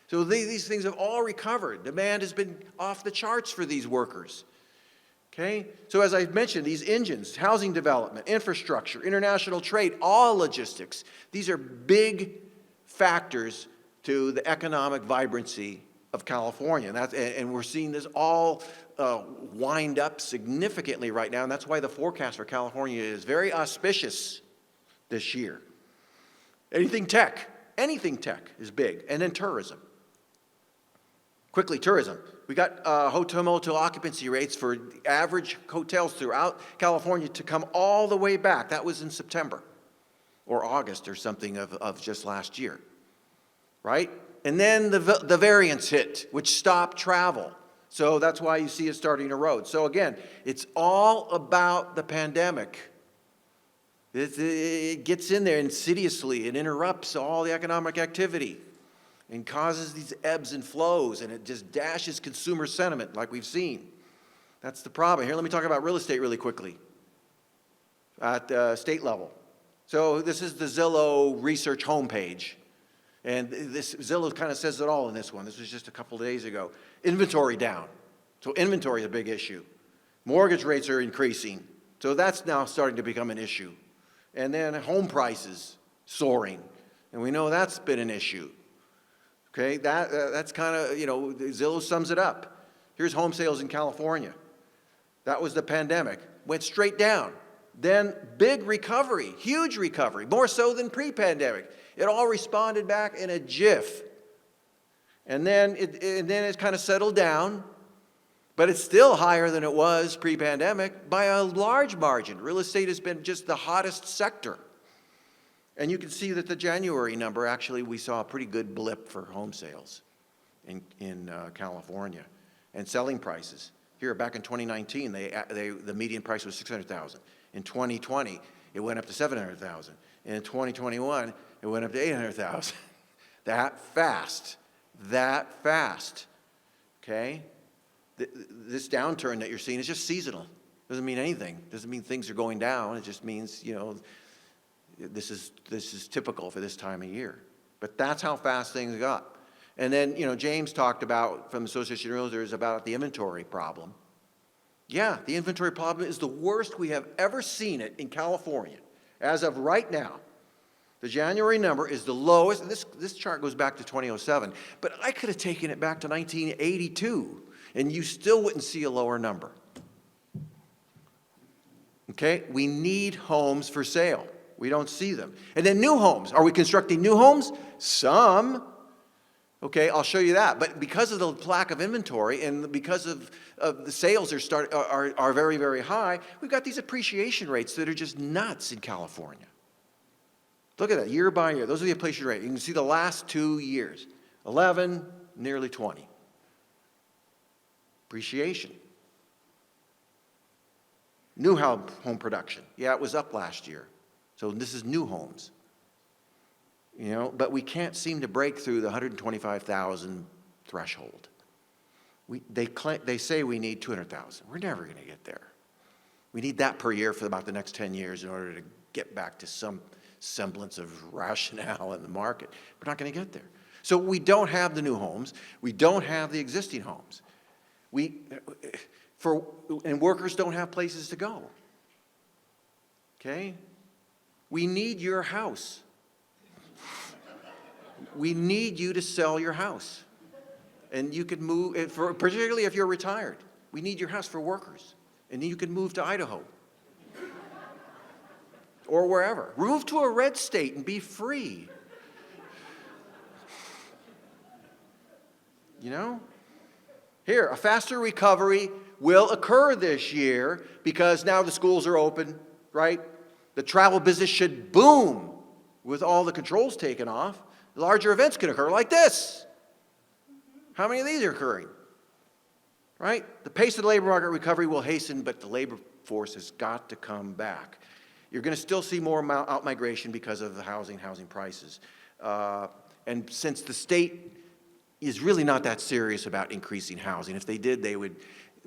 A: So these things have all recovered. Demand has been off the charts for these workers. Okay? So as I mentioned, these engines, housing development, infrastructure, international trade, all logistics, these are big factors to the economic vibrancy of California. And we're seeing this all wind up significantly right now, and that's why the forecast for California is very auspicious this year. Anything tech is big. And then tourism. Quickly, tourism. We got hotel occupancy rates for average hotels throughout California to come all the way back. That was in September or August or something of just last year, right? And then the variants hit, which stopped travel. So that's why you see it starting to erode. So again, it's all about the pandemic. It gets in there insidiously. It interrupts all the economic activity and causes these ebbs and flows, and it just dashes consumer sentiment like we've seen. That's the problem. Here, let me talk about real estate really quickly at state level. So this is the Zillow research homepage. And this Zillow kind of says it all in this one. This was just a couple of days ago. Inventory down. So inventory is a big issue. Mortgage rates are increasing. So that's now starting to become an issue. And then home prices soaring. And we know that's been an issue. Okay, that's kind of, Zillow sums it up. Here's home sales in California. That was the pandemic. Went straight down. Then big recovery, huge recovery, more so than pre-pandemic. It all responded back in a jiff. And then it kind of settled down, but it's still higher than it was pre-pandemic by a large margin. Real estate has been just the hottest sector. And you can see that the January number, actually, we saw a pretty good blip for home sales in California. And selling prices. Here, back in 2019, the median price was $600,000. In 2020, it went up to $700,000. And in 2021, it went up to $800,000. That fast. Okay? This downturn that you're seeing is just seasonal. Doesn't mean anything. Doesn't mean things are going down. It just means, this is typical for this time of year. But that's how fast things got. And then, James talked about, from the Association of Realtors, about the inventory problem. Yeah, the inventory problem is the worst we have ever seen it in California. As of right now, the January number is the lowest. This chart goes back to 2007, but I could have taken it back to 1982, and you still wouldn't see a lower number. Okay? We need homes for sale. We don't see them. And then new homes. Are we constructing new homes? Some. Okay, I'll show you that. But because of the lack of inventory and because of the sales are very, very high, we've got these appreciation rates that are just nuts in California. Look at that, year by year. Those are the appreciation rates. You can see the last 2 years. 11, nearly 20. Appreciation. New home production. Yeah, it was up last year. So this is new homes. You know, but we can't seem to break through the 125,000 threshold. They say we need 200,000. We're never going to get there. We need that per year for about the next 10 years in order to get back to some semblance of rationale in the market. We're not going to get there. So we don't have the new homes. We don't have the existing homes. And workers don't have places to go. Okay? We need your house. We need you to sell your house. And you could move, particularly if you're retired. We need your house for workers. And then you can move to Idaho. Or wherever. Move to a red state and be free. You know? Here, a faster recovery will occur this year because now the schools are open, right? The travel business should boom with all the controls taken off. Larger events can occur like this. How many of these are occurring? Right? The pace of the labor market recovery will hasten, but the labor force has got to come back. You're going to still see more out-migration because of the housing prices. And since the state is really not that serious about increasing housing, if they did, they would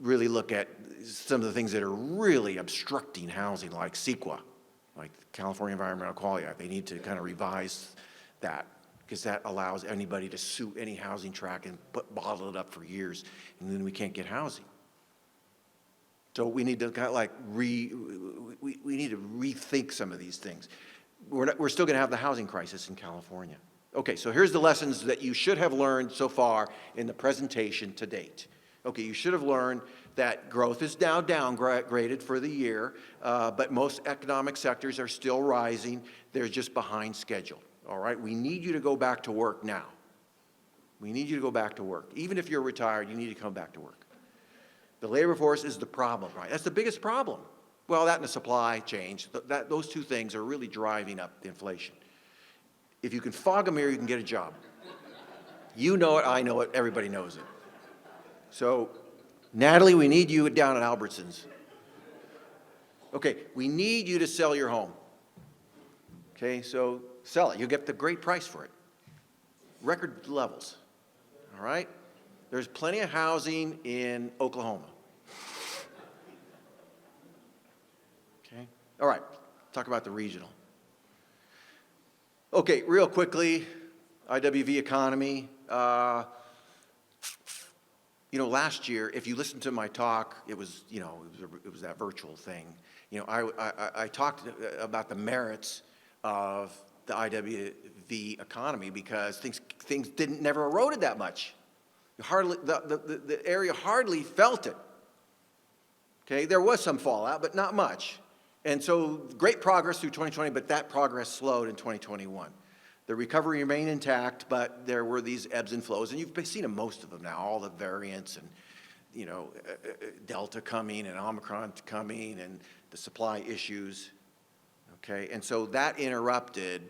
A: really look at some of the things that are really obstructing housing, like CEQA, like the California Environmental Quality Act. They need to kind of revise that, because that allows anybody to sue any housing tract and bottle it up for years, and then we can't get housing. So we need to kind of like we need to rethink some of these things. We're still going to have the housing crisis in California. Okay, so here's the lessons that you should have learned so far in the presentation to date. Okay, you should have learned that growth is now downgraded for the year, but most economic sectors are still rising. They're just behind schedule. All right, we need you to go back to work now. We need you to go back to work. Even if you're retired, you need to come back to work. The labor force is the problem, right? That's the biggest problem. Well, that and the supply chain, those two things are really driving up the inflation. If you can fog a mirror, you can get a job. You know it, I know it, everybody knows it. So, Natalie, we need you down at Albertsons. Okay, we need you to sell your home. Okay, so sell it. You'll get the great price for it. Record levels. All right? There's plenty of housing in Oklahoma. Okay? All right, talk about the regional. Okay, real quickly, IWV economy. You know, last year, if you listened to my talk, it was that virtual thing. You know, I talked about the merits of the IWV economy because things never eroded that much. The area hardly felt it. Okay, there was some fallout, but not much. And so great progress through 2020, but that progress slowed in 2021. The recovery remained intact, but there were these ebbs and flows, and you've seen most of them now, all the variants and, you know, Delta coming and Omicron coming and the supply issues, okay? And so that interrupted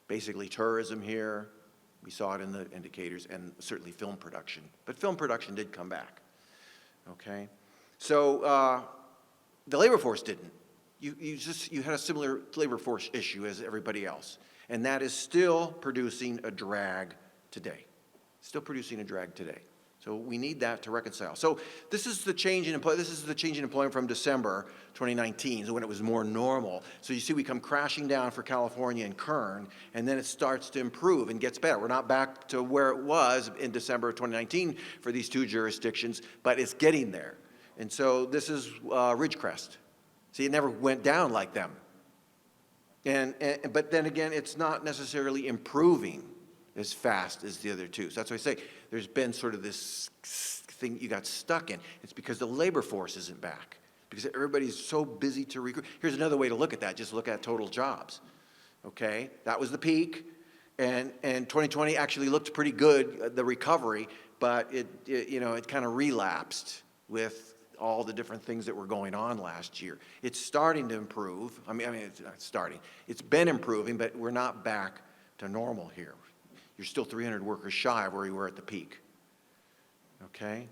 A: basically tourism here. We saw it in the indicators, and certainly film production. But film production did come back, okay? So the labor force didn't. You had a similar labor force issue as everybody else. And that is still producing a drag today. Still producing a drag today. So we need that to reconcile. So this is the change in employment from December 2019, so when it was more normal. So you see we come crashing down for California and Kern, and then it starts to improve and gets better. We're not back to where it was in December of 2019 for these two jurisdictions, but it's getting there. And so this is Ridgecrest. See, it never went down like them. But then again, it's not necessarily improving as fast as the other two. So that's why I say there's been sort of this thing you got stuck in. It's because the labor force isn't back. because everybody's so busy to recruit. Here's another way to look at that. Just look at total jobs. Okay, that was the peak, and 2020 actually looked pretty good, the recovery, but it kind of relapsed with all the different things that were going on last year. It's starting to improve. I mean, it's not starting. It's been improving, but we're not back to normal here. You're still 300 workers shy of where you were at the peak. Okay?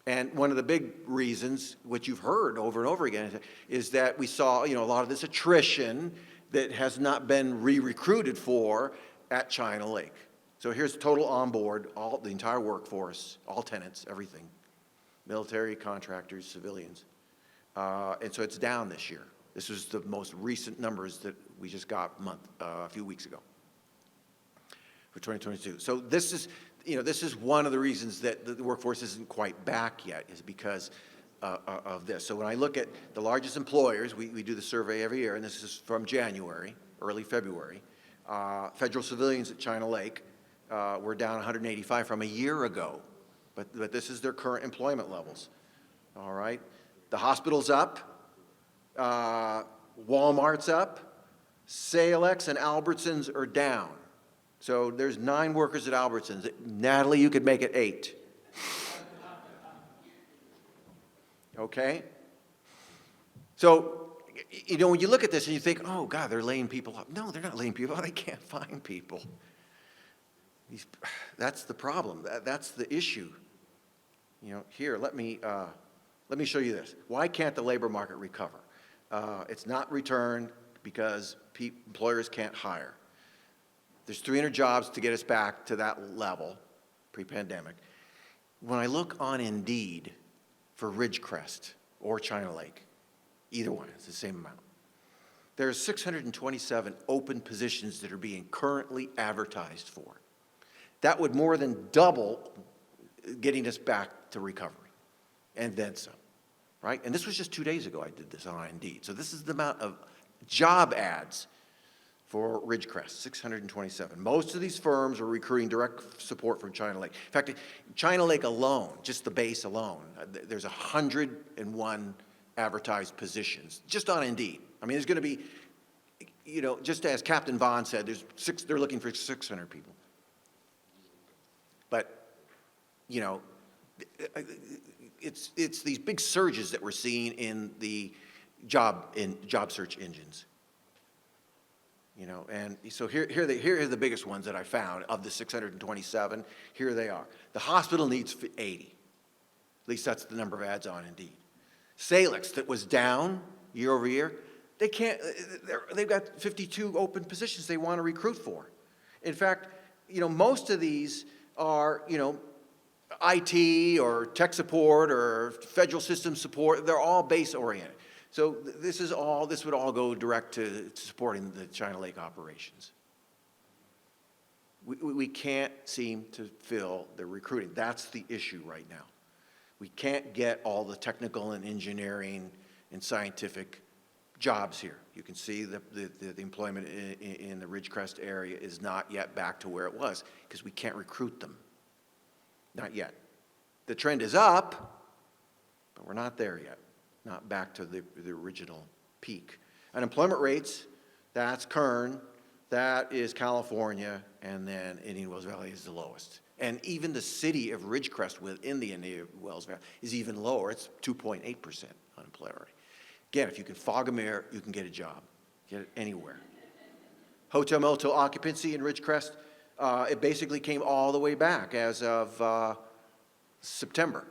A: And one of the big reasons, which you've heard over and over again, is that we saw, a lot of this attrition that has not been re-recruited for at China Lake. So here's total on board, the entire workforce, all tenants, everything. Military, contractors, civilians. And so it's down this year. This was the most recent numbers that we just got a few weeks ago for 2022. So this is one of the reasons that the workforce isn't quite back yet, is because of this. So when I look at the largest employers, we do the survey every year, and this is from January, early February. Federal civilians at China Lake were down 185 from a year ago, but this is their current employment levels. All right, the hospital's up, Walmart's up, Salex and Albertsons are down. So there's 9 workers at Albertsons. Natalie, you could make it 8. Okay? So, when you look at this and you think, oh, God, they're laying people off. No, they're not laying people off. They can't find people. That's the problem. That's the issue. Here, let me show you this. Why can't the labor market recover? It's not returned because employers can't hire. There's 300 jobs to get us back to that level, pre-pandemic. When I look on Indeed for Ridgecrest or China Lake, either one, it's the same amount. There are 627 open positions that are being currently advertised for. That would more than double getting us back to recovery, and then some, right? And this was just 2 days ago I did this on Indeed. So this is the amount of job ads for Ridgecrest, 627. Most of these firms are recruiting direct support from China Lake. In fact, China Lake alone, just the base alone, there's 101 advertised positions, just on Indeed. I mean, there's going to be, just as Captain Vaughn said, they're looking for 600 people. But, it's these big surges that we're seeing in the job search engines. And so here are the biggest ones that I found of the 627. Here they are. The hospital needs 80. At least that's the number of ads on Indeed. Salix, that was down year over year, they've got 52 open positions they want to recruit for. In fact, most of these are, IT or tech support or federal system support. They're all base oriented. So this would all go direct to supporting the China Lake operations. We can't seem to fill the recruiting. That's the issue right now. We can't get all the technical and engineering and scientific jobs here. You can see the employment in the Ridgecrest area is not yet back to where it was because we can't recruit them. Not yet. The trend is up, but we're not there yet. Not back to the original peak. Unemployment rates, that's Kern, that is California, and then Indian Wells Valley is the lowest. And even the city of Ridgecrest within the Indian Wells Valley is even lower. It's 2.8% unemployment rate. Again, if you can fog a mirror, you can get a job. Get it anywhere. Hotel motel occupancy in Ridgecrest, it basically came all the way back as of September.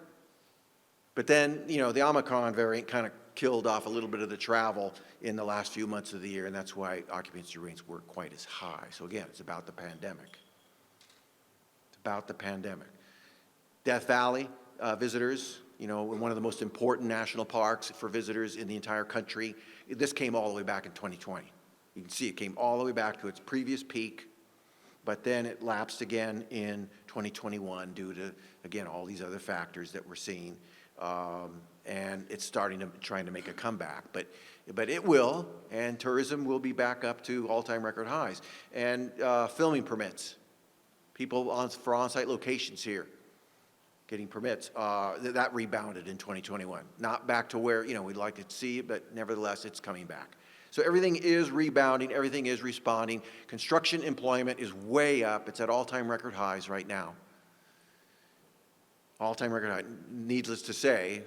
A: But then, the Omicron variant kind of killed off a little bit of the travel in the last few months of the year, and that's why occupancy rates weren't quite as high. So again, it's about the pandemic. It's about the pandemic. Death Valley visitors, one of the most important national parks for visitors in the entire country. This came all the way back in 2020. You can see it came all the way back to its previous peak, but then it lapsed again in 2021 due to, again, all these other factors that we're seeing. And it's trying to make a comeback, but it will, and tourism will be back up to all-time record highs. And filming permits, people for on-site locations here. getting permits, that rebounded in 2021. Not back to where, we'd like to see it, but nevertheless, it's coming back. So everything is rebounding, everything is responding. Construction employment is way up. It's at all-time record highs right now. All-time record high. Needless to say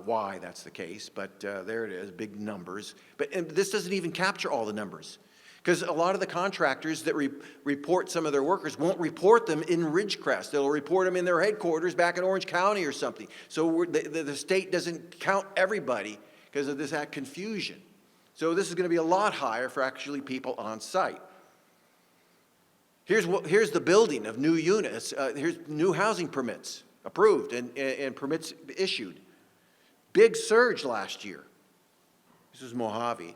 A: why that's the case, but there it is, big numbers. And this doesn't even capture all the numbers, because a lot of the contractors that report some of their workers won't report them in Ridgecrest. They'll report them in their headquarters back in Orange County or something. So the state doesn't count everybody because of that confusion. So this is going to be a lot higher for actually people on site. Here's the building of new units. Here's new housing permits approved and permits issued. Big surge last year. This is Mojave.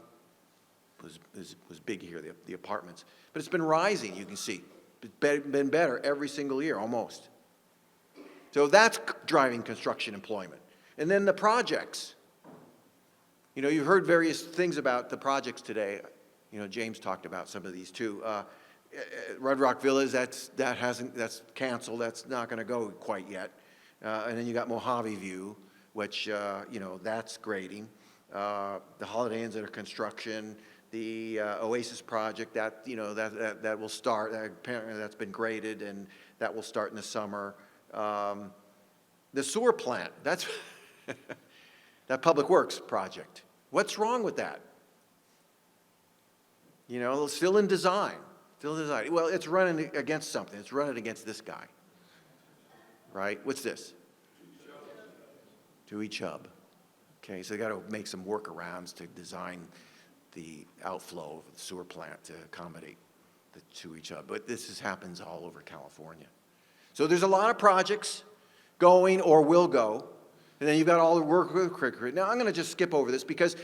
A: Was big here, the apartments. But it's been rising, you can see. It's been better every single year, almost. So that's driving construction employment. And then the projects. You've heard various things about the projects today. James talked about some of these too. Red Rock Villas, that's canceled. That's not going to go quite yet. And then you got Mojave View, which that's grading. The Holiday Inns under construction. The Oasis project that will start. Apparently that's been graded and that will start in the summer. The sewer plant. That's that Public Works project. What's wrong with that? Still in design. Still in design. Well, it's running against something. It's running against this guy. Right? What's this? Dewey Chubb. Okay, so they got to make some workarounds to design the outflow of the sewer plant to accommodate the Dewey Chubb. But this happens all over California. So there's a lot of projects going or will go. And then you've got all the work with cricket. Now, I'm going to just skip over this because,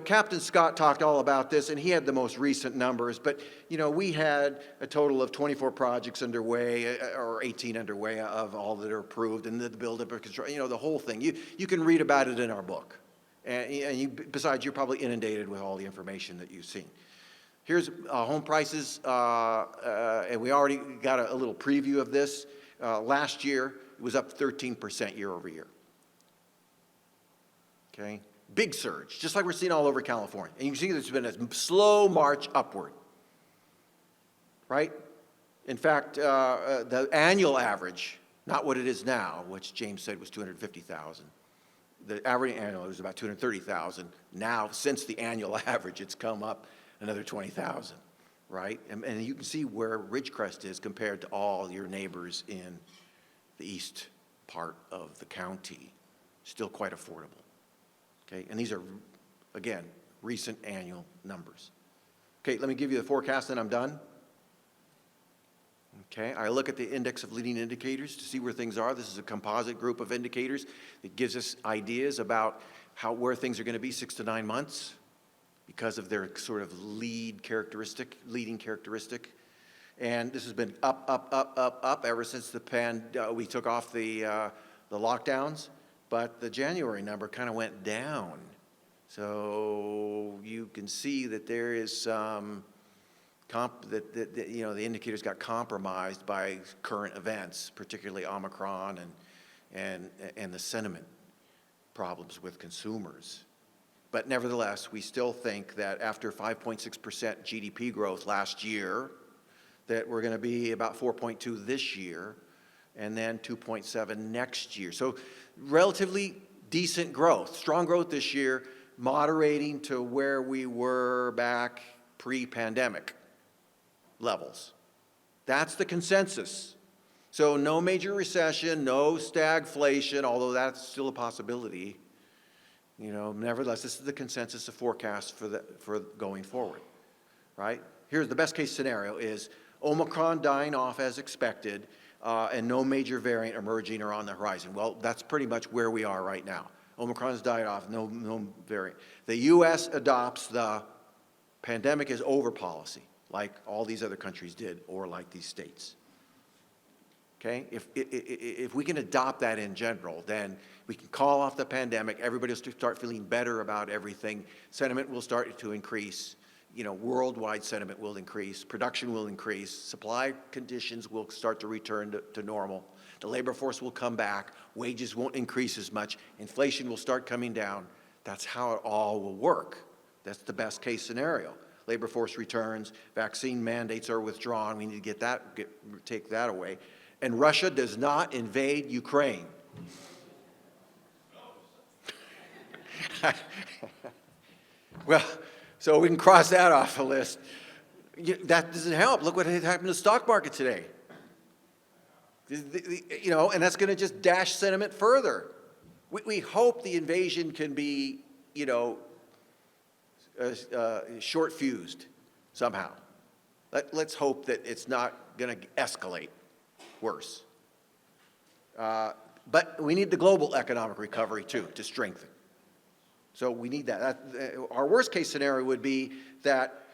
A: Captain Scott talked all about this, and he had the most recent numbers. But, we had a total of 24 projects underway, or 18 underway of all that are approved, and the build-up of construction, the whole thing. You can read about it in our book. And besides, you're probably inundated with all the information that you've seen. Here's home prices, and we already got a little preview of this. Last year, it was up 13% year over year. Okay, big surge, just like we're seeing all over California. And you can see there's been a slow march upward, right? In fact, the annual average, not what it is now, which James said was 250,000. The average annual was about 230,000. Now, since the annual average, it's come up another 20,000, right? And you can see where Ridgecrest is compared to all your neighbors in the east part of the county. Still quite affordable. Okay, and these are, again, recent annual numbers. Okay, let me give you the forecast, and I'm done. Okay, I look at the index of leading indicators to see where things are. This is a composite group of indicators that gives us ideas about where things are going to be 6 to 9 months because of their sort of leading characteristic. And this has been up ever since we took off the lockdowns. But the January number kind of went down. So you can see that there is some the indicators got compromised by current events, particularly Omicron and the sentiment problems with consumers. But nevertheless, we still think that after 5.6% GDP growth last year, that we're going to be about 4.2 this year, and then 2.7 next year. So relatively decent growth, strong growth this year, moderating to where we were back pre-pandemic levels. That's the consensus. So no major recession, no stagflation, although that's still a possibility. Nevertheless, this is the consensus of forecast for going forward, right? Here's the best case scenario is Omicron dying off as expected, and no major variant emerging or on the horizon. Well, that's pretty much where we are right now. Omicron's died off, no variant. The U.S. adopts the pandemic is over policy, like all these other countries did, or like these states. Okay? If we can adopt that in general, then we can call off the pandemic, everybody will start feeling better about everything, sentiment will start to increase, worldwide sentiment will increase, production will increase, supply conditions will start to return to normal, The labor force will come back, wages won't increase as much, inflation will start coming down. That's how it all will work. That's the best case scenario. Labor force returns, vaccine mandates are withdrawn, we need to take that away. And Russia does not invade Ukraine. Well, so we can cross that off the list. That doesn't help. Look what happened to the stock market today. You know, and that's going to just dash sentiment further. We hope the invasion can be, you know, short-fused somehow. Let's hope that it's not going to escalate worse. But we need the global economic recovery, too, to strengthen. So we need that. Our worst-case scenario would be that,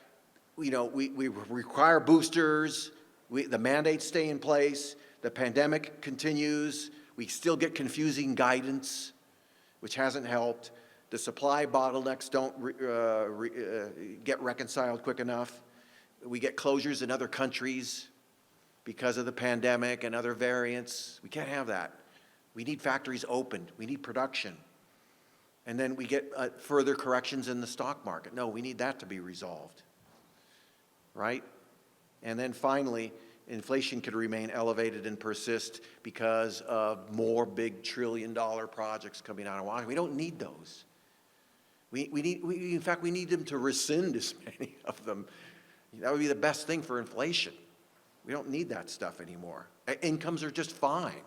A: you know, we require boosters, the mandates stay in place, the pandemic continues, we still get confusing guidance, which hasn't helped. The supply bottlenecks don't get reconciled quick enough. We get closures in other countries because of the pandemic and other variants. We can't have that. We need factories opened. We need production. And then we get further corrections in the stock market. No, we need that to be resolved, right? And then finally, inflation could remain elevated and persist because of more big trillion-dollar projects coming out of Washington. We don't need those. In fact, we need them to rescind as many of them. That would be the best thing for inflation. We don't need that stuff anymore. Incomes are just fine.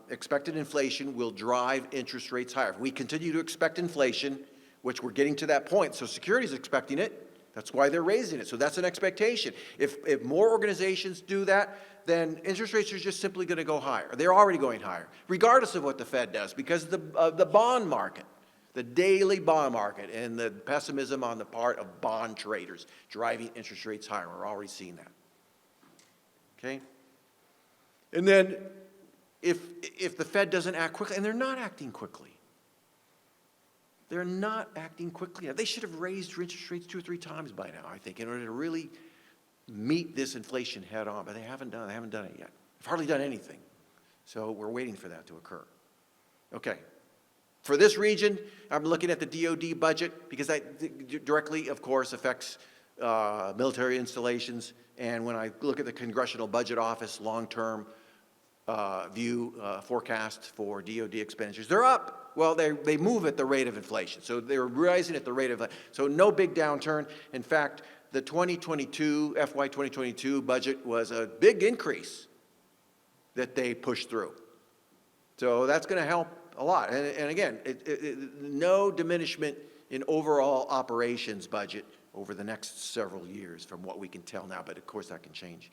A: Expected inflation will drive interest rates higher. If we continue to expect inflation, which we're getting to that point, so security's expecting it, that's why they're raising it. So that's an expectation. If more organizations do that, then interest rates are just simply going to go higher. They're already going higher, regardless of what the Fed does, because the bond market, the daily bond market, and the pessimism on the part of bond traders driving interest rates higher. We're already seeing that. Okay? And then if the Fed doesn't act quickly, and they're not acting quickly. They're not acting quickly. They should have raised interest rates 2 or 3 times by now, I think, in order to really meet this inflation head on. But they haven't done it yet. They've hardly done anything. So we're waiting for that to occur. Okay. For this region, I'm looking at the DoD budget because that directly, of course, affects military installations. And when I look at the Congressional Budget Office long-term view forecast for DoD expenditures, they're up. Well, they move at the rate of inflation. So they're rising at the rate of, so no big downturn. In fact, the FY 2022 budget was a big increase that they pushed through. So that's going to help a lot. And again, no diminishment in overall operations budget over the next several years from what we can tell now, but of course that can change.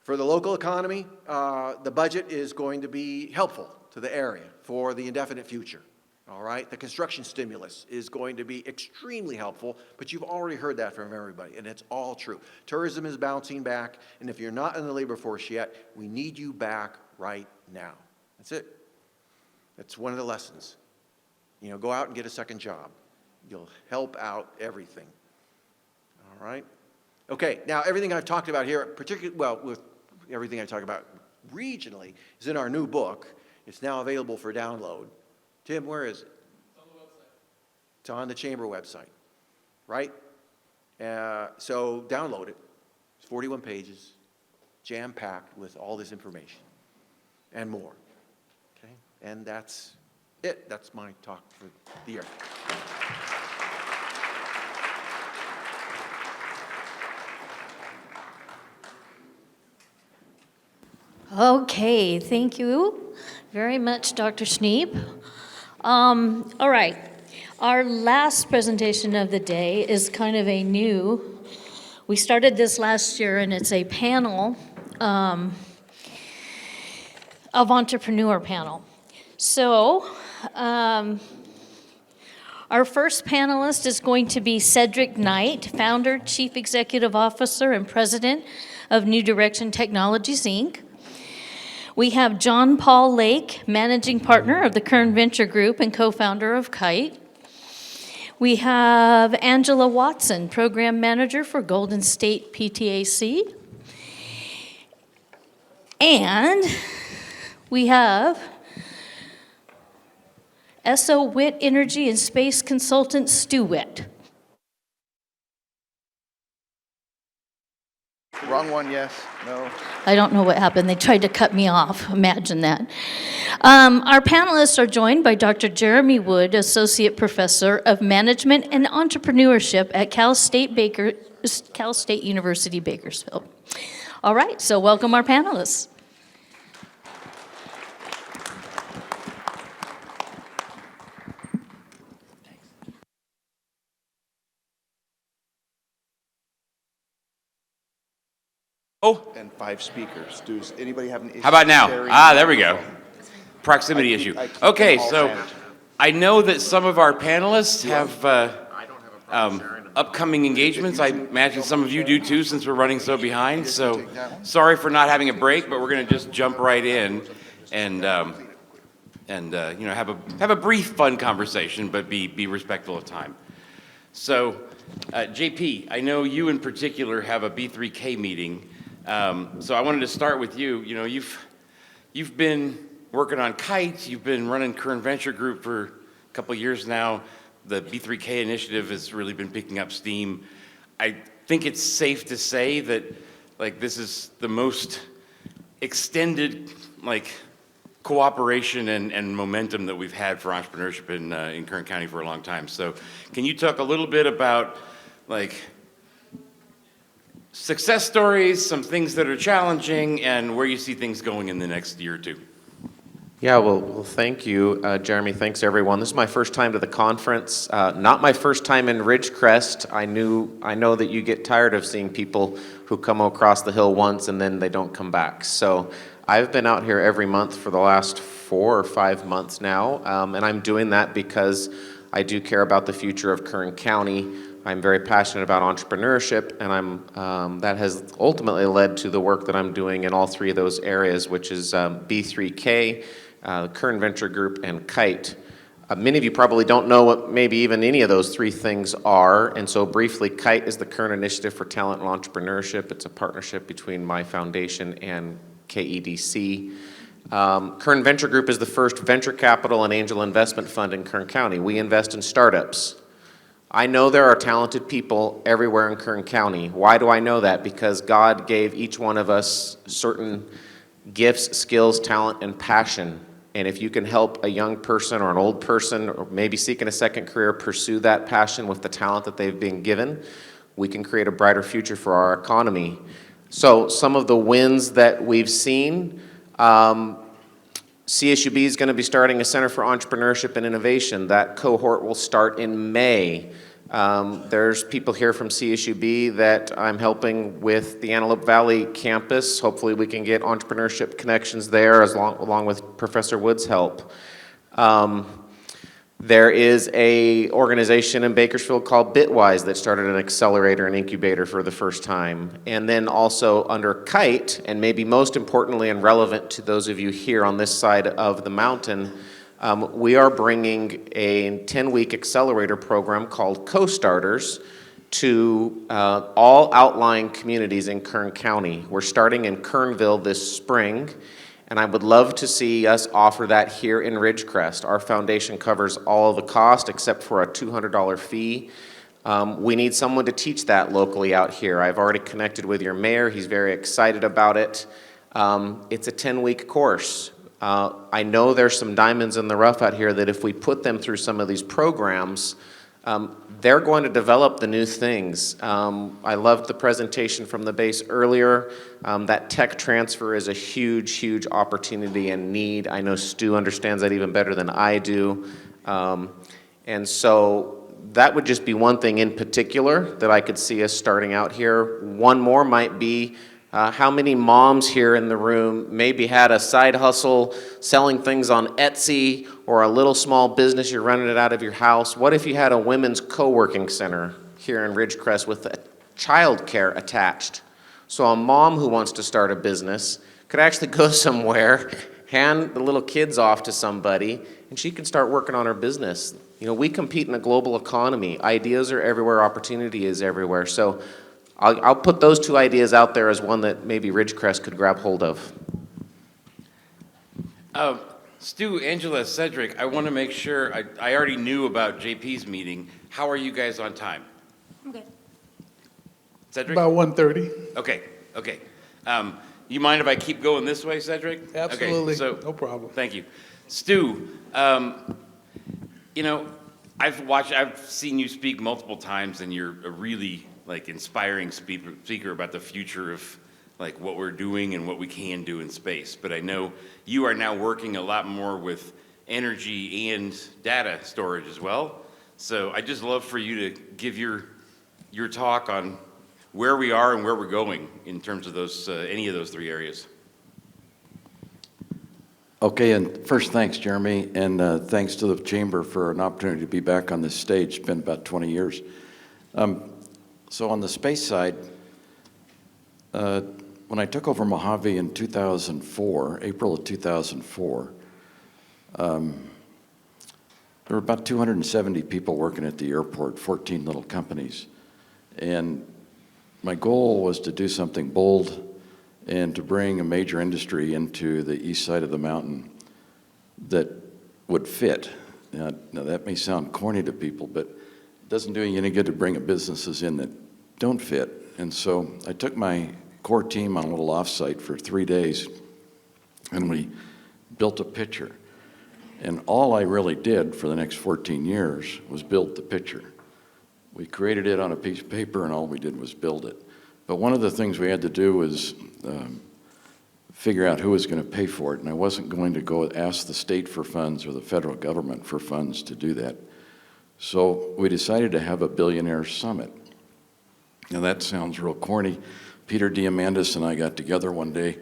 A: For the local economy, the budget is going to be helpful to the area for the indefinite future, all right? The construction stimulus is going to be extremely helpful, but you've already heard that from everybody, and it's all true. Tourism is bouncing back, and if you're not in the labor force yet, we need you back right now. That's it. That's one of the lessons. You know, go out and get a second job. You'll help out everything, all right? Okay, now everything I've talked about here, particularly, well, with everything I talk about regionally, is in our new book. It's now available for download. Tim, where is it? It's on the website. It's on the Chamber website, right? So download it. It's 41 pages, jam-packed with all this information and more, okay? And that's it. That's my talk for the year.
C: Okay, thank you very much, Dr. Schneep. All right, our last presentation of the day is kind of a new, we started this last year, and it's a panel of entrepreneur panel. So, our first panelist is going to be Cedric Knight, founder, chief executive officer, and president of New Direction Technologies, Inc. We have John Paul Lake, managing partner of the Kern Venture Group and co-founder of Kite. We have Angela Watson, program manager for Golden State PTAC. And we have SO Witt Energy and Space Consultant Stu Witt.
A: Wrong one, yes, no.
C: I don't know what happened. They tried to cut me off. Imagine that. Our panelists are joined by Dr. Jeremy Wood, Associate Professor of Management and Entrepreneurship at Cal State University, Bakersfield. All right, so welcome our panelists.
S: Oh.
T: And 5 speakers. Does anybody have an issue?
S: How about now?
T: sharing
S: There we go. Proximity issue. Okay, so I know that some of our panelists have upcoming engagements. I imagine some of you do too, since we're running so behind. So sorry for not having a break, but we're going to just jump right in and have a brief, fun conversation, but be respectful of time. So, JP, I know you in particular have a B3K meeting. So I wanted to start with you. You know, you've been working on kites. You've been running Current Venture Group for a couple of years now. The B3K initiative has really been picking up steam. I think it's safe to say that, like, this is the most extended, like, cooperation and momentum that we've had for entrepreneurship in Kern County for a long time. So can you talk a little bit about, like, success stories, some things that are challenging, and where you see things going in the next year or two?
U: Yeah, well, thank you, Jeremy. Thanks, everyone. This is my first time to the conference. Not my first time in Ridgecrest. I know that you get tired of seeing people who come across the hill once and then they don't come back. So I've been out here every month for the last 4 or 5 months now, and I'm doing that because I do care about the future of Kern County. I'm very passionate about entrepreneurship, and that has ultimately led to the work that I'm doing in all 3 of those areas, which is B3K, Kern Venture Group, and KITE. Many of you probably don't know what maybe even any of those 3 things are, and so briefly, KITE is the Kern Initiative for Talent and Entrepreneurship. It's a partnership between my foundation and KEDC. Kern Venture Group is the first venture capital and angel investment fund in Kern County. We invest in startups. I know there are talented people everywhere in Kern County. Why do I know that? Because God gave each one of us certain gifts, skills, talent, and passion. And if you can help a young person or an old person, or maybe seeking a second career, pursue that passion with the talent that they've been given, we can create a brighter future for our economy. So some of the wins that we've seen, CSUB is going to be starting a Center for Entrepreneurship and Innovation. That cohort will start in May. There's people here from CSUB that I'm helping with the Antelope Valley campus. Hopefully we can get entrepreneurship connections there along with Professor Wood's help. There is a organization in Bakersfield called Bitwise that started an accelerator and incubator for the first time. And then also under KITE, and maybe most importantly and relevant to those of you here on this side of the mountain, we are bringing a 10-week accelerator program called Co-Starters to all outlying communities in Kern County. We're starting in Kernville this spring, and I would love to see us offer that here in Ridgecrest. Our foundation covers all of the cost except for a $200 fee. We need someone to teach that locally out here. I've already connected with your mayor. He's very excited about it. It's a 10-week course. I know there's some diamonds in the rough out here that if we put them through some of these programs, they're going to develop the new things. I loved the presentation from the base earlier. That tech transfer is a huge, huge opportunity and need. I know Stu understands that even better than I do. And so that would just be one thing in particular that I could see us starting out here. One more might be how many moms here in the room maybe had a side hustle selling things on Etsy or a little small business, you're running it out of your house. What if you had a women's co-working center here in Ridgecrest with child care attached? So a mom who wants to start a business could actually go somewhere, hand the little kids off to somebody, and she can start working on her business. You know, we compete in a global economy. Ideas are everywhere, opportunity is everywhere. So I'll put those 2 ideas out there as one that maybe Ridgecrest could grab hold of.
S: Stu, Angela, Cedric, I want to make sure, I already knew about JP's meeting. How are you guys on time?
J: I'm good.
S: Cedric?
B: About 1:30.
S: Okay, okay. You mind if I keep going this way, Cedric?
B: Absolutely,
S: Okay, so,
B: no problem.
S: Thank you. Stu, you know, I've seen you speak multiple times, and you're a really like inspiring speaker about the future of like what we're doing and what we can do in space. But I know you are now working a lot more with energy and data storage as well. So I just love for you to give your talk on where we are and where we're going in terms of those any of those three areas.
V: Okay, and first, thanks, Jeremy, and thanks to the Chamber for an opportunity to be back on this stage. It's been about 20 years. So on the space side, when I took over Mojave in 2004, April of 2004, there were about 270 people working at the airport, 14 little companies. And my goal was to do something bold and to bring a major industry into the east side of the mountain that would fit. Now that may sound corny to people, but it doesn't do you any good to bring businesses in that don't fit. And so I took my core team on a little offsite for 3 days, and we built a picture. And all I really did for the next 14 years was build the picture. We created it on a piece of paper, and all we did was build it. But one of the things we had to do was figure out who was going to pay for it, and I wasn't going to go ask the state for funds or the federal government for funds to do that. So we decided to have a billionaire summit. Now that sounds real corny. Peter Diamandis and I got together one day,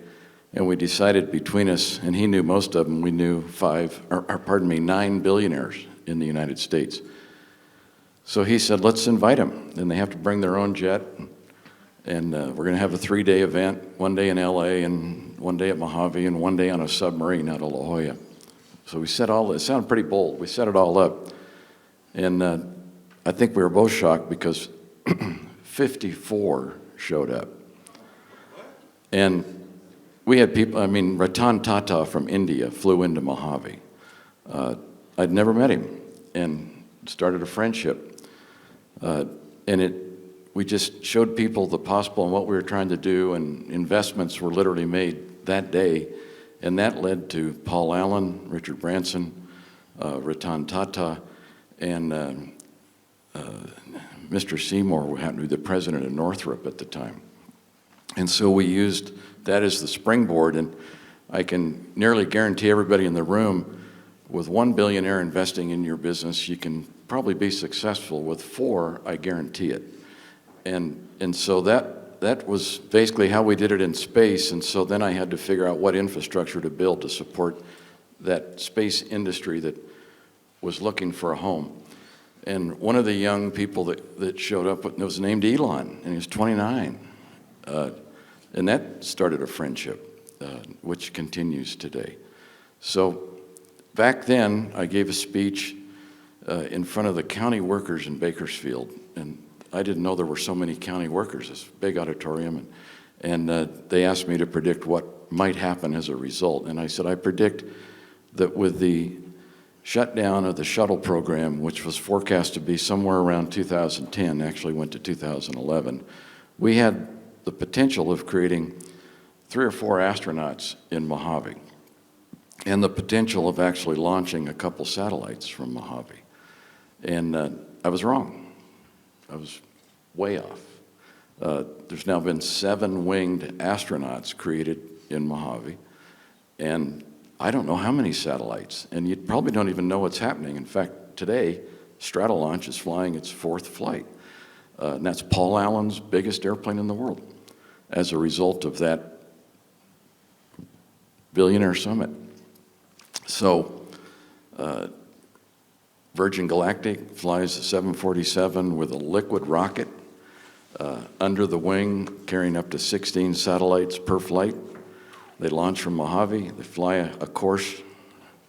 V: and we decided between us, and he knew most of them, we knew 9 billionaires in the United States. So he said, let's invite them, and they have to bring their own jet. And we're going to have a 3-day event, 1 day in LA and 1 day at Mojave and 1 day on a submarine out of La Jolla. So we set all this, it sounded pretty bold. We set it all up. And I think we were both shocked because 54 showed up. And we had people, Ratan Tata from India flew into Mojave. I'd never met him and started a friendship. We just showed people the possible and what we were trying to do, and investments were literally made that day. And that led to Paul Allen, Richard Branson, Ratan Tata, and Mr. Seymour, who happened to be the president of Northrop at the time. And so we used that as the springboard, and I can nearly guarantee everybody in the room, with 1 billionaire investing in your business, you can probably be successful. With 4, I guarantee it. And so that was basically how we did it in space, and so then I had to figure out what infrastructure to build to support that space industry that was looking for a home. And one of the young people that showed up was named Elon, and he was 29. And that started a friendship, which continues today. So back then, I gave a speech in front of the county workers in Bakersfield, and I didn't know there were so many county workers, this big auditorium, and they asked me to predict what might happen as a result. And I said, I predict that with the shutdown of the shuttle program, which was forecast to be somewhere around 2010, actually went to 2011, we had the potential of creating 3 or 4 astronauts in Mojave, and the potential of actually launching a couple satellites from Mojave. And I was wrong. I was way off. There's now been 7 winged astronauts created in Mojave, and I don't know how many satellites, and you probably don't even know what's happening. In fact, today, Stratolaunch is flying its 4th flight, and that's Paul Allen's biggest airplane in the world as a result of that billionaire summit. So, Virgin Galactic flies a 747 with a liquid rocket under the wing, carrying up to 16 satellites per flight. They launch from Mojave. They fly a course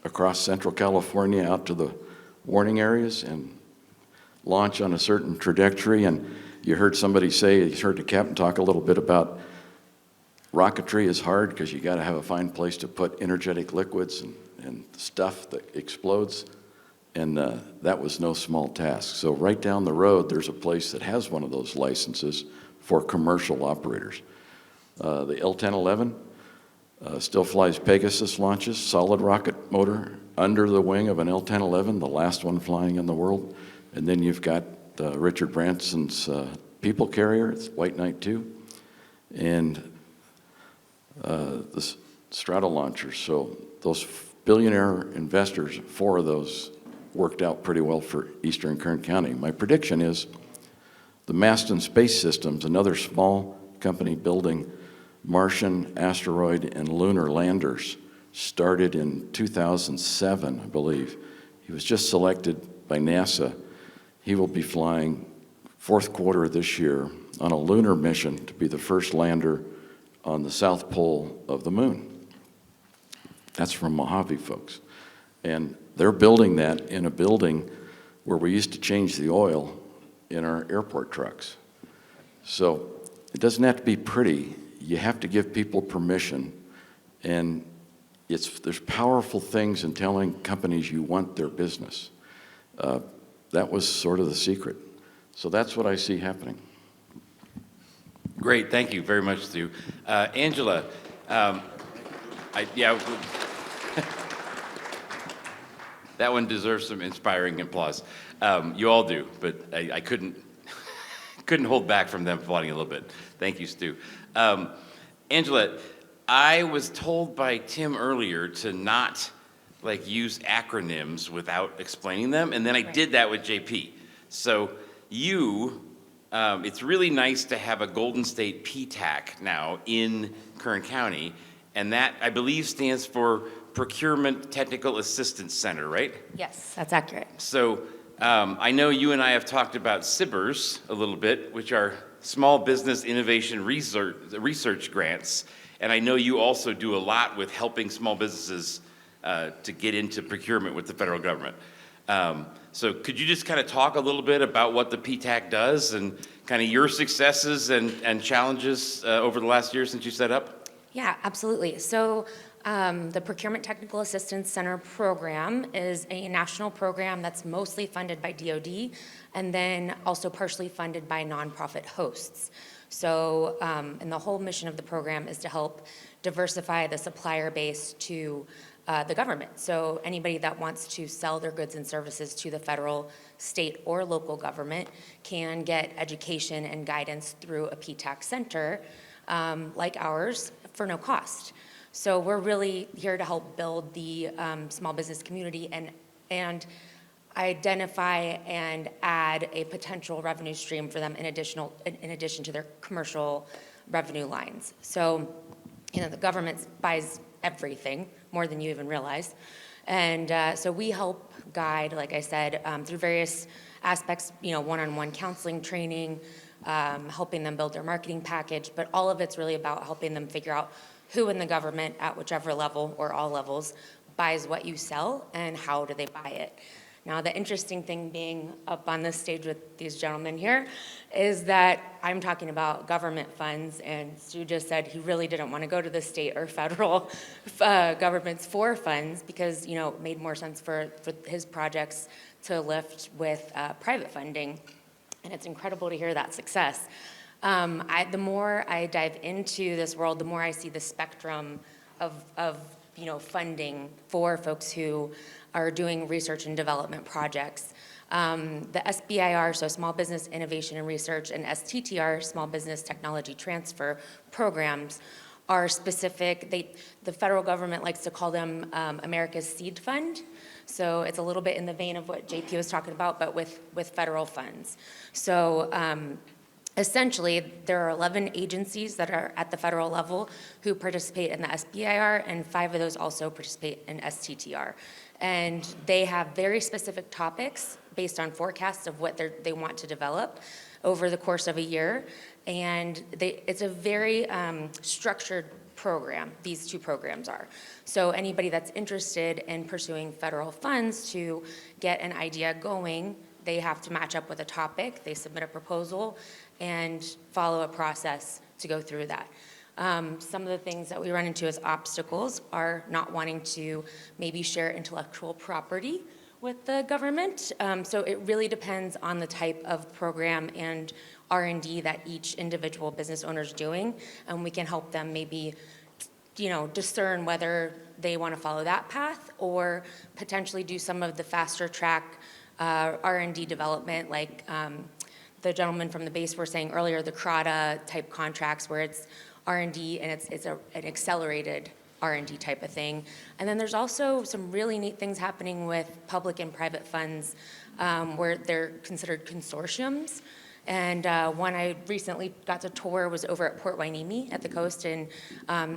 V: across Central California out to the warning areas and launch on a certain trajectory. And you heard somebody say, you heard the captain talk a little bit about Rocketry is hard because you got to have a fine place to put energetic liquids and stuff that explodes. And that was no small task. So right down the road, there's a place that has one of those licenses for commercial operators. The L-1011 still flies Pegasus launches, solid rocket motor under the wing of an L-1011, the last one flying in the world. And then you've got Richard Branson's people carrier, it's White Knight 2, and the Stratolaunchers. So those billionaire investors, 4 of those worked out pretty well for Eastern Kern County. My prediction is the Maston Space Systems, another small company building Martian, asteroid, and lunar landers, started in 2007, I believe. He was just selected by NASA. He will be flying fourth quarter of this year on a lunar mission to be the first lander on the south pole of the moon. That's from Mojave, folks. And they're building that in a building where we used to change the oil in our airport trucks. So it doesn't have to be pretty. You have to give people permission. And there's powerful things in telling companies you want their business. That was sort of the secret. So that's what I see happening.
S: Great, thank you very much, Stu. Angela, that one deserves some inspiring applause. You all do, but I couldn't hold back from them applauding a little bit. Thank you, Stu. Angela, I was told by Tim earlier to not use acronyms without explaining them, and then I did that with JP. So it's really nice to have a Golden State PTAC now in Kern County, and that, I believe, stands for Procurement Technical Assistance Center, right?
B: Yes, that's accurate.
S: So I know you and I have talked about SBIRs a little bit, which are Small Business Innovation Research Grants, and I know you also do a lot with helping small businesses to get into procurement with the federal government. So could you just kind of talk a little bit about what the PTAC does and kind of your successes and challenges over the last year since you set up?
B: Yeah, absolutely. So the Procurement Technical Assistance Center program is a national program that's mostly funded by DoD and then also partially funded by nonprofit hosts. So, and the whole mission of the program is to help diversify the supplier base to the government. So anybody that wants to sell their goods and services to the federal, state, or local government can get education and guidance through a PTAC center like ours for no cost. So we're really here to help build the small business community and identify and add a potential revenue stream for them in addition to their commercial revenue lines. So, the government buys everything, more than you even realize. And so we help guide, like I said, through various aspects, one-on-one counseling training, helping them build their marketing package, but all of it's really about helping them figure out who in the government at whichever level or all levels buys what you sell and how do they buy it. Now, the interesting thing being up on this stage with these gentlemen here is that I'm talking about government funds, and Stu just said he really didn't want to go to the state or federal governments for funds because, it made more sense for his projects to lift with private funding, and it's incredible to hear that success. The more I dive into this world, the more I see the spectrum of funding for folks who are doing research and development projects. The SBIR, so Small Business Innovation and Research, and STTR, Small Business Technology Transfer programs are specific. The federal government likes to call them America's Seed Fund. So it's a little bit in the vein of what JP was talking about, but with federal funds. So essentially, there are 11 agencies that are at the federal level who participate in the SBIR, and 5 of those also participate in STTR. And they have very specific topics based on forecasts of what they want to develop over the course of a year. And it's a very structured program, these 2 programs are. So anybody that's interested in pursuing federal funds to get an idea going, they have to match up with a topic, they submit a proposal, and follow a process to go through that. Some of the things that we run into as obstacles are not wanting to maybe share intellectual property with the government. So it really depends on the type of program and R&D that each individual business owner is doing, and we can help them maybe, discern whether they want to follow that path or potentially do some of the faster track R&D development, like the gentleman from the base were saying earlier, the CRADA type contracts where it's R&D and it's an accelerated R&D type of thing. And then there's also some really neat things happening with public and private funds where they're considered consortiums. And one I recently got to tour was over at Port Hueneme at the coast, and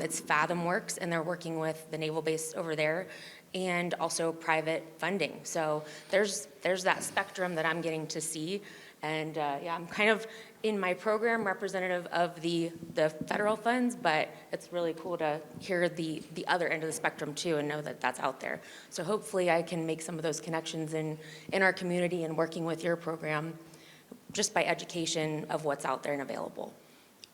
B: it's Fathom Works, and they're working with the naval base over there and also private funding. So there's that spectrum that I'm getting to see. And yeah, I'm kind of in my program representative of the federal funds, but it's really cool to hear the other end of the spectrum too and know that that's out there. So hopefully I can make some of those connections in our community and working with your program just by education of what's out there and available.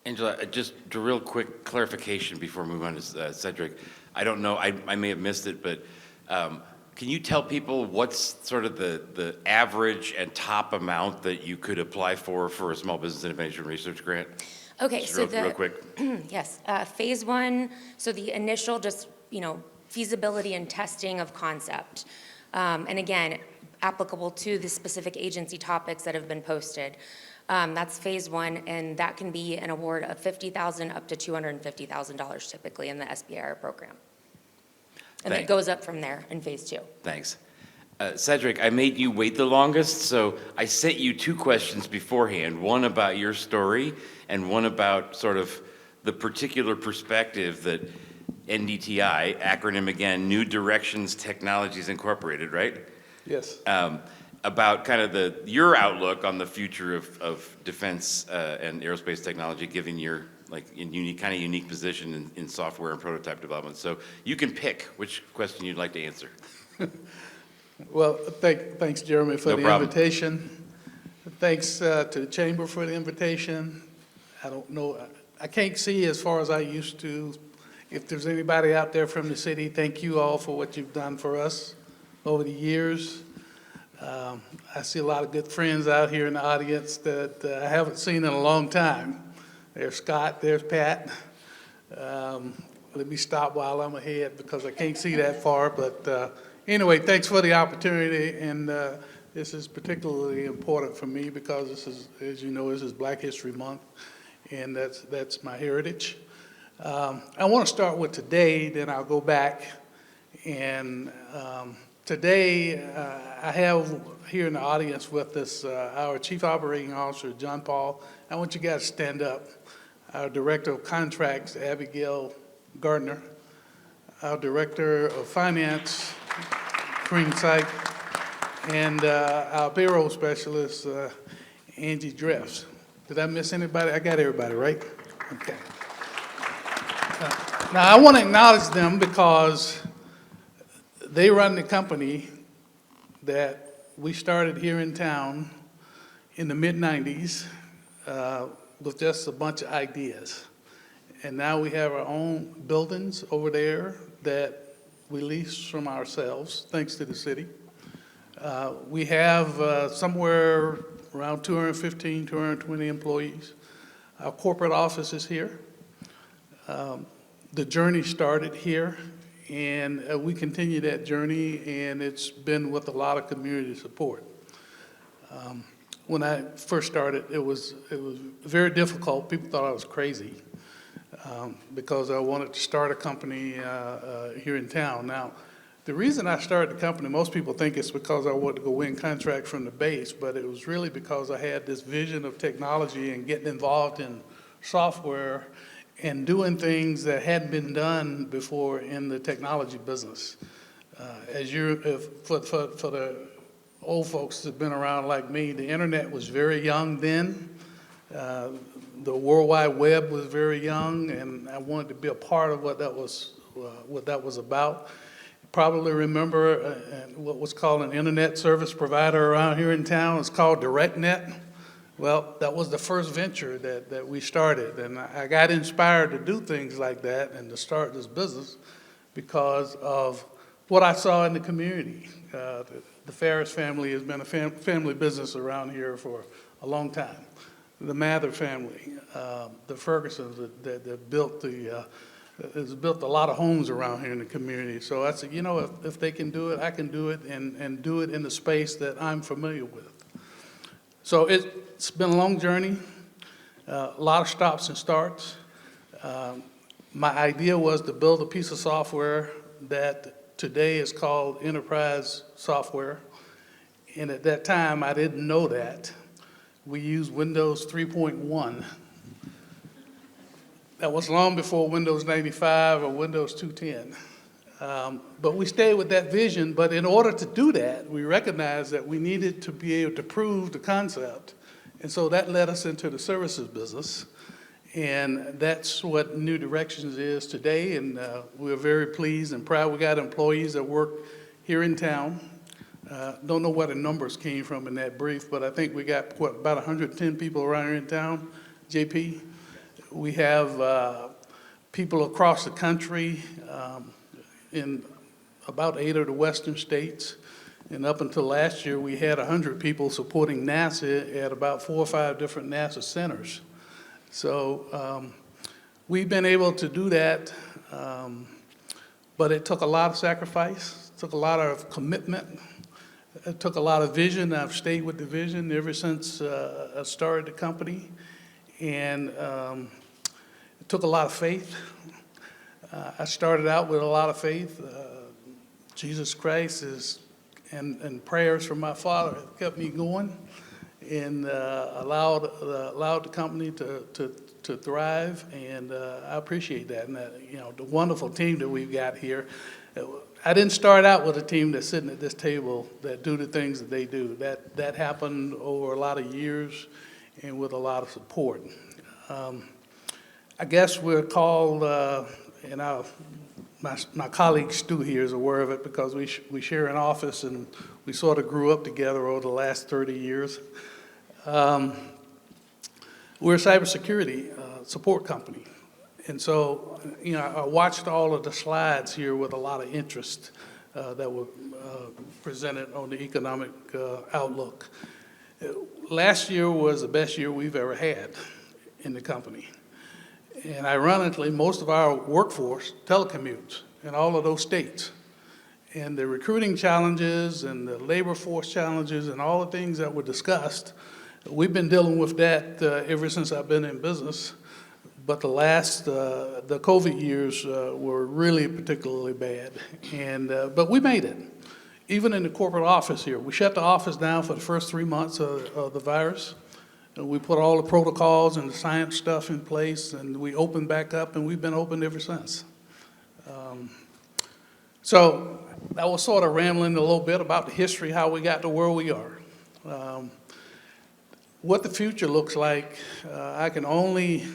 S: Angela, just a real quick clarification before we move on to Cedric. I don't know, I may have missed it, but can you tell people what's sort of the average and top amount that you could apply for a small business innovation research grant?
B: Okay,
S: just
B: so
S: real quick.
B: Yes, phase one, so the initial just, feasibility and testing of concept. And again, applicable to the specific agency topics that have been posted. That's phase one, and that can be an award of $50,000 up to $250,000 typically in the SBIR program. And it goes up from there in phase two.
S: Thanks. Cedric, I made you wait the longest, so I sent you two questions beforehand, one about your story and one about sort of the particular perspective that NDTI, acronym again, New Directions Technologies Incorporated, right?
D: Yes.
S: About kind of your outlook on the future of defense and aerospace technology, given your unique position in software and prototype development. So you can pick which question you'd like to answer.
D: Well, thanks, Jeremy, for the
S: problem.
D: invitation. Thanks to the Chamber for the invitation. I don't know, I can't see as far as I used to. If there's anybody out there from the city, thank you all for what you've done for us over the years. I see a lot of good friends out here in the audience that I haven't seen in a long time. There's Scott, there's Pat. Let me stop while I'm ahead because I can't see that far. But anyway, thanks for the opportunity. And this is particularly important for me because this is, as you know, this is Black History Month. And that's my heritage. I want to start with today, then I'll go back. And today, I have here in the audience with us our Chief Operating Officer, John Paul. I want you guys to stand up. Our Director of Contracts, Abigail Gardner. Our Director of Finance, Kareem Syke. And our Payroll Specialist, Angie Dress. Did I miss anybody? I got everybody, right? Okay. Now, I want to acknowledge them because they run the company that we started here in town in the mid-90s with just a bunch of ideas. And now we have our own buildings over there that we lease from ourselves, thanks to the city. We have somewhere around 215, 220 employees. Our corporate office is here. The journey started here, and we continue that journey, and it's been with a lot of community support. When I first started, it was very difficult. People thought I was crazy because I wanted to start a company here in town. Now, the reason I started the company, most people think it's because I wanted to go win contracts from the base, but it was really because I had this vision of technology and getting involved in software and doing things that hadn't been done before in the technology business. For the old folks that have been around like me, the internet was very young then. The World Wide Web was very young, and I wanted to be a part of what that was about. You probably remember what was called an internet service provider around here in town. It's called DirectNet. Well, that was the first venture that we started, and I got inspired to do things like that and to start this business because of what I saw in the community. The Ferris family has been a family business around here for a long time. The Mather family, the Fergusons that built has built a lot of homes around here in the community. So I said, you know, if they can do it, I can do it, and do it in the space that I'm familiar with. So it's been a long journey, a lot of stops and starts. My idea was to build a piece of software that today is called enterprise software. And at that time, I didn't know that. We used Windows 3.1. That was long before Windows 95 or Windows 210. But we stayed with that vision, but in order to do that, we recognized that we needed to be able to prove the concept. And so that led us into the services business. And that's what New Directions is today, and we're very pleased and proud. We got employees that work here in town. Don't know where the numbers came from in that brief, but I think we got, about 110 people around here in town, JP. We have people across the country in about 8 of the western states. And up until last year, we had 100 people supporting NASA at about 4 or 5 different NASA centers. So we've been able to do that, but it took a lot of sacrifice, took a lot of commitment, it took a lot of vision. I've stayed with the vision ever since I started the company, and it took a lot of faith. I started out with a lot of faith. Jesus Christ and prayers from my father have kept me going, and allowed the company to thrive, and I appreciate that. And you know, the wonderful team that we've got here. I didn't start out with a team that's sitting at this table that do the things that they do. That happened over a lot of years and with a lot of support. I guess we're called, and my colleague Stu here is aware of it because we share an office and we sort of grew up together over the last 30 years. We're a cybersecurity support company. And so, you know, I watched all of the slides here with a lot of interest that were presented on the economic outlook. Last year was the best year we've ever had in the company. And ironically, most of our workforce telecommutes in all of those states. And the recruiting challenges and the labor force challenges and all the things that were discussed, we've been dealing with that ever since I've been in business. But the COVID years were really particularly bad. But we made it. Even in the corporate office here, we shut the office down for the first 3 months of the virus. And we put all the protocols and the science stuff in place, and we opened back up, and we've been open ever since. So I was sort of rambling a little bit about the history, how we got to where we are. What the future looks like, I can only,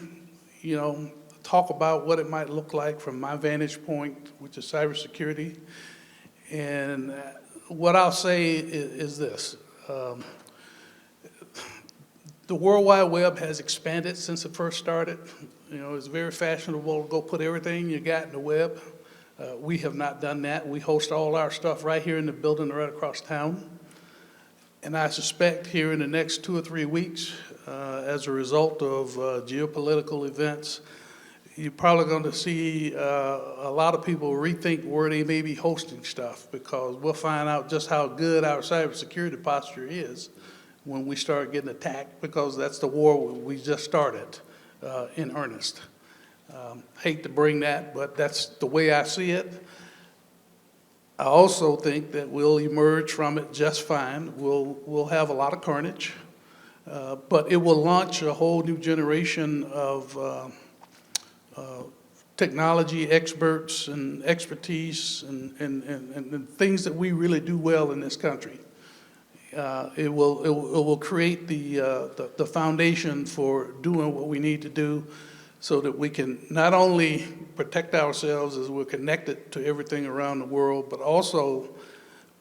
D: you know, talk about what it might look like from my vantage point, which is cybersecurity. And what I'll say is this. The World Wide Web has expanded since it first started. You know, it's very fashionable to go put everything you got in the web. We have not done that. We host all our stuff right here in the building right across town. And I suspect here in the next 2 or 3 weeks, as a result of geopolitical events, you're probably going to see a lot of people rethink where they may be hosting stuff, because we'll find out just how good our cybersecurity posture is when we start getting attacked, because that's the war we just started in earnest. Hate to bring that, but that's the way I see it. I also think that we'll emerge from it just fine. We'll have a lot of carnage, but it will launch a whole new generation of technology experts and expertise and things that we really do well in this country. It will create the foundation for doing what we need to do, so that we can not only protect ourselves as we're connected to everything around the world, but also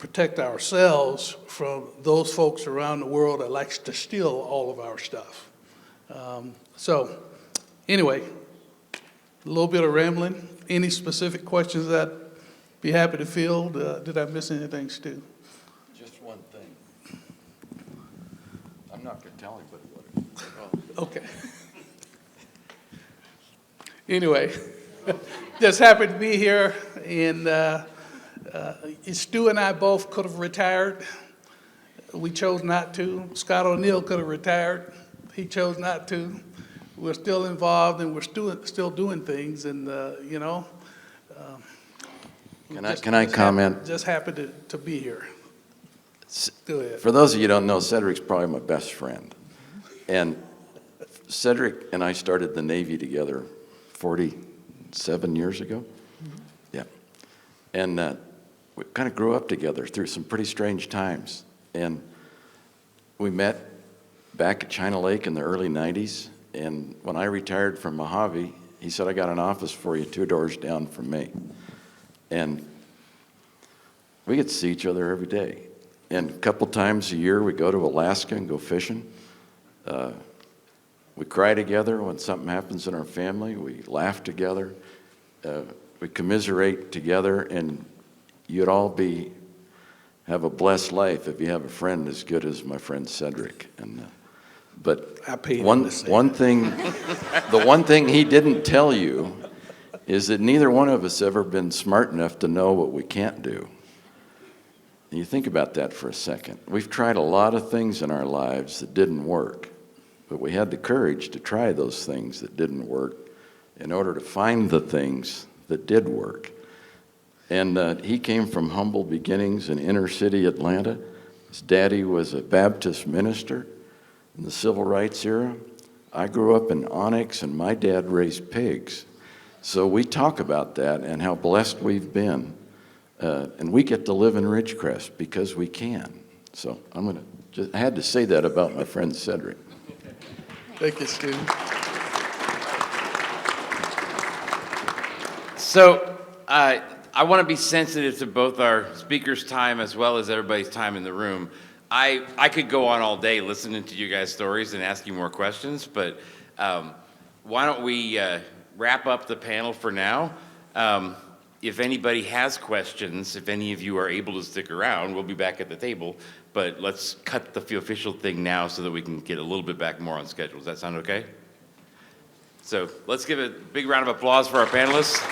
D: protect ourselves from those folks around the world that likes to steal all of our stuff. So anyway, a little bit of rambling. Any specific questions that I'd be happy to field? Did I miss anything, Stu?
V: Just one thing. I'm not going to tell anybody what it is.
D: Okay. Anyway, just happened to be here, and Stu and I both could have retired. We chose not to. Scott O'Neill could have retired. He chose not to. We're still involved, and we're still doing things, and you know.
V: Can I comment?
D: Just happened to be here. Go ahead.
V: For those of you who don't know, Cedric's probably my best friend. And Cedric and I started the Navy together 47 years ago. Yeah. And we kind of grew up together through some pretty strange times. And we met back at China Lake in the early 90s. And when I retired from Mojave, he said, I got an office for you 2 doors down from me. And we get to see each other every day. And a couple times a year, we go to Alaska and go fishing. We cry together when something happens in our family. We laugh together. We commiserate together. And you'd all have a blessed life if you have a friend as good as my friend Cedric. And but one thing, the one thing he didn't tell you is that neither one of us ever been smart enough to know what we can't do. And you think about that for a second. We've tried a lot of things in our lives that didn't work, but we had the courage to try those things that didn't work in order to find the things that did work. And he came from humble beginnings in inner city Atlanta. His daddy was a Baptist minister in the civil rights era. I grew up in Onyx, and my dad raised pigs. So we talk about that and how blessed we've been. And we get to live in Ridgecrest because we can. So I had to say that about my friend Cedric.
D: Thank you, Stu.
S: So I want to be sensitive to both our speakers' time as well as everybody's time in the room. I could go on all day listening to you guys' stories and asking more questions, but why don't we wrap up the panel for now? If anybody has questions, if any of you are able to stick around, we'll be back at the table, but let's cut the official thing now so that we can get a little bit back more on schedule. Does that sound okay? So let's give a big round of applause for our panelists.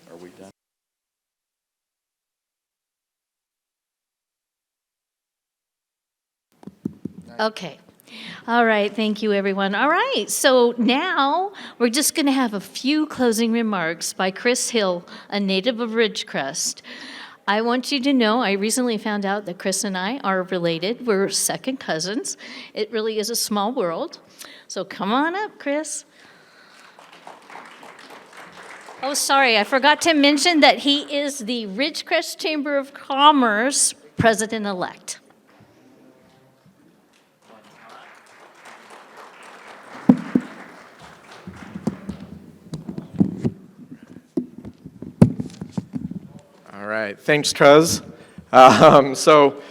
V: Are we done?
C: Okay. All right, thank you, everyone. All right, so now we're just going to have a few closing remarks by Chris Hill, a native of Ridgecrest. I want you to know, I recently found out that Chris and I are related. We're second cousins. It really is a small world. So come on up, Chris. Oh, sorry, I forgot to mention that he is the Ridgecrest Chamber of Commerce president-elect.
E: All right, thanks, Cuz. So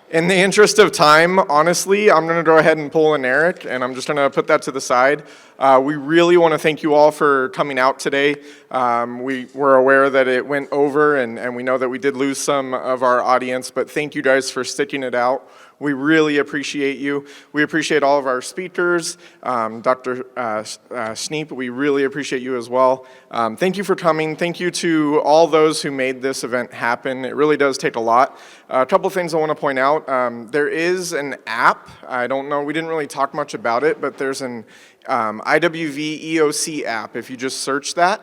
E: in the interest of time, honestly, I'm going to go ahead and pull an Eric, and I'm just going to put that to the side. We really want to thank you all for coming out today. We were aware that it went over, and we know that we did lose some of our audience, but thank you guys for sticking it out. We really appreciate you. We appreciate all of our speakers. Dr. Sneep, we really appreciate you as well. Thank you for coming. Thank you to all those who made this event happen. It really does take a lot. A couple things I want to point out. There is an app. I don't know, we didn't really talk much about it, but there's an IWV EOC app. If you just search that,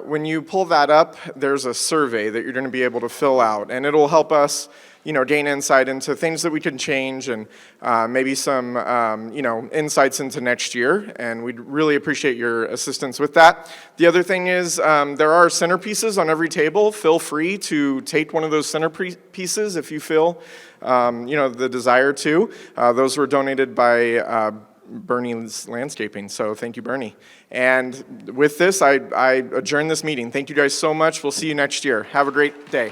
E: when you pull that up, there's a survey that you're going to be able to fill out, and it'll help us gain insight into things that we can change and maybe some, insights into next year. And we'd really appreciate your assistance with that. The other thing is there are centerpieces on every table. Feel free to take one of those centerpieces if you feel, the desire to. Those were donated by Bernie's landscaping, so thank you, Bernie. And with this, I adjourn this meeting. Thank you guys so much. We'll see you next year. Have a great day.